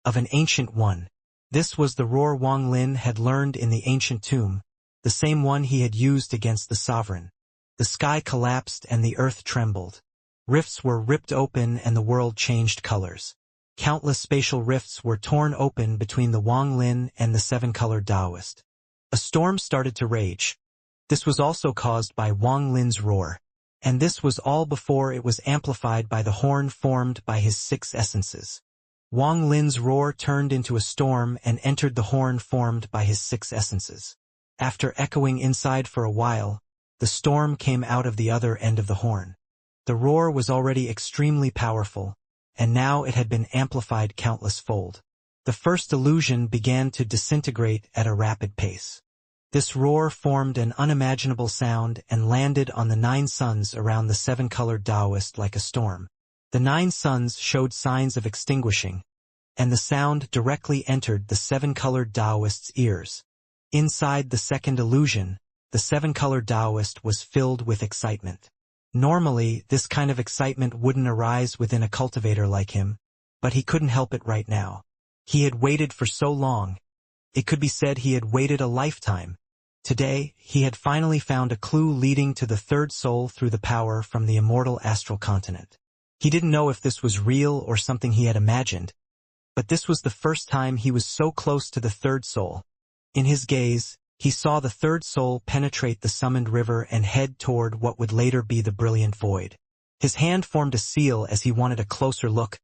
of an ancient one. This was the roar Wang Lin had learned in the ancient tomb, the same one he had used against the sovereign. The sky collapsed and the earth trembled. Rifts were ripped open and the world changed colors. Countless spatial rifts were torn open between the Wang Lin and the 7-colored Taoist. A storm started to rage. This was also caused by Wang Lin's roar, and this was all before it was amplified by the horn formed by his 6 essences. Wang Lin's roar turned into a storm and entered the horn formed by his 6 essences. After echoing inside for a while, the storm came out of the other end of the horn. The roar was already extremely powerful, and now it had been amplified countless fold. The first illusion began to disintegrate at a rapid pace. This roar formed an unimaginable sound and landed on the 9 suns around the 7-colored Taoist like a storm. The 9 suns showed signs of extinguishing, and the sound directly entered the 7-colored Taoist's ears. Inside the second illusion, the 7-colored Taoist was filled with excitement. Normally, this kind of excitement wouldn't arise within a cultivator like him, but he couldn't help it right now. He had waited for so long. It could be said he had waited a lifetime. Today, he had finally found a clue leading to the third soul through the power from the immortal astral continent. He didn't know if this was real or something he had imagined, but this was the first time he was so close to the third soul. In his gaze, he saw the third soul penetrate the summoned river and head toward what would later be the brilliant void. His hand formed a seal as he wanted a closer look,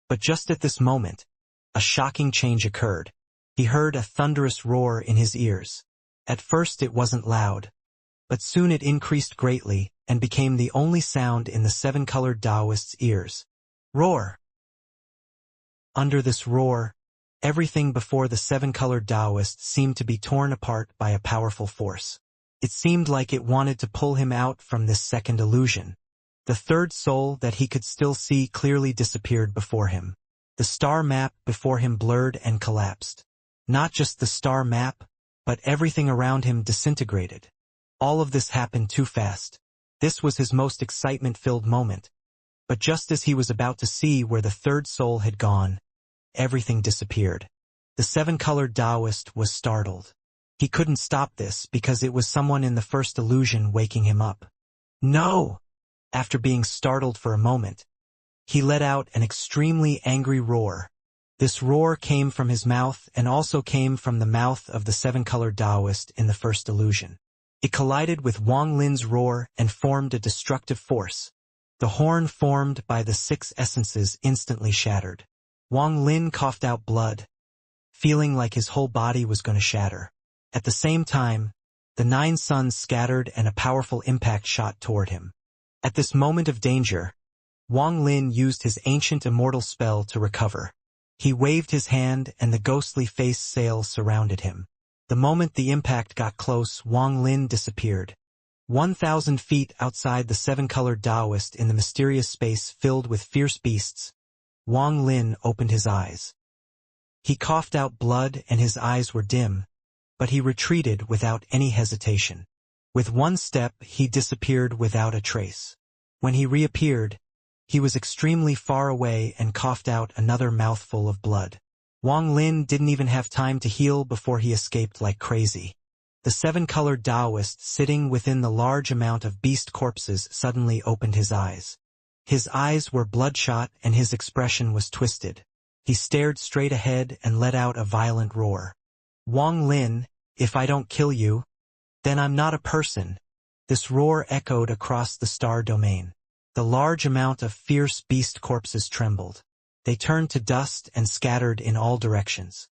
but just at this moment, a shocking change occurred. He heard a thunderous roar in his ears. At first it wasn't loud, but soon it increased greatly and became the only sound in the 7-colored Taoist's ears. Roar! Under this roar, everything before the 7-colored Taoist seemed to be torn apart by a powerful force. It seemed like it wanted to pull him out from this second illusion. The third soul that he could still see clearly disappeared before him. The star map before him blurred and collapsed. Not just the star map, but everything around him disintegrated. All of this happened too fast. This was his most excitement-filled moment. But just as he was about to see where the third soul had gone, everything disappeared. The 7-colored Taoist was startled. He couldn't stop this because it was someone in the first illusion waking him up. No! After being startled for a moment, he let out an extremely angry roar. This roar came from his mouth and also came from the mouth of the 7-colored Taoist in the first illusion. It collided with Wang Lin's roar and formed a destructive force. The horn formed by the 6 essences instantly shattered. Wang Lin coughed out blood, feeling like his whole body was going to shatter. At the same time, the 9 suns scattered and a powerful impact shot toward him. At this moment of danger, Wang Lin used his ancient immortal spell to recover. He waved his hand and the ghostly face sails surrounded him. The moment the impact got close, Wang Lin disappeared. 1,000 feet outside the 7-colored Taoist in the mysterious space filled with fierce beasts, Wang Lin opened his eyes. He coughed out blood and his eyes were dim, but he retreated without any hesitation. With one step, he disappeared without a trace. When he reappeared, he was extremely far away and coughed out another mouthful of blood. Wang Lin didn't even have time to heal before he escaped like crazy. The 7-colored Taoist sitting within the large amount of beast corpses suddenly opened his eyes. His eyes were bloodshot and his expression was twisted. He stared straight ahead and let out a violent roar. Wang Lin, if I don't kill you, then I'm not a person. This roar echoed across the star domain. The large amount of fierce beast corpses trembled. They turned to dust and scattered in all directions.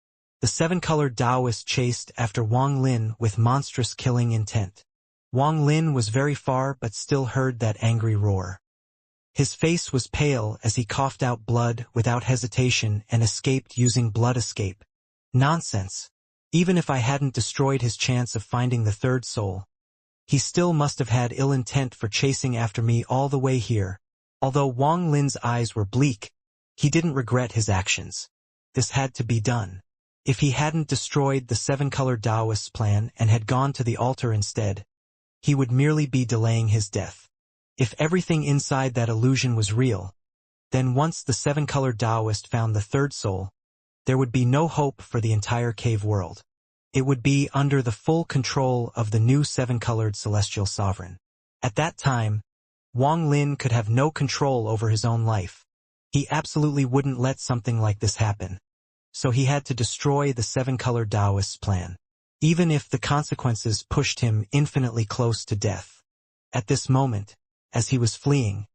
The 7-colored Taoist chased after Wang Lin with monstrous killing intent. Wang Lin was very far but still heard that angry roar. His face was pale as he coughed out blood without hesitation and escaped using blood escape. Nonsense. Even if I hadn't destroyed his chance of finding the third soul, he still must have had ill intent for chasing after me all the way here. Although Wang Lin's eyes were bleak, he didn't regret his actions. This had to be done. If he hadn't destroyed the seven-colored Taoist's plan and had gone to the altar instead, he would merely be delaying his death. If everything inside that illusion was real, then once the seven-colored Taoist found the third soul, there would be no hope for the entire cave world. It would be under the full control of the new seven-colored celestial sovereign. At that time, Wang Lin could have no control over his own life. He absolutely wouldn't let something like this happen. So he had to destroy the seven-colored Taoist's plan, even if the consequences pushed him infinitely close to death. At this moment, as he was fleeing,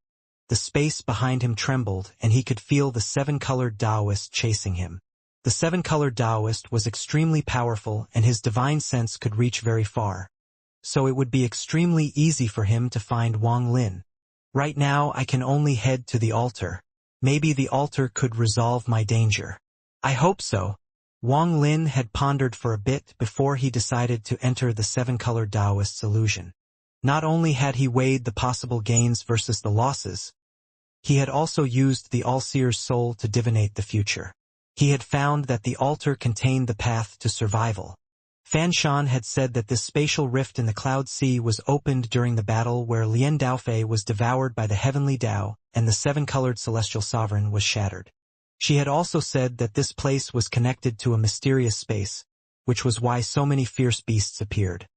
the space behind him trembled and he could feel the seven-colored Taoist chasing him. The seven-colored Taoist was extremely powerful and his divine sense could reach very far. So it would be extremely easy for him to find Wang Lin. Right now I can only head to the altar. Maybe the altar could resolve my danger. I hope so. Wang Lin had pondered for a bit before he decided to enter the seven-colored Taoist's illusion. Not only had he weighed the possible gains versus the losses, he had also used the All-Seer's soul to divinate the future. He had found that the altar contained the path to survival. Fan Shan had said that this spatial rift in the Cloud Sea was opened during the battle where Lien Daofei was devoured by the heavenly Tao and the seven-colored celestial sovereign was shattered. She had also said that this place was connected to a mysterious space, which was why so many fierce beasts appeared.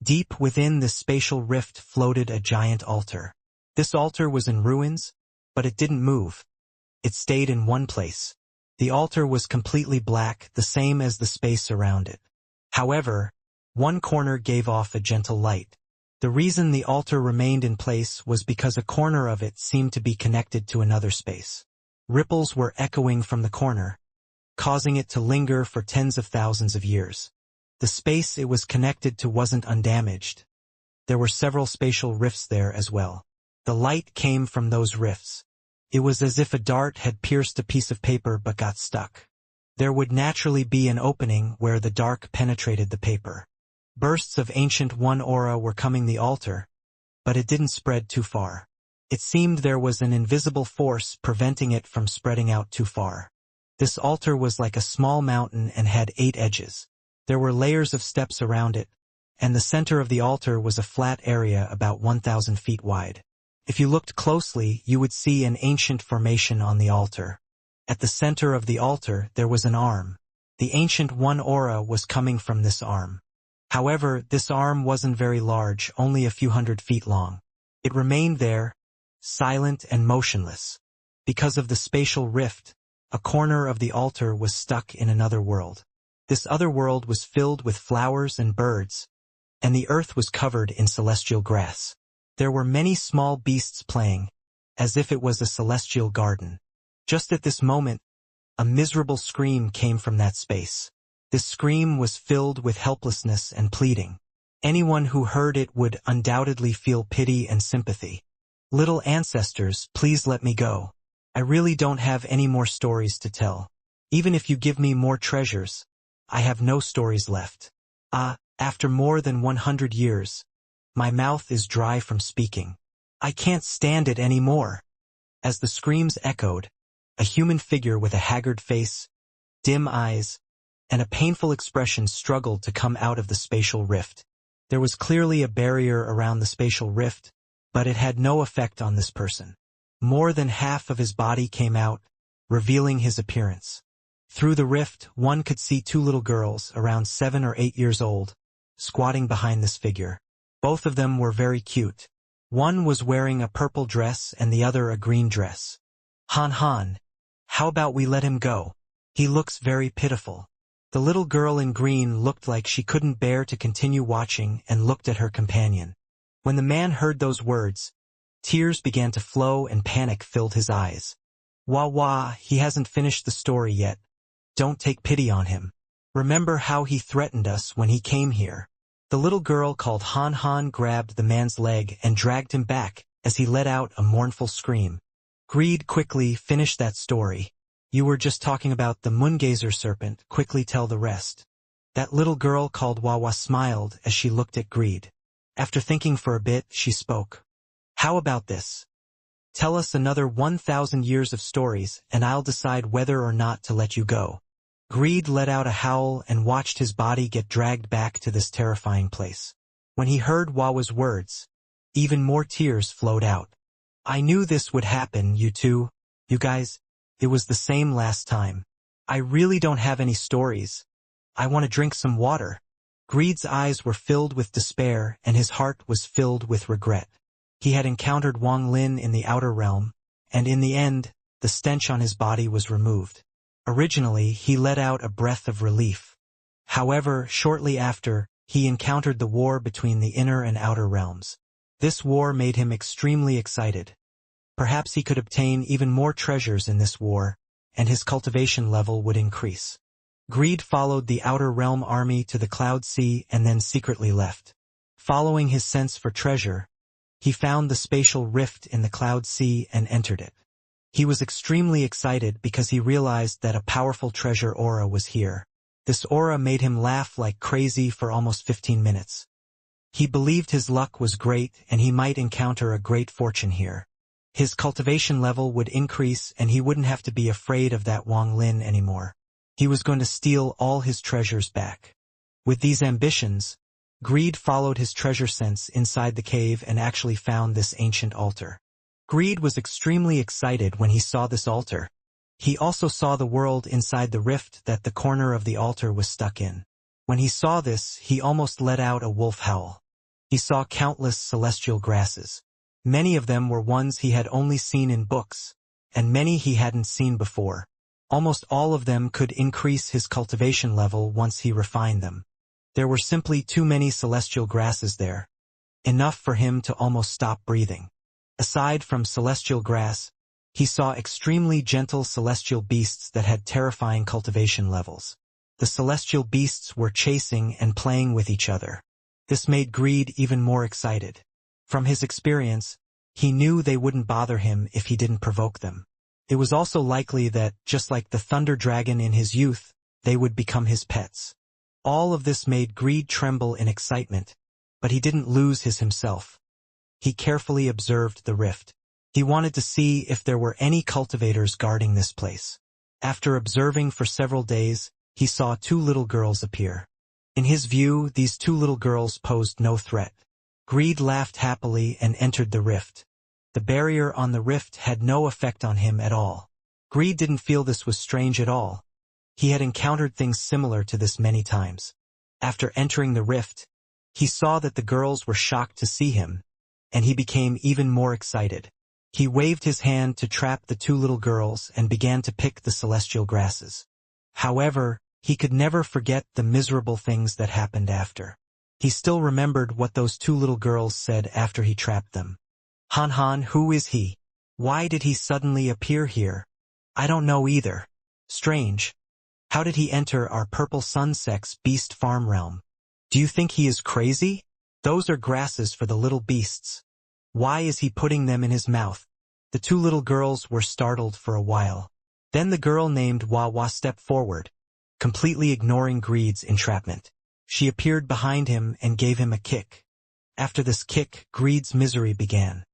Deep within this spatial rift floated a giant altar. This altar was in ruins, but it didn't move. It stayed in one place. The altar was completely black, the same as the space around it. However, one corner gave off a gentle light. The reason the altar remained in place was because a corner of it seemed to be connected to another space. Ripples were echoing from the corner, causing it to linger for tens of thousands of years. The space it was connected to wasn't undamaged. There were several spatial rifts there as well. The light came from those rifts. It was as if a dart had pierced a piece of paper but got stuck. There would naturally be an opening where the dark penetrated the paper. Bursts of ancient one aura were coming the altar, but it didn't spread too far. It seemed there was an invisible force preventing it from spreading out too far. This altar was like a small mountain and had 8 edges. There were layers of steps around it, and the center of the altar was a flat area about 1,000 feet wide. If you looked closely, you would see an ancient formation on the altar. At the center of the altar, there was an arm. The ancient one aura was coming from this arm. However, this arm wasn't very large, only a few hundred feet long. It remained there, silent and motionless. Because of the spatial rift, a corner of the altar was stuck in another world. This other world was filled with flowers and birds, and the earth was covered in celestial grass. There were many small beasts playing, as if it was a celestial garden. Just at this moment, a miserable scream came from that space. This scream was filled with helplessness and pleading. Anyone who heard it would undoubtedly feel pity and sympathy. Little ancestors, please let me go. I really don't have any more stories to tell. Even if you give me more treasures, I have no stories left. After more than 100 years, my mouth is dry from speaking. I can't stand it anymore. As the screams echoed, a human figure with a haggard face, dim eyes, and a painful expression struggled to come out of the spatial rift. There was clearly a barrier around the spatial rift, but it had no effect on this person. More than half of his body came out, revealing his appearance. Through the rift, one could see 2 little girls, around 7 or 8 years old, squatting behind this figure. Both of them were very cute. One was wearing a purple dress and the other a green dress. Han, how about we let him go? He looks very pitiful. The little girl in green looked like she couldn't bear to continue watching and looked at her companion. When the man heard those words, tears began to flow and panic filled his eyes. Wah, he hasn't finished the story yet. Don't take pity on him. Remember how he threatened us when he came here. The little girl called Han grabbed the man's leg and dragged him back as he let out a mournful scream. Greed, quickly finish that story. You were just talking about the moongazer serpent, quickly tell the rest. That little girl called Wawa smiled as she looked at Greed. After thinking for a bit, she spoke. How about this? Tell us another 1,000 years of stories and I'll decide whether or not to let you go. Greed let out a howl and watched his body get dragged back to this terrifying place. When he heard Wawa's words, even more tears flowed out. I knew this would happen, you two. You guys, it was the same last time. I really don't have any stories. I want to drink some water. Greed's eyes were filled with despair and his heart was filled with regret. He had encountered Wang Lin in the outer realm, and in the end, the stench on his body was removed. Originally, he let out a breath of relief. However, shortly after, he encountered the war between the inner and outer realms. This war made him extremely excited. Perhaps he could obtain even more treasures in this war, and his cultivation level would increase. Greed followed the outer realm army to the Cloud Sea and then secretly left. Following his sense for treasure, he found the spatial rift in the Cloud Sea and entered it. He was extremely excited because he realized that a powerful treasure aura was here. This aura made him laugh like crazy for almost 15 minutes. He believed his luck was great and he might encounter a great fortune here. His cultivation level would increase and he wouldn't have to be afraid of that Wang Lin anymore. He was going to steal all his treasures back. With these ambitions, Greed followed his treasure sense inside the cave and actually found this ancient altar. Greed was extremely excited when he saw this altar. He also saw the world inside the rift that the corner of the altar was stuck in. When he saw this, he almost let out a wolf howl. He saw countless celestial grasses. Many of them were ones he had only seen in books, and many he hadn't seen before. Almost all of them could increase his cultivation level once he refined them. There were simply too many celestial grasses there. Enough for him to almost stop breathing. Aside from celestial grass, he saw extremely gentle celestial beasts that had terrifying cultivation levels. The celestial beasts were chasing and playing with each other. This made Greed even more excited. From his experience, he knew they wouldn't bother him if he didn't provoke them. It was also likely that, just like the thunder dragon in his youth, they would become his pets. All of this made Greed tremble in excitement, but he didn't lose his himself. He carefully observed the rift. He wanted to see if there were any cultivators guarding this place. After observing for several days, he saw two little girls appear. In his view, these two little girls posed no threat. Greed laughed happily and entered the rift. The barrier on the rift had no effect on him at all. Greed didn't feel this was strange at all. He had encountered things similar to this many times. After entering the rift, he saw that the girls were shocked to see him, and he became even more excited. He waved his hand to trap the two little girls and began to pick the celestial grasses. However, he could never forget the miserable things that happened after. He still remembered what those two little girls said after he trapped them. Han Han, who is he? Why did he suddenly appear here? I don't know either. Strange. How did he enter our purple sun-sex beast farm realm? Do you think he is crazy? Those are grasses for the little beasts. Why is he putting them in his mouth? The two little girls were startled for a while. Then the girl named Wawa stepped forward, completely ignoring Greed's entrapment. She appeared behind him and gave him a kick. After this kick, Greed's misery began.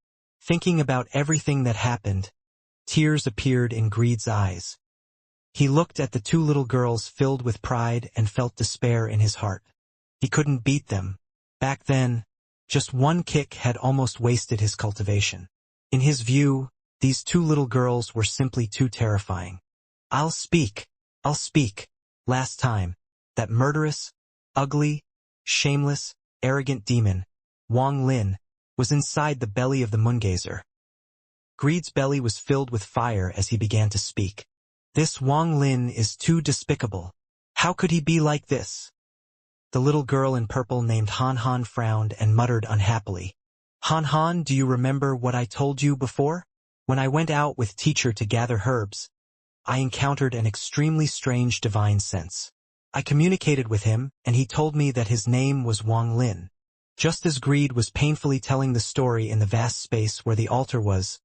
Thinking about everything that happened, tears appeared in Greed's eyes. He looked at the two little girls filled with pride and felt despair in his heart. He couldn't beat them. Back then, just one kick had almost wasted his cultivation. In his view, these two little girls were simply too terrifying. I'll speak. Last time, that murderous, ugly, shameless, arrogant demon, Wang Lin, was inside the belly of the moongazer. Greed's belly was filled with fire as he began to speak. This Wang Lin is too despicable. How could he be like this? The little girl in purple named Han Han frowned and muttered unhappily. Han Han, do you remember what I told you before? When I went out with teacher to gather herbs, I encountered an extremely strange divine sense. I communicated with him, and he told me that his name was Wang Lin. Just as Greed was painfully telling the story in the vast space where the altar was,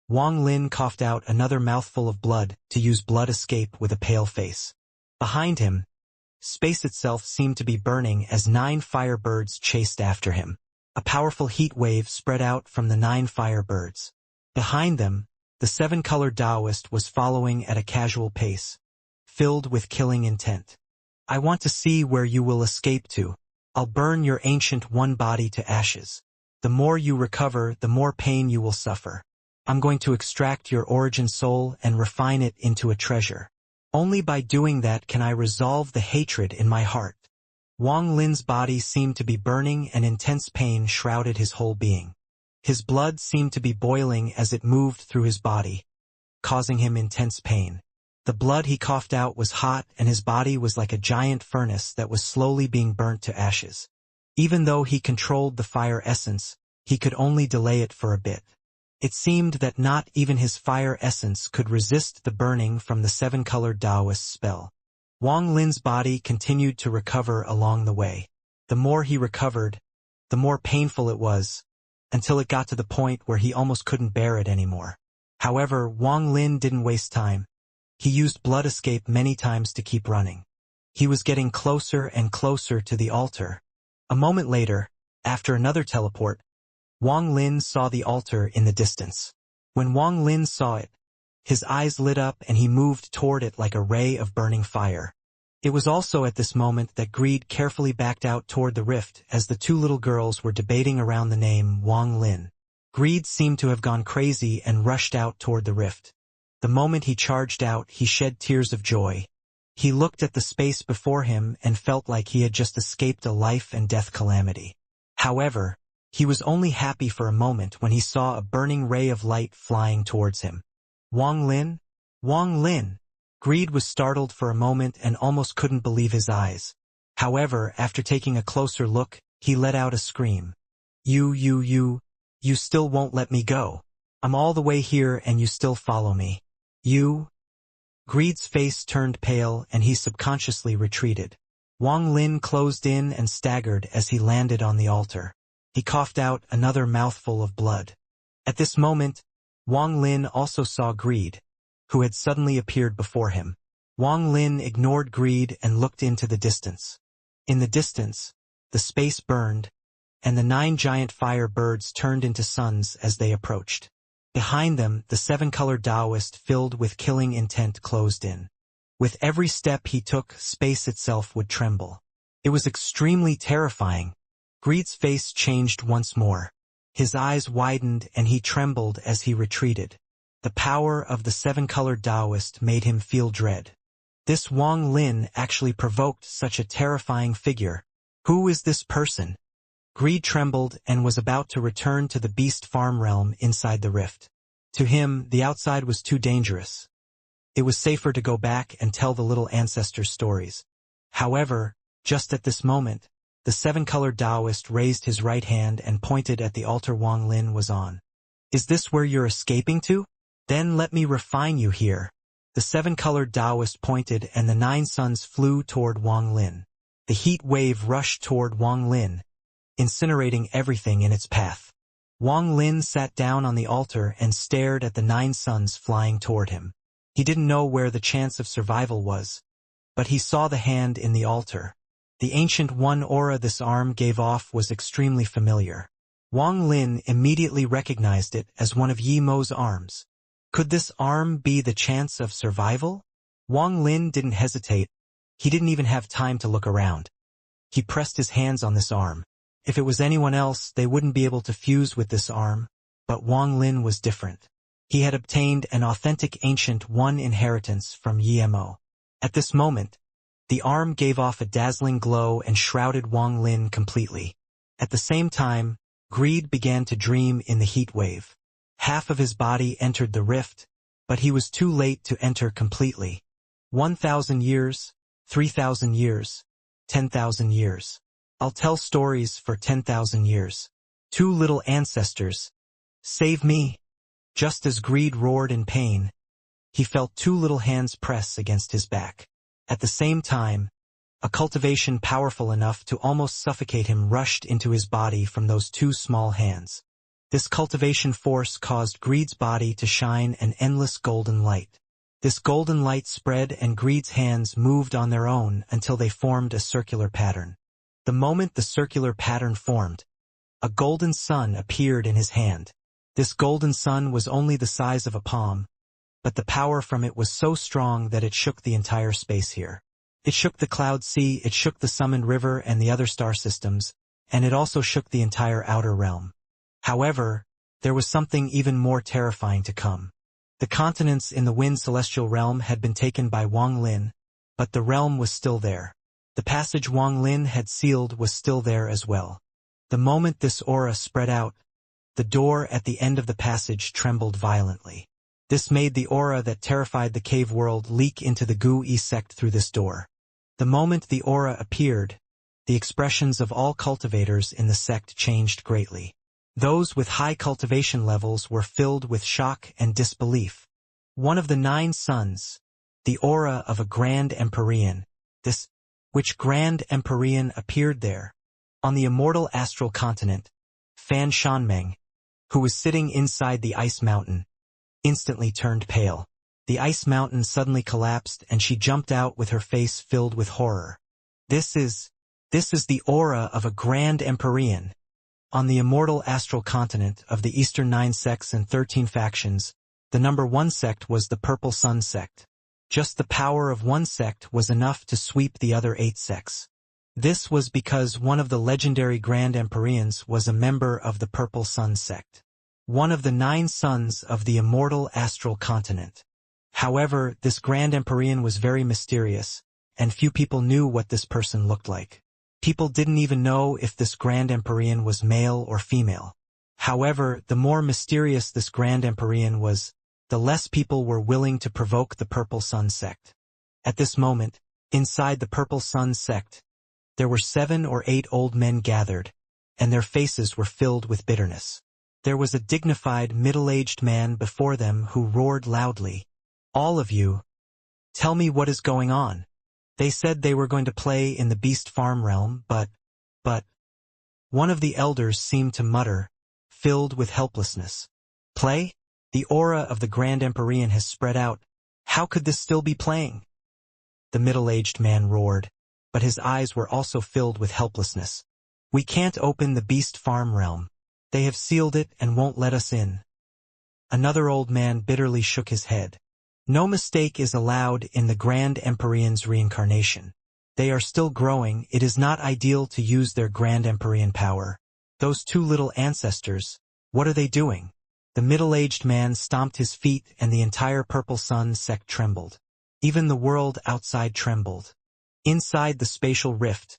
Wang Lin coughed out another mouthful of blood to use blood escape with a pale face. Behind him, space itself seemed to be burning as 9 firebirds chased after him. A powerful heat wave spread out from the 9 firebirds. Behind them, the 7-colored Taoist was following at a casual pace. filled with killing intent. I want to see where you will escape to. I'll burn your ancient one body to ashes. The more you recover, the more pain you will suffer. I'm going to extract your origin soul and refine it into a treasure. Only by doing that can I resolve the hatred in my heart. Wang Lin's body seemed to be burning and intense pain shrouded his whole being. His blood seemed to be boiling as it moved through his body, causing him intense pain. The blood he coughed out was hot and his body was like a giant furnace that was slowly being burnt to ashes. Even though he controlled the fire essence, he could only delay it for a bit. It seemed that not even his fire essence could resist the burning from the seven-colored Taoist spell. Wang Lin's body continued to recover along the way. The more he recovered, the more painful it was, until it got to the point where he almost couldn't bear it anymore. However, Wang Lin didn't waste time. He used blood escape many times to keep running. He was getting closer and closer to the altar. A moment later, after another teleport, Wang Lin saw the altar in the distance. When Wang Lin saw it, his eyes lit up and he moved toward it like a ray of burning fire. It was also at this moment that Greed carefully backed out toward the rift as the two little girls were debating around the name Wang Lin. Greed seemed to have gone crazy and rushed out toward the rift. The moment he charged out, he shed tears of joy. He looked at the space before him and felt like he had just escaped a life and death calamity. However, he was only happy for a moment when he saw a burning ray of light flying towards him. Wang Lin? Wang Lin! Greed was startled for a moment and almost couldn't believe his eyes. However, after taking a closer look, he let out a scream. You still won't let me go. I'm all the way here and you still follow me. You? Greed's face turned pale and he subconsciously retreated. Wang Lin closed in and staggered as he landed on the altar. He coughed out another mouthful of blood. At this moment, Wang Lin also saw Greed, who had suddenly appeared before him. Wang Lin ignored Greed and looked into the distance. In the distance, the space burned, and the 9 giant fire birds turned into suns as they approached. Behind them, the 7-colored Taoist filled with killing intent closed in. With every step he took, space itself would tremble. It was extremely terrifying. Greed's face changed once more. His eyes widened and he trembled as he retreated. The power of the 7-colored Taoist made him feel dread. This Wang Lin actually provoked such a terrifying figure. Who is this person? Greed trembled and was about to return to the beast farm realm inside the rift. To him, the outside was too dangerous. It was safer to go back and tell the little ancestors' stories. However, just at this moment, the 7-colored Taoist raised his right hand and pointed at the altar Wang Lin was on. Is this where you're escaping to? Then let me refine you here. The 7-colored Taoist pointed and the 9 suns flew toward Wang Lin. The heat wave rushed toward Wang Lin, incinerating everything in its path. Wang Lin sat down on the altar and stared at the 9 suns flying toward him. He didn't know where the chance of survival was, but he saw the hand in the altar. The ancient one aura this arm gave off was extremely familiar. Wang Lin immediately recognized it as one of Yi Mo's arms. Could this arm be the chance of survival? Wang Lin didn't hesitate. He didn't even have time to look around. He pressed his hands on this arm. If it was anyone else, they wouldn't be able to fuse with this arm, but Wang Lin was different. He had obtained an authentic ancient one inheritance from Yi Mo. At this moment, the arm gave off a dazzling glow and shrouded Wang Lin completely. At the same time, Greed began to dream in the heat wave. Half of his body entered the rift, but he was too late to enter completely. 1,000 years, 3,000 years, 10,000 years. I'll tell stories for 10,000 years. 2 little ancestors. Save me. Just as Greed roared in pain, he felt 2 little hands press against his back. At the same time, a cultivation powerful enough to almost suffocate him rushed into his body from those 2 small hands. This cultivation force caused Greed's body to shine an endless golden light. This golden light spread and Greed's hands moved on their own until they formed a circular pattern. The moment the circular pattern formed, a golden sun appeared in his hand. This golden sun was only the size of a palm, but the power from it was so strong that it shook the entire space here. It shook the cloud sea, it shook the summoned river and the other star systems, and it also shook the entire outer realm. However, there was something even more terrifying to come. The continents in the Wind Celestial Realm had been taken by Wang Lin, but the realm was still there. The passage Wang Lin had sealed was still there as well. The moment this aura spread out, the door at the end of the passage trembled violently. This made the aura that terrified the cave world leak into the Gu-E sect through this door. The moment the aura appeared, the expressions of all cultivators in the sect changed greatly. Those with high cultivation levels were filled with shock and disbelief. One of the 9 suns, the aura of a Grand Empyrean, which Grand Empyrean appeared there? On the immortal astral continent, Fan Shanmeng, who was sitting inside the ice mountain, instantly turned pale. The ice mountain suddenly collapsed and she jumped out with her face filled with horror. This is the aura of a Grand Empyrean. On the immortal astral continent of the Eastern 9 sects and 13 factions, the number 1 sect was the Purple Sun sect. Just the power of one sect was enough to sweep the other 8 sects. This was because one of the legendary Grand Empyreans was a member of the Purple Sun sect, one of the 9 sons of the immortal astral continent. However, this Grand Empyrean was very mysterious, and few people knew what this person looked like. People didn't even know if this Grand Empyrean was male or female. However, the more mysterious this Grand Empyrean was, the less people were willing to provoke the Purple Sun sect. At this moment, inside the Purple Sun sect, there were 7 or 8 old men gathered, and their faces were filled with bitterness. There was a dignified, middle-aged man before them who roared loudly, "All of you, tell me what is going on." They said they were going to play in the Beast Farm realm, but... One of the elders seemed to mutter, filled with helplessness. "Play? The aura of the Grand Empyrean has spread out. How could this still be playing?" The middle-aged man roared, but his eyes were also filled with helplessness. "We can't open the Beast Farm realm. They have sealed it and won't let us in." Another old man bitterly shook his head. "No mistake is allowed in the Grand Empyrean's reincarnation. They are still growing. It is not ideal to use their Grand Empyrean power. Those 2 little ancestors, what are they doing?" The middle-aged man stomped his feet and the entire Purple Sun sect trembled. Even the world outside trembled. Inside the spatial rift,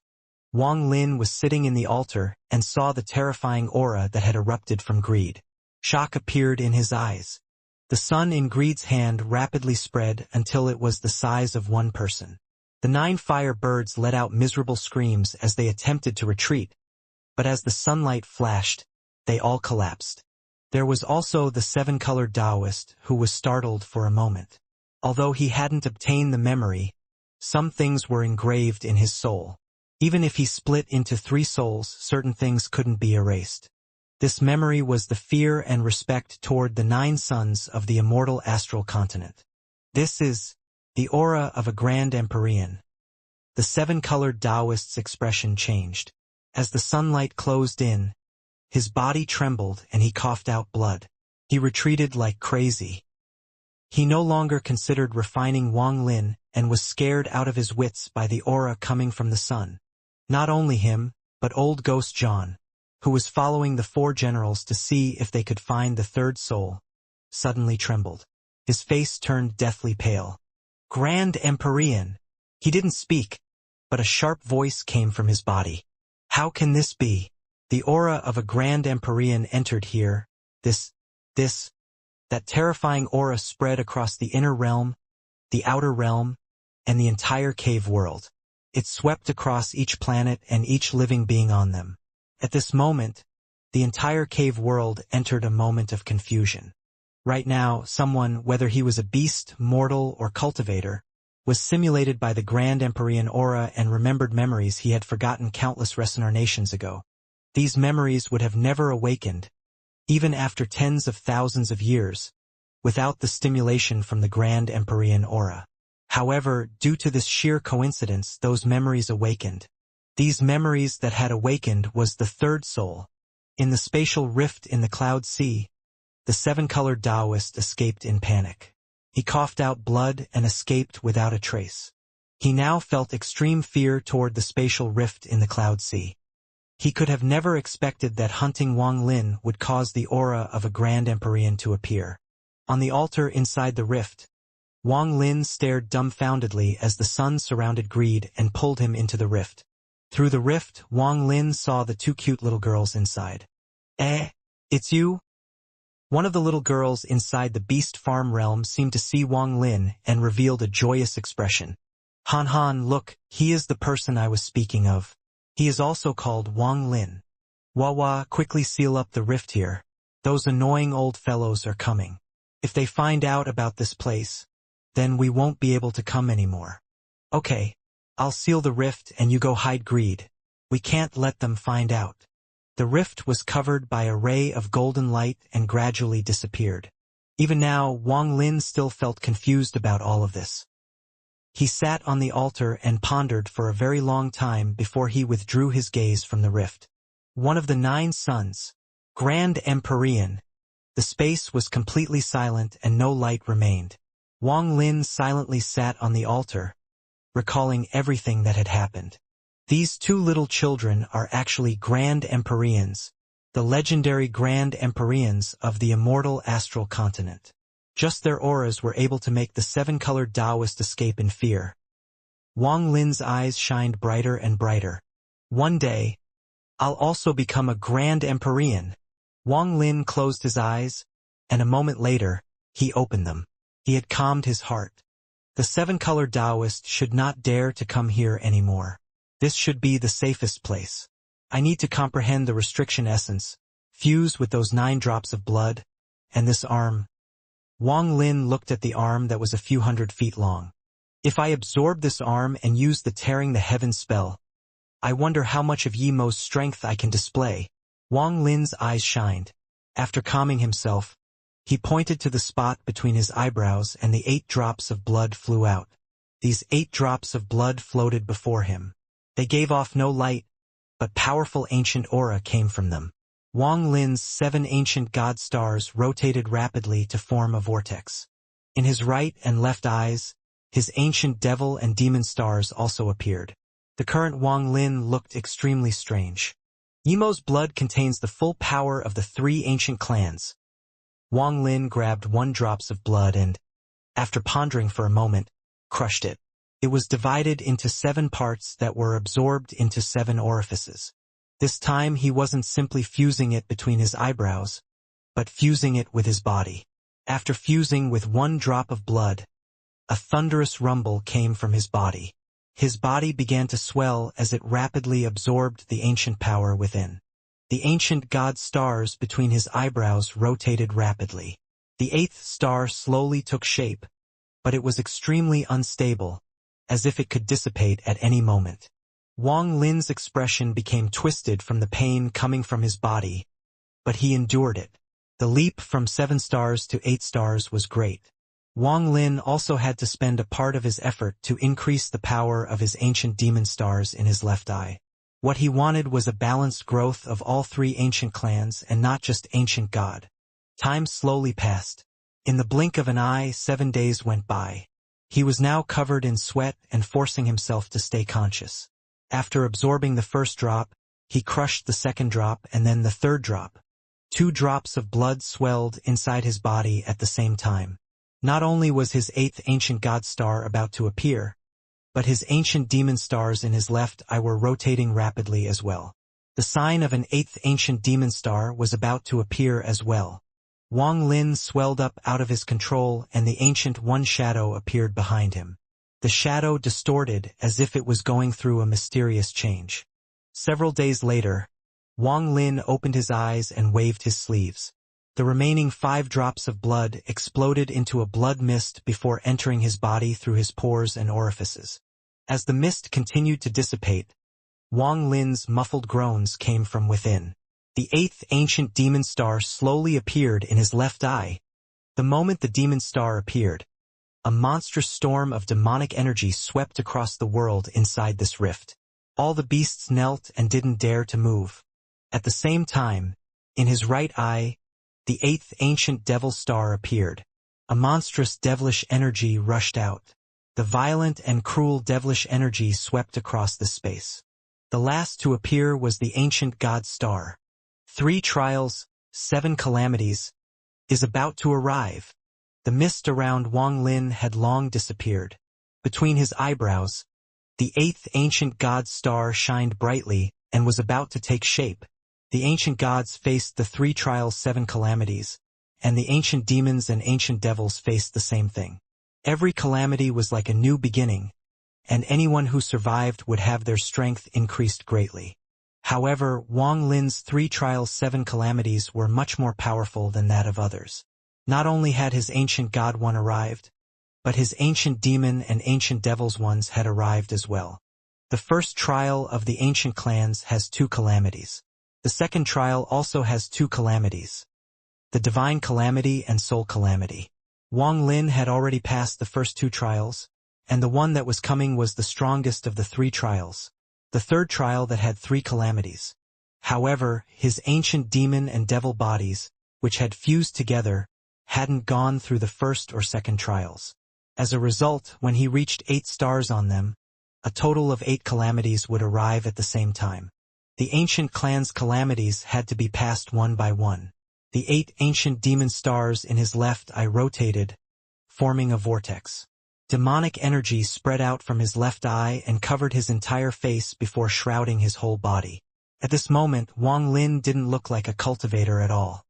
Wang Lin was sitting in the altar and saw the terrifying aura that had erupted from greed. Shock appeared in his eyes. The sun in greed's hand rapidly spread until it was the size of one person. The 9 fire birds let out miserable screams as they attempted to retreat, but as the sunlight flashed, they all collapsed. There was also the 7-colored Taoist who was startled for a moment. Although he hadn't obtained the memory, some things were engraved in his soul. Even if he split into 3 souls, certain things couldn't be erased. This memory was the fear and respect toward the 9 sons of the immortal astral continent. This is the aura of a Grand Empyrean. The 7-colored Taoist's expression changed. As the sunlight closed in, his body trembled and he coughed out blood. He retreated like crazy. He no longer considered refining Wang Lin and was scared out of his wits by the aura coming from the sun. Not only him, but old Ghost John, who was following the 4 generals to see if they could find the 3rd soul, suddenly trembled. His face turned deathly pale. Grand Empyrean! He didn't speak, but a sharp voice came from his body. How can this be? The aura of a Grand Empyrean entered here. That terrifying aura spread across the inner realm, the outer realm, and the entire cave world. It swept across each planet and each living being on them. At this moment, the entire cave world entered a moment of confusion. Right now, someone, whether he was a beast, mortal, or cultivator, was simulated by the Grand Empyrean aura and remembered memories he had forgotten countless reincarnations ago. These memories would have never awakened, even after tens of thousands of years, without the stimulation from the Grand Empyrean aura. However, due to this sheer coincidence, those memories awakened. These memories that had awakened was the 3rd soul. In the spatial rift in the cloud sea, the 7-colored Taoist escaped in panic. He coughed out blood and escaped without a trace. He now felt extreme fear toward the spatial rift in the cloud sea. He could have never expected that hunting Wang Lin would cause the aura of a Grand Empyrean to appear. On the altar inside the rift, Wang Lin stared dumbfoundedly as the sun surrounded greed and pulled him into the rift. Through the rift, Wang Lin saw the two cute little girls inside. It's you? One of the little girls inside the beast farm realm seemed to see Wang Lin and revealed a joyous expression. Han Han, look, he is the person I was speaking of. He is also called Wang Lin. Wawa, quickly seal up the rift here. Those annoying old fellows are coming. If they find out about this place, then we won't be able to come anymore. Okay, I'll seal the rift and you go hide greed. We can't let them find out. The rift was covered by a ray of golden light and gradually disappeared. Even now, Wang Lin still felt confused about all of this. He sat on the altar and pondered for a very long time before he withdrew his gaze from the rift. One of the 9 suns, Grand Empyrean. The space was completely silent and no light remained. Wang Lin silently sat on the altar, recalling everything that had happened. These 2 little children are actually Grand Empyreans, the legendary Grand Empyreans of the immortal astral continent. Just their auras were able to make the 7-colored Taoist escape in fear. Wang Lin's eyes shined brighter and brighter. One day, I'll also become a Grand Empyrean. Wang Lin closed his eyes, and a moment later, he opened them. He had calmed his heart. The 7-colored Taoist should not dare to come here anymore. This should be the safest place. I need to comprehend the restriction essence, fuse with those 9 drops of blood, and this arm. Wang Lin looked at the arm that was a few hundred feet long. If I absorb this arm and use the tearing the heavens spell, I wonder how much of Yimo's strength I can display. Wang Lin's eyes shined. After calming himself, he pointed to the spot between his eyebrows and the 8 drops of blood flew out. These 8 drops of blood floated before him. They gave off no light, but powerful ancient aura came from them. Wang Lin's 7 ancient god stars rotated rapidly to form a vortex. In his right and left eyes, his ancient devil and demon stars also appeared. The current Wang Lin looked extremely strange. Yimo's blood contains the full power of the 3 ancient clans. Wang Lin grabbed 1 drop of blood and, after pondering for a moment, crushed it. It was divided into 7 parts that were absorbed into 7 orifices. This time he wasn't simply fusing it between his eyebrows, but fusing it with his body. After fusing with 1 drop of blood, a thunderous rumble came from his body. His body began to swell as it rapidly absorbed the ancient power within. The ancient god stars between his eyebrows rotated rapidly. The 8th star slowly took shape, but it was extremely unstable, as if it could dissipate at any moment. Wang Lin's expression became twisted from the pain coming from his body, but he endured it. The leap from 7 stars to 8 stars was great. Wang Lin also had to spend a part of his effort to increase the power of his ancient demon stars in his left eye. What he wanted was a balanced growth of all 3 ancient clans and not just ancient god. Time slowly passed. In the blink of an eye, 7 days went by. He was now covered in sweat and forcing himself to stay conscious. After absorbing the 1st drop, he crushed the 2nd drop and then the 3rd drop. 2 drops of blood swelled inside his body at the same time. Not only was his 8th ancient god star about to appear, but his ancient demon stars in his left eye were rotating rapidly as well. The sign of an 8th ancient demon star was about to appear as well. Wang Lin swelled up out of his control and the ancient 1 shadow appeared behind him. The shadow distorted as if it was going through a mysterious change. Several days later, Wang Lin opened his eyes and waved his sleeves. The remaining 5 drops of blood exploded into a blood mist before entering his body through his pores and orifices. As the mist continued to dissipate, Wang Lin's muffled groans came from within. The 8th ancient demon star slowly appeared in his left eye. The moment the demon star appeared, a monstrous storm of demonic energy swept across the world inside this rift. All the beasts knelt and didn't dare to move. At the same time, in his right eye, the 8th ancient devil star appeared. A monstrous devilish energy rushed out. The violent and cruel devilish energy swept across the space. The last to appear was the ancient god star. 3 trials, 7 calamities, is about to arrive. The mist around Wang Lin had long disappeared. Between his eyebrows, the 8th ancient god star shined brightly and was about to take shape. The ancient gods faced the 3 trials, 7 calamities, and the ancient demons and ancient devils faced the same thing. Every calamity was like a new beginning, and anyone who survived would have their strength increased greatly. However, Wang Lin's 3 trials, 7 calamities were much more powerful than that of others. Not only had his ancient god one arrived, but his ancient demon and ancient devils ones had arrived as well. The first trial of the ancient clans has 2 calamities. The second trial also has 2 calamities. The divine calamity and soul calamity. Wang Lin had already passed the first 2 trials, and the one that was coming was the strongest of the 3 trials. The third trial that had 3 calamities. However, his ancient demon and devil bodies, which had fused together, hadn't gone through the first or second trials. As a result, when he reached 8 stars on them, a total of 8 calamities would arrive at the same time. The ancient clan's calamities had to be passed one by one. The 8 ancient demon stars in his left eye rotated, forming a vortex. Demonic energy spread out from his left eye and covered his entire face before shrouding his whole body. At this moment, Wang Lin didn't look like a cultivator at all.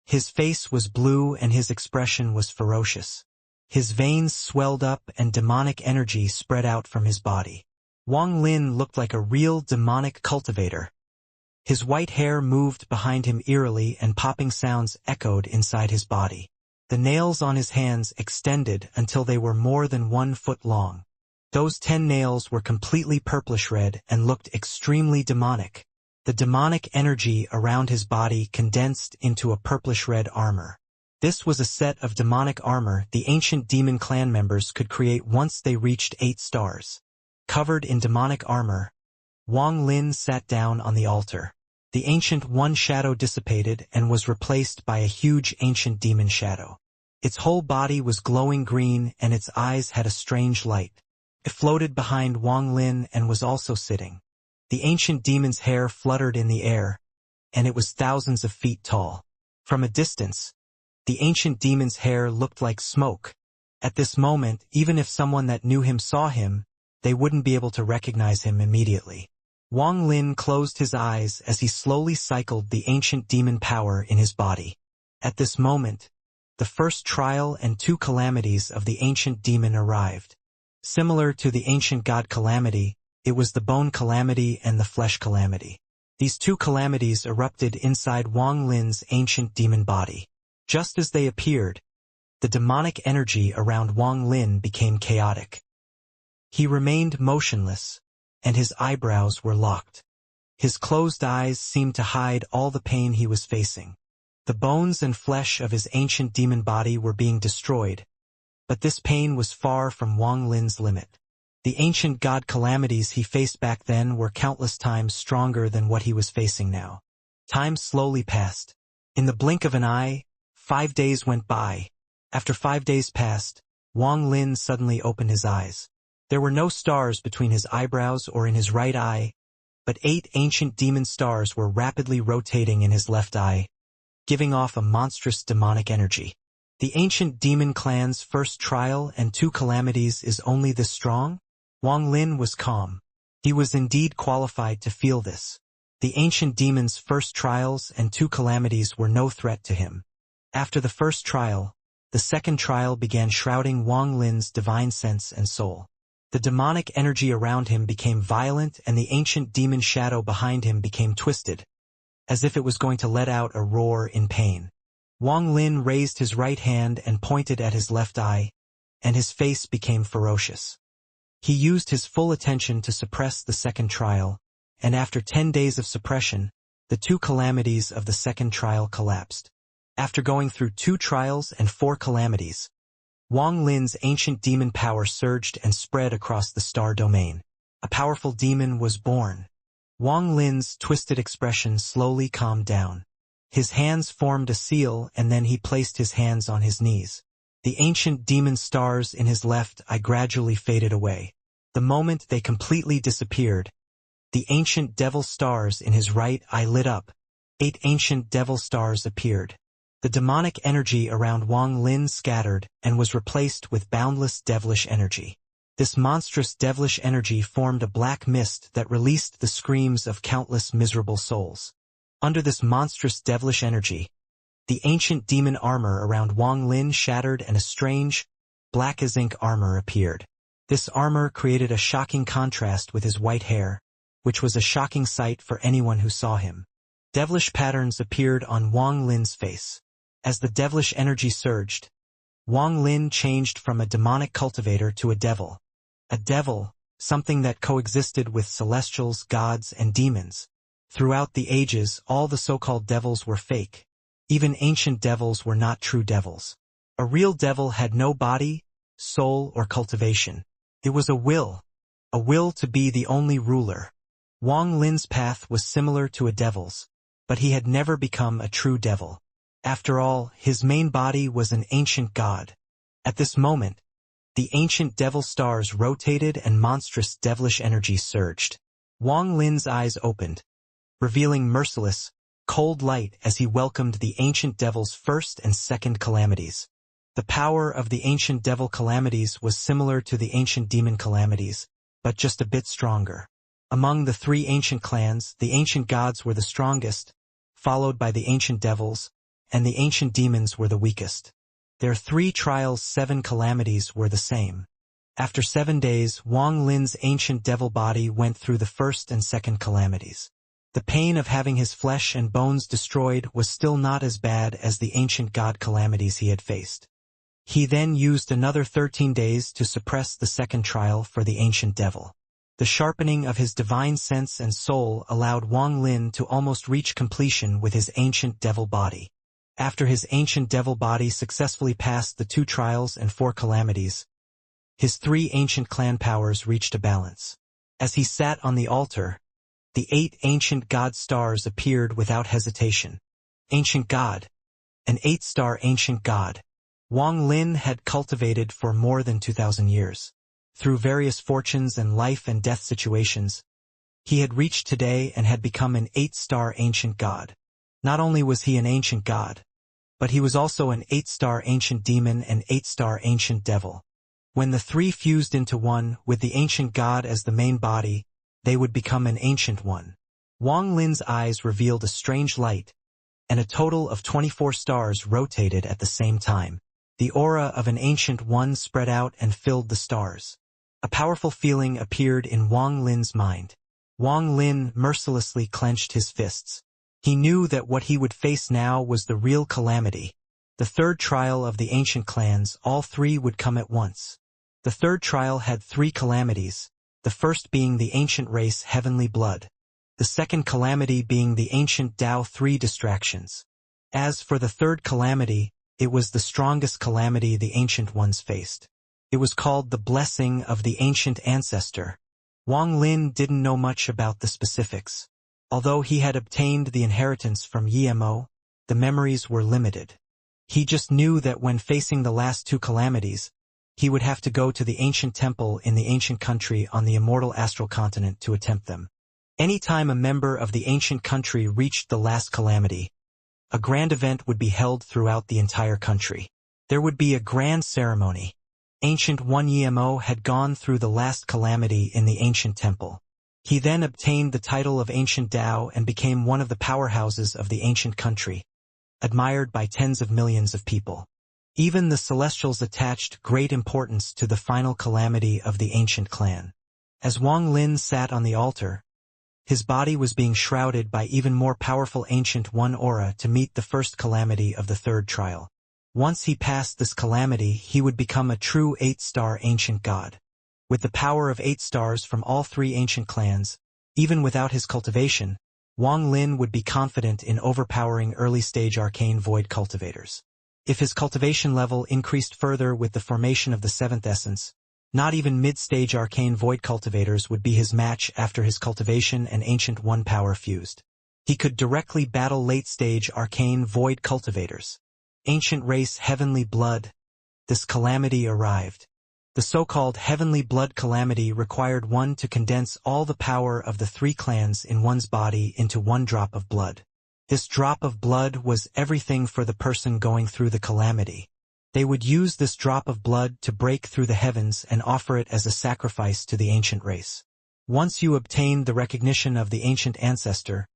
His face was blue and his expression was ferocious. His veins swelled up and demonic energy spread out from his body. Wang Lin looked like a real demonic cultivator. His white hair moved behind him eerily and popping sounds echoed inside his body. The nails on his hands extended until they were more than 1 foot long. Those 10 nails were completely purplish red and looked extremely demonic. The demonic energy around his body condensed into a purplish red armor. This was a set of demonic armor the ancient demon clan members could create once they reached 8 stars. Covered in demonic armor, Wang Lin sat down on the altar. The ancient one shadow dissipated and was replaced by a huge ancient demon shadow. Its whole body was glowing green and its eyes had a strange light. It floated behind Wang Lin and was also sitting. The ancient demon's hair fluttered in the air, and it was thousands of feet tall. From a distance, the ancient demon's hair looked like smoke. At this moment, even if someone that knew him saw him, they wouldn't be able to recognize him immediately. Wang Lin closed his eyes as he slowly cycled the ancient demon power in his body. At this moment, the first trial and 2 calamities of the ancient demon arrived. Similar to the ancient god calamity, it was the bone calamity and the flesh calamity. These 2 calamities erupted inside Wang Lin's ancient demon body. Just as they appeared, the demonic energy around Wang Lin became chaotic. He remained motionless, and his eyebrows were locked. His closed eyes seemed to hide all the pain he was facing. The bones and flesh of his ancient demon body were being destroyed, but this pain was far from Wang Lin's limit. The ancient god calamities he faced back then were countless times stronger than what he was facing now. Time slowly passed. In the blink of an eye, 5 days went by. After 5 days passed, Wang Lin suddenly opened his eyes. There were no stars between his eyebrows or in his right eye, but 8 ancient demon stars were rapidly rotating in his left eye, giving off a monstrous demonic energy. The ancient demon clan's first trial and 2 calamities is only this strong? Wang Lin was calm. He was indeed qualified to feel this. The ancient demon's first trials and 2 calamities were no threat to him. After the first trial, the second trial began shrouding Wang Lin's divine sense and soul. The demonic energy around him became violent and the ancient demon shadow behind him became twisted, as if it was going to let out a roar in pain. Wang Lin raised his right hand and pointed at his left eye, and his face became ferocious. He used his full attention to suppress the second trial, and after 10 days of suppression, the 2 calamities of the second trial collapsed. After going through 2 trials and 4 calamities, Wang Lin's ancient demon power surged and spread across the star domain. A powerful demon was born. Wang Lin's twisted expression slowly calmed down. His hands formed a seal and then he placed his hands on his knees. The ancient demon stars in his left eye gradually faded away. The moment they completely disappeared, the ancient devil stars in his right eye lit up. 8 ancient devil stars appeared. The demonic energy around Wang Lin scattered and was replaced with boundless devilish energy. This monstrous devilish energy formed a black mist that released the screams of countless miserable souls. Under this monstrous devilish energy, the ancient demon armor around Wang Lin shattered and a strange, black-as-ink armor appeared. This armor created a shocking contrast with his white hair, which was a shocking sight for anyone who saw him. Devilish patterns appeared on Wang Lin's face. As the devilish energy surged, Wang Lin changed from a demonic cultivator to a devil. A devil, something that coexisted with celestials, gods, and demons. Throughout the ages, all the so-called devils were fake. Even ancient devils were not true devils. A real devil had no body, soul, or cultivation. It was a will to be the only ruler. Wang Lin's path was similar to a devil's, but he had never become a true devil. After all, his main body was an ancient god. At this moment, the ancient devil stars rotated and monstrous devilish energy surged. Wang Lin's eyes opened, revealing merciless, cold light as he welcomed the ancient devil's first and second calamities. The power of the ancient devil calamities was similar to the ancient demon calamities, but just a bit stronger. Among the 3 ancient clans, the ancient gods were the strongest, followed by the ancient devils, and the ancient demons were the weakest. Their 3 trials' 7 calamities were the same. After 7 days, Wang Lin's ancient devil body went through the first and second calamities. The pain of having his flesh and bones destroyed was still not as bad as the ancient god calamities he had faced. He then used another 13 days to suppress the second trial for the ancient devil. The sharpening of his divine sense and soul allowed Wang Lin to almost reach completion with his ancient devil body. After his ancient devil body successfully passed the 2 trials and 4 calamities, his 3 ancient clan powers reached a balance. As he sat on the altar, the 8 ancient god stars appeared without hesitation. Ancient god. An 8-star ancient god. Wang Lin had cultivated for more than 2,000 years. Through various fortunes and life and death situations, he had reached today and had become an 8-star ancient god. Not only was he an ancient god, but he was also an 8-star ancient demon and 8-star ancient devil. When the 3 fused into one, with the ancient god as the main body, they would become an ancient one. Wang Lin's eyes revealed a strange light, and a total of 24 stars rotated at the same time. The aura of an ancient one spread out and filled the stars. A powerful feeling appeared in Wang Lin's mind. Wang Lin mercilessly clenched his fists. He knew that what he would face now was the real calamity. The 3rd trial of the ancient clans, all 3 would come at once. The 3rd trial had 3 calamities, the first being the ancient race heavenly blood, the second calamity being the ancient Tao 3 distractions. As for the 3rd calamity, it was the strongest calamity the ancient ones faced. It was called the blessing of the ancient ancestor. Wang Lin didn't know much about the specifics. Although he had obtained the inheritance from Yemo, the memories were limited. He just knew that when facing the last 2 calamities, he would have to go to the ancient temple in the ancient country on the immortal astral continent to attempt them. Anytime a member of the ancient country reached the last calamity, a grand event would be held throughout the entire country. There would be a grand ceremony. Ancient One Yemo had gone through the last calamity in the ancient temple. He then obtained the title of Ancient Tao and became one of the powerhouses of the ancient country, admired by tens of millions of people. Even the celestials attached great importance to the final calamity of the ancient clan. As Wang Lin sat on the altar, his body was being shrouded by even more powerful Ancient One aura to meet the first calamity of the 3rd trial. Once he passed this calamity, he would become a true 8-star ancient god. With the power of 8 stars from all 3 ancient clans, even without his cultivation, Wang Lin would be confident in overpowering early-stage arcane void cultivators. If his cultivation level increased further with the formation of the 7th essence, not even mid-stage arcane void cultivators would be his match after his cultivation and Ancient One power fused. He could directly battle late-stage arcane void cultivators. Ancient race heavenly blood. this calamity arrived. The so-called heavenly blood calamity required one to condense all the power of the three clans in one's body into one drop of blood. This drop of blood was everything for the person going through the calamity. They would use this drop of blood to break through the heavens and offer it as a sacrifice to the ancient race. Once you obtained the recognition of the ancient ancestor,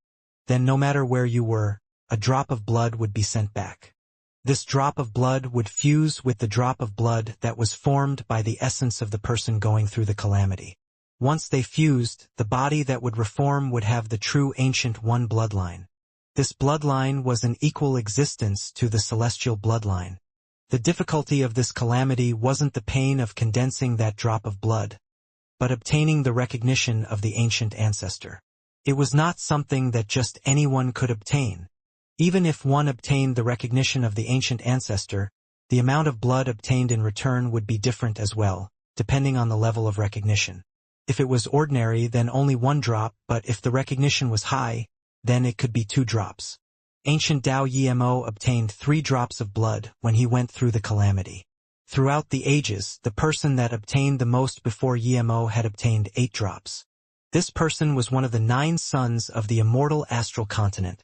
then no matter where you were, a drop of blood would be sent back. This drop of blood would fuse with the drop of blood that was formed by the essence of the person going through the calamity. Once they fused, the body that would reform would have the true ancient one bloodline. This bloodline was an equal existence to the celestial bloodline. The difficulty of this calamity wasn't the pain of condensing that drop of blood, but obtaining the recognition of the ancient ancestor. It was not something that just anyone could obtain. Even if one obtained the recognition of the ancient ancestor, the amount of blood obtained in return would be different as well, depending on the level of recognition. If it was ordinary, then only one drop, but if the recognition was high, then it could be 2 drops. Ancient Dao Yimo obtained 3 drops of blood when he went through the calamity. Throughout the ages, the person that obtained the most before Yimo had obtained 8 drops. This person was one of the 9 sons of the immortal astral continent,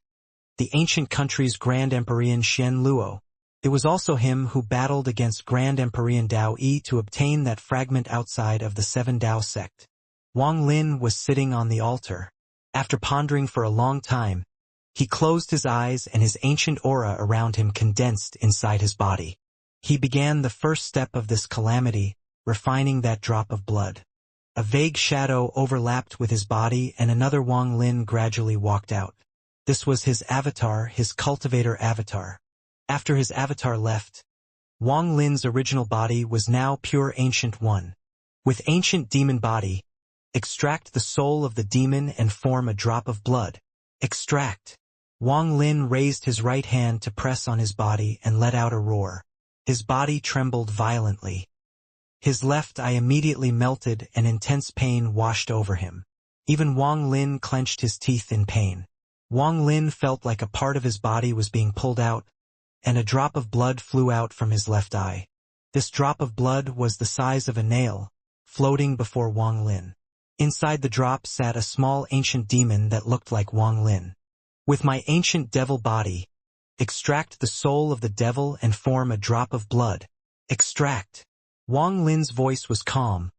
the ancient country's Grand Emperor Xian Luo. It was also him who battled against Grand Emperor Dao Yi to obtain that fragment outside of the 7 Dao sect. Wang Lin was sitting on the altar. After pondering for a long time, he closed his eyes and his ancient aura around him condensed inside his body. He began the first step of this calamity, refining that drop of blood. A vague shadow overlapped with his body and another Wang Lin gradually walked out. This was his avatar, his cultivator avatar. After his avatar left, Wang Lin's original body was now pure ancient one. With ancient demon body, extract the soul of the demon and form a drop of blood. Extract. Wang Lin raised his right hand to press on his body and let out a roar. His body trembled violently. His left eye immediately melted and intense pain washed over him. Even Wang Lin clenched his teeth in pain. Wang Lin felt like a part of his body was being pulled out, and a drop of blood flew out from his left eye. This drop of blood was the size of a nail, floating before Wang Lin. Inside the drop sat a small ancient demon that looked like Wang Lin. With my ancient devil body, extract the soul of the devil and form a drop of blood. Extract. Wang Lin's voice was calm,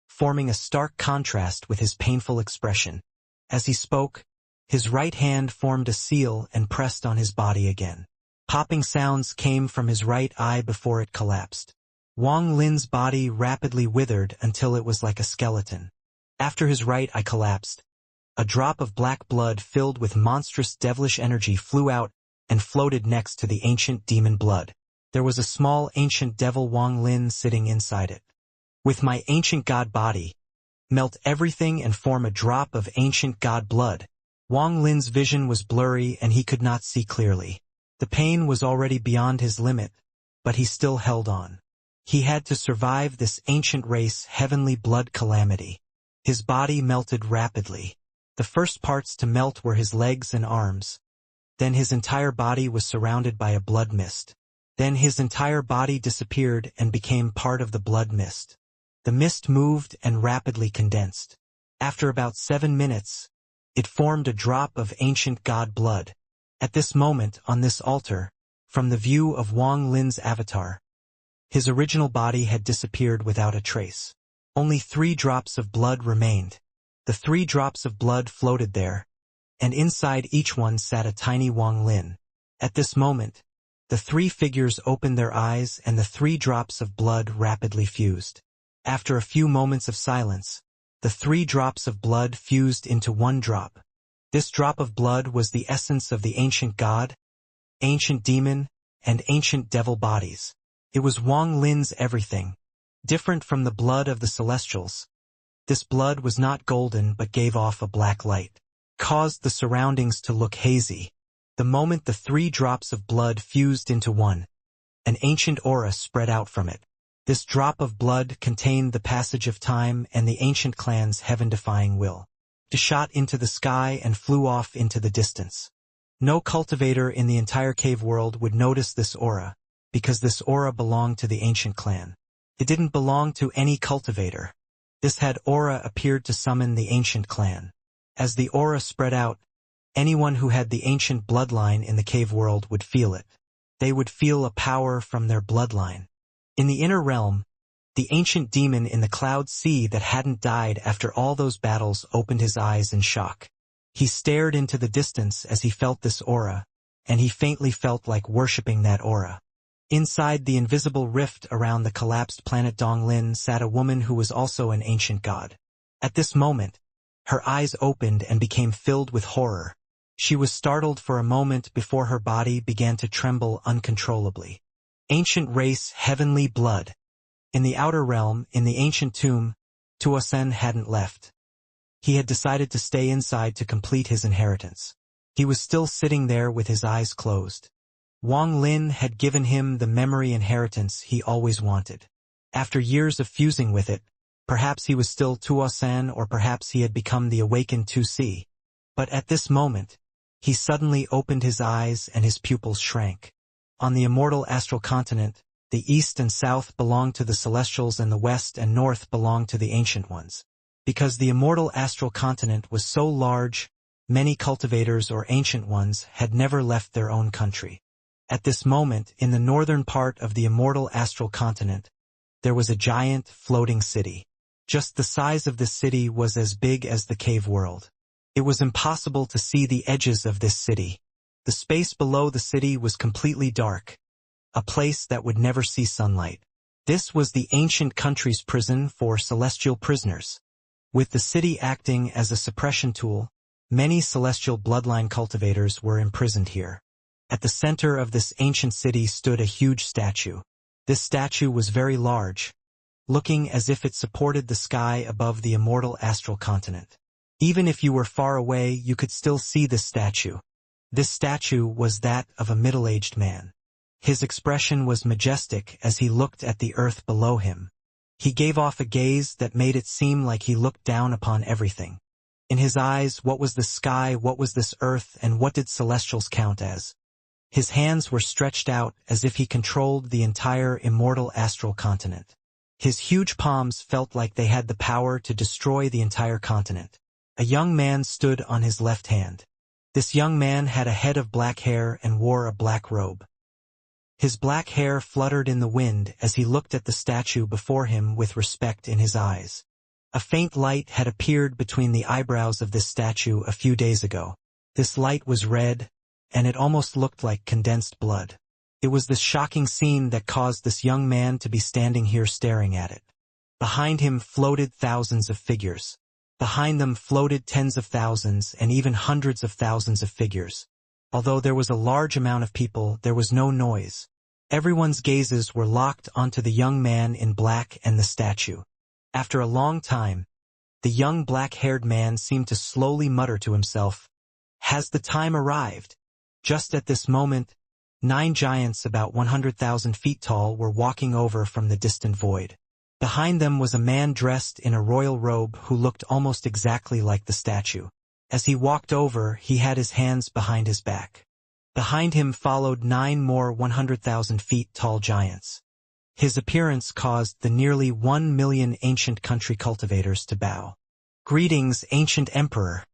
forming a stark contrast with his painful expression. As he spoke, his right hand formed a seal and pressed on his body again. Popping sounds came from his right eye before it collapsed. Wang Lin's body rapidly withered until it was like a skeleton. After his right eye collapsed, a drop of black blood filled with monstrous devilish energy flew out and floated next to the ancient demon blood. There was a small ancient devil Wang Lin sitting inside it. With my ancient god body, melt everything and form a drop of ancient god blood. Wang Lin's vision was blurry and he could not see clearly. The pain was already beyond his limit, but he still held on. He had to survive this ancient race heavenly blood calamity. His body melted rapidly. The first parts to melt were his legs and arms. Then his entire body was surrounded by a blood mist. Then his entire body disappeared and became part of the blood mist. The mist moved and rapidly condensed. After about 7 minutes, it formed a drop of ancient god blood. At this moment, on this altar, from the view of Wang Lin's avatar, his original body had disappeared without a trace. Only 3 drops of blood remained. The 3 drops of blood floated there, and inside each one sat a tiny Wang Lin. At this moment, the 3 figures opened their eyes and the 3 drops of blood rapidly fused. After a few moments of silence, the 3 drops of blood fused into 1 drop. This drop of blood was the essence of the ancient god, ancient demon, and ancient devil bodies. It was Wang Lin's everything, different from the blood of the celestials. This blood was not golden but gave off a black light, caused the surroundings to look hazy. The moment the 3 drops of blood fused into 1, an ancient aura spread out from it. This drop of blood contained the passage of time and the ancient clan's heaven-defying will. It shot into the sky and flew off into the distance. No cultivator in the entire cave world would notice this aura, because this aura belonged to the ancient clan. It didn't belong to any cultivator. This had aura appeared to summon the ancient clan. As the aura spread out, anyone who had the ancient bloodline in the cave world would feel it. They would feel a power from their bloodline. In the inner realm, the ancient demon in the cloud sea that hadn't died after all those battles opened his eyes in shock. He stared into the distance as he felt this aura, and he faintly felt like worshipping that aura. Inside the invisible rift around the collapsed planet Donglin sat a woman who was also an ancient god. At this moment, her eyes opened and became filled with horror. She was startled for a moment before her body began to tremble uncontrollably. Ancient race, heavenly blood. In the outer realm, in the ancient tomb, Tuosen hadn't left. He had decided to stay inside to complete his inheritance. He was still sitting there with his eyes closed. Wang Lin had given him the memory inheritance he always wanted. After years of fusing with it, perhaps he was still Tuosen or perhaps he had become the awakened Tu-Si. But at this moment, he suddenly opened his eyes and his pupils shrank. On the immortal astral continent, the east and south belonged to the celestials and the west and north belonged to the ancient ones. Because the immortal astral continent was so large, many cultivators or ancient ones had never left their own country. At this moment, in the northern part of the immortal astral continent, there was a giant, floating city. Just the size of this city was as big as the cave world. It was impossible to see the edges of this city. The space below the city was completely dark, a place that would never see sunlight. This was the ancient country's prison for celestial prisoners. With the city acting as a suppression tool, many celestial bloodline cultivators were imprisoned here. At the center of this ancient city stood a huge statue. This statue was very large, looking as if it supported the sky above the immortal astral continent. Even if you were far away, you could still see this statue. This statue was that of a middle-aged man. His expression was majestic as he looked at the earth below him. He gave off a gaze that made it seem like he looked down upon everything. In his eyes, what was the sky, what was this earth, and what did celestials count as? His hands were stretched out as if he controlled the entire immortal astral continent. His huge palms felt like they had the power to destroy the entire continent. A young man stood on his left hand. This young man had a head of black hair and wore a black robe. His black hair fluttered in the wind as he looked at the statue before him with respect in his eyes. A faint light had appeared between the eyebrows of this statue a few days ago. This light was red, and it almost looked like condensed blood. It was this shocking scene that caused this young man to be standing here staring at it. Behind him floated thousands of figures. Behind them floated tens of thousands and even hundreds of thousands of figures. Although there was a large amount of people, there was no noise. Everyone's gazes were locked onto the young man in black and the statue. After a long time, the young black-haired man seemed to slowly mutter to himself, "Has the time arrived?" Just at this moment, 9 giants about 100,000 feet tall were walking over from the distant void. Behind them was a man dressed in a royal robe who looked almost exactly like the statue. As he walked over, he had his hands behind his back. Behind him followed 9 more 100,000 feet tall giants. His appearance caused the nearly 1 million ancient country cultivators to bow. "Greetings, ancient emperor."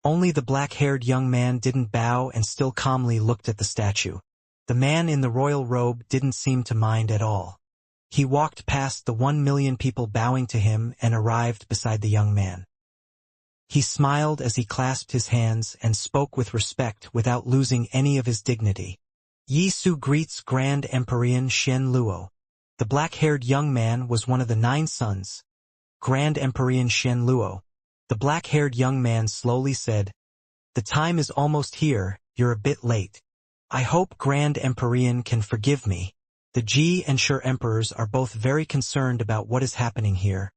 Only the black-haired young man didn't bow and still calmly looked at the statue. The man in the royal robe didn't seem to mind at all. He walked past the 1 million people bowing to him and arrived beside the young man. He smiled as he clasped his hands and spoke with respect without losing any of his dignity. "Yi Su greets Grand Emperor Shen Luo." The black-haired young man was one of the 9 sons. Grand Emperor Shen Luo. The black-haired young man slowly said, "The time is almost here, you're a bit late. I hope Grand Emperor can forgive me. The Ji and Sure emperors are both very concerned about what is happening here,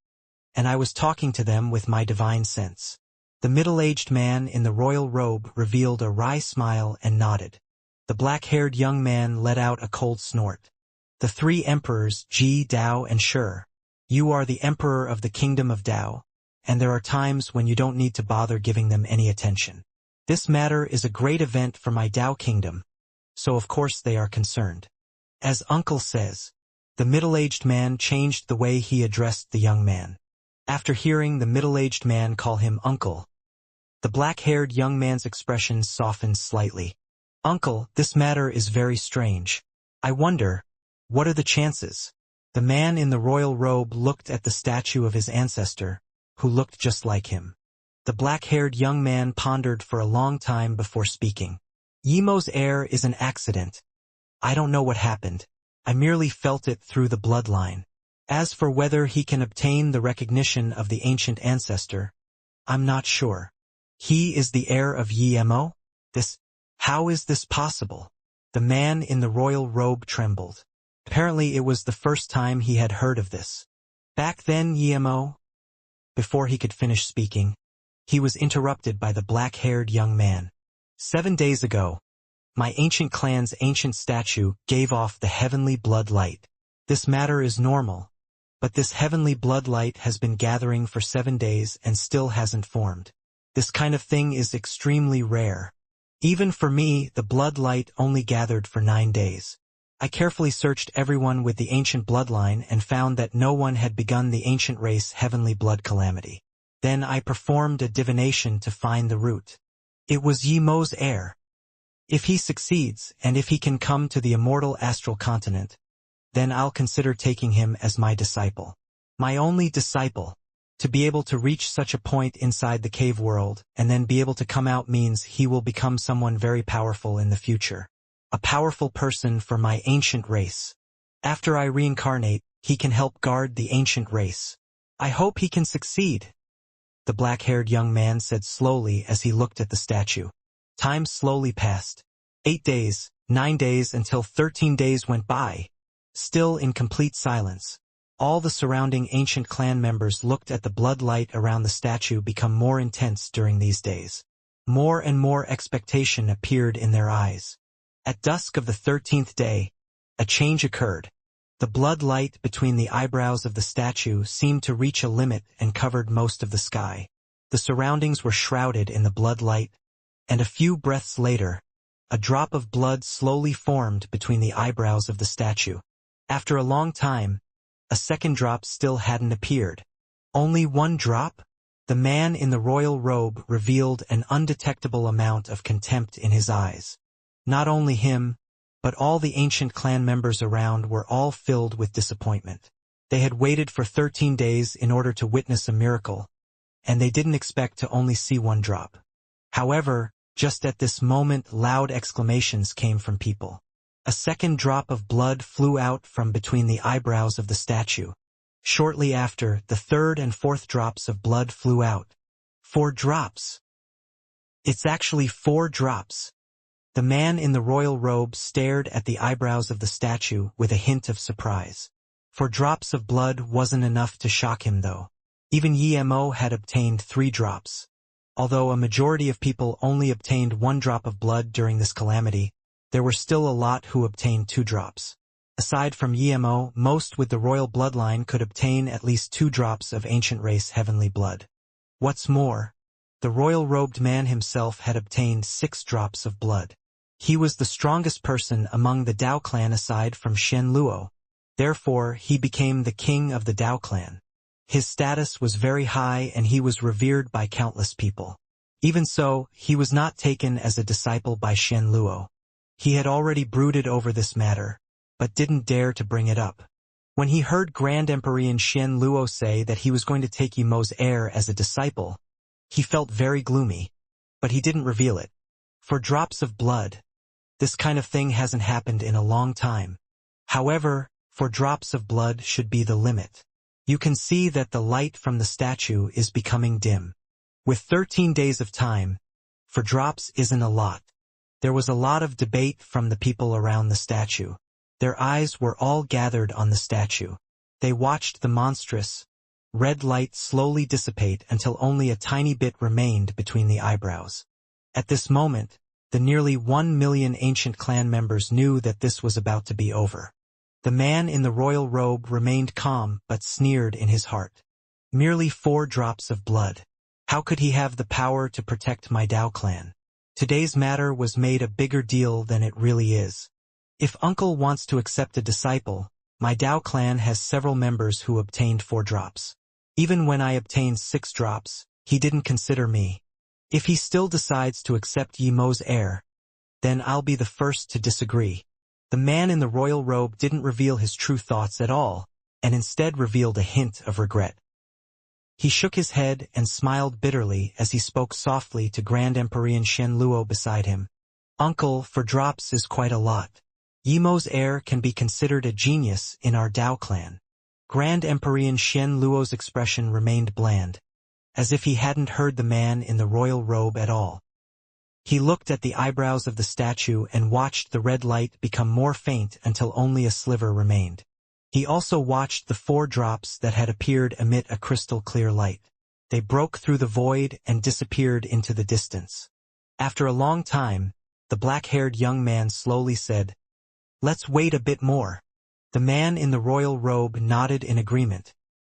and I was talking to them with my divine sense." The middle-aged man in the royal robe revealed a wry smile and nodded. The black-haired young man let out a cold snort. "The 3 emperors, Ji, Dao, and Sure. You are the emperor of the kingdom of Dao, and there are times when you don't need to bother giving them any attention. This matter is a great event for my Dao kingdom, so of course they are concerned. As uncle says. The middle-aged man changed the way he addressed the young man. After hearing the middle-aged man call him uncle, the black-haired young man's expression softened slightly. Uncle, this matter is very strange. I wonder, what are the chances? The man in the royal robe looked at the statue of his ancestor, who looked just like him. The black-haired young man pondered for a long time before speaking. Yimo's heir is an accident. I don't know what happened. I merely felt it through the bloodline. As for whether he can obtain the recognition of the ancient ancestor, I'm not sure. He is the heir of Yimo? How is this possible? The man in the royal robe trembled. Apparently it was the first time he had heard of this. Back then, Yimo. Before he could finish speaking, he was interrupted by the black-haired young man. 7 days ago, my ancient clan's ancient statue gave off the heavenly blood light. This matter is normal, but this heavenly blood light has been gathering for 7 days and still hasn't formed. This kind of thing is extremely rare. Even for me, the blood light only gathered for 9 days. I carefully searched everyone with the ancient bloodline and found that no one had begun the ancient race heavenly blood calamity. Then I performed a divination to find the root. It was Yimo's heir. If he succeeds, and if he can come to the immortal astral continent, then I'll consider taking him as my disciple. My only disciple. To be able to reach such a point inside the cave world, and then be able to come out means he will become someone very powerful in the future. A powerful person for my ancient race. After I reincarnate, he can help guard the ancient race. I hope he can succeed. The black-haired young man said slowly as he looked at the statue. Time slowly passed. 8 days, 9 days until 13 days went by. Still in complete silence. All the surrounding ancient clan members looked at the blood light around the statue become more intense during these days. More and more expectation appeared in their eyes. At dusk of the 13th day, a change occurred. The blood light between the eyebrows of the statue seemed to reach a limit and covered most of the sky. The surroundings were shrouded in the blood light, and a few breaths later, a drop of blood slowly formed between the eyebrows of the statue. After a long time, a second drop still hadn't appeared. Only one drop? The man in the royal robe revealed an undetectable amount of contempt in his eyes. Not only him, but all the ancient clan members around were all filled with disappointment. They had waited for 13 days in order to witness a miracle, and they didn't expect to only see one drop. However, just at this moment loud exclamations came from people. A second drop of blood flew out from between the eyebrows of the statue. Shortly after, the third and fourth drops of blood flew out. 4 drops. It's actually 4 drops. The man in the royal robe stared at the eyebrows of the statue with a hint of surprise. 4 drops of blood wasn't enough to shock him though. Even Yimo had obtained 3 drops. Although a majority of people only obtained 1 drop of blood during this calamity, there were still a lot who obtained 2 drops. Aside from Yimo, most with the royal bloodline could obtain at least 2 drops of ancient race heavenly blood. What's more, the royal-robed man himself had obtained 6 drops of blood. He was the strongest person among the Dao clan aside from Shen Luo. Therefore, he became the king of the Dao clan. His status was very high and he was revered by countless people. Even so, he was not taken as a disciple by Shen Luo. He had already brooded over this matter, but didn't dare to bring it up. When he heard Grand Emperor Shen Luo say that he was going to take Yimo's heir as a disciple, he felt very gloomy, but he didn't reveal it. 4 drops of blood. This kind of thing hasn't happened in a long time. However, 4 drops of blood should be the limit. You can see that the light from the statue is becoming dim. With 13 days of time, 4 drops isn't a lot. There was a lot of debate from the people around the statue. Their eyes were all gathered on the statue. They watched the monstrous, red light slowly dissipate until only a tiny bit remained between the eyebrows. At this moment, the nearly 1 million ancient clan members knew that this was about to be over. The man in the royal robe remained calm but sneered in his heart. Merely 4 drops of blood. How could he have the power to protect my Dao clan? Today's matter was made a bigger deal than it really is. If uncle wants to accept a disciple, my Dao clan has several members who obtained 4 drops. Even when I obtained 6 drops, he didn't consider me. If he still decides to accept Yi Mo's heir, then I'll be the first to disagree. The man in the royal robe didn't reveal his true thoughts at all, and instead revealed a hint of regret. He shook his head and smiled bitterly as he spoke softly to Grand Emperor Shen Luo beside him. Uncle, 4 drops is quite a lot. Yi Mo's heir can be considered a genius in our Dao clan. Grand Emperor Shen Luo's expression remained bland, as if he hadn't heard the man in the royal robe at all. He looked at the eyebrows of the statue and watched the red light become more faint until only a sliver remained. He also watched the 4 drops that had appeared emit a crystal-clear light. They broke through the void and disappeared into the distance. After a long time, the black-haired young man slowly said, "Let's wait a bit more." The man in the royal robe nodded in agreement,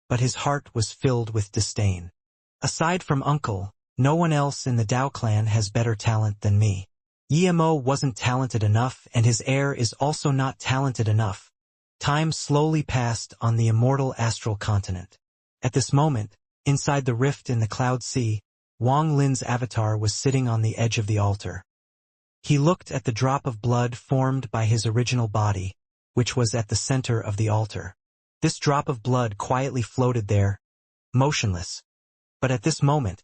but his heart was filled with disdain. Aside from uncle, no one else in the Dao clan has better talent than me. Yi Mo wasn't talented enough, and his heir is also not talented enough. Time slowly passed on the immortal astral continent. At this moment, inside the rift in the cloud sea, Wang Lin's avatar was sitting on the edge of the altar. He looked at the drop of blood formed by his original body, which was at the center of the altar. This drop of blood quietly floated there, motionless. But at this moment,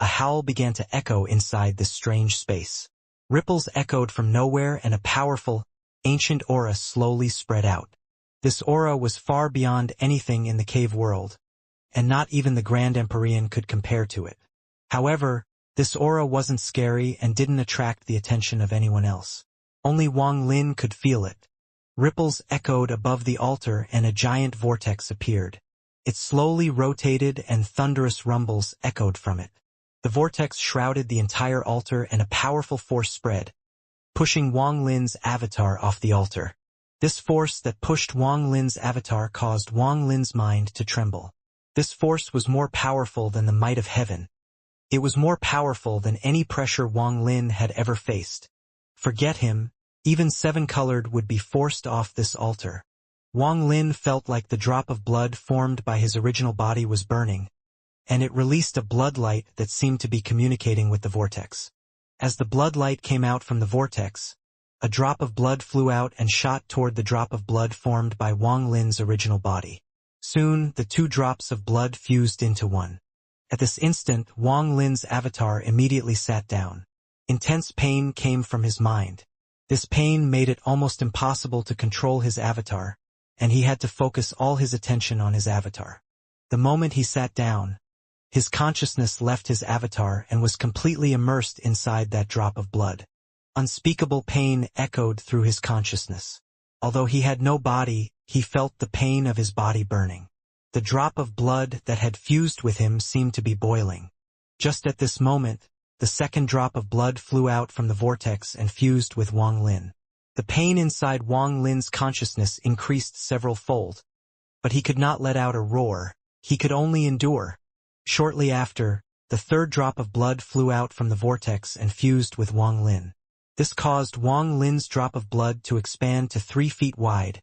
a howl began to echo inside this strange space. Ripples echoed from nowhere and a powerful, ancient aura slowly spread out. This aura was far beyond anything in the cave world, and not even the Grand Emperor could compare to it. However, this aura wasn't scary and didn't attract the attention of anyone else. Only Wang Lin could feel it. Ripples echoed above the altar and a giant vortex appeared. It slowly rotated and thunderous rumbles echoed from it. The vortex shrouded the entire altar and a powerful force spread, pushing Wang Lin's avatar off the altar. This force that pushed Wang Lin's avatar caused Wang Lin's mind to tremble. This force was more powerful than the might of heaven. It was more powerful than any pressure Wang Lin had ever faced. Forget him, even 7-colored would be forced off this altar. Wang Lin felt like the drop of blood formed by his original body was burning, and it released a blood light that seemed to be communicating with the vortex. As the blood light came out from the vortex, a drop of blood flew out and shot toward the drop of blood formed by Wang Lin's original body. Soon, the 2 drops of blood fused into one. At this instant, Wang Lin's avatar immediately sat down. Intense pain came from his mind. This pain made it almost impossible to control his avatar, and he had to focus all his attention on his avatar. The moment he sat down, his consciousness left his avatar and was completely immersed inside that drop of blood. Unspeakable pain echoed through his consciousness. Although he had no body, he felt the pain of his body burning. The drop of blood that had fused with him seemed to be boiling. Just at this moment, the second drop of blood flew out from the vortex and fused with Wang Lin. The pain inside Wang Lin's consciousness increased several-fold. But he could not let out a roar. He could only endure. Shortly after, the third drop of blood flew out from the vortex and fused with Wang Lin. This caused Wang Lin's drop of blood to expand to 3 feet wide,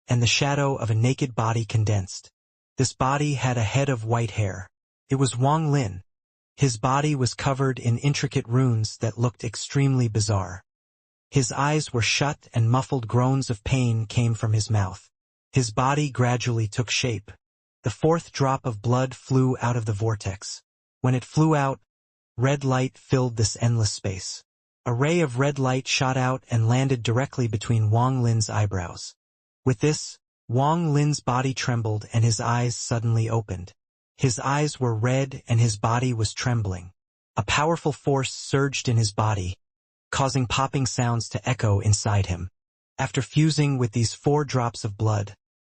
and the shadow of a naked body condensed. This body had a head of white hair. It was Wang Lin. His body was covered in intricate runes that looked extremely bizarre. His eyes were shut and muffled groans of pain came from his mouth. His body gradually took shape. The 4th drop of blood flew out of the vortex. When it flew out, red light filled this endless space. A ray of red light shot out and landed directly between Wang Lin's eyebrows. With this, Wang Lin's body trembled and his eyes suddenly opened. His eyes were red and his body was trembling. A powerful force surged in his body, causing popping sounds to echo inside him. After fusing with these 4 drops of blood,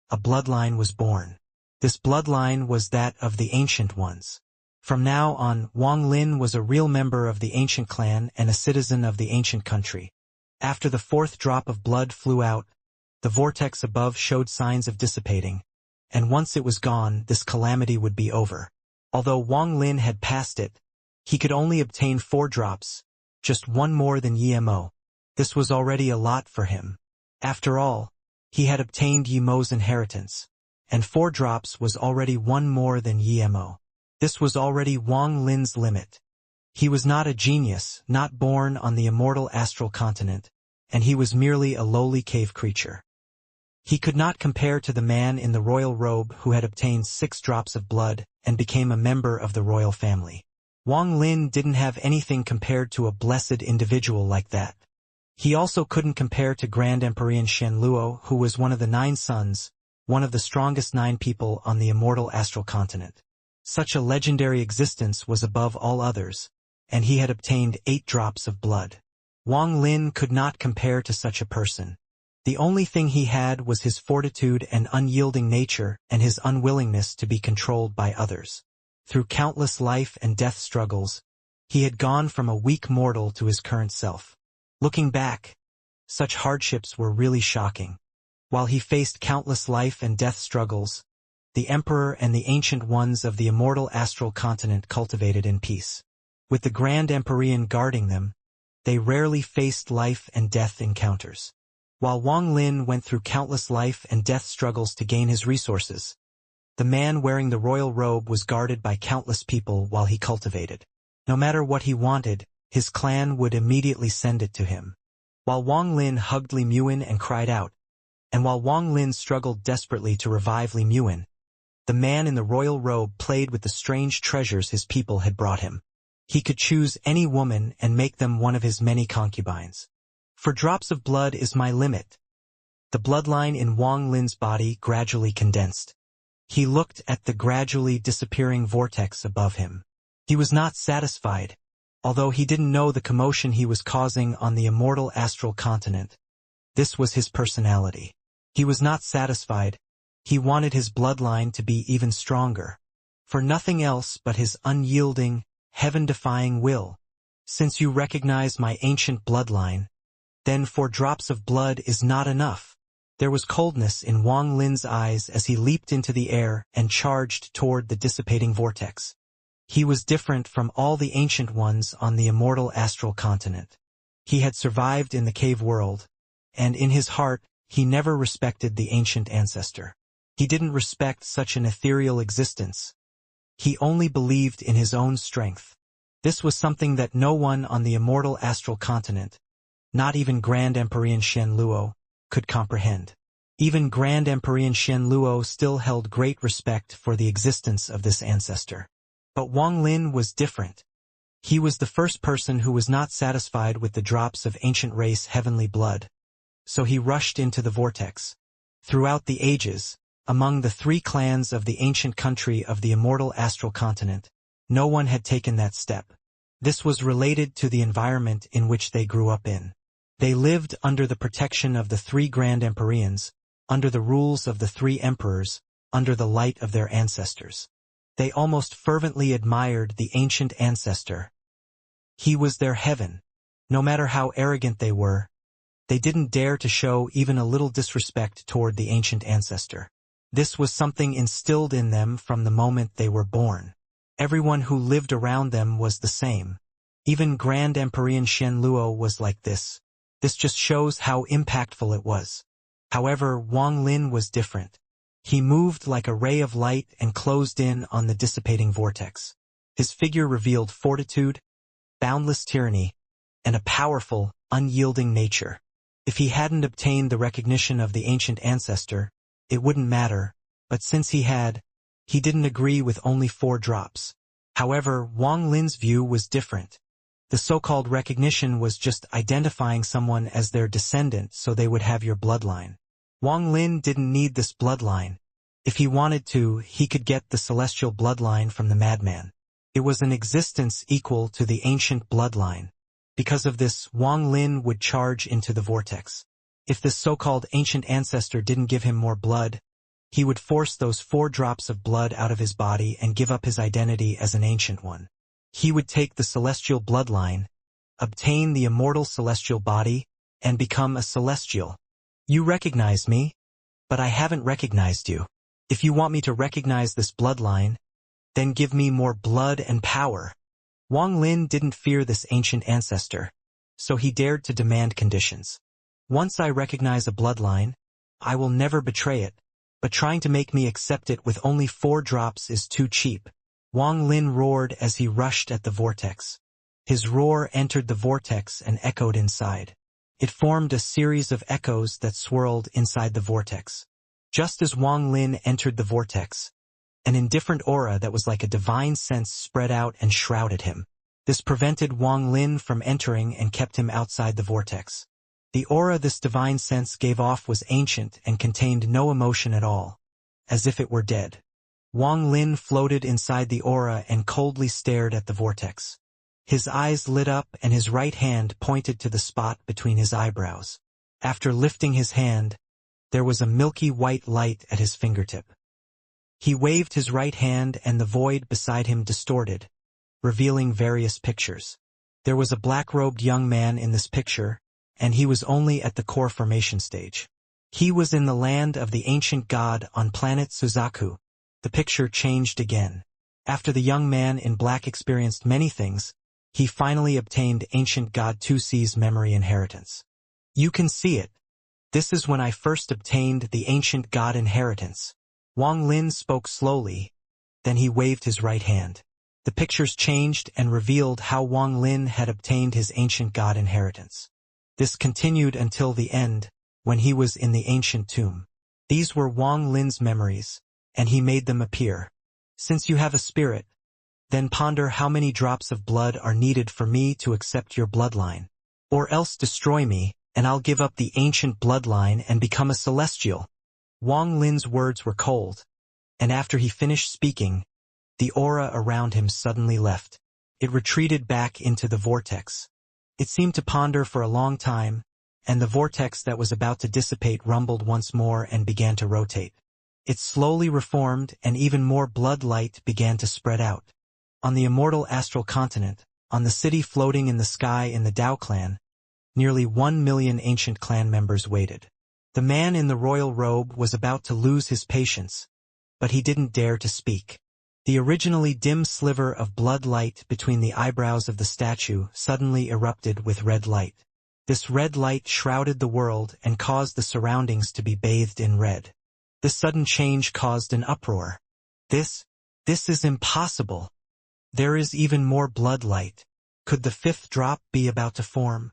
a bloodline was born. This bloodline was that of the Ancient Ones. From now on, Wang Lin was a real member of the ancient clan and a citizen of the ancient country. After the 4th drop of blood flew out, the vortex above showed signs of dissipating, and once it was gone, this calamity would be over. Although Wang Lin had passed it, he could only obtain 4 drops, just 1 more than Yi Mo. This was already a lot for him. After all, he had obtained Yi Mo's inheritance, and 4 drops was already one more than Yi Mo. This was already Wang Lin's limit. He was not a genius, not born on the immortal astral continent, and he was merely a lowly cave creature. He could not compare to the man in the royal robe who had obtained 6 drops of blood and became a member of the royal family. Wang Lin didn't have anything compared to a blessed individual like that. He also couldn't compare to Grand Emperor Shen Luo, who was one of the 9 sons, one of the strongest 9 people on the immortal astral continent. Such a legendary existence was above all others, and he had obtained 8 drops of blood. Wang Lin could not compare to such a person. The only thing he had was his fortitude and unyielding nature and his unwillingness to be controlled by others. Through countless life and death struggles, he had gone from a weak mortal to his current self. Looking back, such hardships were really shocking. While he faced countless life and death struggles, the Emperor and the Ancient Ones of the immortal astral continent cultivated in peace. With the Grand Empyrean guarding them, they rarely faced life and death encounters. While Wang Lin went through countless life and death struggles to gain his resources, the man wearing the royal robe was guarded by countless people while he cultivated. No matter what he wanted, his clan would immediately send it to him. While Wang Lin hugged Li Muin and cried out, and while Wang Lin struggled desperately to revive Li Muin, the man in the royal robe played with the strange treasures his people had brought him. He could choose any woman and make them one of his many concubines. For drops of blood is my limit. The bloodline in Wang Lin's body gradually condensed. He looked at the gradually disappearing vortex above him. He was not satisfied, although he didn't know the commotion he was causing on the immortal astral continent. This was his personality. He was not satisfied. He wanted his bloodline to be even stronger. For nothing else but his unyielding, heaven-defying will. Since you recognize my ancient bloodline, then 4 drops of blood is not enough. There was coldness in Wang Lin's eyes as he leaped into the air and charged toward the dissipating vortex. He was different from all the Ancient Ones on the immortal astral continent. He had survived in the cave world, and in his heart, he never respected the ancient ancestor. He didn't respect such an ethereal existence. He only believed in his own strength. This was something that no one on the immortal astral continent, not even Grand Emperor Shen Luo, could comprehend. Even Grand Emperor Shen Luo still held great respect for the existence of this ancestor. But Wang Lin was different. He was the first person who was not satisfied with the drops of ancient race heavenly blood. So he rushed into the vortex. Throughout the ages, among the 3 clans of the ancient country of the immortal astral continent, no one had taken that step. This was related to the environment in which they grew up in. They lived under the protection of the 3 Grand Empyreans, under the rules of the 3 emperors, under the light of their ancestors. They almost fervently admired the ancient ancestor. He was their heaven. No matter how arrogant they were, they didn't dare to show even a little disrespect toward the ancient ancestor. This was something instilled in them from the moment they were born. Everyone who lived around them was the same. Even Grand Emperor Shen Luo was like this. This just shows how impactful it was. However, Wang Lin was different. He moved like a ray of light and closed in on the dissipating vortex. His figure revealed fortitude, boundless tyranny, and a powerful, unyielding nature. If he hadn't obtained the recognition of the ancient ancestor, it wouldn't matter, but since he had, he didn't agree with only 4 drops. However, Wang Lin's view was different. The so-called recognition was just identifying someone as their descendant so they would have your bloodline. Wang Lin didn't need this bloodline. If he wanted to, he could get the celestial bloodline from the madman. It was an existence equal to the ancient bloodline. Because of this, Wang Lin would charge into the vortex. If this so-called ancient ancestor didn't give him more blood, he would force those 4 drops of blood out of his body and give up his identity as an ancient one. He would take the celestial bloodline, obtain the immortal celestial body, and become a celestial. You recognize me, but I haven't recognized you. If you want me to recognize this bloodline, then give me more blood and power. Wang Lin didn't fear this ancient ancestor, so he dared to demand conditions. Once I recognize a bloodline, I will never betray it, but trying to make me accept it with only 4 drops is too cheap. Wang Lin roared as he rushed at the vortex. His roar entered the vortex and echoed inside. It formed a series of echoes that swirled inside the vortex. Just as Wang Lin entered the vortex, an indifferent aura that was like a divine sense spread out and shrouded him. This prevented Wang Lin from entering and kept him outside the vortex. The aura this divine sense gave off was ancient and contained no emotion at all, as if it were dead. Wang Lin floated inside the aura and coldly stared at the vortex. His eyes lit up and his right hand pointed to the spot between his eyebrows. After lifting his hand, there was a milky white light at his fingertip. He waved his right hand and the void beside him distorted, revealing various pictures. There was a black-robed young man in this picture, and he was only at the core formation stage. He was in the land of the ancient god on planet Suzaku. The picture changed again. After the young man in black experienced many things, he finally obtained ancient god 2C's memory inheritance. You can see it. This is when I first obtained the ancient god inheritance. Wang Lin spoke slowly, then he waved his right hand. The pictures changed and revealed how Wang Lin had obtained his ancient god inheritance. This continued until the end, when he was in the ancient tomb. These were Wang Lin's memories, and he made them appear. Since you have a spirit, then ponder how many drops of blood are needed for me to accept your bloodline. Or else destroy me, and I'll give up the ancient bloodline and become a celestial. Wang Lin's words were cold, and after he finished speaking, the aura around him suddenly left. It retreated back into the vortex. It seemed to ponder for a long time, and the vortex that was about to dissipate rumbled once more and began to rotate. It slowly reformed and even more blood light began to spread out. On the immortal astral continent, on the city floating in the sky in the Dao clan, nearly 1 million ancient clan members waited. The man in the royal robe was about to lose his patience, but he didn't dare to speak. The originally dim sliver of blood light between the eyebrows of the statue suddenly erupted with red light. This red light shrouded the world and caused the surroundings to be bathed in red. This sudden change caused an uproar. This is impossible. There is even more blood light. Could the 5th drop be about to form?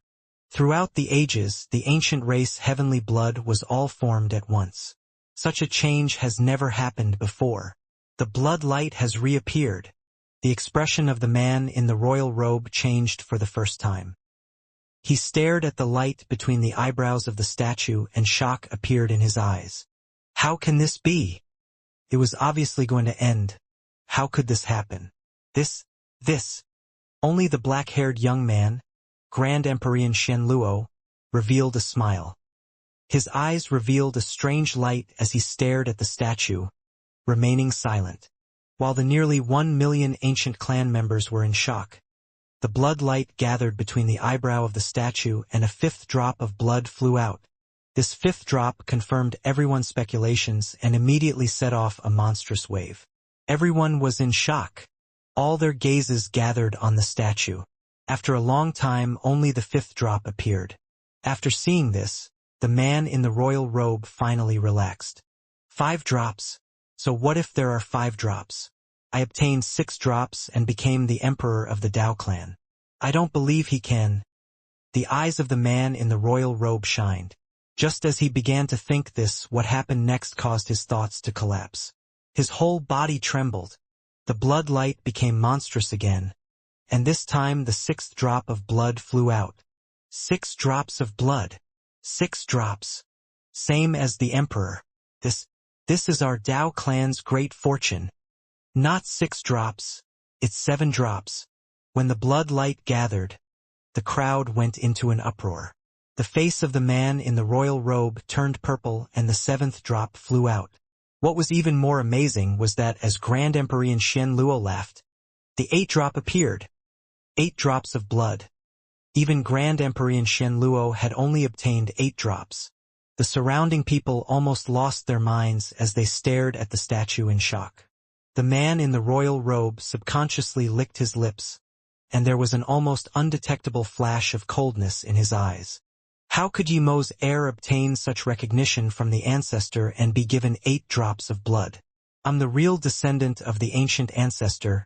Throughout the ages, the ancient race heavenly blood was all formed at once. Such a change has never happened before. The blood light has reappeared. The expression of the man in the royal robe changed for the first time. He stared at the light between the eyebrows of the statue and shock appeared in his eyes. How can this be? It was obviously going to end. How could this happen? This. Only the black-haired young man, Grand Emperor Xianluo, revealed a smile. His eyes revealed a strange light as he stared at the statue, remaining silent. While the nearly 1 million ancient clan members were in shock, the blood light gathered between the eyebrow of the statue and a 5th drop of blood flew out. This 5th drop confirmed everyone's speculations and immediately set off a monstrous wave. Everyone was in shock. All their gazes gathered on the statue. After a long time, only the 5th drop appeared. After seeing this, the man in the royal robe finally relaxed. 5 drops. So what if there are 5 drops? I obtained 6 drops and became the emperor of the Dao clan. I don't believe he can. The eyes of the man in the royal robe shined. Just as he began to think this, what happened next caused his thoughts to collapse. His whole body trembled. The blood light became monstrous again. And this time the 6th drop of blood flew out. 6 drops of blood. 6 drops. Same as the emperor. This is our Dao clan's great fortune. Not 6 drops. It's 7 drops. When the blood light gathered, the crowd went into an uproar. The face of the man in the royal robe turned purple and the 7th drop flew out. What was even more amazing was that as Grand Emperor Xianluo laughed, the 8th drop appeared. 8 drops of blood. Even Grand Emperor Xianluo had only obtained 8 drops. The surrounding people almost lost their minds as they stared at the statue in shock. The man in the royal robe subconsciously licked his lips, and there was an almost undetectable flash of coldness in his eyes. How could Yimo's heir obtain such recognition from the ancestor and be given 8 drops of blood? I'm the real descendant of the ancient ancestor.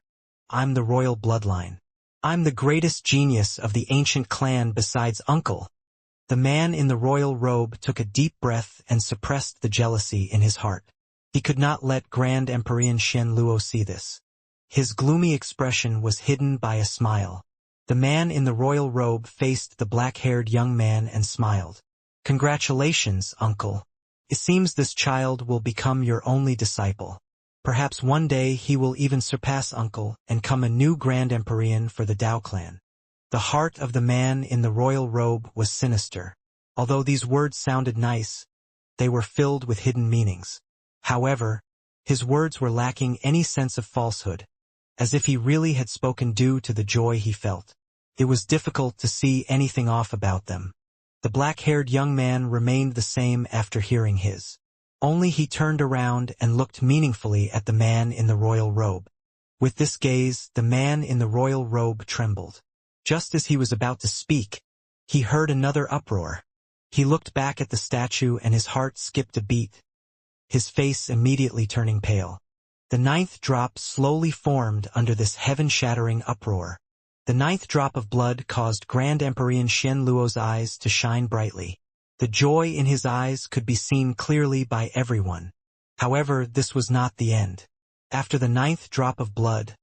I'm the royal bloodline. I'm the greatest genius of the ancient clan besides uncle. The man in the royal robe took a deep breath and suppressed the jealousy in his heart. He could not let Grand Emperor Shen Luo see this. His gloomy expression was hidden by a smile. The man in the royal robe faced the black-haired young man and smiled. Congratulations, uncle. It seems this child will become your only disciple. Perhaps one day he will even surpass uncle and come a new Grand Emperor for the Dao clan. The heart of the man in the royal robe was sinister. Although these words sounded nice, they were filled with hidden meanings. However, his words were lacking any sense of falsehood, as if he really had spoken due to the joy he felt. It was difficult to see anything off about them. The black-haired young man remained the same after hearing his. Only he turned around and looked meaningfully at the man in the royal robe. With this gaze, the man in the royal robe trembled. Just as he was about to speak, he heard another uproar. He looked back at the statue and his heart skipped a beat, his face immediately turning pale. The 9th drop slowly formed under this heaven-shattering uproar. The 9th drop of blood caused Grand Emperor Shen Luo's eyes to shine brightly. The joy in his eyes could be seen clearly by everyone. However, this was not the end. After the 9th drop of blood,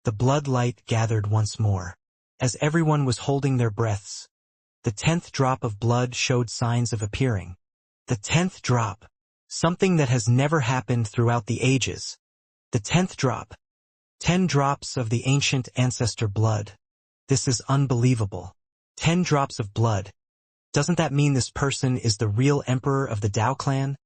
the blood light gathered once more. As everyone was holding their breaths, the 10th drop of blood showed signs of appearing. The 10th drop, something that has never happened throughout the ages. The 10th drop, 10 drops of the ancient ancestor blood. This is unbelievable. 10 drops of blood. Doesn't that mean this person is the real emperor of the Dao clan?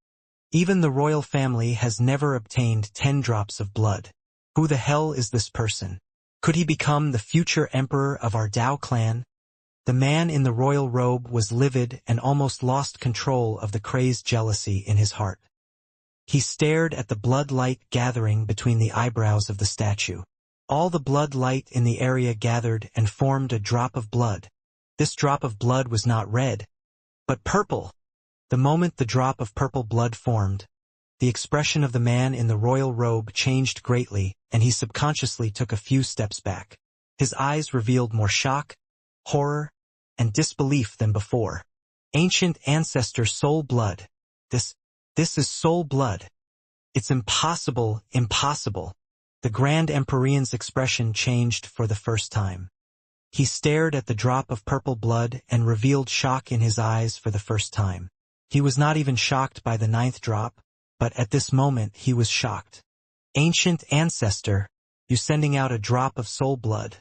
Even the royal family has never obtained 10 drops of blood. Who the hell is this person? Could he become the future emperor of our Dao clan? The man in the royal robe was livid and almost lost control of the crazed jealousy in his heart. He stared at the blood light gathering between the eyebrows of the statue. All the blood light in the area gathered and formed a drop of blood. This drop of blood was not red, but purple. The moment the drop of purple blood formed, the expression of the man in the royal robe changed greatly, and he subconsciously took a few steps back. His eyes revealed more shock, horror, and disbelief than before. Ancient ancestor soul blood. This is soul blood. It's impossible, impossible. The Grand Emperor's expression changed for the first time. He stared at the drop of purple blood and revealed shock in his eyes for the first time. He was not even shocked by the 9th drop, but at this moment he was shocked. Ancient ancestor, you sending out a drop of soul blood.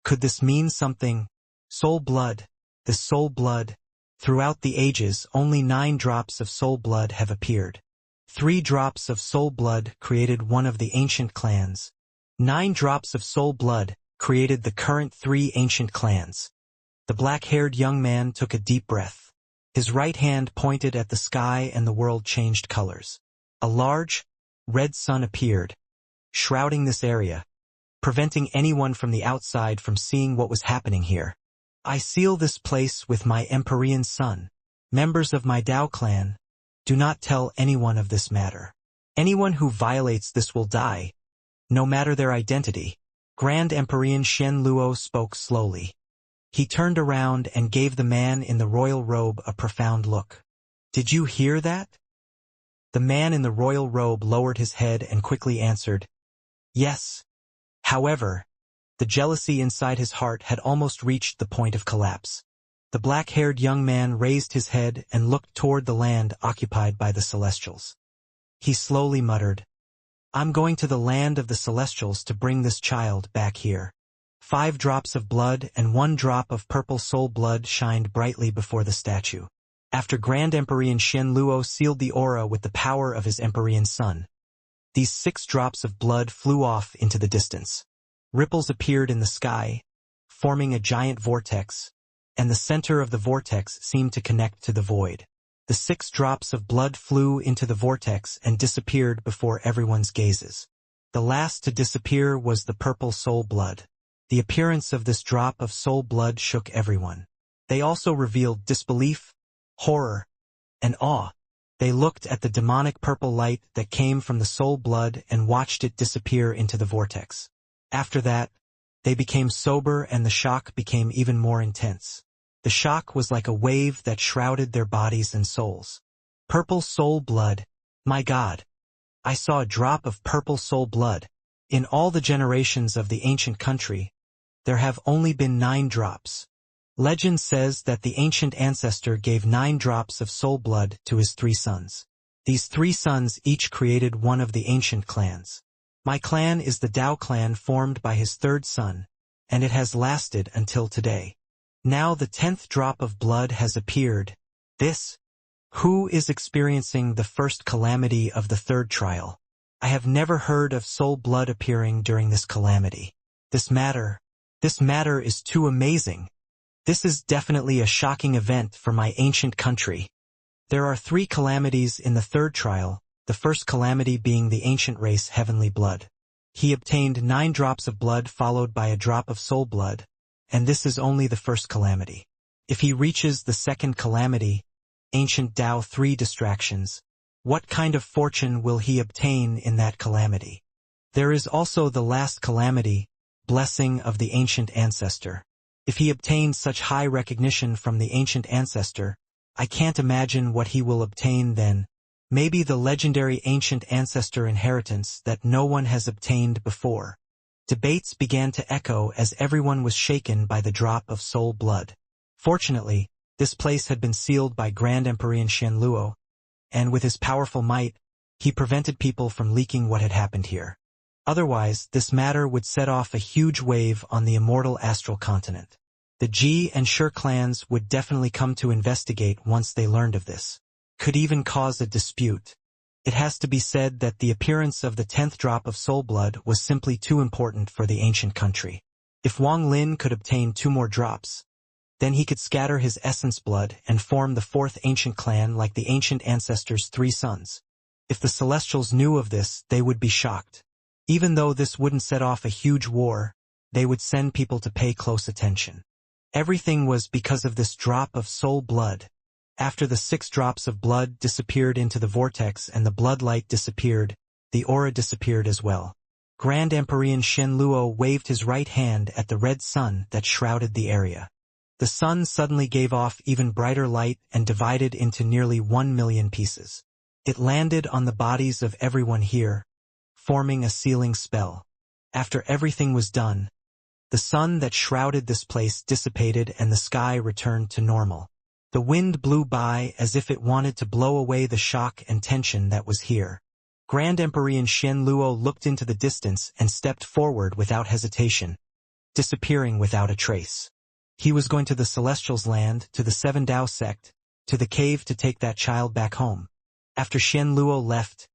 Could this mean something? Soul blood, this soul blood. Throughout the ages, only 9 drops of soul blood have appeared. 3 drops of soul blood created one of the ancient clans. 9 drops of soul blood created the current 3 ancient clans. The black-haired young man took a deep breath. His right hand pointed at the sky and the world changed colors. A large, red sun appeared, shrouding this area, preventing anyone from the outside from seeing what was happening here. I seal this place with my Emperorian sun. Members of my Dao clan, do not tell anyone of this matter. Anyone who violates this will die, no matter their identity. Grand Emperor Shen Luo spoke slowly. He turned around and gave the man in the royal robe a profound look. Did you hear that? The man in the royal robe lowered his head and quickly answered, yes. However, the jealousy inside his heart had almost reached the point of collapse. The black-haired young man raised his head and looked toward the land occupied by the Celestials. He slowly muttered, I'm going to the land of the Celestials to bring this child back here. 5 drops of blood and 1 drop of purple soul blood shined brightly before the statue. After Grand Emperor Shen Luo sealed the aura with the power of his Emperorian sun, these 6 drops of blood flew off into the distance. Ripples appeared in the sky, forming a giant vortex, and the center of the vortex seemed to connect to the void. The 6 drops of blood flew into the vortex and disappeared before everyone's gazes. The last to disappear was the purple soul blood. The appearance of this drop of soul blood shook everyone. They also revealed disbelief, horror, and awe. They looked at the demonic purple light that came from the soul blood and watched it disappear into the vortex. After that, they became sober and the shock became even more intense. The shock was like a wave that shrouded their bodies and souls. Purple soul blood. My God! I saw a drop of purple soul blood. In all the generations of the ancient country, there have only been 9 drops. Legend says that the ancient ancestor gave 9 drops of soul blood to his 3 sons. These 3 sons each created one of the ancient clans. My clan is the Dao clan formed by his 3rd son, and it has lasted until today. Now the 10th drop of blood has appeared. Who is experiencing the first calamity of the 3rd trial? I have never heard of soul blood appearing during this calamity. This matter is too amazing. This is definitely a shocking event for my ancient country. There are 3 calamities in the 3rd trial, the first calamity being the ancient race heavenly blood. He obtained 9 drops of blood followed by a drop of soul blood, and this is only the first calamity. If he reaches the second calamity, ancient Tao 3 distractions, what kind of fortune will he obtain in that calamity? There is also the last calamity, blessing of the ancient ancestor. If he obtains such high recognition from the ancient ancestor, I can't imagine what he will obtain then. Maybe the legendary ancient ancestor inheritance that no one has obtained before. Debates began to echo as everyone was shaken by the drop of soul blood. Fortunately, this place had been sealed by Grand Emperor Xianxia, and with his powerful might, he prevented people from leaking what had happened here. Otherwise, this matter would set off a huge wave on the immortal astral continent. The Ji and Shi clans would definitely come to investigate once they learned of this. Could even cause a dispute. It has to be said that the appearance of the 10th drop of soul blood was simply too important for the ancient country. If Wang Lin could obtain 2 more drops, then he could scatter his essence blood and form the 4th ancient clan like the ancient ancestor's 3 sons. If the Celestials knew of this, they would be shocked. Even though this wouldn't set off a huge war, they would send people to pay close attention. Everything was because of this drop of soul blood. After the 6 drops of blood disappeared into the vortex and the blood light disappeared, the aura disappeared as well. Grand Emperor Xianxia waved his right hand at the red sun that shrouded the area. The sun suddenly gave off even brighter light and divided into nearly 1 million pieces. It landed on the bodies of everyone here, forming a sealing spell. After everything was done, the sun that shrouded this place dissipated and the sky returned to normal. The wind blew by as if it wanted to blow away the shock and tension that was here. Grand Emperor Xianxia looked into the distance and stepped forward without hesitation, disappearing without a trace. He was going to the Celestials' land, to the 7 Dao sect, to the cave to take that child back home. After Xianxia left,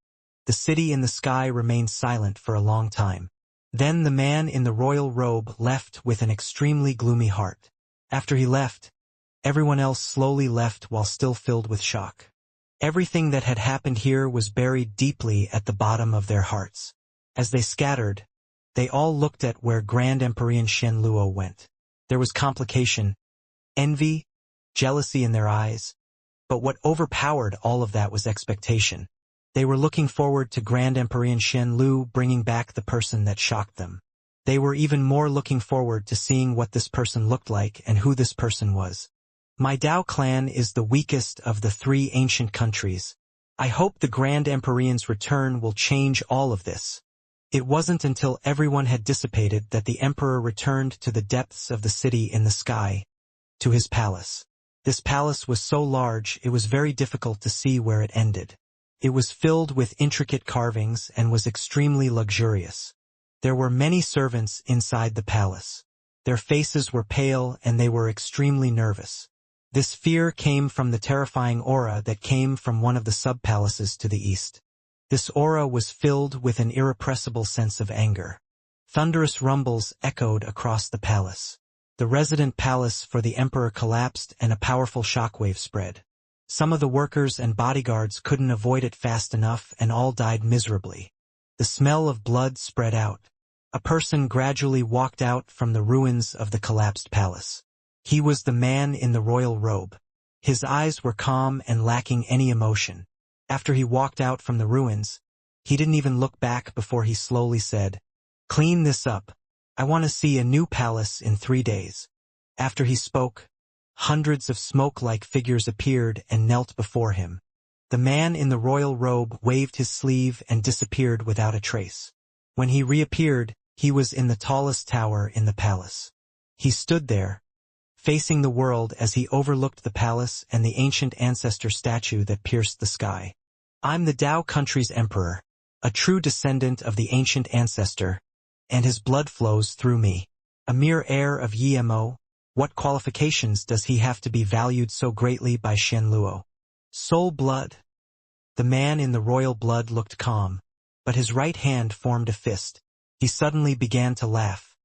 the city in the sky remained silent for a long time. Then the man in the royal robe left with an extremely gloomy heart. After he left, everyone else slowly left while still filled with shock. Everything that had happened here was buried deeply at the bottom of their hearts. As they scattered, they all looked at where Grand Emperor Xianxia went. There was complication, envy, jealousy in their eyes, but what overpowered all of that was expectation. They were looking forward to Grand Emperor Xianxia bringing back the person that shocked them. They were even more looking forward to seeing what this person looked like and who this person was. My Dao clan is the weakest of the 3 ancient countries. I hope the Grand Emperor's return will change all of this. It wasn't until everyone had dissipated that the emperor returned to the depths of the city in the sky, to his palace. This palace was so large it was very difficult to see where it ended. It was filled with intricate carvings and was extremely luxurious. There were many servants inside the palace. Their faces were pale and they were extremely nervous. This fear came from the terrifying aura that came from one of the sub-palaces to the east. This aura was filled with an irrepressible sense of anger. Thunderous rumbles echoed across the palace. The resident palace for the emperor collapsed and a powerful shockwave spread. Some of the workers and bodyguards couldn't avoid it fast enough and all died miserably. The smell of blood spread out. A person gradually walked out from the ruins of the collapsed palace. He was the man in the royal robe. His eyes were calm and lacking any emotion. After he walked out from the ruins, he didn't even look back before he slowly said, "Clean this up. I want to see a new palace in 3 days." After he spoke, hundreds of smoke-like figures appeared and knelt before him. The man in the royal robe waved his sleeve and disappeared without a trace. When he reappeared, he was in the tallest tower in the palace. He stood there, facing the world as he overlooked the palace and the ancient ancestor statue that pierced the sky. "I'm the Dao country's emperor, a true descendant of the ancient ancestor, and his blood flows through me. A mere heir of Yimo, what qualifications does he have to be valued so greatly by Xianluo? Soul blood." The man in the royal blood looked calm, but his right hand formed a fist. He suddenly began to laugh.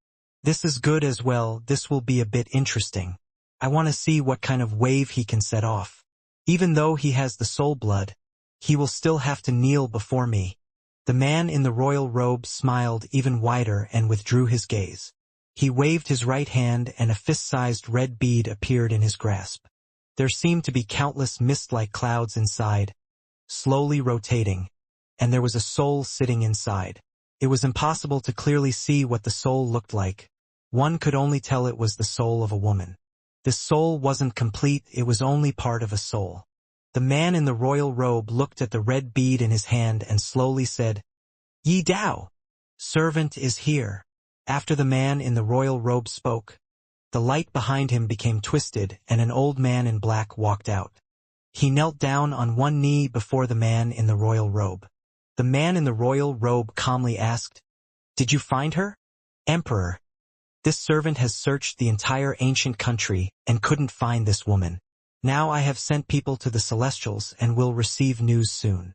"This is good as well. This will be a bit interesting. I want to see what kind of wave he can set off. Even though he has the soul blood, he will still have to kneel before me." The man in the royal robe smiled even wider and withdrew his gaze. He waved his right hand and a fist-sized red bead appeared in his grasp. There seemed to be countless mist-like clouds inside, slowly rotating, and there was a soul sitting inside. It was impossible to clearly see what the soul looked like. One could only tell it was the soul of a woman. This soul wasn't complete, it was only part of a soul. The man in the royal robe looked at the red bead in his hand and slowly said, "Yi Dao, servant is here." After the man in the royal robe spoke, the light behind him became twisted and an old man in black walked out. He knelt down on one knee before the man in the royal robe. The man in the royal robe calmly asked, "Did you find her?" "Emperor, this servant has searched the entire ancient country and couldn't find this woman. Now I have sent people to the Celestials and will receive news soon."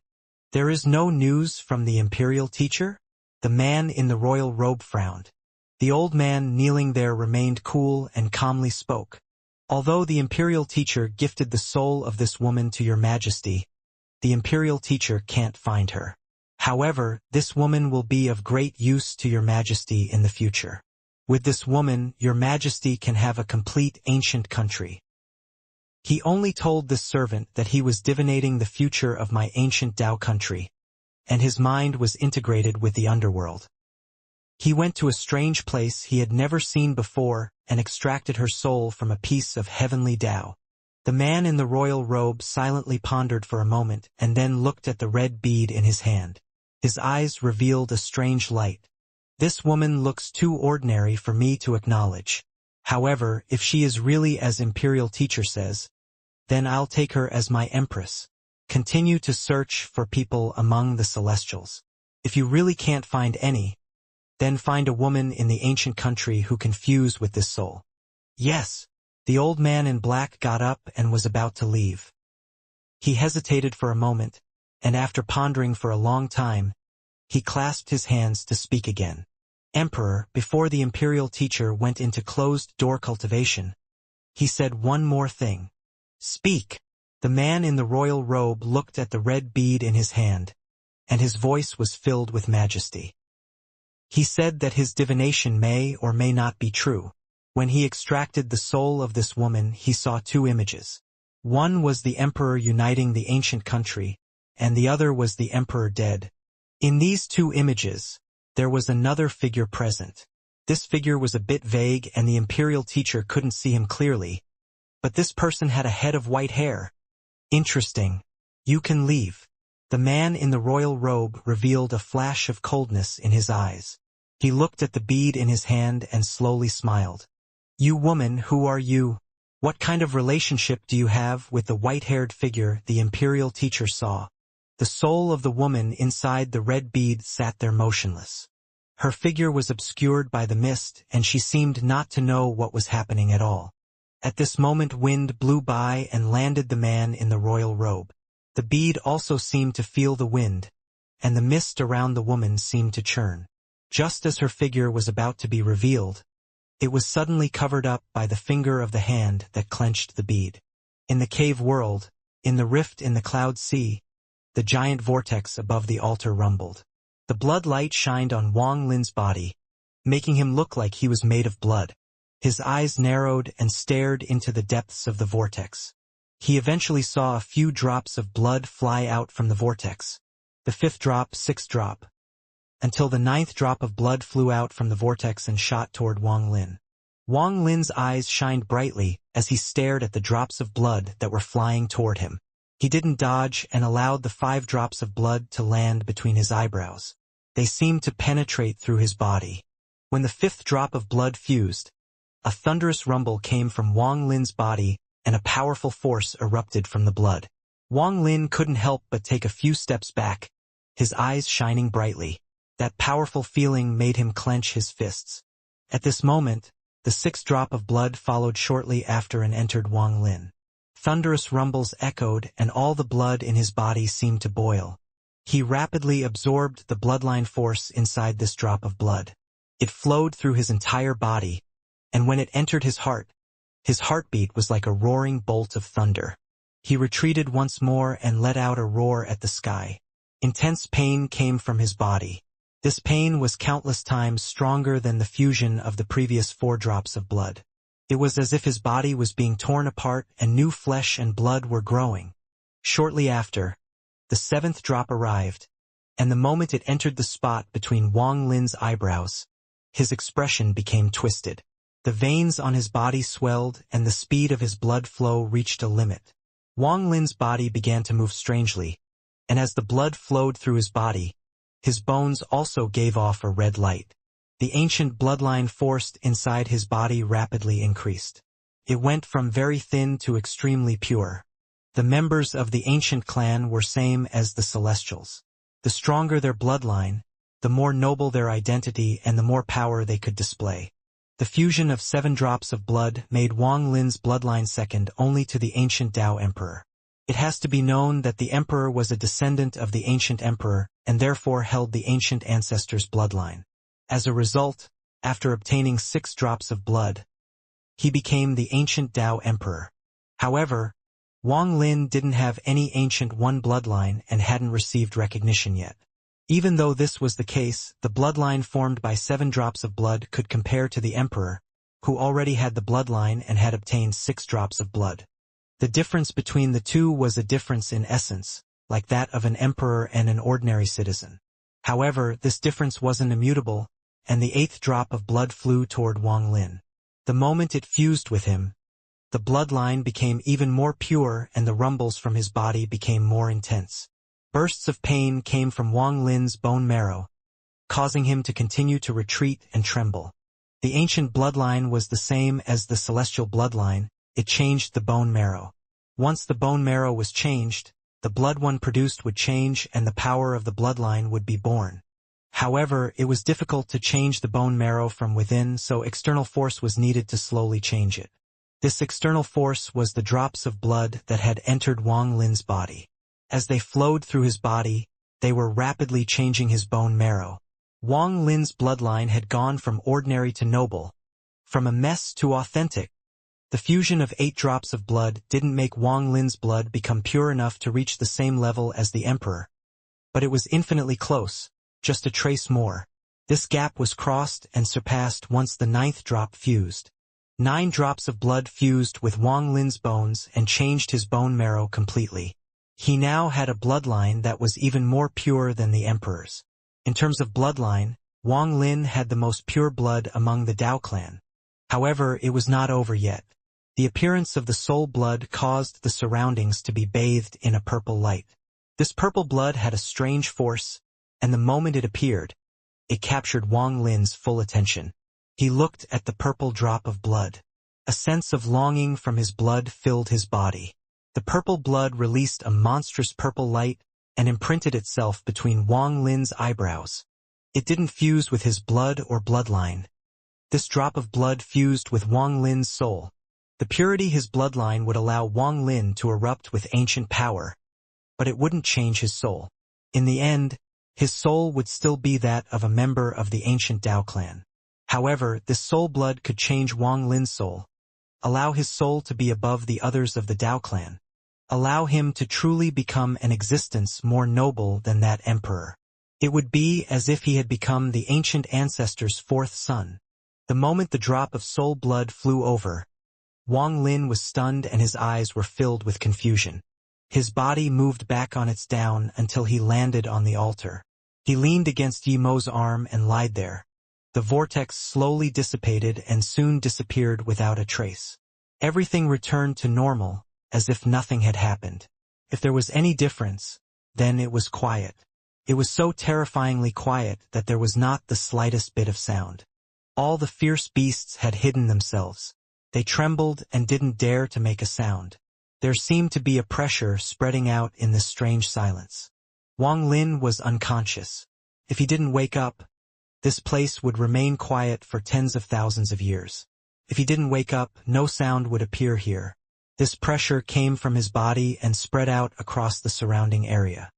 "There is no news from the imperial teacher?" The man in the royal robe frowned. The old man kneeling there remained cool and calmly spoke. "Although the imperial teacher gifted the soul of this woman to your majesty, the imperial teacher can't find her. However, this woman will be of great use to your majesty in the future. With this woman, your majesty can have a complete ancient country." He only told this servant that he was divinating the future of my ancient Dao country, and his mind was integrated with the underworld. He went to a strange place he had never seen before and extracted her soul from a piece of heavenly Dao. The man in the royal robe silently pondered for a moment and then looked at the red bead in his hand. His eyes revealed a strange light. "This woman looks too ordinary for me to acknowledge. However, if she is really as imperial teacher says, then I'll take her as my empress. Continue to search for people among the Celestials. If you really can't find any, then find a woman in the ancient country who can fuse with this soul." "Yes." The old man in black got up and was about to leave. He hesitated for a moment, and after pondering for a long time, he clasped his hands to speak again. "Emperor, before the imperial teacher went into closed-door cultivation, he said one more thing." "Speak." The man in the royal robe looked at the red bead in his hand, and his voice was filled with majesty. "He said that his divination may or may not be true. When he extracted the soul of this woman, he saw 2 images. One was the emperor uniting the ancient country, and the other was the emperor dead. In these 2 images, there was another figure present. This figure was a bit vague and the imperial teacher couldn't see him clearly, but this person had a head of white hair. Interesting. You can leave." The man in the royal robe revealed a flash of coldness in his eyes. He looked at the bead in his hand and slowly smiled. "You woman, who are you? What kind of relationship do you have with the white-haired figure the imperial teacher saw?" The soul of the woman inside the red bead sat there motionless. Her figure was obscured by the mist and she seemed not to know what was happening at all. At this moment wind blew by and landed the man in the royal robe. The bead also seemed to feel the wind, and the mist around the woman seemed to churn. Just as her figure was about to be revealed, it was suddenly covered up by the finger of the hand that clenched the bead. In the cave world, in the rift in the cloud sea, the giant vortex above the altar rumbled. The blood light shined on Wang Lin's body, making him look like he was made of blood. His eyes narrowed and stared into the depths of the vortex. He eventually saw a few drops of blood fly out from the vortex. The 5th drop, 6th drop, until the 9th drop of blood flew out from the vortex and shot toward Wang Lin. Wang Lin's eyes shined brightly as he stared at the drops of blood that were flying toward him. He didn't dodge and allowed the 5 drops of blood to land between his eyebrows. They seemed to penetrate through his body. When the 5th drop of blood fused, a thunderous rumble came from Wang Lin's body and a powerful force erupted from the blood. Wang Lin couldn't help but take a few steps back, his eyes shining brightly. That powerful feeling made him clench his fists. At this moment, the 6th drop of blood followed shortly after and entered Wang Lin. Thunderous rumbles echoed and all the blood in his body seemed to boil. He rapidly absorbed the bloodline force inside this drop of blood. It flowed through his entire body, and when it entered his heartbeat was like a roaring bolt of thunder. He retreated once more and let out a roar at the sky. Intense pain came from his body. This pain was countless times stronger than the fusion of the previous 4 drops of blood. It was as if his body was being torn apart and new flesh and blood were growing. Shortly after, the 7th drop arrived, and the moment it entered the spot between Wang Lin's eyebrows, his expression became twisted. The veins on his body swelled and the speed of his blood flow reached a limit. Wang Lin's body began to move strangely, and as the blood flowed through his body, his bones also gave off a red light. The ancient bloodline forced inside his body rapidly increased. It went from very thin to extremely pure. The members of the ancient clan were same as the Celestials. The stronger their bloodline, the more noble their identity and the more power they could display. The fusion of 7 drops of blood made Wang Lin's bloodline second only to the ancient Tao Emperor. It has to be known that the Emperor was a descendant of the ancient Emperor and therefore held the ancient ancestor's bloodline. As a result, after obtaining 6 drops of blood, he became the ancient Tao Emperor. However, Wang Lin didn't have any ancient One bloodline and hadn't received recognition yet. Even though this was the case, the bloodline formed by 7 drops of blood could compare to the Emperor, who already had the bloodline and had obtained 6 drops of blood. The difference between the two was a difference in essence, like that of an emperor and an ordinary citizen. However, this difference wasn't immutable, and the 8th drop of blood flew toward Wang Lin. The moment it fused with him, the bloodline became even more pure and the rumbles from his body became more intense. Bursts of pain came from Wang Lin's bone marrow, causing him to continue to retreat and tremble. The ancient bloodline was the same as the celestial bloodline. It changed the bone marrow. Once the bone marrow was changed, the blood one produced would change and the power of the bloodline would be born. However, it was difficult to change the bone marrow from within, so external force was needed to slowly change it. This external force was the drops of blood that had entered Wang Lin's body. As they flowed through his body, they were rapidly changing his bone marrow. Wang Lin's bloodline had gone from ordinary to noble, from a mess to authentic. The fusion of 8 drops of blood didn't make Wang Lin's blood become pure enough to reach the same level as the Emperor, but it was infinitely close, just a trace more. This gap was crossed and surpassed once the 9th drop fused. 9 drops of blood fused with Wang Lin's bones and changed his bone marrow completely. He now had a bloodline that was even more pure than the Emperor's. In terms of bloodline, Wang Lin had the most pure blood among the Dao clan. However, it was not over yet. The appearance of the soul blood caused the surroundings to be bathed in a purple light. This purple blood had a strange force, and the moment it appeared, it captured Wang Lin's full attention. He looked at the purple drop of blood. A sense of longing from his blood filled his body. The purple blood released a monstrous purple light and imprinted itself between Wang Lin's eyebrows. It didn't fuse with his blood or bloodline. This drop of blood fused with Wang Lin's soul. The purity his bloodline would allow Wang Lin to erupt with ancient power, but it wouldn't change his soul. In the end, his soul would still be that of a member of the ancient Dao clan. However, this soul blood could change Wang Lin's soul, allow his soul to be above the others of the Dao clan, allow him to truly become an existence more noble than that emperor. It would be as if he had become the ancient ancestor's 4th son. The moment the drop of soul blood flew over, Wang Lin was stunned and his eyes were filled with confusion. His body moved back on its down until he landed on the altar. He leaned against Yi Mo's arm and lied there. The vortex slowly dissipated and soon disappeared without a trace. Everything returned to normal, as if nothing had happened. If there was any difference, then it was quiet. It was so terrifyingly quiet that there was not the slightest bit of sound. All the fierce beasts had hidden themselves. They trembled and didn't dare to make a sound. There seemed to be a pressure spreading out in this strange silence. Wang Lin was unconscious. If he didn't wake up, this place would remain quiet for tens of thousands of years. If he didn't wake up, no sound would appear here. This pressure came from his body and spread out across the surrounding area.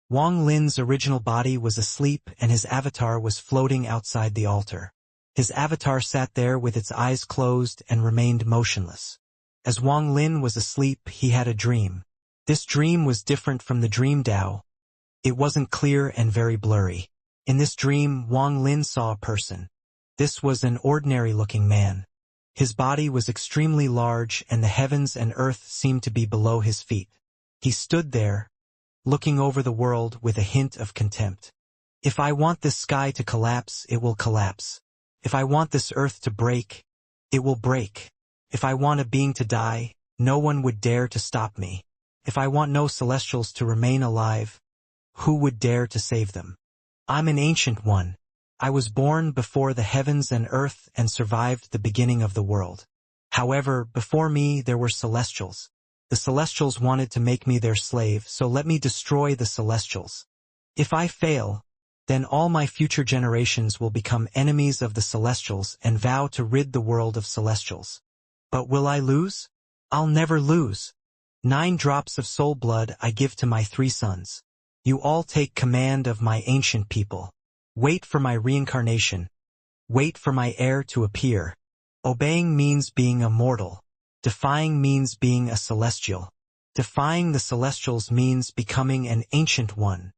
Wang Lin's original body was asleep and his avatar was floating outside the altar. His avatar sat there with its eyes closed and remained motionless. As Wang Lin was asleep, he had a dream. This dream was different from the dream Dao. It wasn't clear and very blurry. In this dream, Wang Lin saw a person. This was an ordinary-looking man. His body was extremely large and the heavens and earth seemed to be below his feet. He stood there, looking over the world with a hint of contempt. If I want this sky to collapse, it will collapse. If I want this earth to break, it will break. If I want a being to die, no one would dare to stop me. If I want no celestials to remain alive, who would dare to save them? I'm an ancient one. I was born before the heavens and earth and survived the beginning of the world. However, before me there were celestials. The celestials wanted to make me their slave, so let me destroy the celestials. If I fail, then all my future generations will become enemies of the celestials and vow to rid the world of celestials. But will I lose? I'll never lose. 9 drops of soul blood I give to my 3 sons. You all take command of my ancient people. Wait for my reincarnation. Wait for my heir to appear. Obeying means being immortal. Defying means being a celestial. Defying the celestials means becoming an ancient one.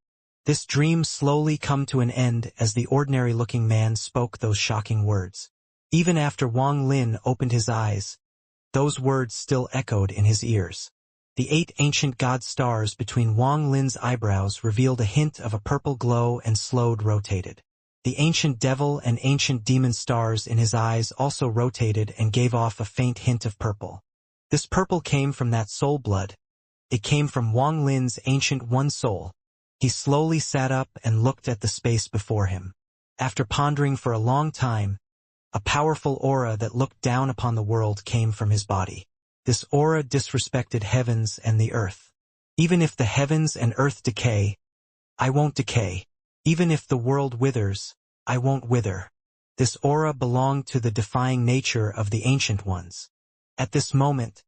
This dream slowly come to an end as the ordinary-looking man spoke those shocking words. Even after Wang Lin opened his eyes, those words still echoed in his ears. The 8 ancient god stars between Wang Lin's eyebrows revealed a hint of a purple glow and slowed rotated. The ancient devil and ancient demon stars in his eyes also rotated and gave off a faint hint of purple. This purple came from that soul blood. It came from Wang Lin's ancient one soul. He slowly sat up and looked at the space before him. After pondering for a long time, a powerful aura that looked down upon the world came from his body. This aura disrespected heavens and the earth. Even if the heavens and earth decay, I won't decay. Even if the world withers, I won't wither. This aura belonged to the defying nature of the ancient ones. At this moment,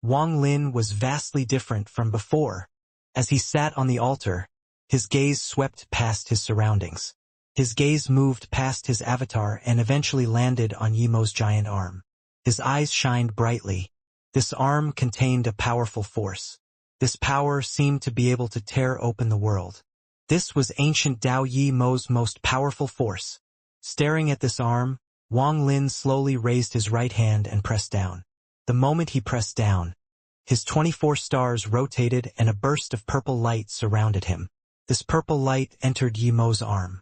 Wang Lin was vastly different from before. As he sat on the altar, his gaze swept past his surroundings. His gaze moved past his avatar and eventually landed on Yi Mo's giant arm. His eyes shined brightly. This arm contained a powerful force. This power seemed to be able to tear open the world. This was ancient Dao Yi Mo's most powerful force. Staring at this arm, Wang Lin slowly raised his right hand and pressed down. The moment he pressed down, his 24 stars rotated and a burst of purple light surrounded him. This purple light entered Yi Mo's arm.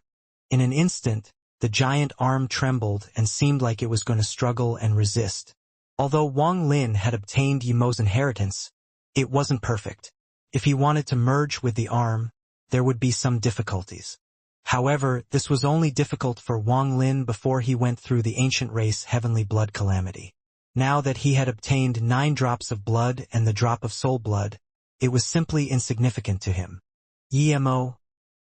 In an instant, the giant arm trembled and seemed like it was going to struggle and resist. Although Wang Lin had obtained Yi Mo's inheritance, it wasn't perfect. If he wanted to merge with the arm, there would be some difficulties. However, this was only difficult for Wang Lin before he went through the ancient race heavenly blood calamity. Now that he had obtained 9 drops of blood and the drop of soul blood, it was simply insignificant to him. Yi Mo,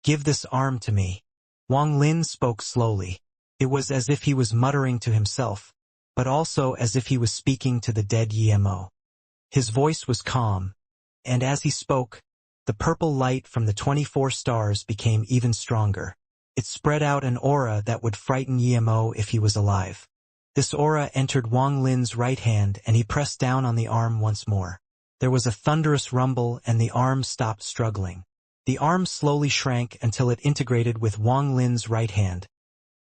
give this arm to me. Wang Lin spoke slowly. It was as if he was muttering to himself, but also as if he was speaking to the dead Yi Mo. His voice was calm, and as he spoke, the purple light from the 24 stars became even stronger. It spread out an aura that would frighten Yi Mo if he was alive. This aura entered Wang Lin's right hand and he pressed down on the arm once more. There was a thunderous rumble and the arm stopped struggling. The arm slowly shrank until it integrated with Wang Lin's right hand,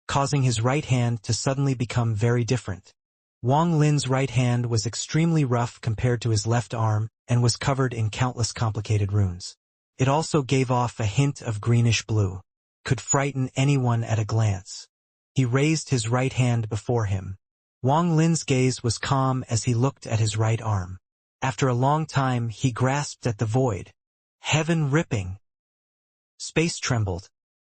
causing his right hand to suddenly become very different. Wang Lin's right hand was extremely rough compared to his left arm and was covered in countless complicated runes. It also gave off a hint of greenish-blue. Could frighten anyone at a glance. He raised his right hand before him. Wang Lin's gaze was calm as he looked at his right arm. After a long time he grasped at the void. Heaven ripping. Space trembled,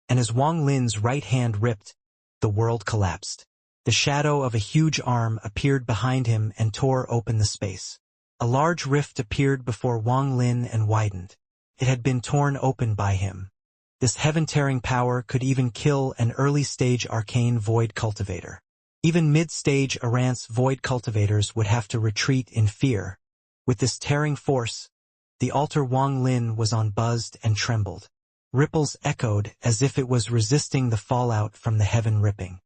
and as Wang Lin's right hand ripped, the world collapsed. The shadow of a huge arm appeared behind him and tore open the space. A large rift appeared before Wang Lin and widened. It had been torn open by him. This heaven-tearing power could even kill an early-stage arcane void cultivator. Even mid-stage Arance void cultivators would have to retreat in fear. With this tearing force, the altar Wang Lin was on buzzed and trembled. Ripples echoed as if it was resisting the fallout from the heaven ripping.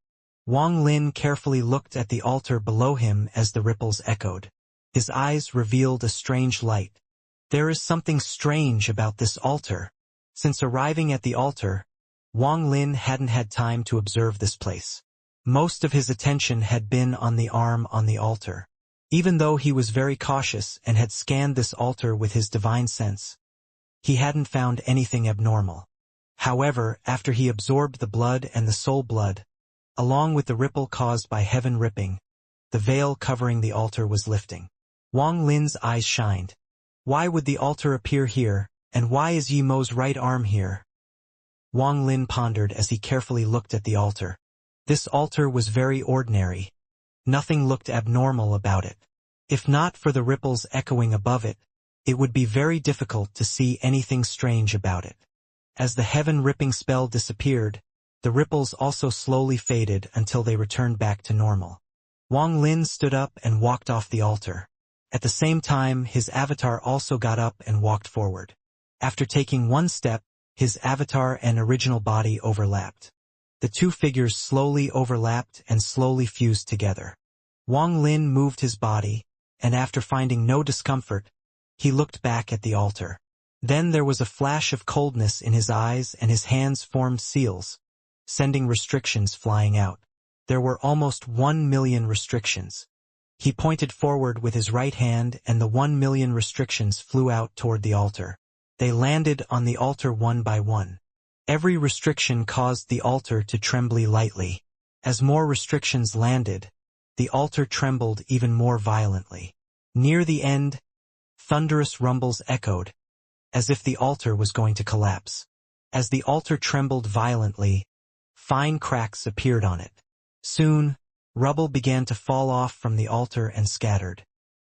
Wang Lin carefully looked at the altar below him as the ripples echoed. His eyes revealed a strange light. There is something strange about this altar. Since arriving at the altar, Wang Lin hadn't had time to observe this place. Most of his attention had been on the arm on the altar. Even though he was very cautious and had scanned this altar with his divine sense, he hadn't found anything abnormal. However, after he absorbed the blood and the soul blood, along with the ripple caused by heaven ripping, the veil covering the altar was lifting. Wang Lin's eyes shined. Why would the altar appear here, and why is Yi Mo's right arm here? Wang Lin pondered as he carefully looked at the altar. This altar was very ordinary. Nothing looked abnormal about it. If not for the ripples echoing above it, it would be very difficult to see anything strange about it. As the heaven-ripping spell disappeared, the ripples also slowly faded until they returned back to normal. Wang Lin stood up and walked off the altar. At the same time, his avatar also got up and walked forward. After taking one step, his avatar and original body overlapped. The two figures slowly overlapped and slowly fused together. Wang Lin moved his body, and after finding no discomfort, he looked back at the altar. Then there was a flash of coldness in his eyes and his hands formed seals, sending restrictions flying out. There were almost 1 million restrictions. He pointed forward with his right hand and the 1 million restrictions flew out toward the altar. They landed on the altar one by one. Every restriction caused the altar to tremble lightly. As more restrictions landed, the altar trembled even more violently. Near the end, thunderous rumbles echoed, as if the altar was going to collapse. As the altar trembled violently, fine cracks appeared on it. Soon, rubble began to fall off from the altar and scattered.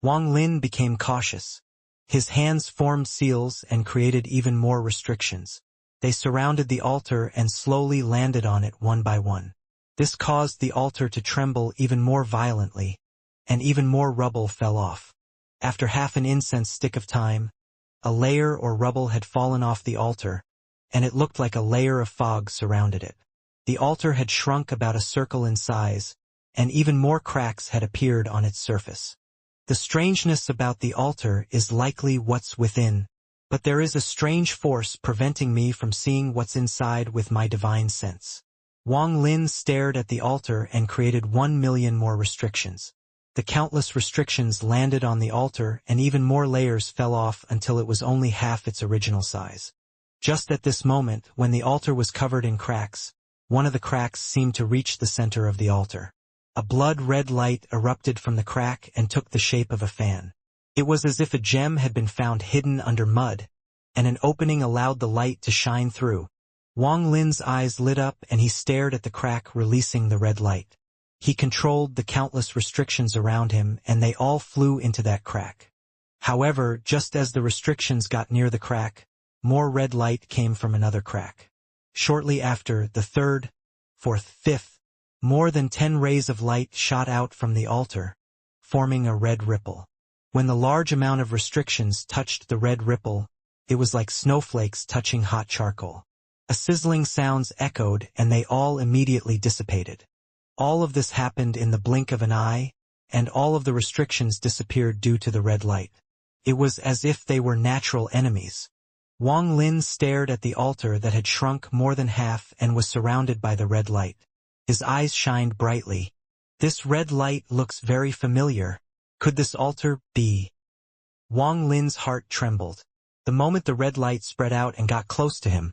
Wang Lin became cautious. His hands formed seals and created even more restrictions. They surrounded the altar and slowly landed on it one by one. This caused the altar to tremble even more violently, and even more rubble fell off. After half an incense stick of time, a layer or rubble had fallen off the altar, and it looked like a layer of fog surrounded it. The altar had shrunk about a circle in size, and even more cracks had appeared on its surface. The strangeness about the altar is likely what's within, but there is a strange force preventing me from seeing what's inside with my divine sense. Wang Lin stared at the altar and created 1 million more restrictions. The countless restrictions landed on the altar and even more layers fell off until it was only half its original size. Just at this moment, when the altar was covered in cracks, one of the cracks seemed to reach the center of the altar. A blood-red light erupted from the crack and took the shape of a fan. It was as if a gem had been found hidden under mud, and an opening allowed the light to shine through. Wang Lin's eyes lit up and he stared at the crack releasing the red light. He controlled the countless restrictions around him and they all flew into that crack. However, just as the restrictions got near the crack, more red light came from another crack. Shortly after, the third, fourth, fifth, more than 10 rays of light shot out from the altar, forming a red ripple. When the large amount of restrictions touched the red ripple, it was like snowflakes touching hot charcoal. A sizzling sounds echoed and they all immediately dissipated. All of this happened in the blink of an eye, and all of the restrictions disappeared due to the red light. It was as if they were natural enemies. Wang Lin stared at the altar that had shrunk more than half and was surrounded by the red light. His eyes shined brightly, This red light looks very familiar. Could this altar be? Wang Lin's heart trembled. The moment the red light spread out and got close to him,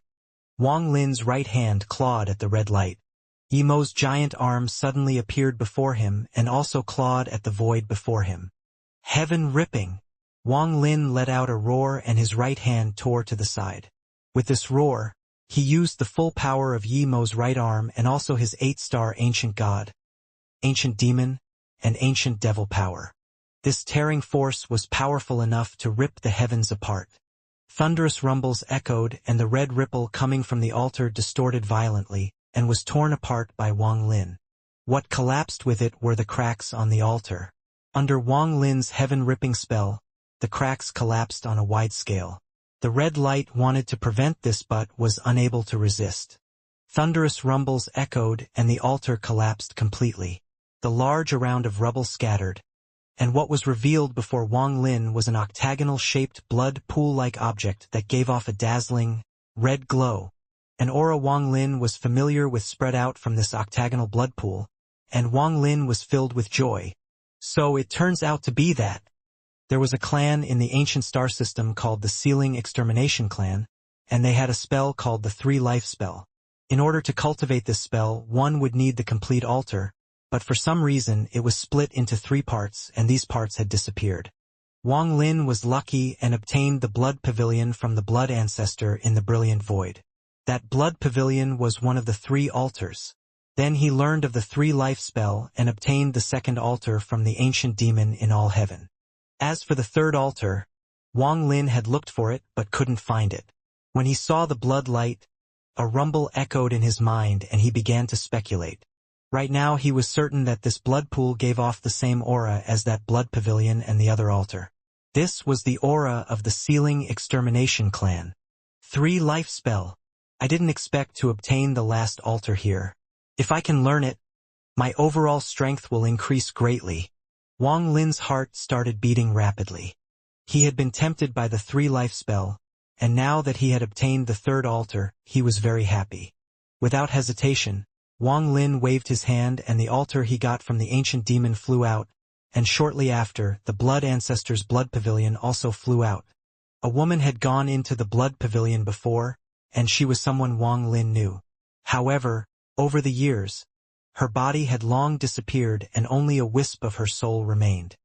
Wang Lin's right hand clawed at the red light. Yimo's giant arm suddenly appeared before him and also clawed at the void before him. Heaven ripping! Wang Lin let out a roar and his right hand tore to the side. With this roar, he used the full power of Yimo's right arm and also his 8-star ancient god, ancient demon, and ancient devil power. This tearing force was powerful enough to rip the heavens apart. Thunderous rumbles echoed and the red ripple coming from the altar distorted violently and was torn apart by Wang Lin. What collapsed with it were the cracks on the altar. Under Wang Lin's heaven-ripping spell, the cracks collapsed on a wide scale. The red light wanted to prevent this but was unable to resist. Thunderous rumbles echoed and the altar collapsed completely. The large round of rubble scattered, and what was revealed before Wang Lin was an octagonal-shaped blood pool-like object that gave off a dazzling, red glow. An aura Wang Lin was familiar with spread out from this octagonal blood pool, and Wang Lin was filled with joy. So it turns out to be that there was a clan in the ancient star system called the Sealing Extermination Clan, and they had a spell called the 3-Life spell. In order to cultivate this spell, one would need the complete altar, but for some reason it was split into 3 parts and these parts had disappeared. Wang Lin was lucky and obtained the blood pavilion from the blood ancestor in the brilliant void. That blood pavilion was one of the 3 altars. Then he learned of the 3-Life spell and obtained the 2nd altar from the ancient demon in all heaven. As for the 3rd altar, Wang Lin had looked for it but couldn't find it. When he saw the blood light, a rumble echoed in his mind and he began to speculate. Right now he was certain that this blood pool gave off the same aura as that blood pavilion and the other altar. This was the aura of the Sealing Extermination Clan. 3-Life spell. I didn't expect to obtain the last altar here. If I can learn it, my overall strength will increase greatly. Wang Lin's heart started beating rapidly. He had been tempted by the 3-Life spell, and now that he had obtained the 3rd altar, he was very happy. Without hesitation, Wang Lin waved his hand and the altar he got from the ancient demon flew out, and shortly after, the blood ancestor's blood pavilion also flew out. A woman had gone into the blood pavilion before, and she was someone Wang Lin knew. However, over the years, her body had long disappeared and only a wisp of her soul remained.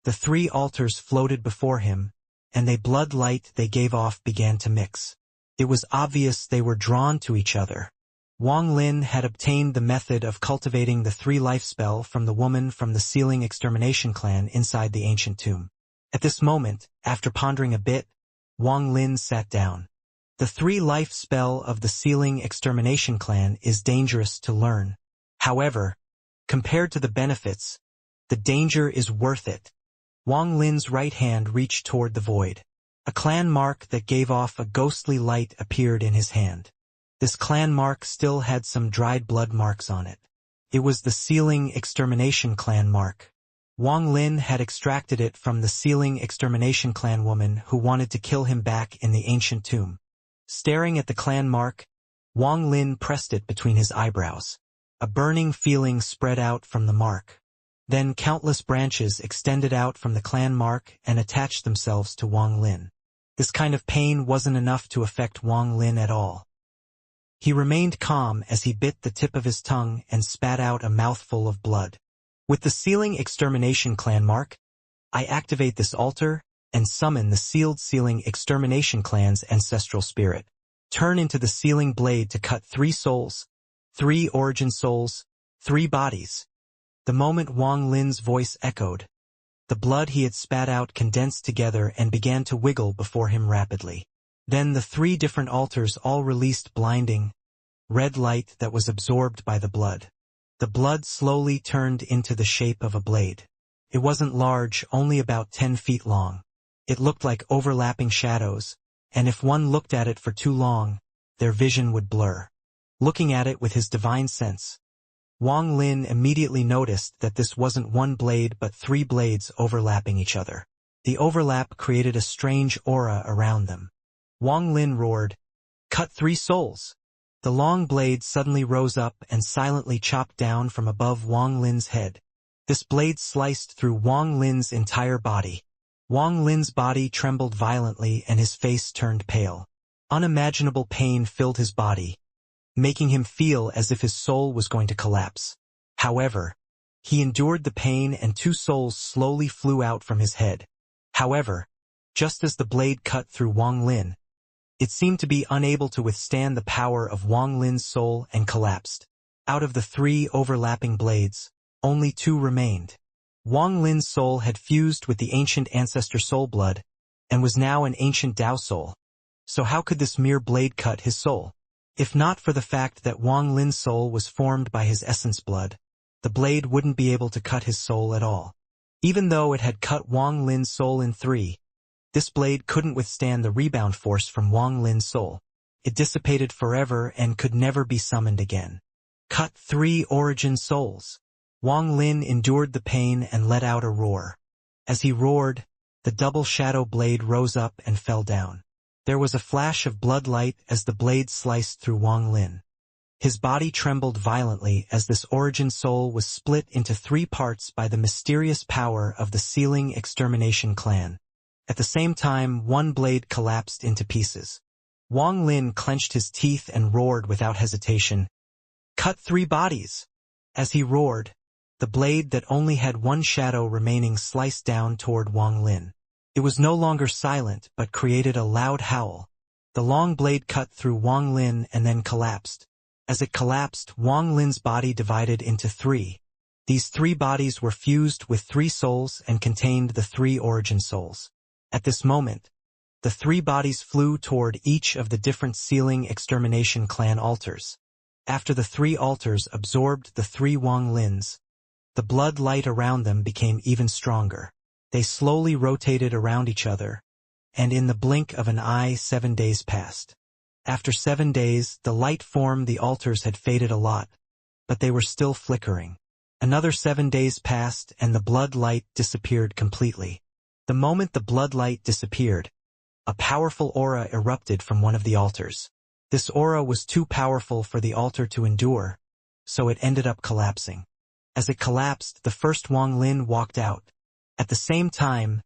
The 3 altars floated before him, and the blood light they gave off began to mix. It was obvious they were drawn to each other. Wang Lin had obtained the method of cultivating the 3-Life spell from the woman from the Sealing Extermination Clan inside the ancient tomb. At this moment, after pondering a bit, Wang Lin sat down. The 3-Life spell of the Sealing Extermination Clan is dangerous to learn. However, compared to the benefits, the danger is worth it. Wang Lin's right hand reached toward the void. A clan mark that gave off a ghostly light appeared in his hand. This clan mark still had some dried blood marks on it. It was the Sealing Extermination Clan mark. Wang Lin had extracted it from the Sealing Extermination Clan woman who wanted to kill him back in the ancient tomb. Staring at the clan mark, Wang Lin pressed it between his eyebrows. A burning feeling spread out from the mark. Then countless branches extended out from the clan mark and attached themselves to Wang Lin. This kind of pain wasn't enough to affect Wang Lin at all. He remained calm as he bit the tip of his tongue and spat out a mouthful of blood. With the Sealing Extermination Clan mark, I activate this altar and summon the sealed Sealing Extermination Clan's ancestral spirit. Turn into the sealing blade to cut 3 souls, 3 origin souls, 3 bodies. The moment Wang Lin's voice echoed, the blood he had spat out condensed together and began to wiggle before him rapidly. Then the 3 different altars all released blinding, red light that was absorbed by the blood. The blood slowly turned into the shape of a blade. It wasn't large, only about 10 feet long. It looked like overlapping shadows, and if one looked at it for too long, their vision would blur. Looking at it with his divine sense, Wang Lin immediately noticed that this wasn't 1 blade but 3 blades overlapping each other. The overlap created a strange aura around them. Wang Lin roared, "Cut 3 souls!" The long blade suddenly rose up and silently chopped down from above Wang Lin's head. This blade sliced through Wang Lin's entire body. Wang Lin's body trembled violently and his face turned pale. Unimaginable pain filled his body, making him feel as if his soul was going to collapse. However, he endured the pain and two souls slowly flew out from his head. However, just as the blade cut through Wang Lin, it seemed to be unable to withstand the power of Wang Lin's soul and collapsed. Out of the three overlapping blades, only two remained. Wang Lin's soul had fused with the ancient ancestor soul blood, and was now an ancient Tao soul. So how could this mere blade cut his soul? If not for the fact that Wang Lin's soul was formed by his essence blood, the blade wouldn't be able to cut his soul at all. Even though it had cut Wang Lin's soul in three, this blade couldn't withstand the rebound force from Wang Lin's soul. It dissipated forever and could never be summoned again. Cut three origin souls. Wang Lin endured the pain and let out a roar. As he roared, the double shadow blade rose up and fell down. There was a flash of blood light as the blade sliced through Wang Lin. His body trembled violently as this origin soul was split into three parts by the mysterious power of the Sealing Extermination clan. At the same time, one blade collapsed into pieces. Wang Lin clenched his teeth and roared without hesitation, "Cut three bodies!" As he roared, the blade that only had one shadow remaining sliced down toward Wang Lin. It was no longer silent but created a loud howl. The long blade cut through Wang Lin and then collapsed. As it collapsed, Wang Lin's body divided into three. These three bodies were fused with three souls and contained the three origin souls. At this moment, the three bodies flew toward each of the different Sealing Extermination clan altars. After the three altars absorbed the three Wang Lins, the blood light around them became even stronger. They slowly rotated around each other, and in the blink of an eye 7 days passed. After 7 days, the light from the altars had faded a lot, but they were still flickering. Another 7 days passed and the blood light disappeared completely. The moment the blood light disappeared, a powerful aura erupted from one of the altars. This aura was too powerful for the altar to endure, so it ended up collapsing. As it collapsed, the first Wang Lin walked out. At the same time,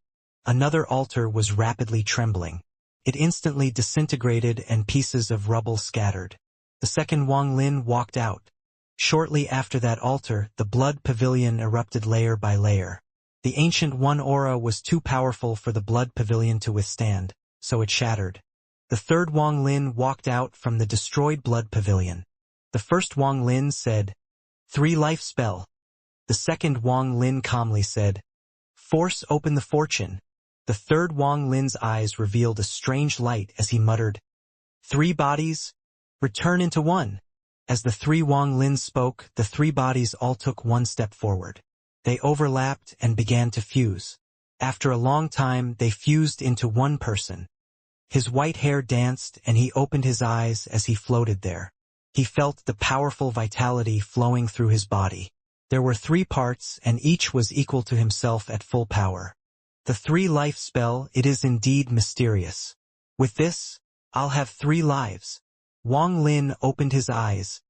another altar was rapidly trembling. It instantly disintegrated and pieces of rubble scattered. The second Wang Lin walked out. Shortly after that altar, the blood pavilion erupted layer by layer. The ancient one aura was too powerful for the blood pavilion to withstand, so it shattered. The third Wang Lin walked out from the destroyed blood pavilion. The first Wang Lin said, "3 life spell." The second Wang Lin calmly said, "Force open the fortune." The third Wang Lin's eyes revealed a strange light as he muttered, "3 bodies, return into one." As the 3 Wang Lins spoke, the 3 bodies all took one step forward. They overlapped and began to fuse. After a long time, they fused into one person. His white hair danced and he opened his eyes as he floated there. He felt the powerful vitality flowing through his body. There were 3 parts and each was equal to himself at full power. The 3 life spell, it is indeed mysterious. With this, I'll have 3 lives. Wang Lin opened his eyes,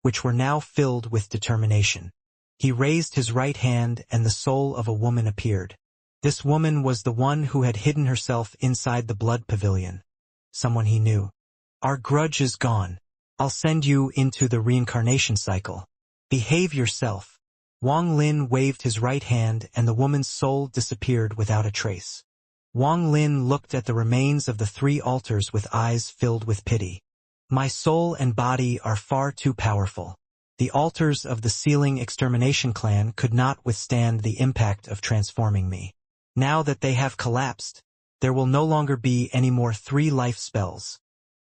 which were now filled with determination. He raised his right hand and the soul of a woman appeared. This woman was the one who had hidden herself inside the blood pavilion. Someone he knew. "Our grudge is gone. I'll send you into the reincarnation cycle. Behave yourself." Wang Lin waved his right hand and the woman's soul disappeared without a trace. Wang Lin looked at the remains of the 3 altars with eyes filled with pity. "My soul and body are far too powerful. The altars of the Sealing Extermination clan could not withstand the impact of transforming me. Now that they have collapsed, there will no longer be any more 3 life spells."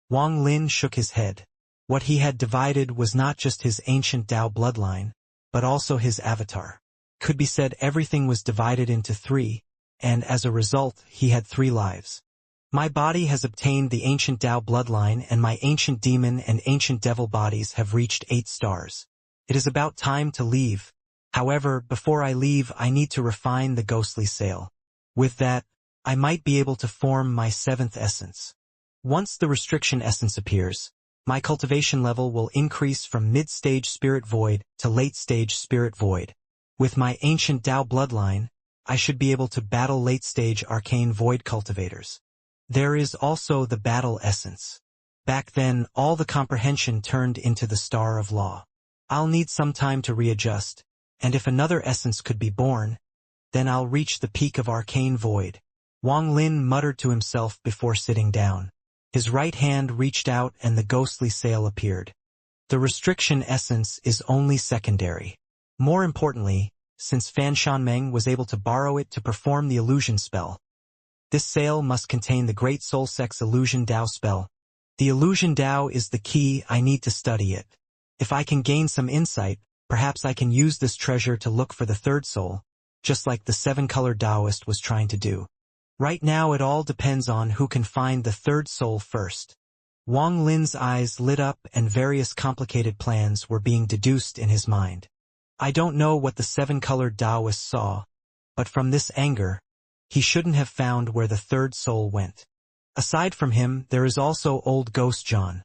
Wang Lin shook his head. What he had divided was not just his ancient Tao bloodline, but also his avatar. Could be said everything was divided into 3, and as a result, he had 3 lives. My body has obtained the ancient Tao bloodline and my ancient demon and ancient devil bodies have reached 8 stars. It is about time to leave. However, before I leave, I need to refine the ghostly sail. With that, I might be able to form my 7th essence. Once the restriction essence appears, my cultivation level will increase from mid-stage spirit void to late-stage spirit void. With my ancient Tao bloodline, I should be able to battle late-stage arcane void cultivators. There is also the battle essence. Back then, all the comprehension turned into the Star of Law. I'll need some time to readjust, and if another essence could be born, then I'll reach the peak of arcane void. Wang Lin muttered to himself before sitting down. His right hand reached out and the ghostly sail appeared. The restriction essence is only secondary. More importantly, since Fan Shanmeng was able to borrow it to perform the illusion spell, this sail must contain the Great Soul Sex Illusion Dao spell. The illusion Dao is the key. I need to study it. If I can gain some insight, perhaps I can use this treasure to look for the third soul, just like the seven-colored Taoist was trying to do. Right now it all depends on who can find the third soul first. Wang Lin's eyes lit up and various complicated plans were being deduced in his mind. I don't know what the seven-colored Taoist saw, but from this anger, he shouldn't have found where the third soul went. Aside from him, there is also old Ghost John.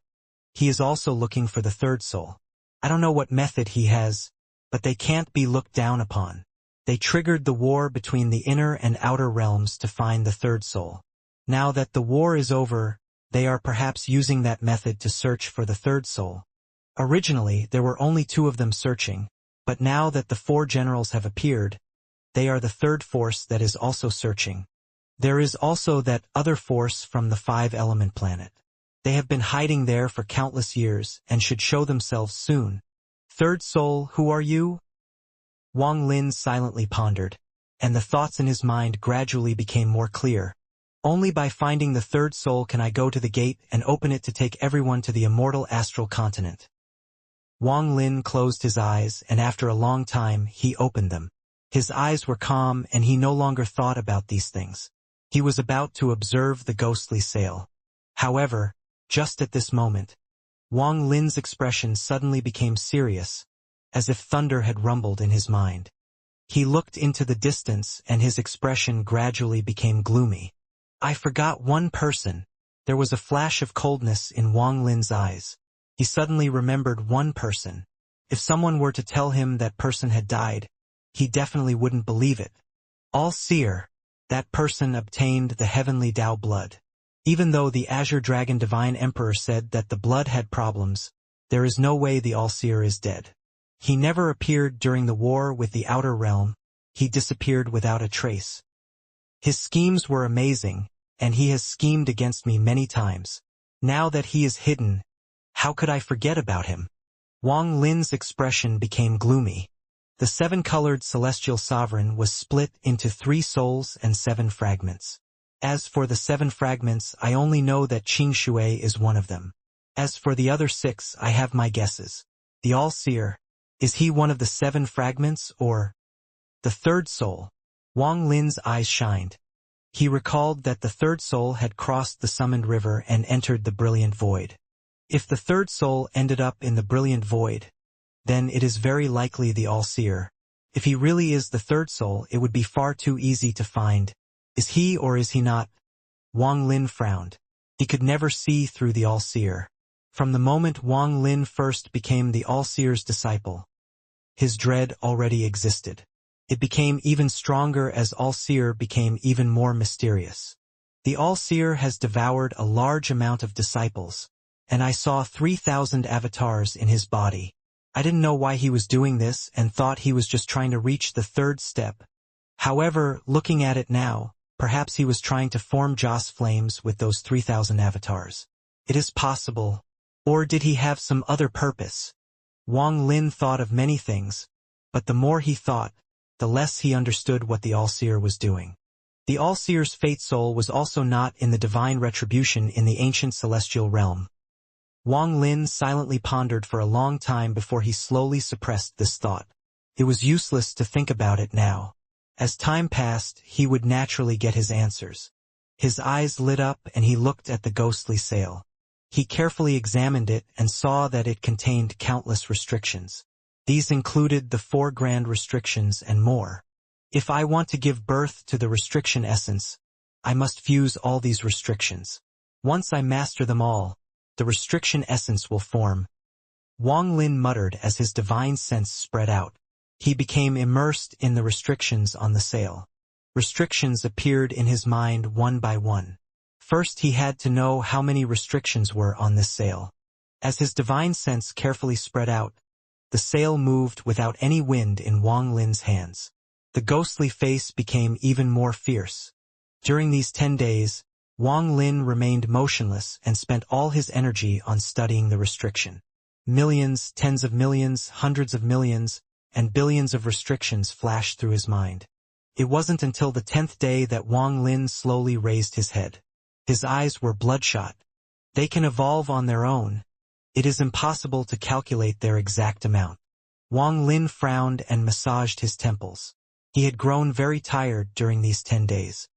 He is also looking for the third soul. I don't know what method he has, but they can't be looked down upon. They triggered the war between the inner and outer realms to find the third soul. Now that the war is over, they are perhaps using that method to search for the third soul. Originally, there were only two of them searching, but now that the four generals have appeared, they are the third force that is also searching. There is also that other force from the five-element planet. They have been hiding there for countless years and should show themselves soon. Third soul, who are you? Wang Lin silently pondered, and the thoughts in his mind gradually became more clear. Only by finding the third soul can I go to the gate and open it to take everyone to the immortal astral continent. Wang Lin closed his eyes, and after a long time, he opened them. His eyes were calm, and he no longer thought about these things. He was about to observe the ghostly sail. However, just at this moment, Wang Lin's expression suddenly became serious, as if thunder had rumbled in his mind. He looked into the distance and his expression gradually became gloomy. I forgot one person. There was a flash of coldness in Wang Lin's eyes. He suddenly remembered one person. If someone were to tell him that person had died, he definitely wouldn't believe it. All-Seer, that person obtained the heavenly Tao blood. Even though the Azure Dragon Divine Emperor said that the blood had problems, there is no way the All-Seer is dead. He never appeared during the war with the outer realm. He disappeared without a trace. His schemes were amazing, and he has schemed against me many times. Now that he is hidden, how could I forget about him? Wang Lin's expression became gloomy. The seven-colored celestial sovereign was split into 3 souls and 7 fragments. As for the 7 fragments, I only know that Qing Shui is one of them. As for the other 6, I have my guesses. The All-Seer, is he one of the 7 fragments, or the third soul? Wang Lin's eyes shined. He recalled that the third soul had crossed the summoned river and entered the brilliant void. If the third soul ended up in the brilliant void, then it is very likely the All-Seer. If he really is the third soul, it would be far too easy to find. Is he or is he not? Wang Lin frowned. He could never see through the All-Seer. From the moment Wang Lin first became the All-Seer's disciple, his dread already existed. It became even stronger as All-Seer became even more mysterious. The All-Seer has devoured a large amount of disciples, and I saw 3,000 avatars in his body. I didn't know why he was doing this and thought he was just trying to reach the third step. However, looking at it now, perhaps he was trying to form Joss flames with those 3,000 avatars. It is possible. Or did he have some other purpose? Wang Lin thought of many things, but the more he thought, the less he understood what the All-Seer was doing. The All-Seer's fate soul was also not in the divine retribution in the ancient celestial realm. Wang Lin silently pondered for a long time before he slowly suppressed this thought. It was useless to think about it now. As time passed, he would naturally get his answers. His eyes lit up and he looked at the ghostly sail. He carefully examined it and saw that it contained countless restrictions. These included the 4 grand restrictions and more. If I want to give birth to the restriction essence, I must fuse all these restrictions. Once I master them all, the restriction essence will form. Wang Lin muttered as his divine sense spread out. He became immersed in the restrictions on the sail. Restrictions appeared in his mind one by one. First he had to know how many restrictions were on this sail. As his divine sense carefully spread out, the sail moved without any wind in Wang Lin's hands. The ghostly face became even more fierce. During these 10 days, Wang Lin remained motionless and spent all his energy on studying the restriction. Millions, tens of millions, hundreds of millions, and billions of restrictions flashed through his mind. It wasn't until the 10th day that Wang Lin slowly raised his head. His eyes were bloodshot. They can evolve on their own. It is impossible to calculate their exact amount. Wang Lin frowned and massaged his temples. He had grown very tired during these 10 days.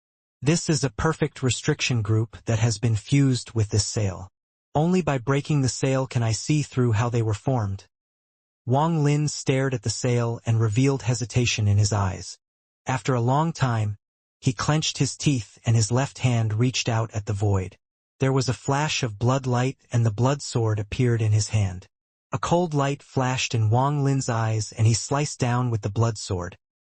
This is a perfect restriction group that has been fused with this sail. Only by breaking the sail can I see through how they were formed. Wang Lin stared at the sail and revealed hesitation in his eyes. After a long time, he clenched his teeth and his left hand reached out at the void. There was a flash of blood light and the blood sword appeared in his hand. A cold light flashed in Wang Lin's eyes and he sliced down with the blood sword.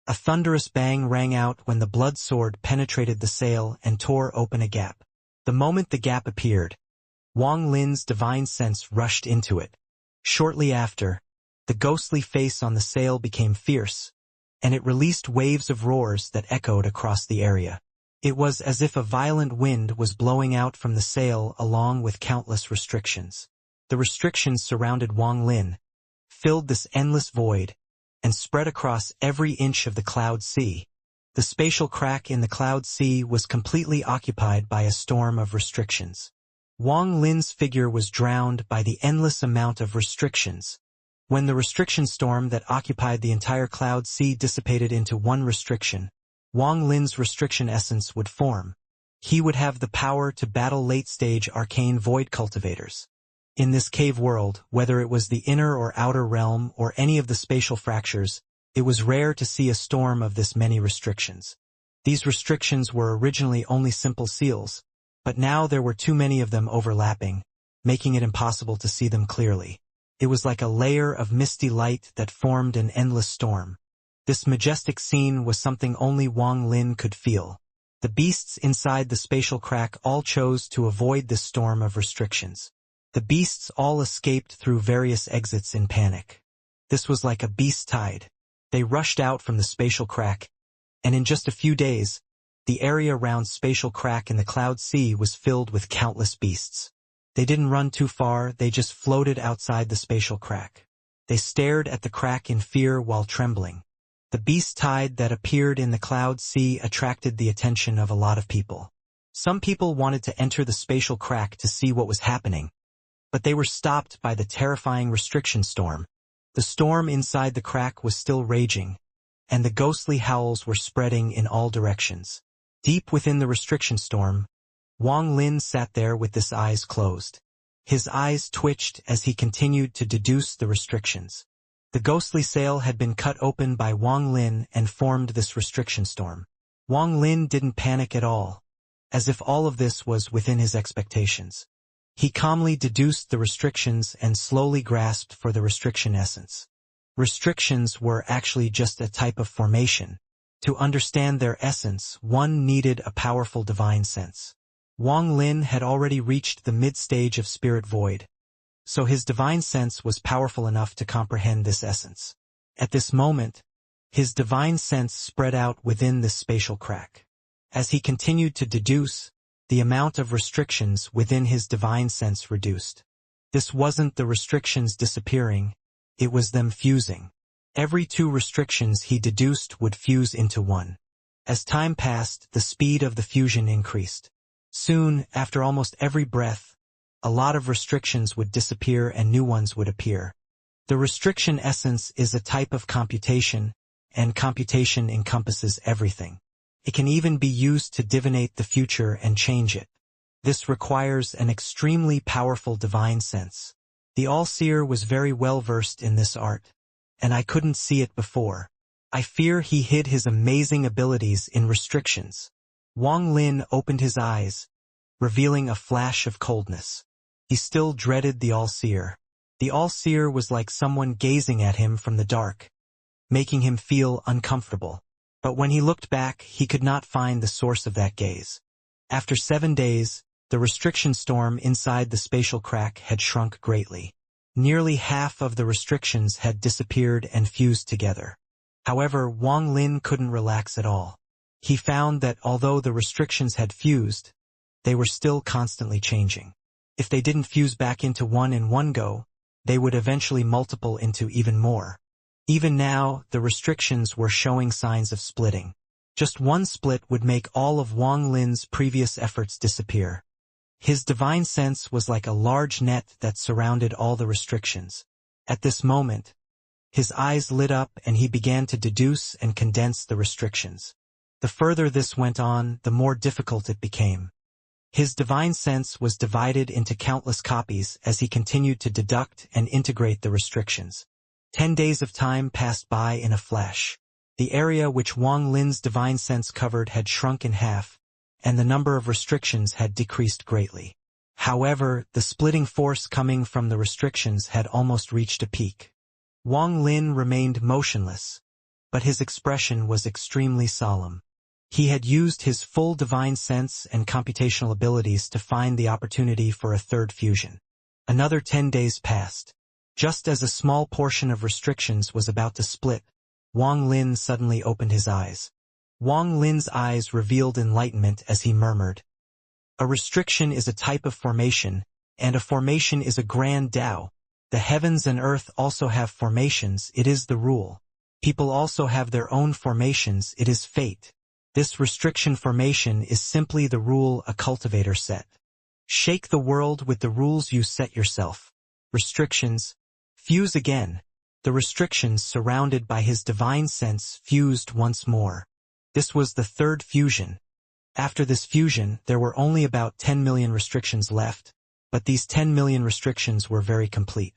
A thunderous bang rang out when the blood sword penetrated the sail and tore open a gap. The moment the gap appeared, Wang Lin's divine sense rushed into it. Shortly after, the ghostly face on the sail became fierce, and it released waves of roars that echoed across the area. It was as if a violent wind was blowing out from the sail along with countless restrictions. The restrictions surrounded Wang Lin, filled this endless void, and spread across every inch of the cloud sea. The spatial crack in the cloud sea was completely occupied by a storm of restrictions. Wang Lin's figure was drowned by the endless amount of restrictions. When the restriction storm that occupied the entire cloud sea dissipated into one restriction, Wang Lin's restriction essence would form. He would have the power to battle late-stage arcane void cultivators. In this cave world, whether it was the inner or outer realm or any of the spatial fractures, it was rare to see a storm of this many restrictions. These restrictions were originally only simple seals, but now there were too many of them overlapping, making it impossible to see them clearly. It was like a layer of misty light that formed an endless storm. This majestic scene was something only Wang Lin could feel. The beasts inside the spatial crack all chose to avoid this storm of restrictions. The beasts all escaped through various exits in panic. This was like a beast tide. They rushed out from the spatial crack, and in just a few days, the area around spatial crack in the cloud sea was filled with countless beasts. They didn't run too far, they just floated outside the spatial crack. They stared at the crack in fear while trembling. The beast tide that appeared in the cloud sea attracted the attention of a lot of people. Some people wanted to enter the spatial crack to see what was happening, but they were stopped by the terrifying restriction storm. The storm inside the crack was still raging, and the ghostly howls were spreading in all directions. Deep within the restriction storm, Wang Lin sat there with his eyes closed. His eyes twitched as he continued to deduce the restrictions. The ghostly sail had been cut open by Wang Lin and formed this restriction storm. Wang Lin didn't panic at all, as if all of this was within his expectations. He calmly deduced the restrictions and slowly grasped for the restriction essence. Restrictions were actually just a type of formation. To understand their essence, one needed a powerful divine sense. Wang Lin had already reached the mid-stage of spirit void, so his divine sense was powerful enough to comprehend this essence. At this moment, his divine sense spread out within this spatial crack. As he continued to deduce, the amount of restrictions within his divine sense reduced. This wasn't the restrictions disappearing, it was them fusing. Every 2 restrictions he deduced would fuse into one. As time passed, the speed of the fusion increased. Soon, after almost every breath, a lot of restrictions would disappear and new ones would appear. The restriction essence is a type of computation, and computation encompasses everything. It can even be used to divinate the future and change it. This requires an extremely powerful divine sense. The All-Seer was very well versed in this art, and I couldn't see it before. I fear he hid his amazing abilities in restrictions. Wang Lin opened his eyes, revealing a flash of coldness. He still dreaded the All-Seer. The All-Seer was like someone gazing at him from the dark, making him feel uncomfortable. But when he looked back, he could not find the source of that gaze. After 7 days, the restriction storm inside the spatial crack had shrunk greatly. Nearly half of the restrictions had disappeared and fused together. However, Wang Lin couldn't relax at all. He found that although the restrictions had fused, they were still constantly changing. If they didn't fuse back into one in one go, they would eventually multiple into even more. Even now, the restrictions were showing signs of splitting. Just one split would make all of Wang Lin's previous efforts disappear. His divine sense was like a large net that surrounded all the restrictions. At this moment, his eyes lit up and he began to deduce and condense the restrictions. The further this went on, the more difficult it became. His divine sense was divided into countless copies as he continued to deduct and integrate the restrictions. 10 days of time passed by in a flash. The area which Wang Lin's divine sense covered had shrunk in half, and the number of restrictions had decreased greatly. However, the splitting force coming from the restrictions had almost reached a peak. Wang Lin remained motionless, but his expression was extremely solemn. He had used his full divine sense and computational abilities to find the opportunity for a third fusion. Another 10 days passed. Just as a small portion of restrictions was about to split, Wang Lin suddenly opened his eyes. Wang Lin's eyes revealed enlightenment as he murmured, "A restriction is a type of formation, and a formation is a grand Tao. The heavens and earth also have formations, it is the rule. People also have their own formations, it is fate. This restriction formation is simply the rule a cultivator set. Shake the world with the rules you set yourself. Restrictions, fuse again." The restrictions surrounded by his divine sense fused once more. This was the third fusion. After this fusion, there were only about 10 million restrictions left, but these 10 million restrictions were very complete.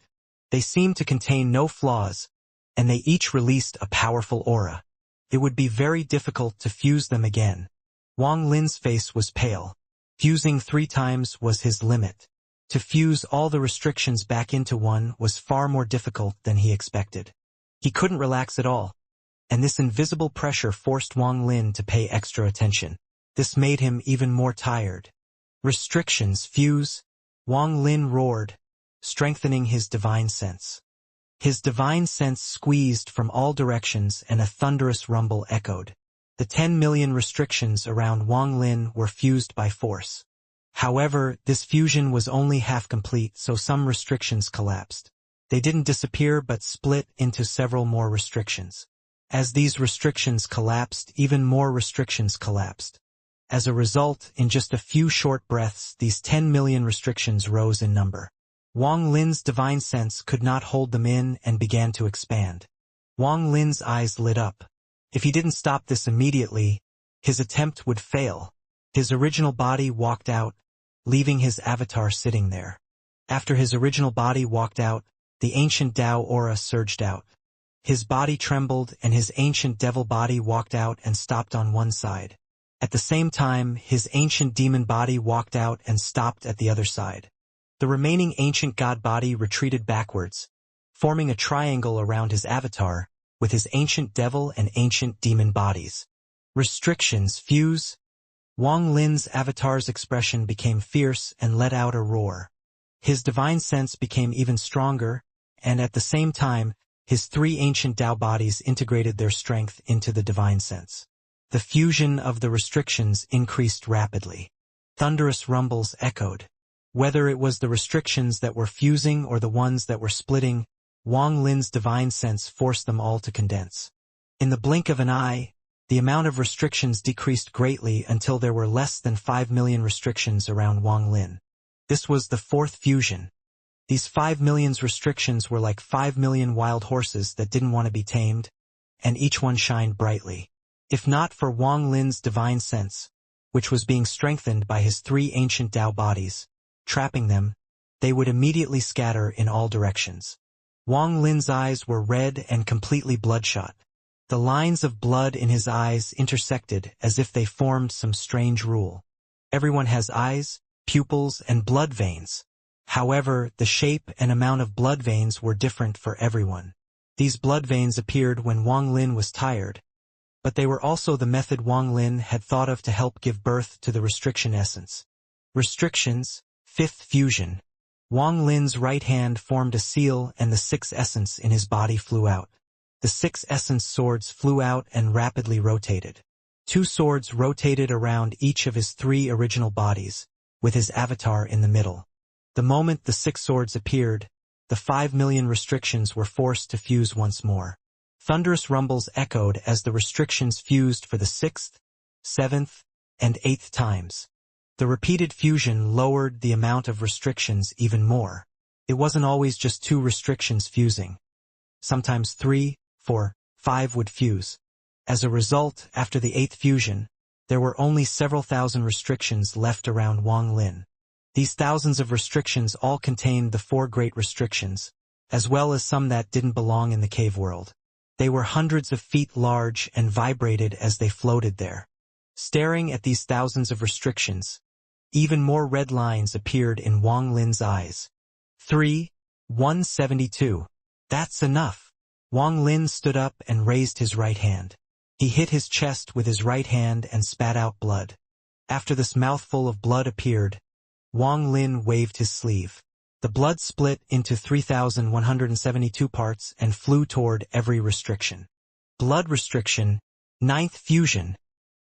They seemed to contain no flaws, and they each released a powerful aura. It would be very difficult to fuse them again. Wang Lin's face was pale. Fusing 3 times was his limit. To fuse all the restrictions back into one was far more difficult than he expected. He couldn't relax at all, and this invisible pressure forced Wang Lin to pay extra attention. This made him even more tired. Restrictions fuse, Wang Lin roared, strengthening his divine sense. His divine sense squeezed from all directions and a thunderous rumble echoed. The 10 million restrictions around Wang Lin were fused by force. However, this fusion was only half complete, so some restrictions collapsed. They didn't disappear but split into several more restrictions. As these restrictions collapsed, even more restrictions collapsed. As a result, in just a few short breaths, these 10 million restrictions rose in number. Wang Lin's divine sense could not hold them in and began to expand. Wang Lin's eyes lit up. If he didn't stop this immediately, his attempt would fail. His original body walked out, leaving his avatar sitting there. After his original body walked out, the ancient Tao aura surged out. His body trembled and his ancient devil body walked out and stopped on one side. At the same time, his ancient demon body walked out and stopped at the other side. The remaining ancient god body retreated backwards, forming a triangle around his avatar, with his ancient devil and ancient demon bodies. Restrictions fuse. Wang Lin's avatar's expression became fierce and let out a roar. His divine sense became even stronger, and at the same time, his 3 ancient Tao bodies integrated their strength into the divine sense. The fusion of the restrictions increased rapidly. Thunderous rumbles echoed. Whether it was the restrictions that were fusing or the ones that were splitting, Wang Lin's divine sense forced them all to condense. In the blink of an eye, the amount of restrictions decreased greatly until there were less than 5 million restrictions around Wang Lin. This was the 4th fusion. These 5 million restrictions were like 5 million wild horses that didn't want to be tamed, and each one shined brightly. If not for Wang Lin's divine sense, which was being strengthened by his 3 ancient Tao bodies, trapping them, they would immediately scatter in all directions. Wang Lin's eyes were red and completely bloodshot. The lines of blood in his eyes intersected as if they formed some strange rule. Everyone has eyes, pupils, and blood veins. However, the shape and amount of blood veins were different for everyone. These blood veins appeared when Wang Lin was tired, but they were also the method Wang Lin had thought of to help give birth to the restriction essence. Restrictions, fifth fusion. Wang Lin's right hand formed a seal and the sixth essence in his body flew out. The six essence swords flew out and rapidly rotated. Two swords rotated around each of his three original bodies, with his avatar in the middle. The moment the six swords appeared, the 5 million restrictions were forced to fuse once more. Thunderous rumbles echoed as the restrictions fused for the 6th, 7th, and 8th times. The repeated fusion lowered the amount of restrictions even more. It wasn't always just 2 restrictions fusing. Sometimes 3, 4, 5 would fuse. As a result, after the 8th fusion, there were only several thousand restrictions left around Wang Lin. These thousands of restrictions all contained the 4 great restrictions, as well as some that didn't belong in the cave world. They were hundreds of feet large and vibrated as they floated there. Staring at these thousands of restrictions, even more red lines appeared in Wang Lin's eyes. 172. That's enough. Wang Lin stood up and raised his right hand. He hit his chest with his right hand and spat out blood. After this mouthful of blood appeared, Wang Lin waved his sleeve. The blood split into 3,172 parts and flew toward every restriction. Blood restriction, 9th fusion.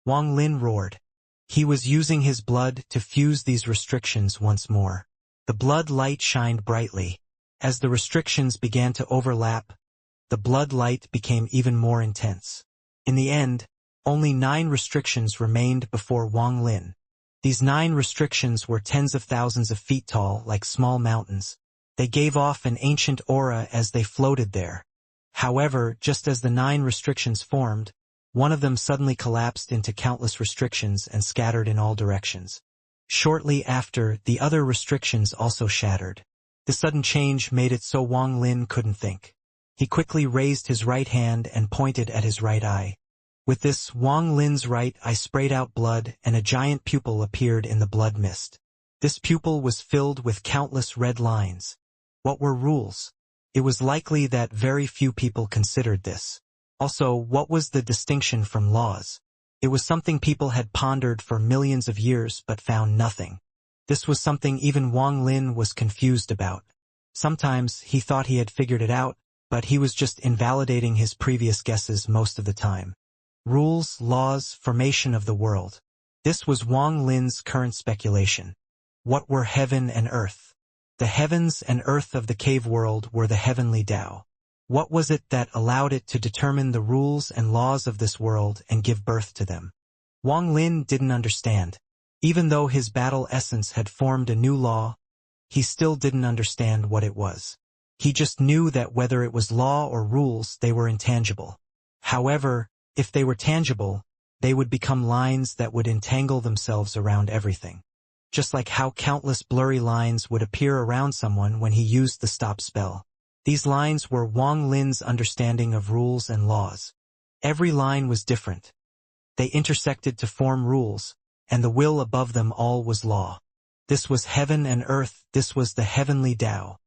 Wang Lin roared. He was using his blood to fuse these restrictions once more. The blood light shined brightly. As the restrictions began to overlap, the blood light became even more intense. In the end, only 9 restrictions remained before Wang Lin. These 9 restrictions were tens of thousands of feet tall, like small mountains. They gave off an ancient aura as they floated there. However, just as the 9 restrictions formed, one of them suddenly collapsed into countless restrictions and scattered in all directions. Shortly after, the other restrictions also shattered. The sudden change made it so Wang Lin couldn't think. He quickly raised his right hand and pointed at his right eye. With this, Wang Lin's right eye sprayed out blood and a giant pupil appeared in the blood mist. This pupil was filled with countless red lines. What were rules? It was likely that very few people considered this. Also, what was the distinction from laws? It was something people had pondered for millions of years but found nothing. This was something even Wang Lin was confused about. Sometimes he thought he had figured it out, but he was just invalidating his previous guesses most of the time. Rules, laws, formation of the world. This was Wang Lin's current speculation. What were heaven and earth? The heavens and earth of the cave world were the heavenly Tao. What was it that allowed it to determine the rules and laws of this world and give birth to them? Wang Lin didn't understand. Even though his battle essence had formed a new law, he still didn't understand what it was. He just knew that whether it was law or rules, they were intangible. However, if they were tangible, they would become lines that would entangle themselves around everything. Just like how countless blurry lines would appear around someone when he used the stop spell. These lines were Wang Lin's understanding of rules and laws. Every line was different. They intersected to form rules, and the will above them all was law. This was heaven and earth, this was the heavenly Tao.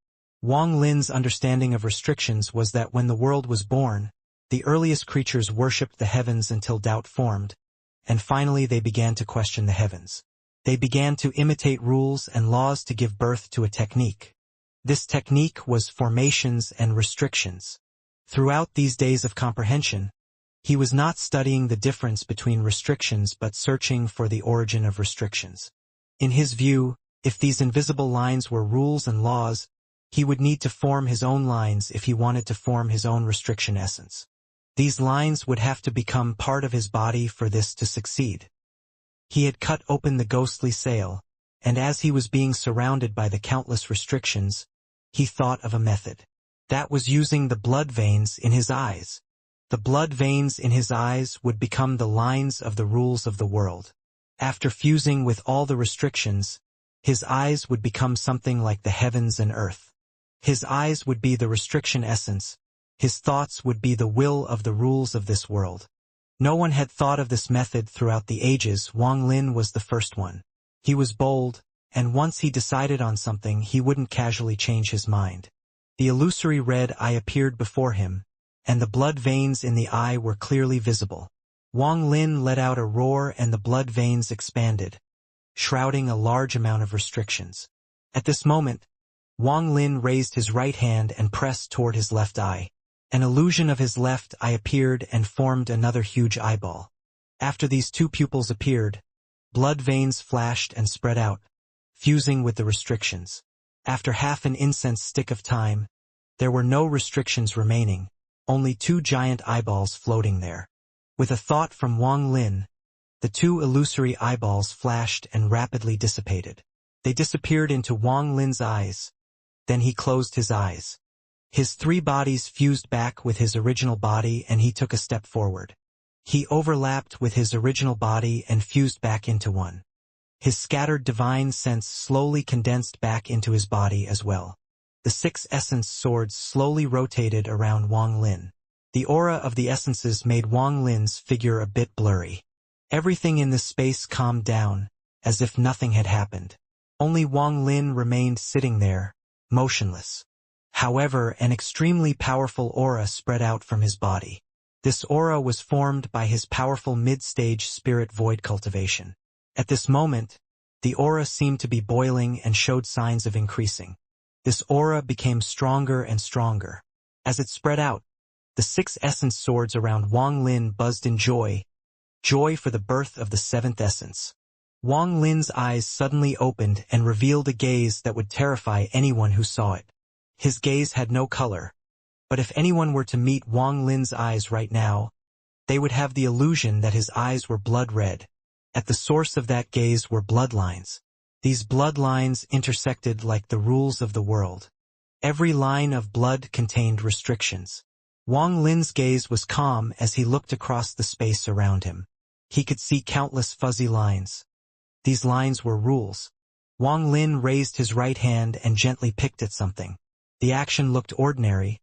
Wang Lin's understanding of restrictions was that when the world was born, the earliest creatures worshipped the heavens until doubt formed, and finally they began to question the heavens. They began to imitate rules and laws to give birth to a technique. This technique was formations and restrictions. Throughout these days of comprehension, he was not studying the difference between restrictions but searching for the origin of restrictions. In his view, if these invisible lines were rules and laws, he would need to form his own lines if he wanted to form his own restriction essence. These lines would have to become part of his body for this to succeed. He had cut open the ghostly sail, and as he was being surrounded by the countless restrictions, he thought of a method. That was using the blood veins in his eyes. The blood veins in his eyes would become the lines of the rules of the world. After fusing with all the restrictions, his eyes would become something like the heavens and earth. His eyes would be the restriction essence. His thoughts would be the will of the rules of this world. No one had thought of this method throughout the ages. Wang Lin was the first one. He was bold, and once he decided on something, he wouldn't casually change his mind. The illusory red eye appeared before him, and the blood veins in the eye were clearly visible. Wang Lin let out a roar and the blood veins expanded, shrouding a large amount of restrictions. At this moment, Wang Lin raised his right hand and pressed toward his left eye. An illusion of his left eye appeared and formed another huge eyeball. After these two pupils appeared, blood veins flashed and spread out, fusing with the restrictions. After half an incense stick of time, there were no restrictions remaining, only two giant eyeballs floating there. With a thought from Wang Lin, the two illusory eyeballs flashed and rapidly dissipated. They disappeared into Wang Lin's eyes. Then he closed his eyes. His three bodies fused back with his original body and he took a step forward. He overlapped with his original body and fused back into one. His scattered divine sense slowly condensed back into his body as well. The 6 essence swords slowly rotated around Wang Lin. The aura of the essences made Wang Lin's figure a bit blurry. Everything in this space calmed down, as if nothing had happened. Only Wang Lin remained sitting there, motionless. However, an extremely powerful aura spread out from his body. This aura was formed by his powerful mid-stage spirit void cultivation. At this moment, the aura seemed to be boiling and showed signs of increasing. This aura became stronger and stronger. As it spread out, the 6 essence swords around Wang Lin buzzed in joy, joy for the birth of the 7th essence. Wang Lin's eyes suddenly opened and revealed a gaze that would terrify anyone who saw it. His gaze had no color, but if anyone were to meet Wang Lin's eyes right now, they would have the illusion that his eyes were blood red. At the source of that gaze were bloodlines. These bloodlines intersected like the rules of the world. Every line of blood contained restrictions. Wang Lin's gaze was calm as he looked across the space around him. He could see countless fuzzy lines. These lines were rules. Wang Lin raised his right hand and gently picked at something. The action looked ordinary,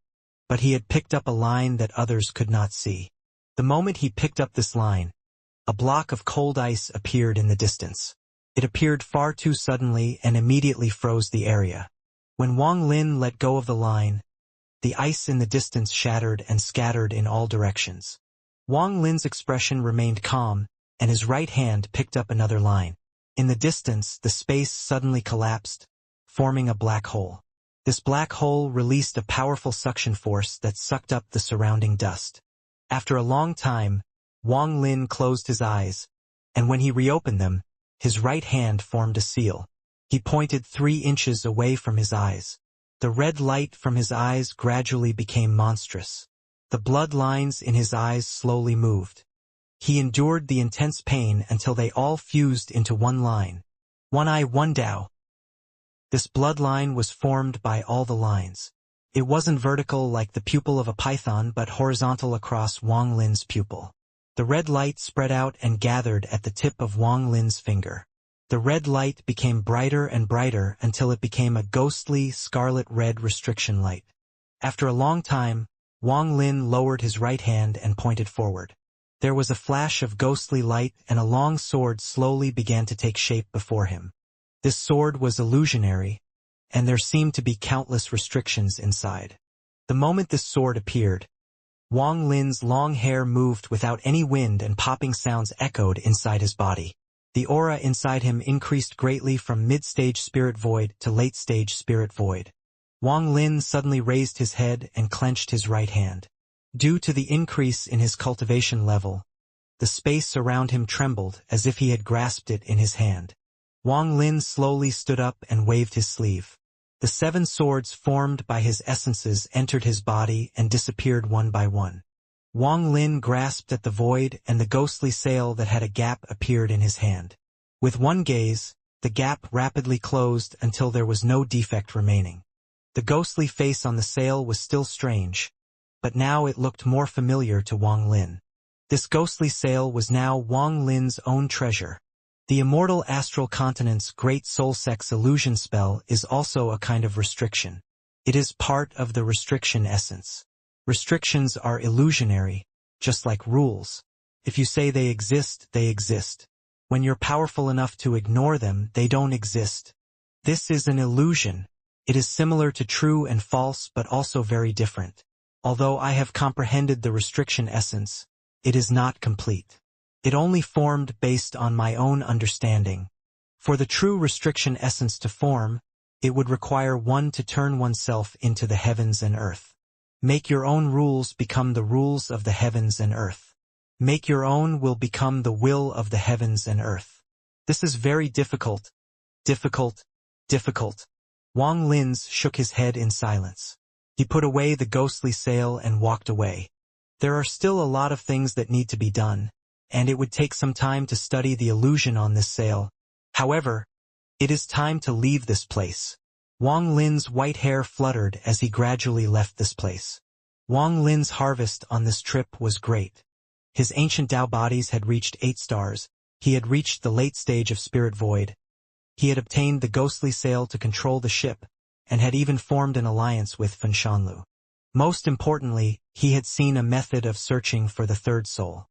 but he had picked up a line that others could not see. The moment he picked up this line, a block of cold ice appeared in the distance. It appeared far too suddenly and immediately froze the area. When Wang Lin let go of the line, the ice in the distance shattered and scattered in all directions. Wang Lin's expression remained calm, and his right hand picked up another line. In the distance, the space suddenly collapsed, forming a black hole. This black hole released a powerful suction force that sucked up the surrounding dust. After a long time, Wang Lin closed his eyes, and when he reopened them, his right hand formed a seal. He pointed 3 inches away from his eyes. The red light from his eyes gradually became monstrous. The blood lines in his eyes slowly moved. He endured the intense pain until they all fused into one line. One eye, one Dao. This bloodline was formed by all the lines. It wasn't vertical like the pupil of a python but horizontal across Wang Lin's pupil. The red light spread out and gathered at the tip of Wang Lin's finger. The red light became brighter and brighter until it became a ghostly scarlet-red restriction light. After a long time, Wang Lin lowered his right hand and pointed forward. There was a flash of ghostly light and a long sword slowly began to take shape before him. This sword was illusionary, and there seemed to be countless restrictions inside. The moment this sword appeared, Wang Lin's long hair moved without any wind and popping sounds echoed inside his body. The aura inside him increased greatly from mid-stage spirit void to late-stage spirit void. Wang Lin suddenly raised his head and clenched his right hand. Due to the increase in his cultivation level, the space around him trembled as if he had grasped it in his hand. Wang Lin slowly stood up and waved his sleeve. The 7 swords formed by his essences entered his body and disappeared one by one. Wang Lin grasped at the void and the ghostly sail that had a gap appeared in his hand. With one gaze, the gap rapidly closed until there was no defect remaining. The ghostly face on the sail was still strange, but now it looked more familiar to Wang Lin. This ghostly sail was now Wang Lin's own treasure. The Immortal Astral Continent's Great Soul Sex illusion spell is also a kind of restriction. It is part of the restriction essence. Restrictions are illusionary, just like rules. If you say they exist, they exist. When you're powerful enough to ignore them, they don't exist. This is an illusion. It is similar to true and false but also very different. Although I have comprehended the restriction essence, it is not complete. It only formed based on my own understanding. For the true restriction essence to form, it would require one to turn oneself into the heavens and earth. Make your own rules become the rules of the heavens and earth. Make your own will become the will of the heavens and earth. This is very difficult. Difficult. Difficult. Wang Lins shook his head in silence. He put away the ghostly sail and walked away. There are still a lot of things that need to be done, and it would take some time to study the illusion on this sail. However, it is time to leave this place. Wang Lin's white hair fluttered as he gradually left this place. Wang Lin's harvest on this trip was great. His ancient Tao bodies had reached 8 stars. He had reached the late stage of spirit void. He had obtained the ghostly sail to control the ship, and had even formed an alliance with Fen Shanlu. Most importantly, he had seen a method of searching for the third soul.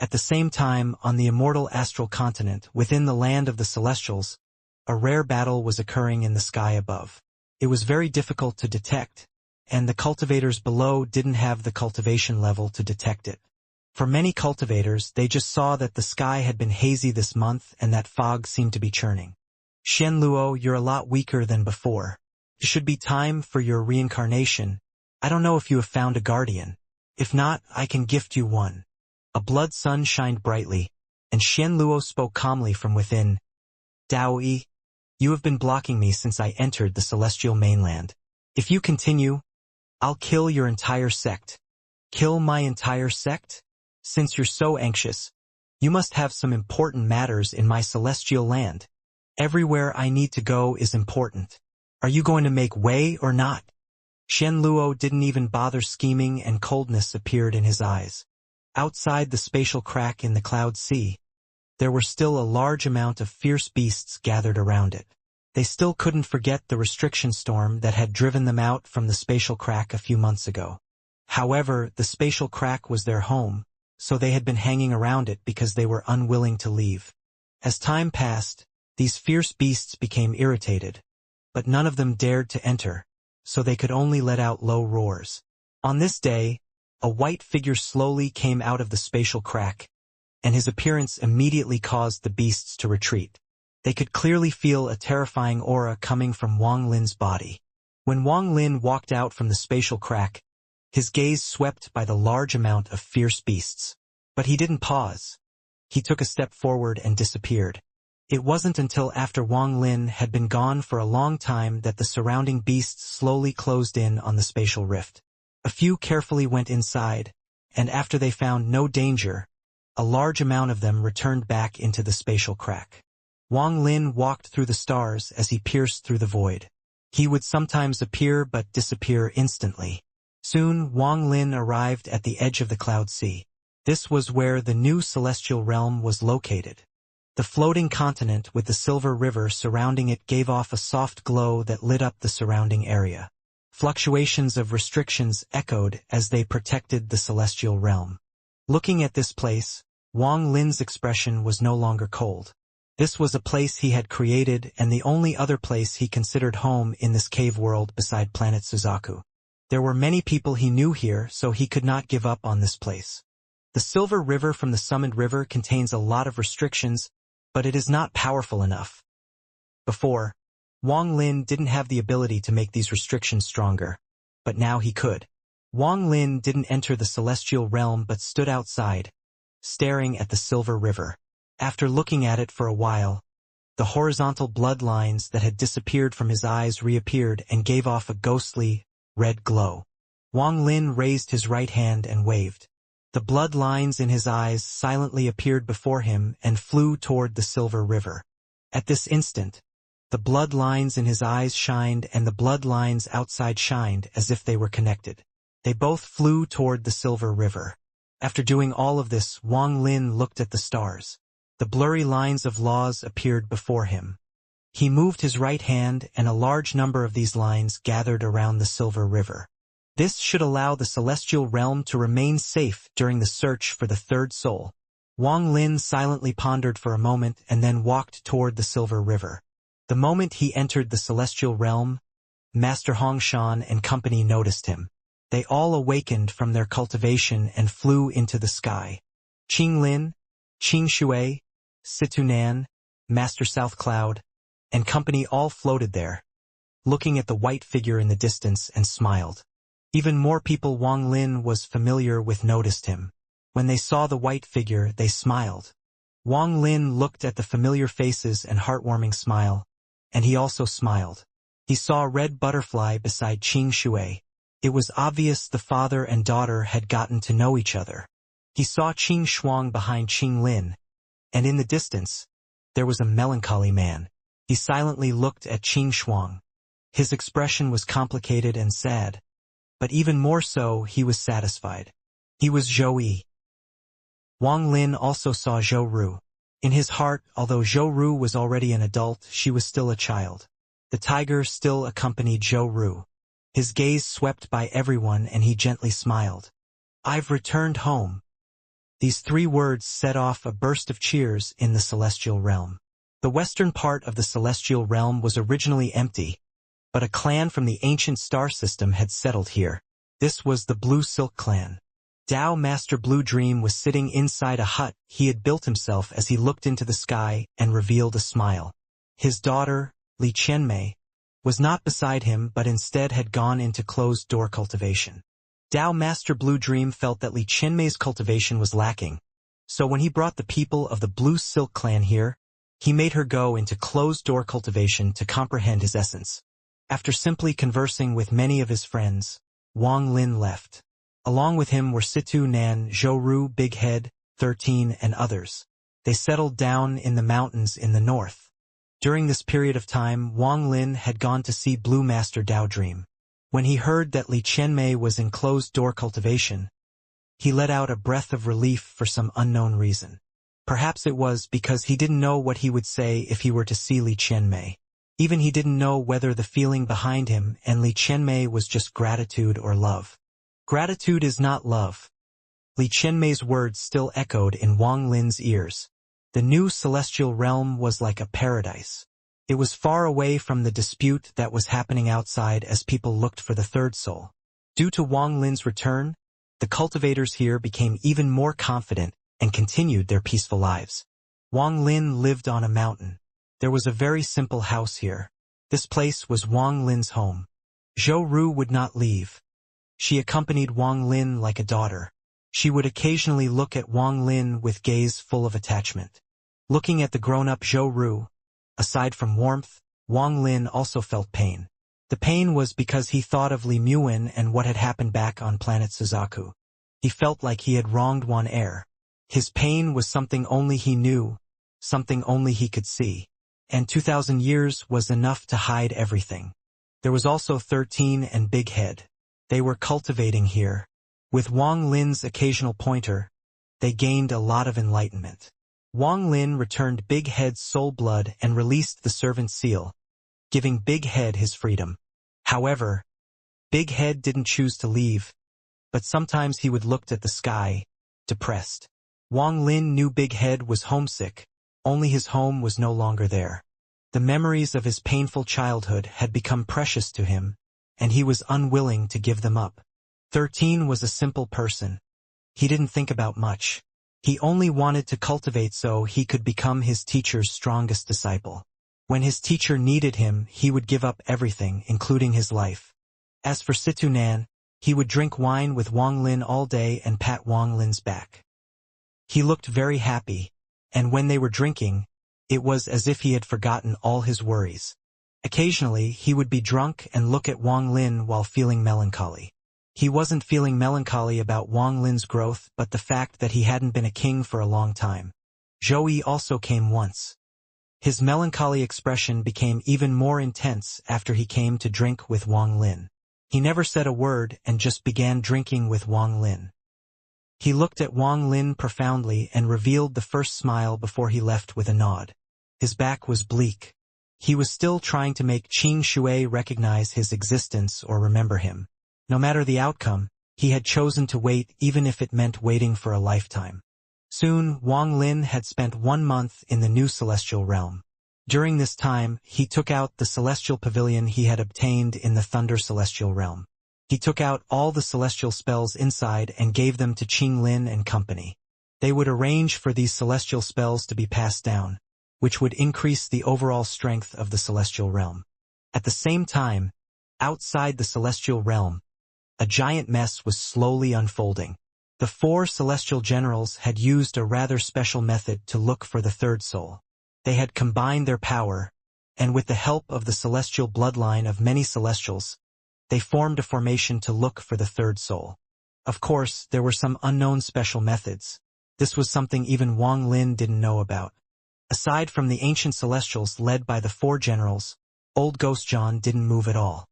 At the same time, on the immortal astral continent, within the land of the celestials, a rare battle was occurring in the sky above. It was very difficult to detect, and the cultivators below didn't have the cultivation level to detect it. For many cultivators, they just saw that the sky had been hazy this month and that fog seemed to be churning. Xianluo, you're a lot weaker than before. It should be time for your reincarnation. I don't know if you have found a guardian. If not, I can gift you one. A blood sun shined brightly, and Xianluo spoke calmly from within. Daoyi, you have been blocking me since I entered the celestial mainland. If you continue, I'll kill your entire sect. Kill my entire sect? Since you're so anxious, you must have some important matters in my celestial land. Everywhere I need to go is important. Are you going to make way or not? Xianluo didn't even bother scheming, and coldness appeared in his eyes. Outside the spatial crack in the cloud sea, there were still a large amount of fierce beasts gathered around it. They still couldn't forget the restriction storm that had driven them out from the spatial crack a few months ago. However, the spatial crack was their home, so they had been hanging around it because they were unwilling to leave. As time passed, these fierce beasts became irritated, but none of them dared to enter, so they could only let out low roars. On this day, a white figure slowly came out of the spatial crack, and his appearance immediately caused the beasts to retreat. They could clearly feel a terrifying aura coming from Wang Lin's body. When Wang Lin walked out from the spatial crack, his gaze swept by the large amount of fierce beasts. But he didn't pause. He took a step forward and disappeared. It wasn't until after Wang Lin had been gone for a long time that the surrounding beasts slowly closed in on the spatial rift. A few carefully went inside, and after they found no danger, a large amount of them returned back into the spatial crack. Wang Lin walked through the stars as he pierced through the void. He would sometimes appear but disappear instantly. Soon, Wang Lin arrived at the edge of the cloud sea. This was where the new celestial realm was located. The floating continent with the silver river surrounding it gave off a soft glow that lit up the surrounding area. Fluctuations of restrictions echoed as they protected the celestial realm. Looking at this place, Wang Lin's expression was no longer cold. This was a place he had created and the only other place he considered home in this cave world beside planet Suzaku. There were many people he knew here, so he could not give up on this place. The silver river from the summoned river contains a lot of restrictions, but it is not powerful enough. Before, Wang Lin didn't have the ability to make these restrictions stronger, but now he could. Wang Lin didn't enter the celestial realm but stood outside, staring at the silver river. After looking at it for a while, the horizontal bloodlines that had disappeared from his eyes reappeared and gave off a ghostly, red glow. Wang Lin raised his right hand and waved. The blood lines in his eyes silently appeared before him and flew toward the silver river. At this instant, the blood lines in his eyes shined and the blood lines outside shined as if they were connected. They both flew toward the silver river. After doing all of this, Wang Lin looked at the stars. The blurry lines of laws appeared before him. He moved his right hand and a large number of these lines gathered around the silver river. This should allow the celestial realm to remain safe during the search for the third soul. Wang Lin silently pondered for a moment and then walked toward the silver river. The moment he entered the celestial realm, Master Hongshan and company noticed him. They all awakened from their cultivation and flew into the sky. Qing Lin, Qing Shui, Situ Nan, Master South Cloud, and company all floated there, looking at the white figure in the distance and smiled. Even more people Wang Lin was familiar with noticed him. When they saw the white figure, they smiled. Wang Lin looked at the familiar faces and heartwarming smile, and he also smiled. He saw a red butterfly beside Qing Shui. It was obvious the father and daughter had gotten to know each other. He saw Qing Shuang behind Qing Lin, and in the distance, there was a melancholy man. He silently looked at Qing Shuang. His expression was complicated and sad, but even more so, he was satisfied. He was Zhou Yi. Wang Lin also saw Zhou Ru. In his heart, although Zhou Ru was already an adult, she was still a child. The tiger still accompanied Zhou Ru. His gaze swept by everyone and he gently smiled. "I've returned home." These 3 words set off a burst of cheers in the celestial realm. The western part of the celestial realm was originally empty, but a clan from the ancient star system had settled here. This was the Blue Silk clan. Dao Master Blue Dream was sitting inside a hut he had built himself as he looked into the sky and revealed a smile. His daughter, Li Qianmei, was not beside him but instead had gone into closed-door cultivation. Dao Master Blue Dream felt that Li Qianmei's cultivation was lacking, so when he brought the people of the Blue Silk clan here, he made her go into closed-door cultivation to comprehend his essence. After simply conversing with many of his friends, Wang Lin left. Along with him were Situ Nan, Zhou Ru, Big Head, 13 and others. They settled down in the mountains in the north. During this period of time, Wang Lin had gone to see Blue Master Dao Dream. When he heard that Li Qianmei was in closed-door cultivation, he let out a breath of relief for some unknown reason. Perhaps it was because he didn't know what he would say if he were to see Li Qianmei. Even he didn't know whether the feeling behind him and Li Qianmei was just gratitude or love. Gratitude is not love. Li Qianmei's words still echoed in Wang Lin's ears. The new celestial realm was like a paradise. It was far away from the dispute that was happening outside as people looked for the third soul. Due to Wang Lin's return, the cultivators here became even more confident and continued their peaceful lives. Wang Lin lived on a mountain. There was a very simple house here. This place was Wang Lin's home. Zhou Ru would not leave. She accompanied Wang Lin like a daughter. She would occasionally look at Wang Lin with gaze full of attachment. Looking at the grown-up Zhou Ru, aside from warmth, Wang Lin also felt pain. The pain was because he thought of Li Muwen and what had happened back on planet Suzaku. He felt like he had wronged Wan Er. His pain was something only he knew, something only he could see. And 2,000 years was enough to hide everything. There was also 13 and Big Head. They were cultivating here. With Wang Lin's occasional pointer, they gained a lot of enlightenment. Wang Lin returned Big Head's soul blood and released the servant seal, giving Big Head his freedom. However, Big Head didn't choose to leave, but sometimes he would look at the sky, depressed. Wang Lin knew Big Head was homesick, only his home was no longer there. The memories of his painful childhood had become precious to him, and he was unwilling to give them up. 13 was a simple person. He didn't think about much. He only wanted to cultivate so he could become his teacher's strongest disciple. When his teacher needed him, he would give up everything, including his life. As for Situ Nan, he would drink wine with Wang Lin all day and pat Wang Lin's back. He looked very happy, and when they were drinking, it was as if he had forgotten all his worries. Occasionally, he would be drunk and look at Wang Lin while feeling melancholy. He wasn't feeling melancholy about Wang Lin's growth, but the fact that he hadn't been a king for a long time. Zhou Yi also came once. His melancholy expression became even more intense after he came to drink with Wang Lin. He never said a word and just began drinking with Wang Lin. He looked at Wang Lin profoundly and revealed the first smile before he left with a nod. His back was bleak. He was still trying to make Qing Shui recognize his existence or remember him. No matter the outcome, he had chosen to wait even if it meant waiting for a lifetime. Soon, Wang Lin had spent 1 month in the new celestial realm. During this time, he took out the celestial pavilion he had obtained in the Thunder Celestial Realm. He took out all the celestial spells inside and gave them to Qing Lin and company. They would arrange for these celestial spells to be passed down, which would increase the overall strength of the celestial realm. At the same time, outside the celestial realm, a giant mess was slowly unfolding. The 4 celestial generals had used a rather special method to look for the third soul. They had combined their power, and with the help of the celestial bloodline of many celestials, they formed a formation to look for the third soul. Of course, there were some unknown special methods. This was something even Wang Lin didn't know about. Aside from the ancient celestials led by the 4 generals, old Ghost John didn't move at all.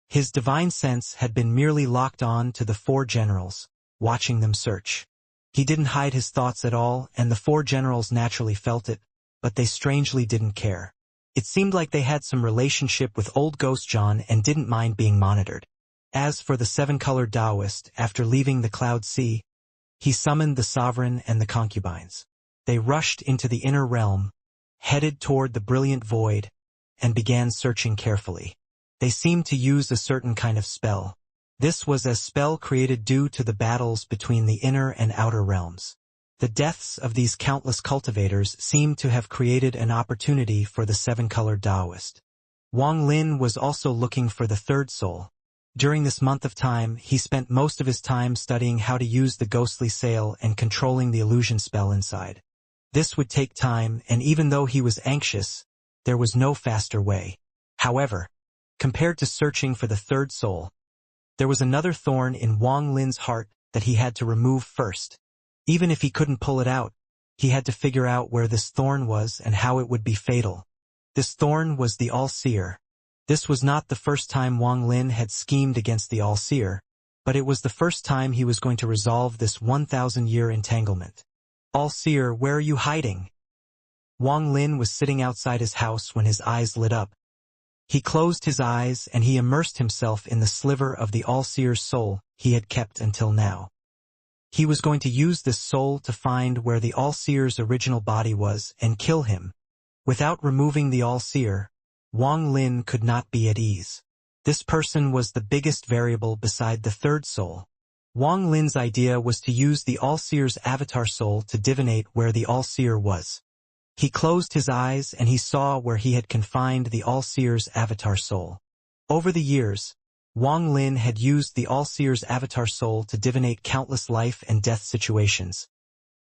His divine sense had been merely locked on to the 4 generals, watching them search. He didn't hide his thoughts at all, and the 4 generals naturally felt it, but they strangely didn't care. It seemed like they had some relationship with old Ghost John and didn't mind being monitored. As for the 7-colored Taoist, after leaving the Cloud Sea, he summoned the sovereign and the concubines. They rushed into the inner realm, headed toward the brilliant void, and began searching carefully. They seemed to use a certain kind of spell. This was a spell created due to the battles between the inner and outer realms. The deaths of these countless cultivators seemed to have created an opportunity for the 7-colored Taoist. Wang Lin was also looking for the third soul. During this month of time, he spent most of his time studying how to use the ghostly sail and controlling the illusion spell inside. This would take time, and even though he was anxious, there was no faster way. However, compared to searching for the third soul, there was another thorn in Wang Lin's heart that he had to remove first. Even if he couldn't pull it out, he had to figure out where this thorn was and how it would be fatal. This thorn was the All-Seer. This was not the first time Wang Lin had schemed against the All-Seer, but it was the first time he was going to resolve this 1,000-year entanglement. All-Seer, where are you hiding? Wang Lin was sitting outside his house when his eyes lit up. He closed his eyes and he immersed himself in the sliver of the All-Seer's soul he had kept until now. He was going to use this soul to find where the All-Seer's original body was and kill him. Without removing the All-Seer, Wang Lin could not be at ease. This person was the biggest variable beside the third soul. Wang Lin's idea was to use the All-Seer's avatar soul to divinate where the All-Seer was. He closed his eyes and he saw where he had confined the All-Seer's avatar soul. Over the years, Wang Lin had used the All-Seer's avatar soul to divinate countless life and death situations,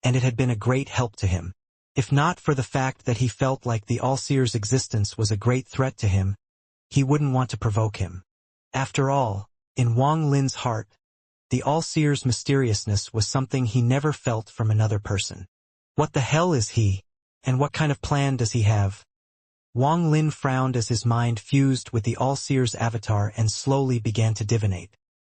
and it had been a great help to him. If not for the fact that he felt like the All-Seer's existence was a great threat to him, he wouldn't want to provoke him. After all, in Wang Lin's heart, the All-Seer's mysteriousness was something he never felt from another person. What the hell is he, and what kind of plan does he have? Wang Lin frowned as his mind fused with the All-Seer's avatar and slowly began to divinate.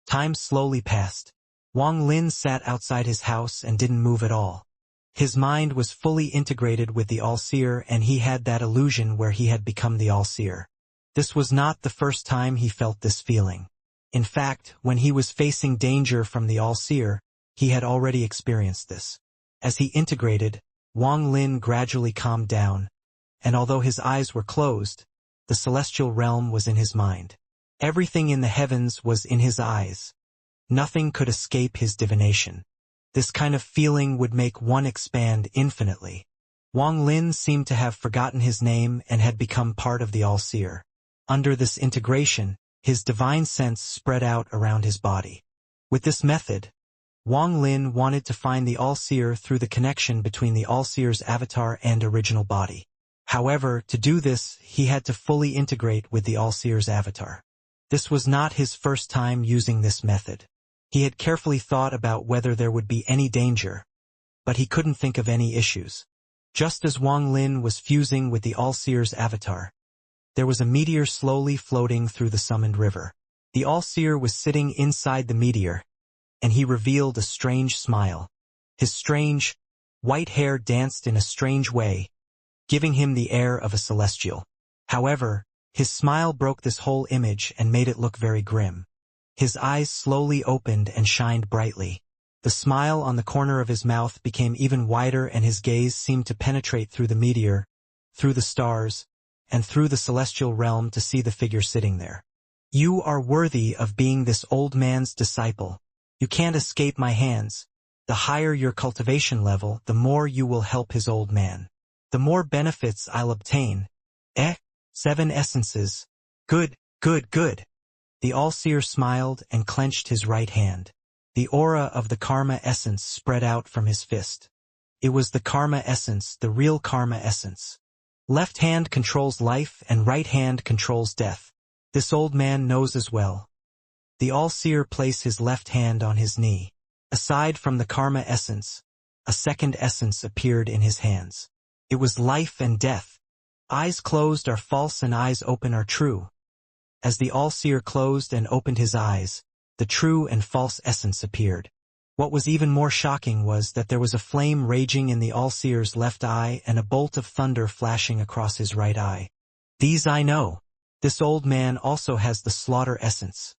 Time slowly passed. Wang Lin sat outside his house and didn't move at all. His mind was fully integrated with the All-Seer and he had that illusion where he had become the All-Seer. This was not the first time he felt this feeling. In fact, when he was facing danger from the All-Seer, he had already experienced this. As he integrated, Wang Lin gradually calmed down, and although his eyes were closed, the celestial realm was in his mind. Everything in the heavens was in his eyes. Nothing could escape his divination. This kind of feeling would make one expand infinitely. Wang Lin seemed to have forgotten his name and had become part of the All-Seer. Under this integration, his divine sense spread out around his body. With this method, Wang Lin wanted to find the All-Seer through the connection between the All-Seer's avatar and original body. However, to do this, he had to fully integrate with the All-Seer's avatar. This was not his first time using this method. He had carefully thought about whether there would be any danger, but he couldn't think of any issues. Just as Wang Lin was fusing with the All-Seer's avatar, there was a meteor slowly floating through the summoned river. The All-Seer was sitting inside the meteor, and he revealed a strange smile. His strange, white hair danced in a strange way, giving him the air of a celestial. However, his smile broke this whole image and made it look very grim. His eyes slowly opened and shined brightly. The smile on the corner of his mouth became even wider and his gaze seemed to penetrate through the meteor, through the stars, and through the celestial realm to see the figure sitting there. You are worthy of being this old man's disciple. You can't escape my hands. The higher your cultivation level, the more you will help his old man. The more benefits I'll obtain. 7 essences. Good, good, good. The All-Seer smiled and clenched his right hand. The aura of the karma essence spread out from his fist. It was the karma essence, the real karma essence. Left hand controls life and right hand controls death. This old man knows as well. The All-Seer placed his left hand on his knee. Aside from the karma essence, a second essence appeared in his hands. It was life and death. Eyes closed are false and eyes open are true. As the All-Seer closed and opened his eyes, the true and false essence appeared. What was even more shocking was that there was a flame raging in the All-Seer's left eye and a bolt of thunder flashing across his right eye. These I know. This old man also has the slaughter essence.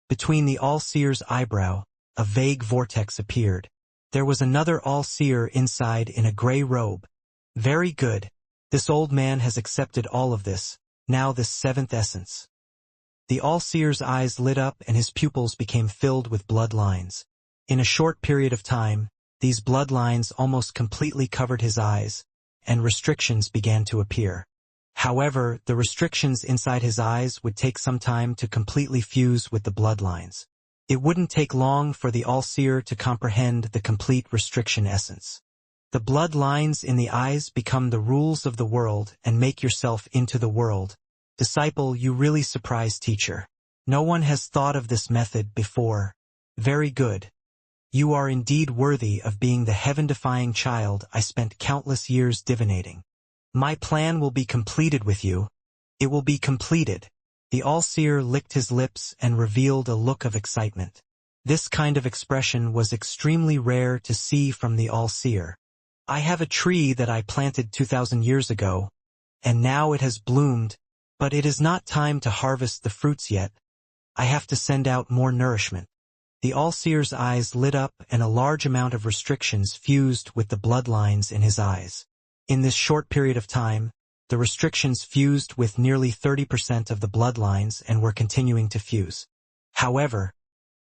Between the All-Seer's eyebrow, a vague vortex appeared. There was another All-Seer inside in a gray robe. Very good. This old man has accepted all of this, now this 7th essence. The All-Seer's eyes lit up and his pupils became filled with blood lines. In a short period of time, these blood lines almost completely covered his eyes, and restrictions began to appear. However, the restrictions inside his eyes would take some time to completely fuse with the bloodlines. It wouldn't take long for the All-Seer to comprehend the complete restriction essence. The blood lines in the eyes become the rules of the world and make yourself into the world. Disciple, you really surprise teacher. No one has thought of this method before. Very good. You are indeed worthy of being the heaven-defying child I spent countless years divinating. My plan will be completed with you. It will be completed. The All-Seer licked his lips and revealed a look of excitement. This kind of expression was extremely rare to see from the All-Seer. I have a tree that I planted 2,000 years ago, and now it has bloomed, but it is not time to harvest the fruits yet. I have to send out more nourishment. The All-Seer's eyes lit up and a large amount of restrictions fused with the bloodlines in his eyes. In this short period of time, the restrictions fused with nearly 30% of the bloodlines and were continuing to fuse. However,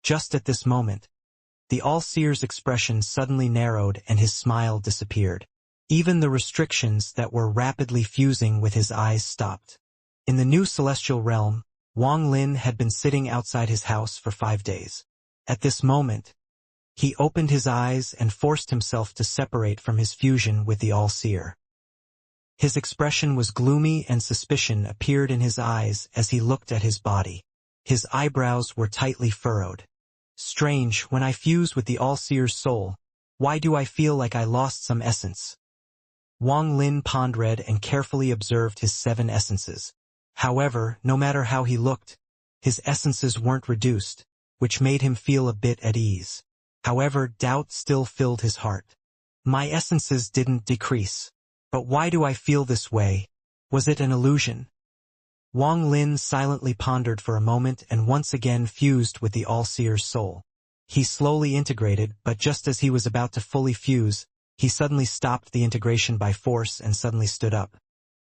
just at this moment, the All-Seer's expression suddenly narrowed and his smile disappeared. Even the restrictions that were rapidly fusing with his eyes stopped. In the new celestial realm, Wang Lin had been sitting outside his house for 5 days. At this moment, he opened his eyes and forced himself to separate from his fusion with the All-Seer. His expression was gloomy and suspicion appeared in his eyes as he looked at his body. His eyebrows were tightly furrowed. Strange, when I fuse with the All-Seer's soul, why do I feel like I lost some essence? Wang Lin pondered and carefully observed his 7 essences. However, no matter how he looked, his essences weren't reduced, which made him feel a bit at ease. However, doubt still filled his heart. My essences didn't decrease. But why do I feel this way? Was it an illusion? Wang Lin silently pondered for a moment and once again fused with the All-Seer's soul. He slowly integrated, but just as he was about to fully fuse, he suddenly stopped the integration by force and suddenly stood up.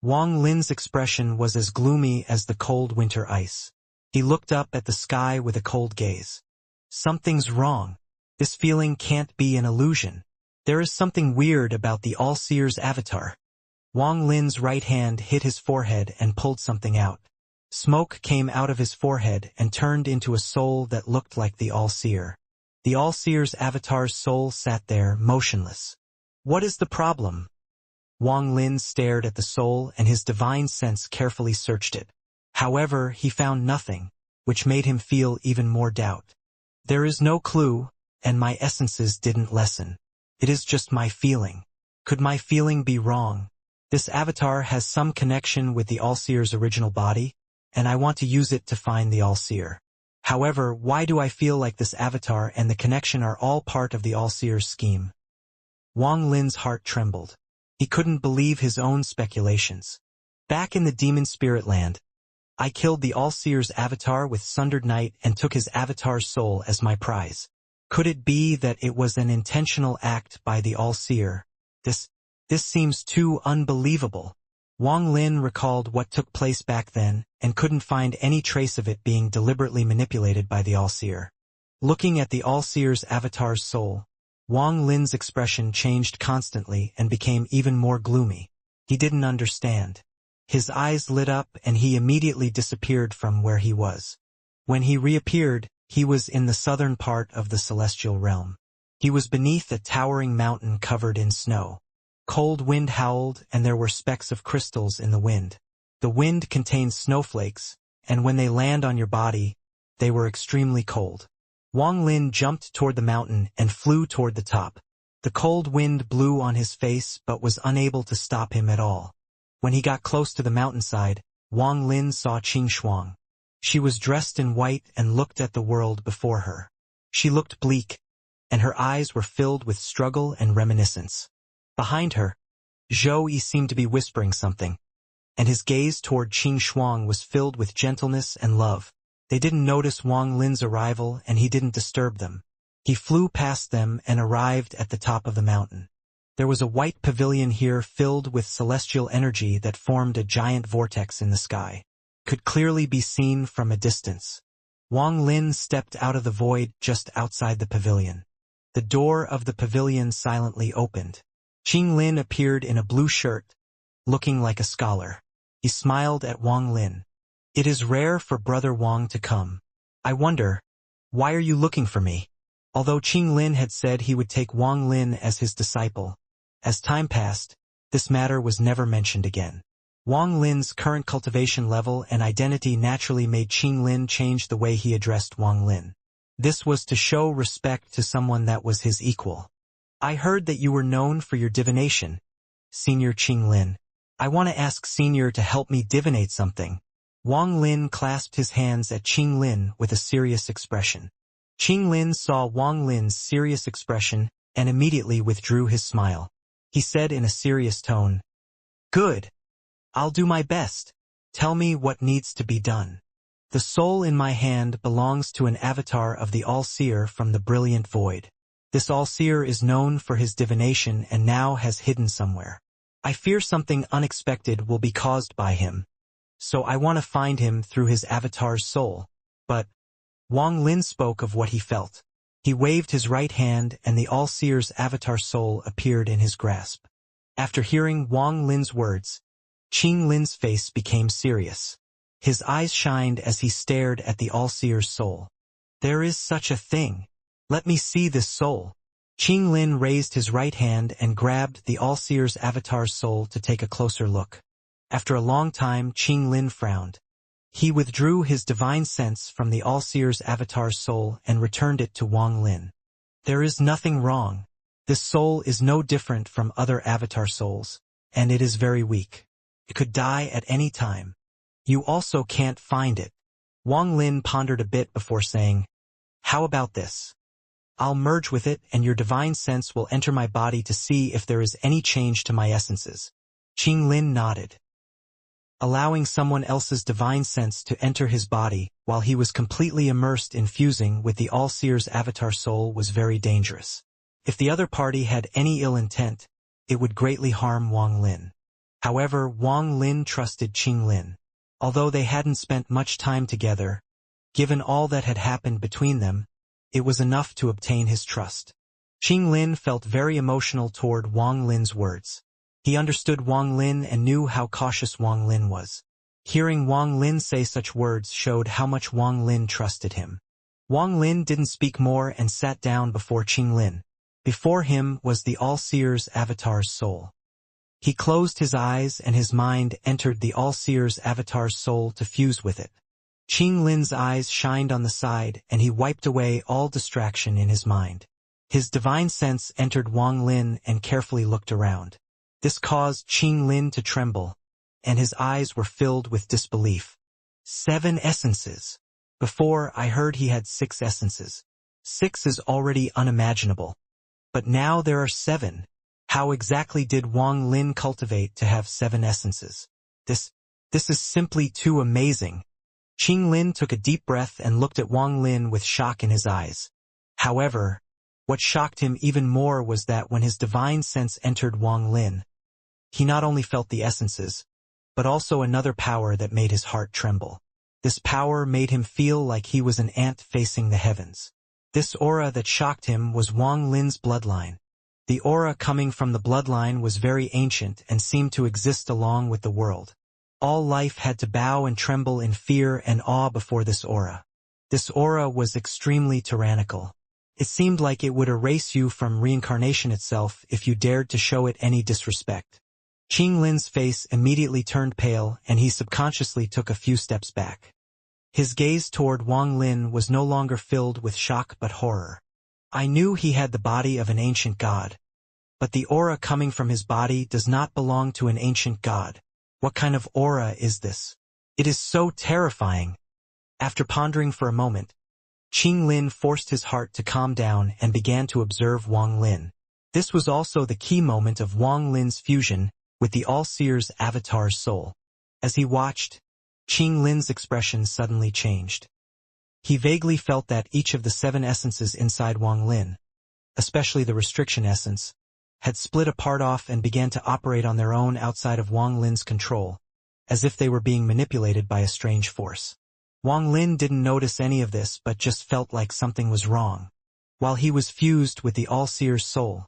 Wang Lin's expression was as gloomy as the cold winter ice. He looked up at the sky with a cold gaze. Something's wrong. This feeling can't be an illusion. There is something weird about the All-Seer's avatar. Wang Lin's right hand hit his forehead and pulled something out. Smoke came out of his forehead and turned into a soul that looked like the All-Seer. The All-Seer's avatar's soul sat there, motionless. What is the problem? Wang Lin stared at the soul and his divine sense carefully searched it. However, he found nothing, which made him feel even more doubt. There is no clue, and my essences didn't lessen. It is just my feeling. Could my feeling be wrong? This avatar has some connection with the All-Seer's original body, and I want to use it to find the All-Seer. However, why do I feel like this avatar and the connection are all part of the All-Seer's scheme? Wang Lin's heart trembled. He couldn't believe his own speculations. Back in the demon spirit land, I killed the All-Seer's avatar with Sundered Night and took his avatar's soul as my prize. Could it be that it was an intentional act by the All-Seer? This seems too unbelievable. Wang Lin recalled what took place back then and couldn't find any trace of it being deliberately manipulated by the All-Seer. Looking at the All-Seer's avatar's soul, Wang Lin's expression changed constantly and became even more gloomy. He didn't understand. His eyes lit up and he immediately disappeared from where he was. When he reappeared, he was in the southern part of the celestial realm. He was beneath a towering mountain covered in snow. Cold wind howled and there were specks of crystals in the wind. The wind contained snowflakes, and when they land on your body, they were extremely cold. Wang Lin jumped toward the mountain and flew toward the top. The cold wind blew on his face but was unable to stop him at all. When he got close to the mountainside, Wang Lin saw Xianxia. She was dressed in white and looked at the world before her. She looked bleak, and her eyes were filled with struggle and reminiscence. Behind her, Zhou Yi seemed to be whispering something, and his gaze toward Xianxia was filled with gentleness and love. They didn't notice Wang Lin's arrival and he didn't disturb them. He flew past them and arrived at the top of the mountain. There was a white pavilion here filled with celestial energy that formed a giant vortex in the sky. Could clearly be seen from a distance. Wang Lin stepped out of the void just outside the pavilion. The door of the pavilion silently opened. Qing Lin appeared in a blue shirt, looking like a scholar. He smiled at Wang Lin. It is rare for Brother Wang to come. I wonder, why are you looking for me? Although Qing Lin had said he would take Wang Lin as his disciple, as time passed, this matter was never mentioned again. Wang Lin's current cultivation level and identity naturally made Qing Lin change the way he addressed Wang Lin. This was to show respect to someone that was his equal. I heard that you were known for your divination, Senior Qing Lin. I want to ask Senior to help me divinate something. Wang Lin clasped his hands at Qing Lin with a serious expression. Qing Lin saw Wang Lin's serious expression and immediately withdrew his smile. He said in a serious tone, "Good. I'll do my best. Tell me what needs to be done." The soul in my hand belongs to an avatar of the All-Seer from the brilliant void. This All-Seer is known for his divination and now has hidden somewhere. I fear something unexpected will be caused by him, so I want to find him through his avatar's soul. But Wang Lin spoke of what he felt. He waved his right hand and the All-Seer's avatar soul appeared in his grasp. After hearing Wang Lin's words, Qing Lin's face became serious. His eyes shined as he stared at the All-Seer's soul. There is such a thing. Let me see this soul. Qing Lin raised his right hand and grabbed the All-Seer's avatar's soul to take a closer look. After a long time, Qing Lin frowned. He withdrew his divine sense from the All-Seer's avatar's soul and returned it to Wang Lin. There is nothing wrong. This soul is no different from other avatar souls, and it is very weak. It could die at any time. You also can't find it. Wang Lin pondered a bit before saying, "How about this? I'll merge with it and your divine sense will enter my body to see if there is any change to my essences." Qing Lin nodded. Allowing someone else's divine sense to enter his body while he was completely immersed in fusing with the All-Seer's avatar soul was very dangerous. If the other party had any ill intent, it would greatly harm Wang Lin. However, Wang Lin trusted Qing Lin. Although they hadn't spent much time together, given all that had happened between them, it was enough to obtain his trust. Qing Lin felt very emotional toward Wang Lin's words. He understood Wang Lin and knew how cautious Wang Lin was. Hearing Wang Lin say such words showed how much Wang Lin trusted him. Wang Lin didn't speak more and sat down before Qing Lin. Before him was the All-Seer's avatar's soul. He closed his eyes and his mind entered the All-Seer's avatar's soul to fuse with it. Qing Lin's eyes shined on the side and he wiped away all distraction in his mind. His divine sense entered Wang Lin and carefully looked around. This caused Qing Lin to tremble, and his eyes were filled with disbelief. 7 essences. Before, I heard he had 6 essences. 6 is already unimaginable. But now there are 7. How exactly did Wang Lin cultivate to have 7 essences? This is simply too amazing. Qing Lin took a deep breath and looked at Wang Lin with shock in his eyes. However, what shocked him even more was that when his divine sense entered Wang Lin, he not only felt the essences, but also another power that made his heart tremble. This power made him feel like he was an ant facing the heavens. This aura that shocked him was Wang Lin's bloodline. The aura coming from the bloodline was very ancient and seemed to exist along with the world. All life had to bow and tremble in fear and awe before this aura. This aura was extremely tyrannical. It seemed like it would erase you from reincarnation itself if you dared to show it any disrespect. Qing Lin's face immediately turned pale and he subconsciously took a few steps back. His gaze toward Wang Lin was no longer filled with shock but horror. I knew he had the body of an ancient god. But the aura coming from his body does not belong to an ancient god. What kind of aura is this? It is so terrifying. After pondering for a moment, Qing Lin forced his heart to calm down and began to observe Wang Lin. This was also the key moment of Wang Lin's fusion with the All-Seer's avatar's soul. As he watched, Qing Lin's expression suddenly changed. He vaguely felt that each of the 7 essences inside Wang Lin, especially the restriction essence, had split apart off and began to operate on their own outside of Wang Lin's control, as if they were being manipulated by a strange force. Wang Lin didn't notice any of this but just felt like something was wrong. While he was fused with the All-Seer's soul,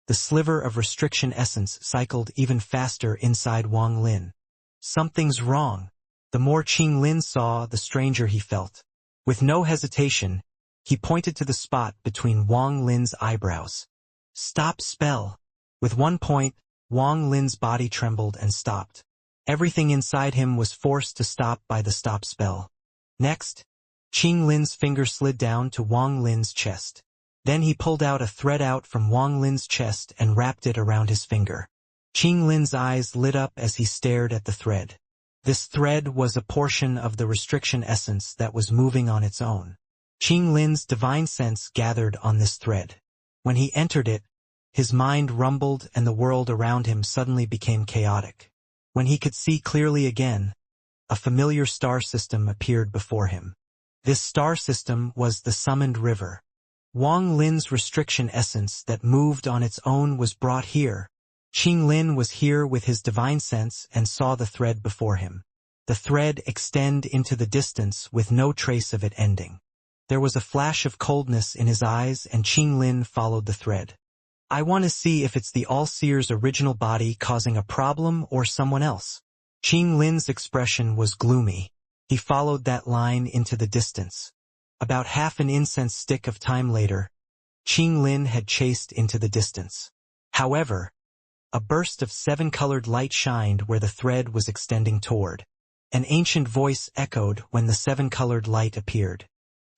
the sliver of restriction essence cycled even faster inside Wang Lin. Something's wrong. The more Qing Lin saw, the stranger he felt. With no hesitation, he pointed to the spot between Wang Lin's eyebrows. Stop spell. With one point, Wang Lin's body trembled and stopped. Everything inside him was forced to stop by the stop spell. Next, Qing Lin's finger slid down to Wang Lin's chest. Then he pulled out a thread out from Wang Lin's chest and wrapped it around his finger. Qing Lin's eyes lit up as he stared at the thread. This thread was a portion of the restriction essence that was moving on its own. Qing Lin's divine sense gathered on this thread. When he entered it, his mind rumbled and the world around him suddenly became chaotic. When he could see clearly again, a familiar star system appeared before him. This star system was the summoned river. Wang Lin's restriction essence that moved on its own was brought here. Qing Lin was here with his divine sense and saw the thread before him. The thread extended into the distance with no trace of it ending. There was a flash of coldness in his eyes and Qing Lin followed the thread. I want to see if it's the All-Seer's original body causing a problem or someone else. Qing Lin's expression was gloomy. He followed that line into the distance. About half an incense stick of time later, Qing Lin had chased into the distance. However, a burst of 7-colored light shined where the thread was extending toward. An ancient voice echoed when the 7-colored light appeared.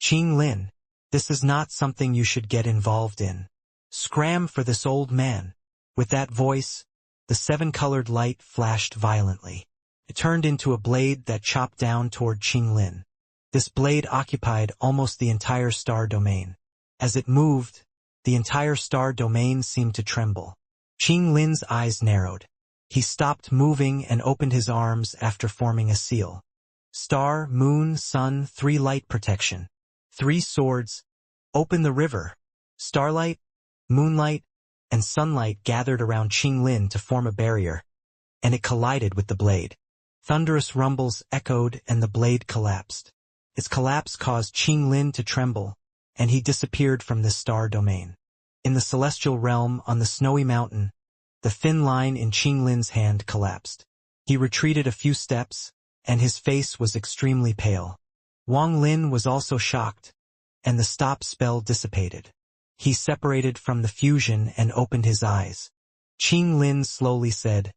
Qing Lin, this is not something you should get involved in. Scram for this old man. With that voice, the 7-colored light flashed violently. It turned into a blade that chopped down toward Qing Lin. This blade occupied almost the entire star domain. As it moved, the entire star domain seemed to tremble. Qing Lin's eyes narrowed. He stopped moving and opened his arms after forming a seal. Star, moon, sun, 3 light protection. 3 swords. Open the river. Starlight, moonlight, and sunlight gathered around Qing Lin to form a barrier, and it collided with the blade. Thunderous rumbles echoed and the blade collapsed. Its collapse caused Qing Lin to tremble, and he disappeared from this star domain. In the celestial realm on the snowy mountain, the thin line in Qing Lin's hand collapsed. He retreated a few steps, and his face was extremely pale. Wang Lin was also shocked, and the stop spell dissipated. He separated from the fusion and opened his eyes. Qing Lin slowly said,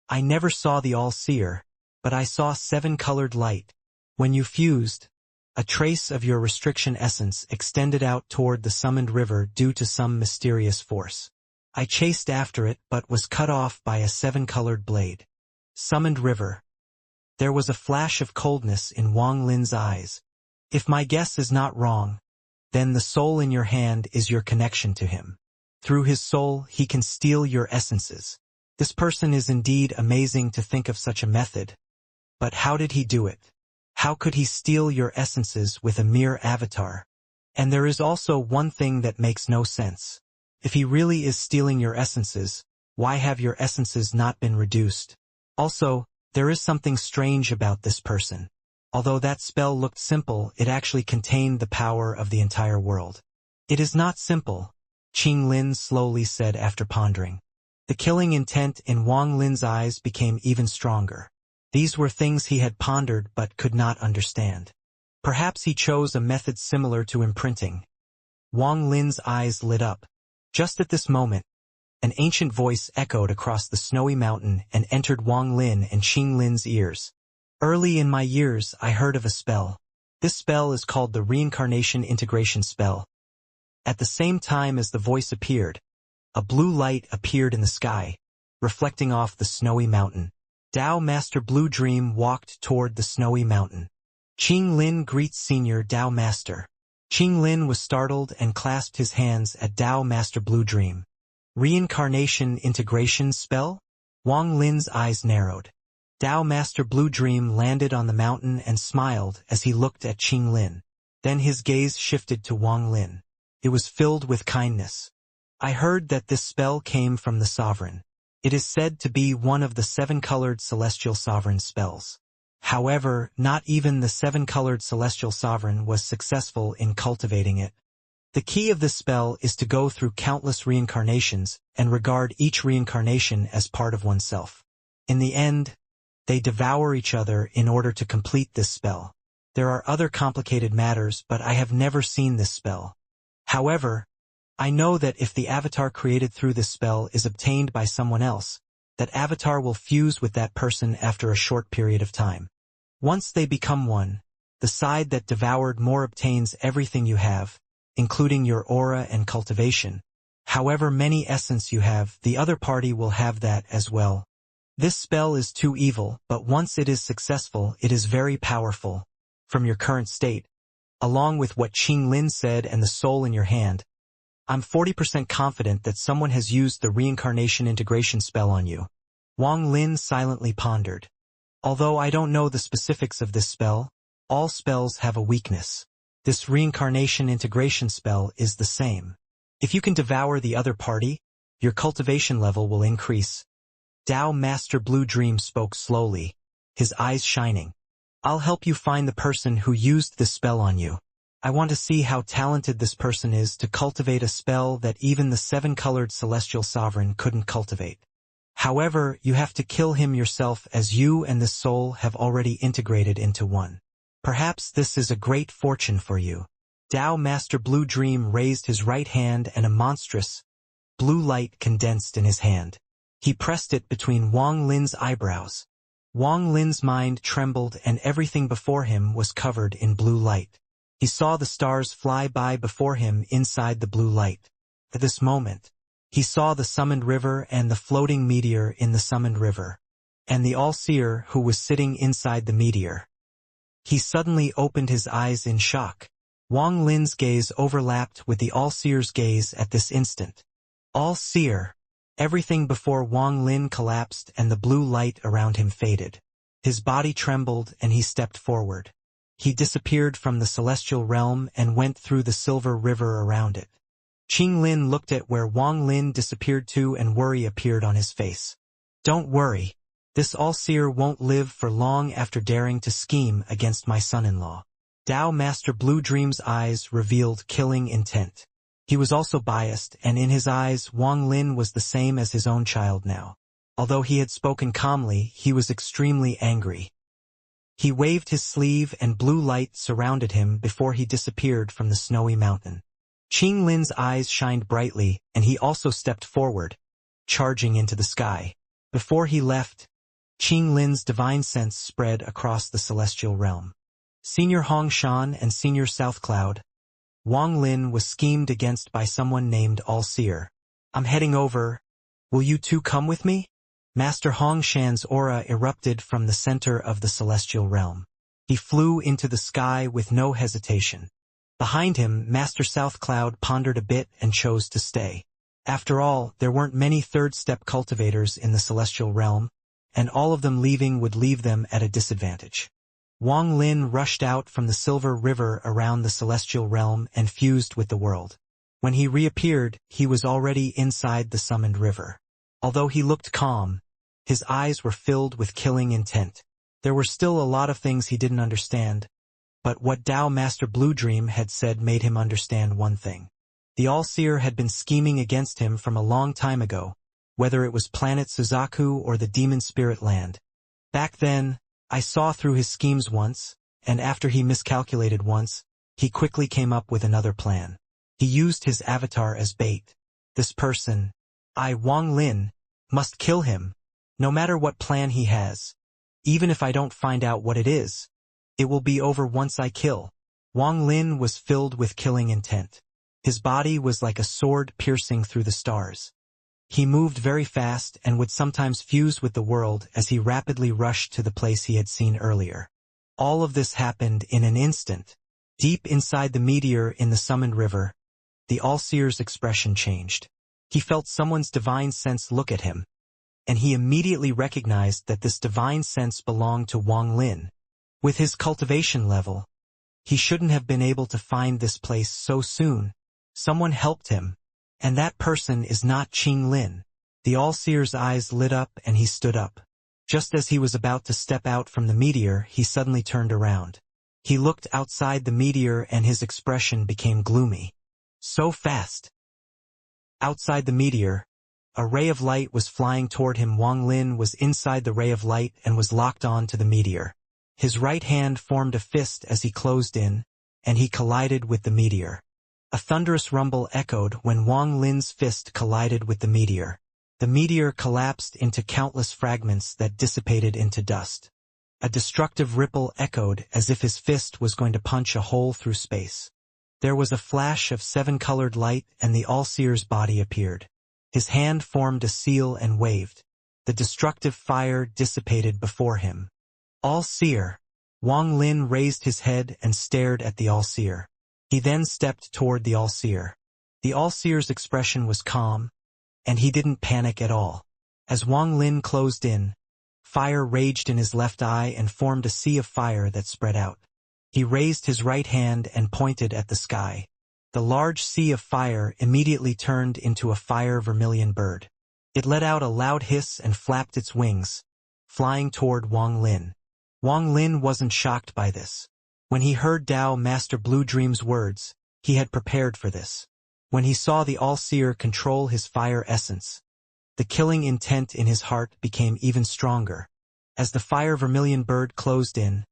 I never saw the All-Seer, but I saw 7-colored light. When you fused, a trace of your restriction essence extended out toward the summoned river due to some mysterious force. I chased after it but was cut off by a 7-colored blade. Summoned river. There was a flash of coldness in Wang Lin's eyes. If my guess is not wrong, then the soul in your hand is your connection to him. Through his soul, he can steal your essences. This person is indeed amazing to think of such a method. But how did he do it? How could he steal your essences with a mere avatar? And there is also one thing that makes no sense. If he really is stealing your essences, why have your essences not been reduced? Also, There is something strange about this person. Although that spell looked simple, it actually contained the power of the entire world. It is not simple, Qing Lin slowly said after pondering. The killing intent in Wang Lin's eyes became even stronger. These were things he had pondered but could not understand. Perhaps he chose a method similar to imprinting. Wang Lin's eyes lit up. Just at this moment, an ancient voice echoed across the snowy mountain and entered Wang Lin and Qing Lin's ears. Early in my years, I heard of a spell. This spell is called the Reincarnation Integration spell. At the same time as the voice appeared, a blue light appeared in the sky, reflecting off the snowy mountain. Dao Master Blue Dream walked toward the snowy mountain. Qing Lin greets Senior Dao Master. Qing Lin was startled and clasped his hands at Dao Master Blue Dream. Reincarnation Integration spell? Wang Lin's eyes narrowed. Dao Master Blue Dream landed on the mountain and smiled as he looked at Qing Lin. Then his gaze shifted to Wang Lin. It was filled with kindness. I heard that this spell came from the sovereign. It is said to be one of the 7-colored celestial sovereign spells. However, not even the 7-colored celestial sovereign was successful in cultivating it. The key of this spell is to go through countless reincarnations and regard each reincarnation as part of oneself. In the end, they devour each other in order to complete this spell. There are other complicated matters, but I have never seen this spell. However, I know that if the avatar created through this spell is obtained by someone else, that avatar will fuse with that person after a short period of time. Once they become one, the side that devoured more obtains everything you have, including your aura and cultivation. However many essence you have, the other party will have that as well. This spell is too evil, but once it is successful, it is very powerful. From your current state, along with what Qing Lin said and the soul in your hand, I'm 40% confident that someone has used the Reincarnation Integration spell on you. Wang Lin silently pondered. Although I don't know the specifics of this spell, all spells have a weakness. This Reincarnation Integration spell is the same. If you can devour the other party, your cultivation level will increase. Dao Master Blue Dream spoke slowly, his eyes shining. I'll help you find the person who used this spell on you. I want to see how talented this person is to cultivate a spell that even the 7-colored celestial sovereign couldn't cultivate. However, you have to kill him yourself, as you and this soul have already integrated into one. Perhaps this is a great fortune for you. Dao Master Blue Dream raised his right hand and a monstrous, blue light condensed in his hand. He pressed it between Wang Lin's eyebrows. Wang Lin's mind trembled and everything before him was covered in blue light. He saw the stars fly by before him inside the blue light. At this moment, he saw the summoned river and the floating meteor in the summoned river, and the all-seer who was sitting inside the meteor. He suddenly opened his eyes in shock. Wang Lin's gaze overlapped with the all-seer's gaze at this instant. All-seer. Everything before Wang Lin collapsed and the blue light around him faded. His body trembled and he stepped forward. He disappeared from the celestial realm and went through the silver river around it. Qing Lin looked at where Wang Lin disappeared to and worry appeared on his face. Don't worry. This all-seer won't live for long after daring to scheme against my son-in-law. Dao Master Blue Dream's eyes revealed killing intent. He was also biased, and in his eyes Wang Lin was the same as his own child now. Although he had spoken calmly, he was extremely angry. He waved his sleeve and blue light surrounded him before he disappeared from the snowy mountain. Qing Lin's eyes shined brightly, and he also stepped forward, charging into the sky. Before he left, Qing Lin's divine sense spread across the celestial realm. Senior Hong Shan and Senior South Cloud. Wang Lin was schemed against by someone named All-Seer. I'm heading over. Will you two come with me? Master Hong Shan's aura erupted from the center of the celestial realm. He flew into the sky with no hesitation. Behind him, Master South Cloud pondered a bit and chose to stay. After all, there weren't many third-step cultivators in the celestial realm, and all of them leaving would leave them at a disadvantage. Wang Lin rushed out from the silver river around the celestial realm and fused with the world. When he reappeared, he was already inside the summoned river. Although he looked calm, His eyes were filled with killing intent. There were still a lot of things he didn't understand, but what Tao Master Blue Dream had said made him understand one thing. The All-Seer had been scheming against him from a long time ago, whether it was planet Suzaku or the demon spirit land. Back then, I saw through his schemes once, and after he miscalculated once, he quickly came up with another plan. He used his avatar as bait. This person, Wang Lin, must kill him, no matter what plan he has. Even if I don't find out what it is, it will be over once I kill. Wang Lin was filled with killing intent. His body was like a sword piercing through the stars. He moved very fast and would sometimes fuse with the world as he rapidly rushed to the place he had seen earlier. All of this happened in an instant. Deep inside the meteor in the summoned river, the All-Seer's expression changed. He felt someone's divine sense look at him, and he immediately recognized that this divine sense belonged to Wang Lin. With his cultivation level, he shouldn't have been able to find this place so soon. Someone helped him, and that person is not Qing Lin. The All-Seer's eyes lit up and he stood up. Just as he was about to step out from the meteor, he suddenly turned around. He looked outside the meteor and his expression became gloomy. So fast. Outside the meteor, a ray of light was flying toward him. Wang Lin was inside the ray of light and was locked on to the meteor. His right hand formed a fist as he closed in, and he collided with the meteor. A thunderous rumble echoed when Wang Lin's fist collided with the meteor. The meteor collapsed into countless fragments that dissipated into dust. A destructive ripple echoed as if his fist was going to punch a hole through space. There was a flash of seven-colored light and the All-Seer's body appeared. His hand formed a seal and waved. The destructive fire dissipated before him. All-Seer. Wang Lin raised his head and stared at the All-Seer. He then stepped toward the All-Seer. The All-Seer's expression was calm, and he didn't panic at all. As Wang Lin closed in, fire raged in his left eye and formed a sea of fire that spread out. He raised his right hand and pointed at the sky. The large sea of fire immediately turned into a fire vermilion bird. It let out a loud hiss and flapped its wings, flying toward Wang Lin. Wang Lin wasn't shocked by this. When he heard Tao Master Blue Dream's words, he had prepared for this. When he saw the All-Seer control his fire essence, the killing intent in his heart became even stronger. As the fire vermilion bird closed in,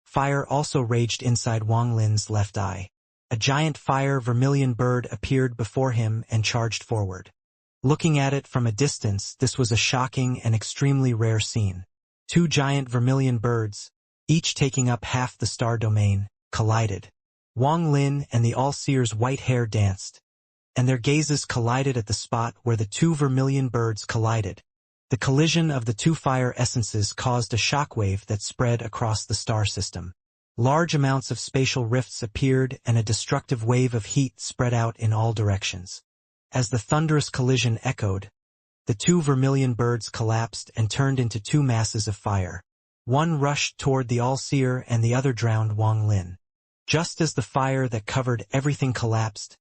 fire also raged inside Wang Lin's left eye. A giant fire vermilion bird appeared before him and charged forward. Looking at it from a distance, this was a shocking and extremely rare scene. Two giant vermilion birds, each taking up half the star domain, collided. Wang Lin and the All-Seer's white hair danced, and their gazes collided at the spot where the two vermilion birds collided. The collision of the two fire essences caused a shockwave that spread across the star system. Large amounts of spatial rifts appeared and a destructive wave of heat spread out in all directions. As the thunderous collision echoed, the two vermilion birds collapsed and turned into two masses of fire. One rushed toward the All-Seer and the other drowned Wang Lin. Just as the fire that covered everything collapsed,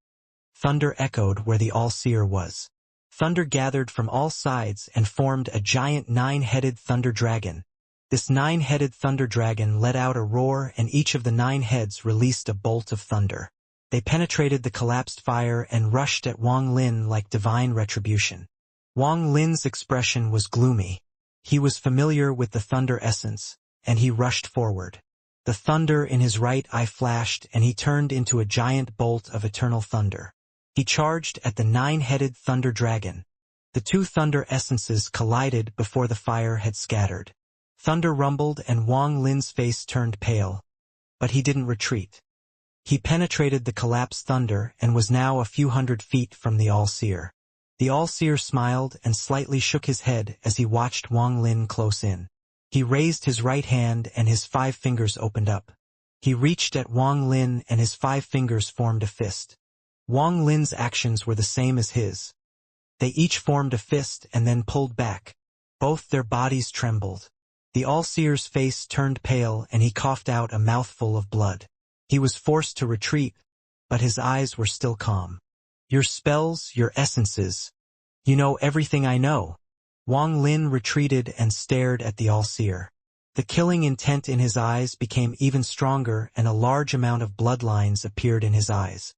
thunder echoed where the All-Seer was. Thunder gathered from all sides and formed a giant nine-headed thunder dragon. This nine-headed thunder dragon let out a roar and each of the 9 heads released a bolt of thunder. They penetrated the collapsed fire and rushed at Wang Lin like divine retribution. Wang Lin's expression was gloomy. He was familiar with the thunder essence, and he rushed forward. The thunder in his right eye flashed and he turned into a giant bolt of eternal thunder. He charged at the 9-headed thunder dragon. The two thunder essences collided before the fire had scattered. Thunder rumbled and Wang Lin's face turned pale, but he didn't retreat. He penetrated the collapsed thunder and was now a few hundred feet from the All-Seer. The All-Seer smiled and slightly shook his head as he watched Wang Lin close in. He raised his right hand and his 5 fingers opened up. He reached at Wang Lin and his 5 fingers formed a fist. Wang Lin's actions were the same as his. They each formed a fist and then pulled back. Both their bodies trembled. The All-Seer's face turned pale and he coughed out a mouthful of blood. He was forced to retreat, but his eyes were still calm. Your spells, your essences. You know everything I know. Wang Lin retreated and stared at the all-seer. The killing intent in his eyes became even stronger, and a large amount of bloodlines appeared in his eyes.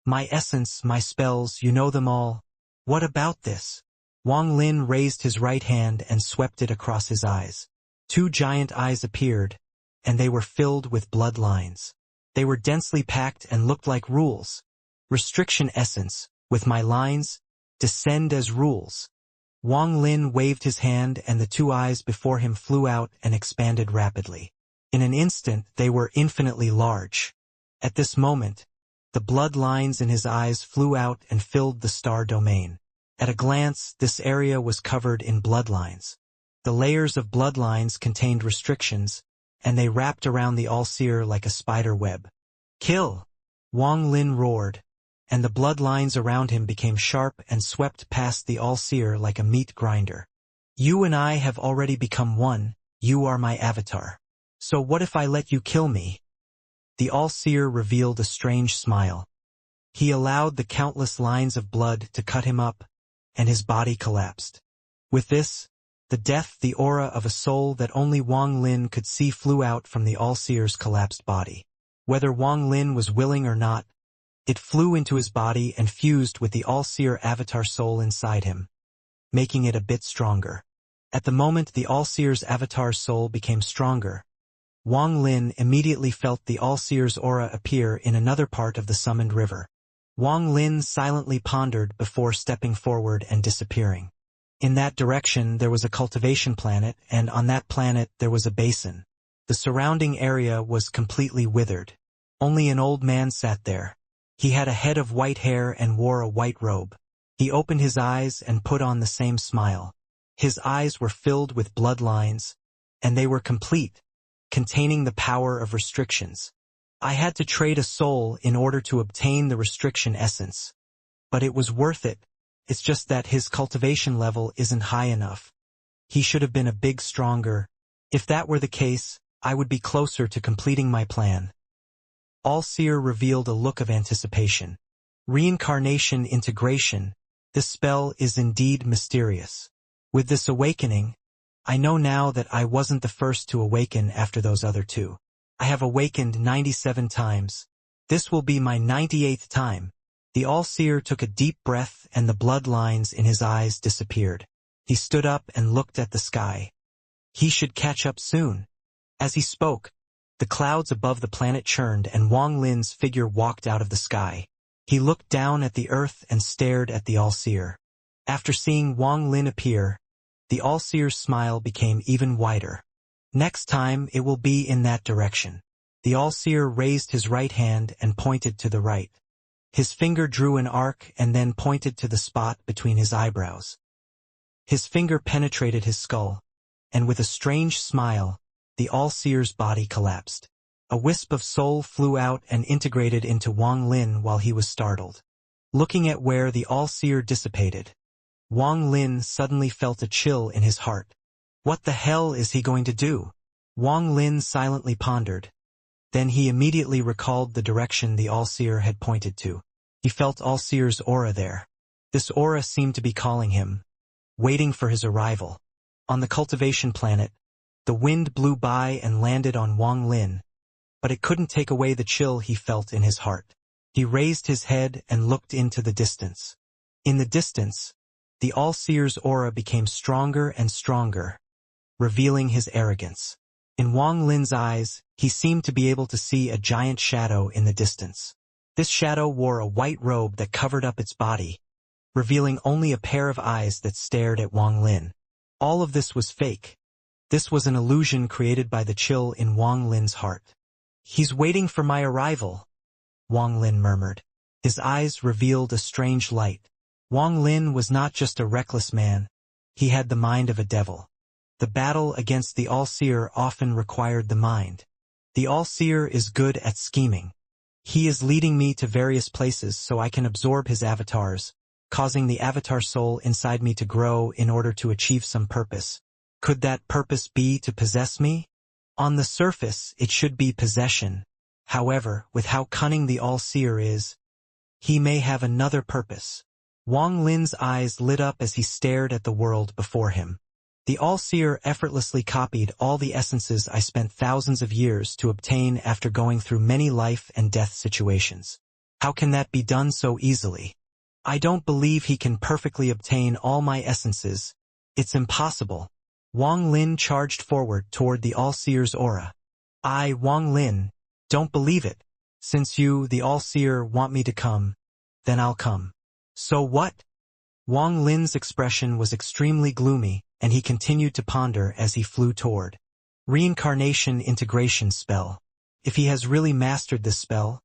My essence, my spells, you know them all. What about this? Wang Lin raised his right hand and swept it across his eyes. Two giant eyes appeared, and they were filled with bloodlines. They were densely packed and looked like rules. Restriction essence, with my lines, descend as rules. Wang Lin waved his hand, and the two eyes before him flew out and expanded rapidly. In an instant they were infinitely large. At this moment, the blood lines in his eyes flew out and filled the star domain. At a glance, this area was covered in bloodlines. The layers of bloodlines contained restrictions, and they wrapped around the all-seer like a spider web. Kill! Wang Lin roared, and the bloodlines around him became sharp and swept past the all-seer like a meat grinder. You and I have already become one, you are my avatar. So what if I let you kill me? The all-seer revealed a strange smile. He allowed the countless lines of blood to cut him up, and his body collapsed. With this, the death, the aura of a soul that only Wang Lin could see flew out from the all-seer's collapsed body. Whether Wang Lin was willing or not, it flew into his body and fused with the all-seer avatar soul inside him, making it a bit stronger. At the moment the all-seer's avatar soul became stronger, Wang Lin immediately felt the all-seer's aura appear in another part of the summoned river. Wang Lin silently pondered before stepping forward and disappearing. In that direction there was a cultivation planet, and on that planet there was a basin. The surrounding area was completely withered. Only an old man sat there. He had a head of white hair and wore a white robe. He opened his eyes and put on the same smile. His eyes were filled with bloodlines, and they were complete, containing the power of restrictions. I had to trade a soul in order to obtain the restriction essence. But it was worth it. It's just that his cultivation level isn't high enough. He should have been a bit stronger. If that were the case, I would be closer to completing my plan. All-Seer revealed a look of anticipation. Reincarnation integration. This spell is indeed mysterious. With this awakening, I know now that I wasn't the first to awaken after those other two. I have awakened 97 times. This will be my 98th time. The All-Seer took a deep breath, and the bloodlines in his eyes disappeared. He stood up and looked at the sky. He should catch up soon. As he spoke, the clouds above the planet churned, and Wang Lin's figure walked out of the sky. He looked down at the earth and stared at the All-Seer. After seeing Wang Lin appear, the All-Seer's smile became even wider. Next time it will be in that direction. The All-Seer raised his right hand and pointed to the right. His finger drew an arc and then pointed to the spot between his eyebrows. His finger penetrated his skull, and with a strange smile, the All-Seer's body collapsed. A wisp of soul flew out and integrated into Wang Lin while he was startled. Looking at where the All-Seer dissipated, Wang Lin suddenly felt a chill in his heart. What the hell is he going to do? Wang Lin silently pondered. Then he immediately recalled the direction the All-Seer had pointed to. He felt All-Seer's aura there. This aura seemed to be calling him, waiting for his arrival. On the cultivation planet, the wind blew by and landed on Wang Lin, but it couldn't take away the chill he felt in his heart. He raised his head and looked into the distance. In the distance, the All-Seer's aura became stronger and stronger, revealing his arrogance. In Wang Lin's eyes, he seemed to be able to see a giant shadow in the distance. This shadow wore a white robe that covered up its body, revealing only a pair of eyes that stared at Wang Lin. All of this was fake. This was an illusion created by the chill in Wang Lin's heart. He's waiting for my arrival, Wang Lin murmured. His eyes revealed a strange light. Wang Lin was not just a reckless man. He had the mind of a devil. The battle against the All-Seer often required the mind. The All-Seer is good at scheming. He is leading me to various places so I can absorb his avatars, causing the avatar soul inside me to grow in order to achieve some purpose. Could that purpose be to possess me? On the surface, it should be possession. However, with how cunning the All-Seer is, he may have another purpose. Wang Lin's eyes lit up as he stared at the world before him. The All-Seer effortlessly copied all the essences I spent thousands of years to obtain after going through many life and death situations. How can that be done so easily? I don't believe he can perfectly obtain all my essences. It's impossible. Wang Lin charged forward toward the All-Seer's aura. I, Wang Lin, don't believe it. Since you, the All-Seer, want me to come, then I'll come. So what? Wang Lin's expression was extremely gloomy, and he continued to ponder as he flew toward. Reincarnation integration spell. If he has really mastered this spell,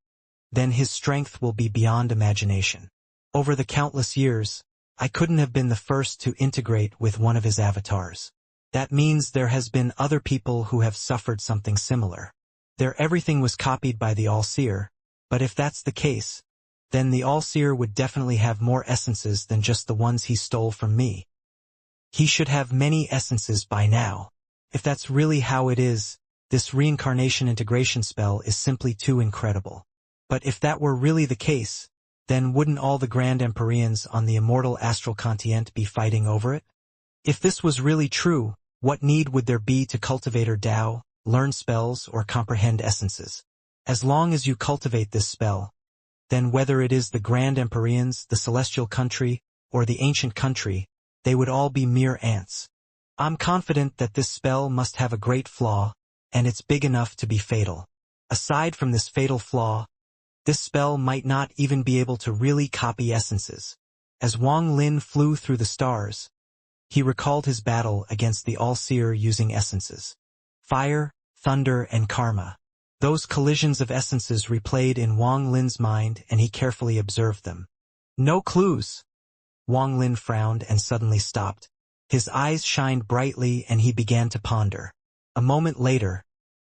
then his strength will be beyond imagination. Over the countless years, I couldn't have been the first to integrate with one of his avatars. That means there has been other people who have suffered something similar. Their everything was copied by the All-Seer, but if that's the case, then the All-Seer would definitely have more essences than just the ones he stole from me. He should have many essences by now. If that's really how it is, this reincarnation integration spell is simply too incredible. But if that were really the case, then wouldn't all the Grand Empyreans on the immortal astral continent be fighting over it? If this was really true, what need would there be to cultivate or Tao, learn spells, or comprehend essences? As long as you cultivate this spell, then whether it is the Grand Empyreans, the Celestial Country, or the Ancient Country, they would all be mere ants. I'm confident that this spell must have a great flaw, and it's big enough to be fatal. Aside from this fatal flaw, this spell might not even be able to really copy essences. As Wang Lin flew through the stars, he recalled his battle against the All-Seer using essences. Fire, thunder, and karma. Those collisions of essences replayed in Wang Lin's mind, and he carefully observed them. No clues. Wang Lin frowned and suddenly stopped. His eyes shined brightly and he began to ponder. A moment later,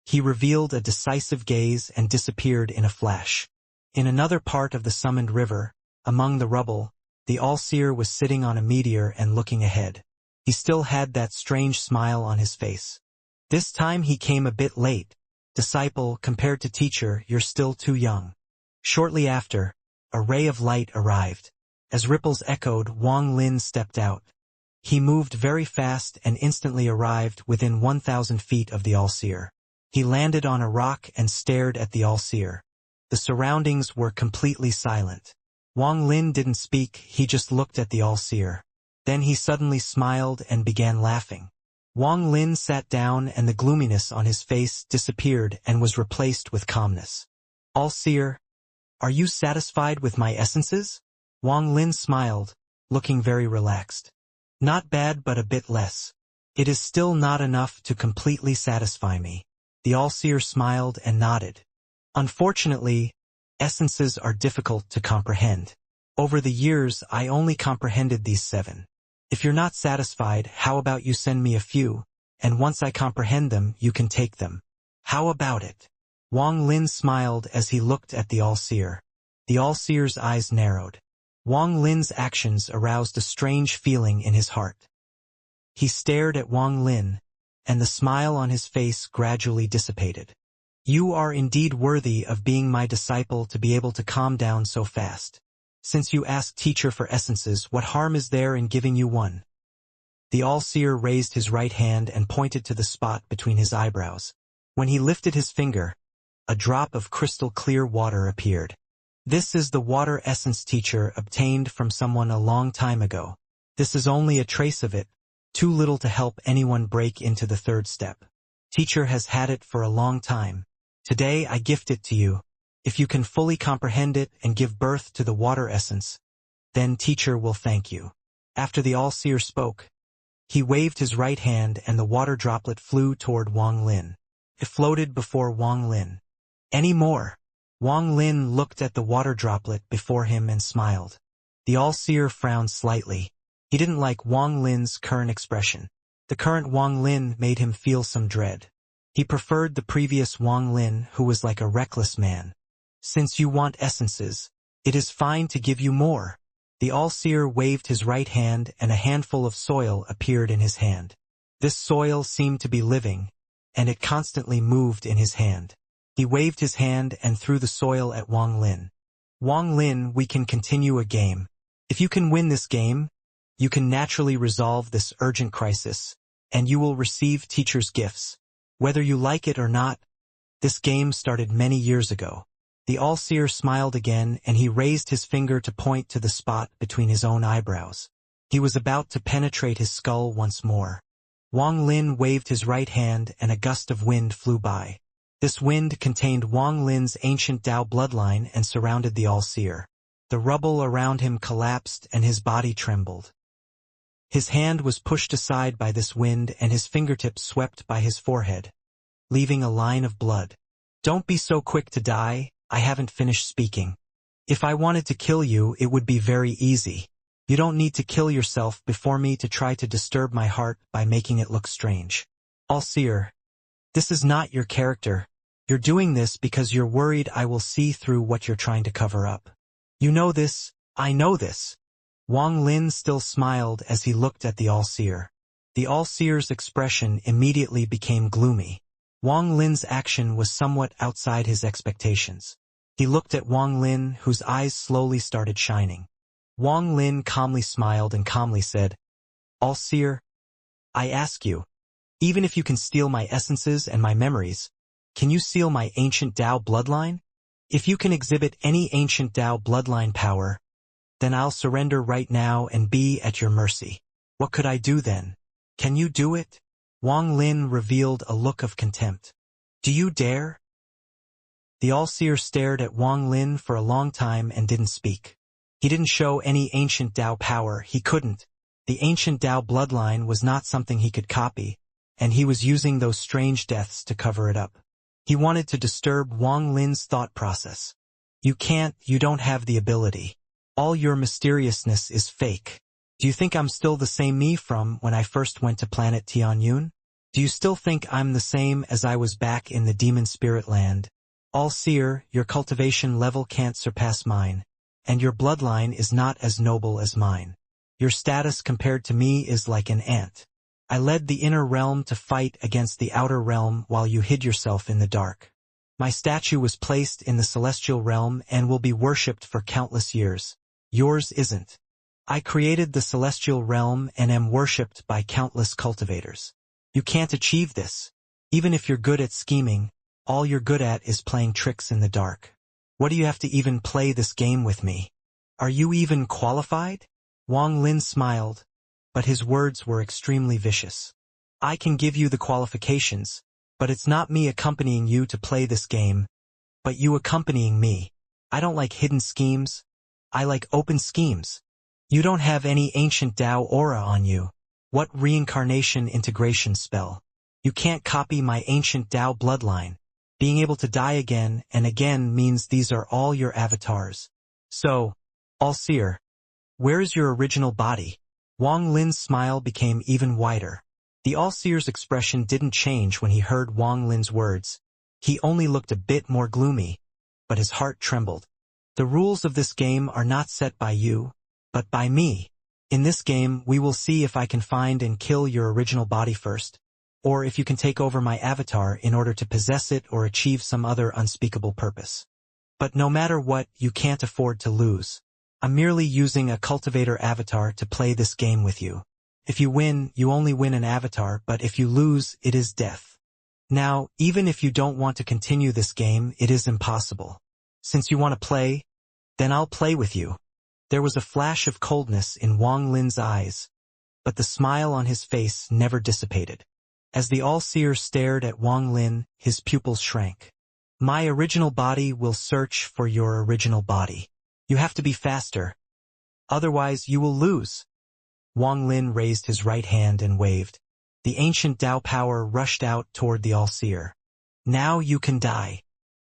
he revealed a decisive gaze and disappeared in a flash. In another part of the summoned river, among the rubble, the All-Seer was sitting on a meteor and looking ahead. He still had that strange smile on his face. This time he came a bit late. Disciple, compared to teacher, you're still too young. Shortly after, a ray of light arrived. As ripples echoed, Wang Lin stepped out. He moved very fast and instantly arrived within 1,000 feet of the All-Seer. He landed on a rock and stared at the All-Seer. The surroundings were completely silent. Wang Lin didn't speak, he just looked at the All-Seer. Then he suddenly smiled and began laughing. Wang Lin sat down and the gloominess on his face disappeared and was replaced with calmness. All-Seer, are you satisfied with my essences? Wang Lin smiled, looking very relaxed. Not bad, but a bit less. It is still not enough to completely satisfy me. The All-Seer smiled and nodded. Unfortunately, essences are difficult to comprehend. Over the years, I only comprehended these 7. If you're not satisfied, how about you send me a few, and once I comprehend them, you can take them. How about it? Wang Lin smiled as he looked at the All-Seer. The All-Seer's eyes narrowed. Wang Lin's actions aroused a strange feeling in his heart. He stared at Wang Lin, and the smile on his face gradually dissipated. You are indeed worthy of being my disciple to be able to calm down so fast. Since you asked teacher for essences, what harm is there in giving you one? The All-Seer raised his right hand and pointed to the spot between his eyebrows. When he lifted his finger, a drop of crystal clear water appeared. This is the water essence teacher obtained from someone a long time ago. This is only a trace of it, too little to help anyone break into the 3rd step. Teacher has had it for a long time. Today I gift it to you. If you can fully comprehend it and give birth to the water essence, then teacher will thank you. After the All-Seer spoke, he waved his right hand and the water droplet flew toward Wang Lin. It floated before Wang Lin. Any more? Wang Lin looked at the water droplet before him and smiled. The All-Seer frowned slightly. He didn't like Wang Lin's current expression. The current Wang Lin made him feel some dread. He preferred the previous Wang Lin, who was like a reckless man. Since you want essences, it is fine to give you more. The All-Seer waved his right hand and a handful of soil appeared in his hand. This soil seemed to be living, and it constantly moved in his hand. He waved his hand and threw the soil at Wang Lin. Wang Lin, we can continue a game. If you can win this game, you can naturally resolve this urgent crisis, and you will receive teacher's gifts. Whether you like it or not, this game started many years ago. The All-Seer smiled again, and he raised his finger to point to the spot between his own eyebrows. He was about to penetrate his skull once more. Wang Lin waved his right hand, and a gust of wind flew by. This wind contained Wang Lin's ancient Dao bloodline and surrounded the All-Seer. The rubble around him collapsed, and his body trembled. His hand was pushed aside by this wind, and his fingertips swept by his forehead, leaving a line of blood. Don't be so quick to die, I haven't finished speaking. If I wanted to kill you, it would be very easy. You don't need to kill yourself before me to try to disturb my heart by making it look strange. All-Seer, this is not your character. You're doing this because you're worried I will see through what you're trying to cover up. You know this, I know this. Wang Lin still smiled as he looked at the All-Seer. The All-Seer's expression immediately became gloomy. Wang Lin's action was somewhat outside his expectations. He looked at Wang Lin, whose eyes slowly started shining. Wang Lin calmly smiled and calmly said, All-Seer, I ask you, even if you can steal my essences and my memories, can you seal my ancient Dao bloodline? If you can exhibit any ancient Dao bloodline power, then I'll surrender right now and be at your mercy. What could I do then? Can you do it? Wang Lin revealed a look of contempt. Do you dare? The All-Seer stared at Wang Lin for a long time and didn't speak. He didn't show any ancient Dao power, he couldn't. The ancient Dao bloodline was not something he could copy, and he was using those strange deaths to cover it up. He wanted to disturb Wang Lin's thought process. You can't, you don't have the ability. All your mysteriousness is fake. Do you think I'm still the same me from when I first went to planet Tianyun? Do you still think I'm the same as I was back in the demon spirit land? All-Seer, your cultivation level can't surpass mine, and your bloodline is not as noble as mine. Your status compared to me is like an ant. I led the inner realm to fight against the outer realm while you hid yourself in the dark. My statue was placed in the celestial realm and will be worshipped for countless years. Yours isn't. I created the celestial realm and am worshipped by countless cultivators. You can't achieve this. Even if you're good at scheming, all you're good at is playing tricks in the dark. What do you have to even play this game with me? Are you even qualified? Wang Lin smiled, but his words were extremely vicious. I can give you the qualifications, but it's not me accompanying you to play this game, but you accompanying me. I don't like hidden schemes. I like open schemes. You don't have any ancient Dao aura on you. What reincarnation integration spell? You can't copy my ancient Dao bloodline. Being able to die again and again means these are all your avatars. So, All-Seer, where is your original body? Wang Lin's smile became even wider. The All-Seer's expression didn't change when he heard Wang Lin's words. He only looked a bit more gloomy, but his heart trembled. The rules of this game are not set by you, but by me. In this game, we will see if I can find and kill your original body first, or if you can take over my avatar in order to possess it or achieve some other unspeakable purpose. But no matter what, you can't afford to lose. I'm merely using a cultivator avatar to play this game with you. If you win, you only win an avatar, but if you lose, it is death. Now, even if you don't want to continue this game, it is impossible. Since you want to play, then I'll play with you. There was a flash of coldness in Wang Lin's eyes, but the smile on his face never dissipated. As the All-Seer stared at Wang Lin, his pupils shrank. My original body will search for your original body. You have to be faster. Otherwise, you will lose. Wang Lin raised his right hand and waved. The ancient Dao power rushed out toward the All-Seer. Now you can die.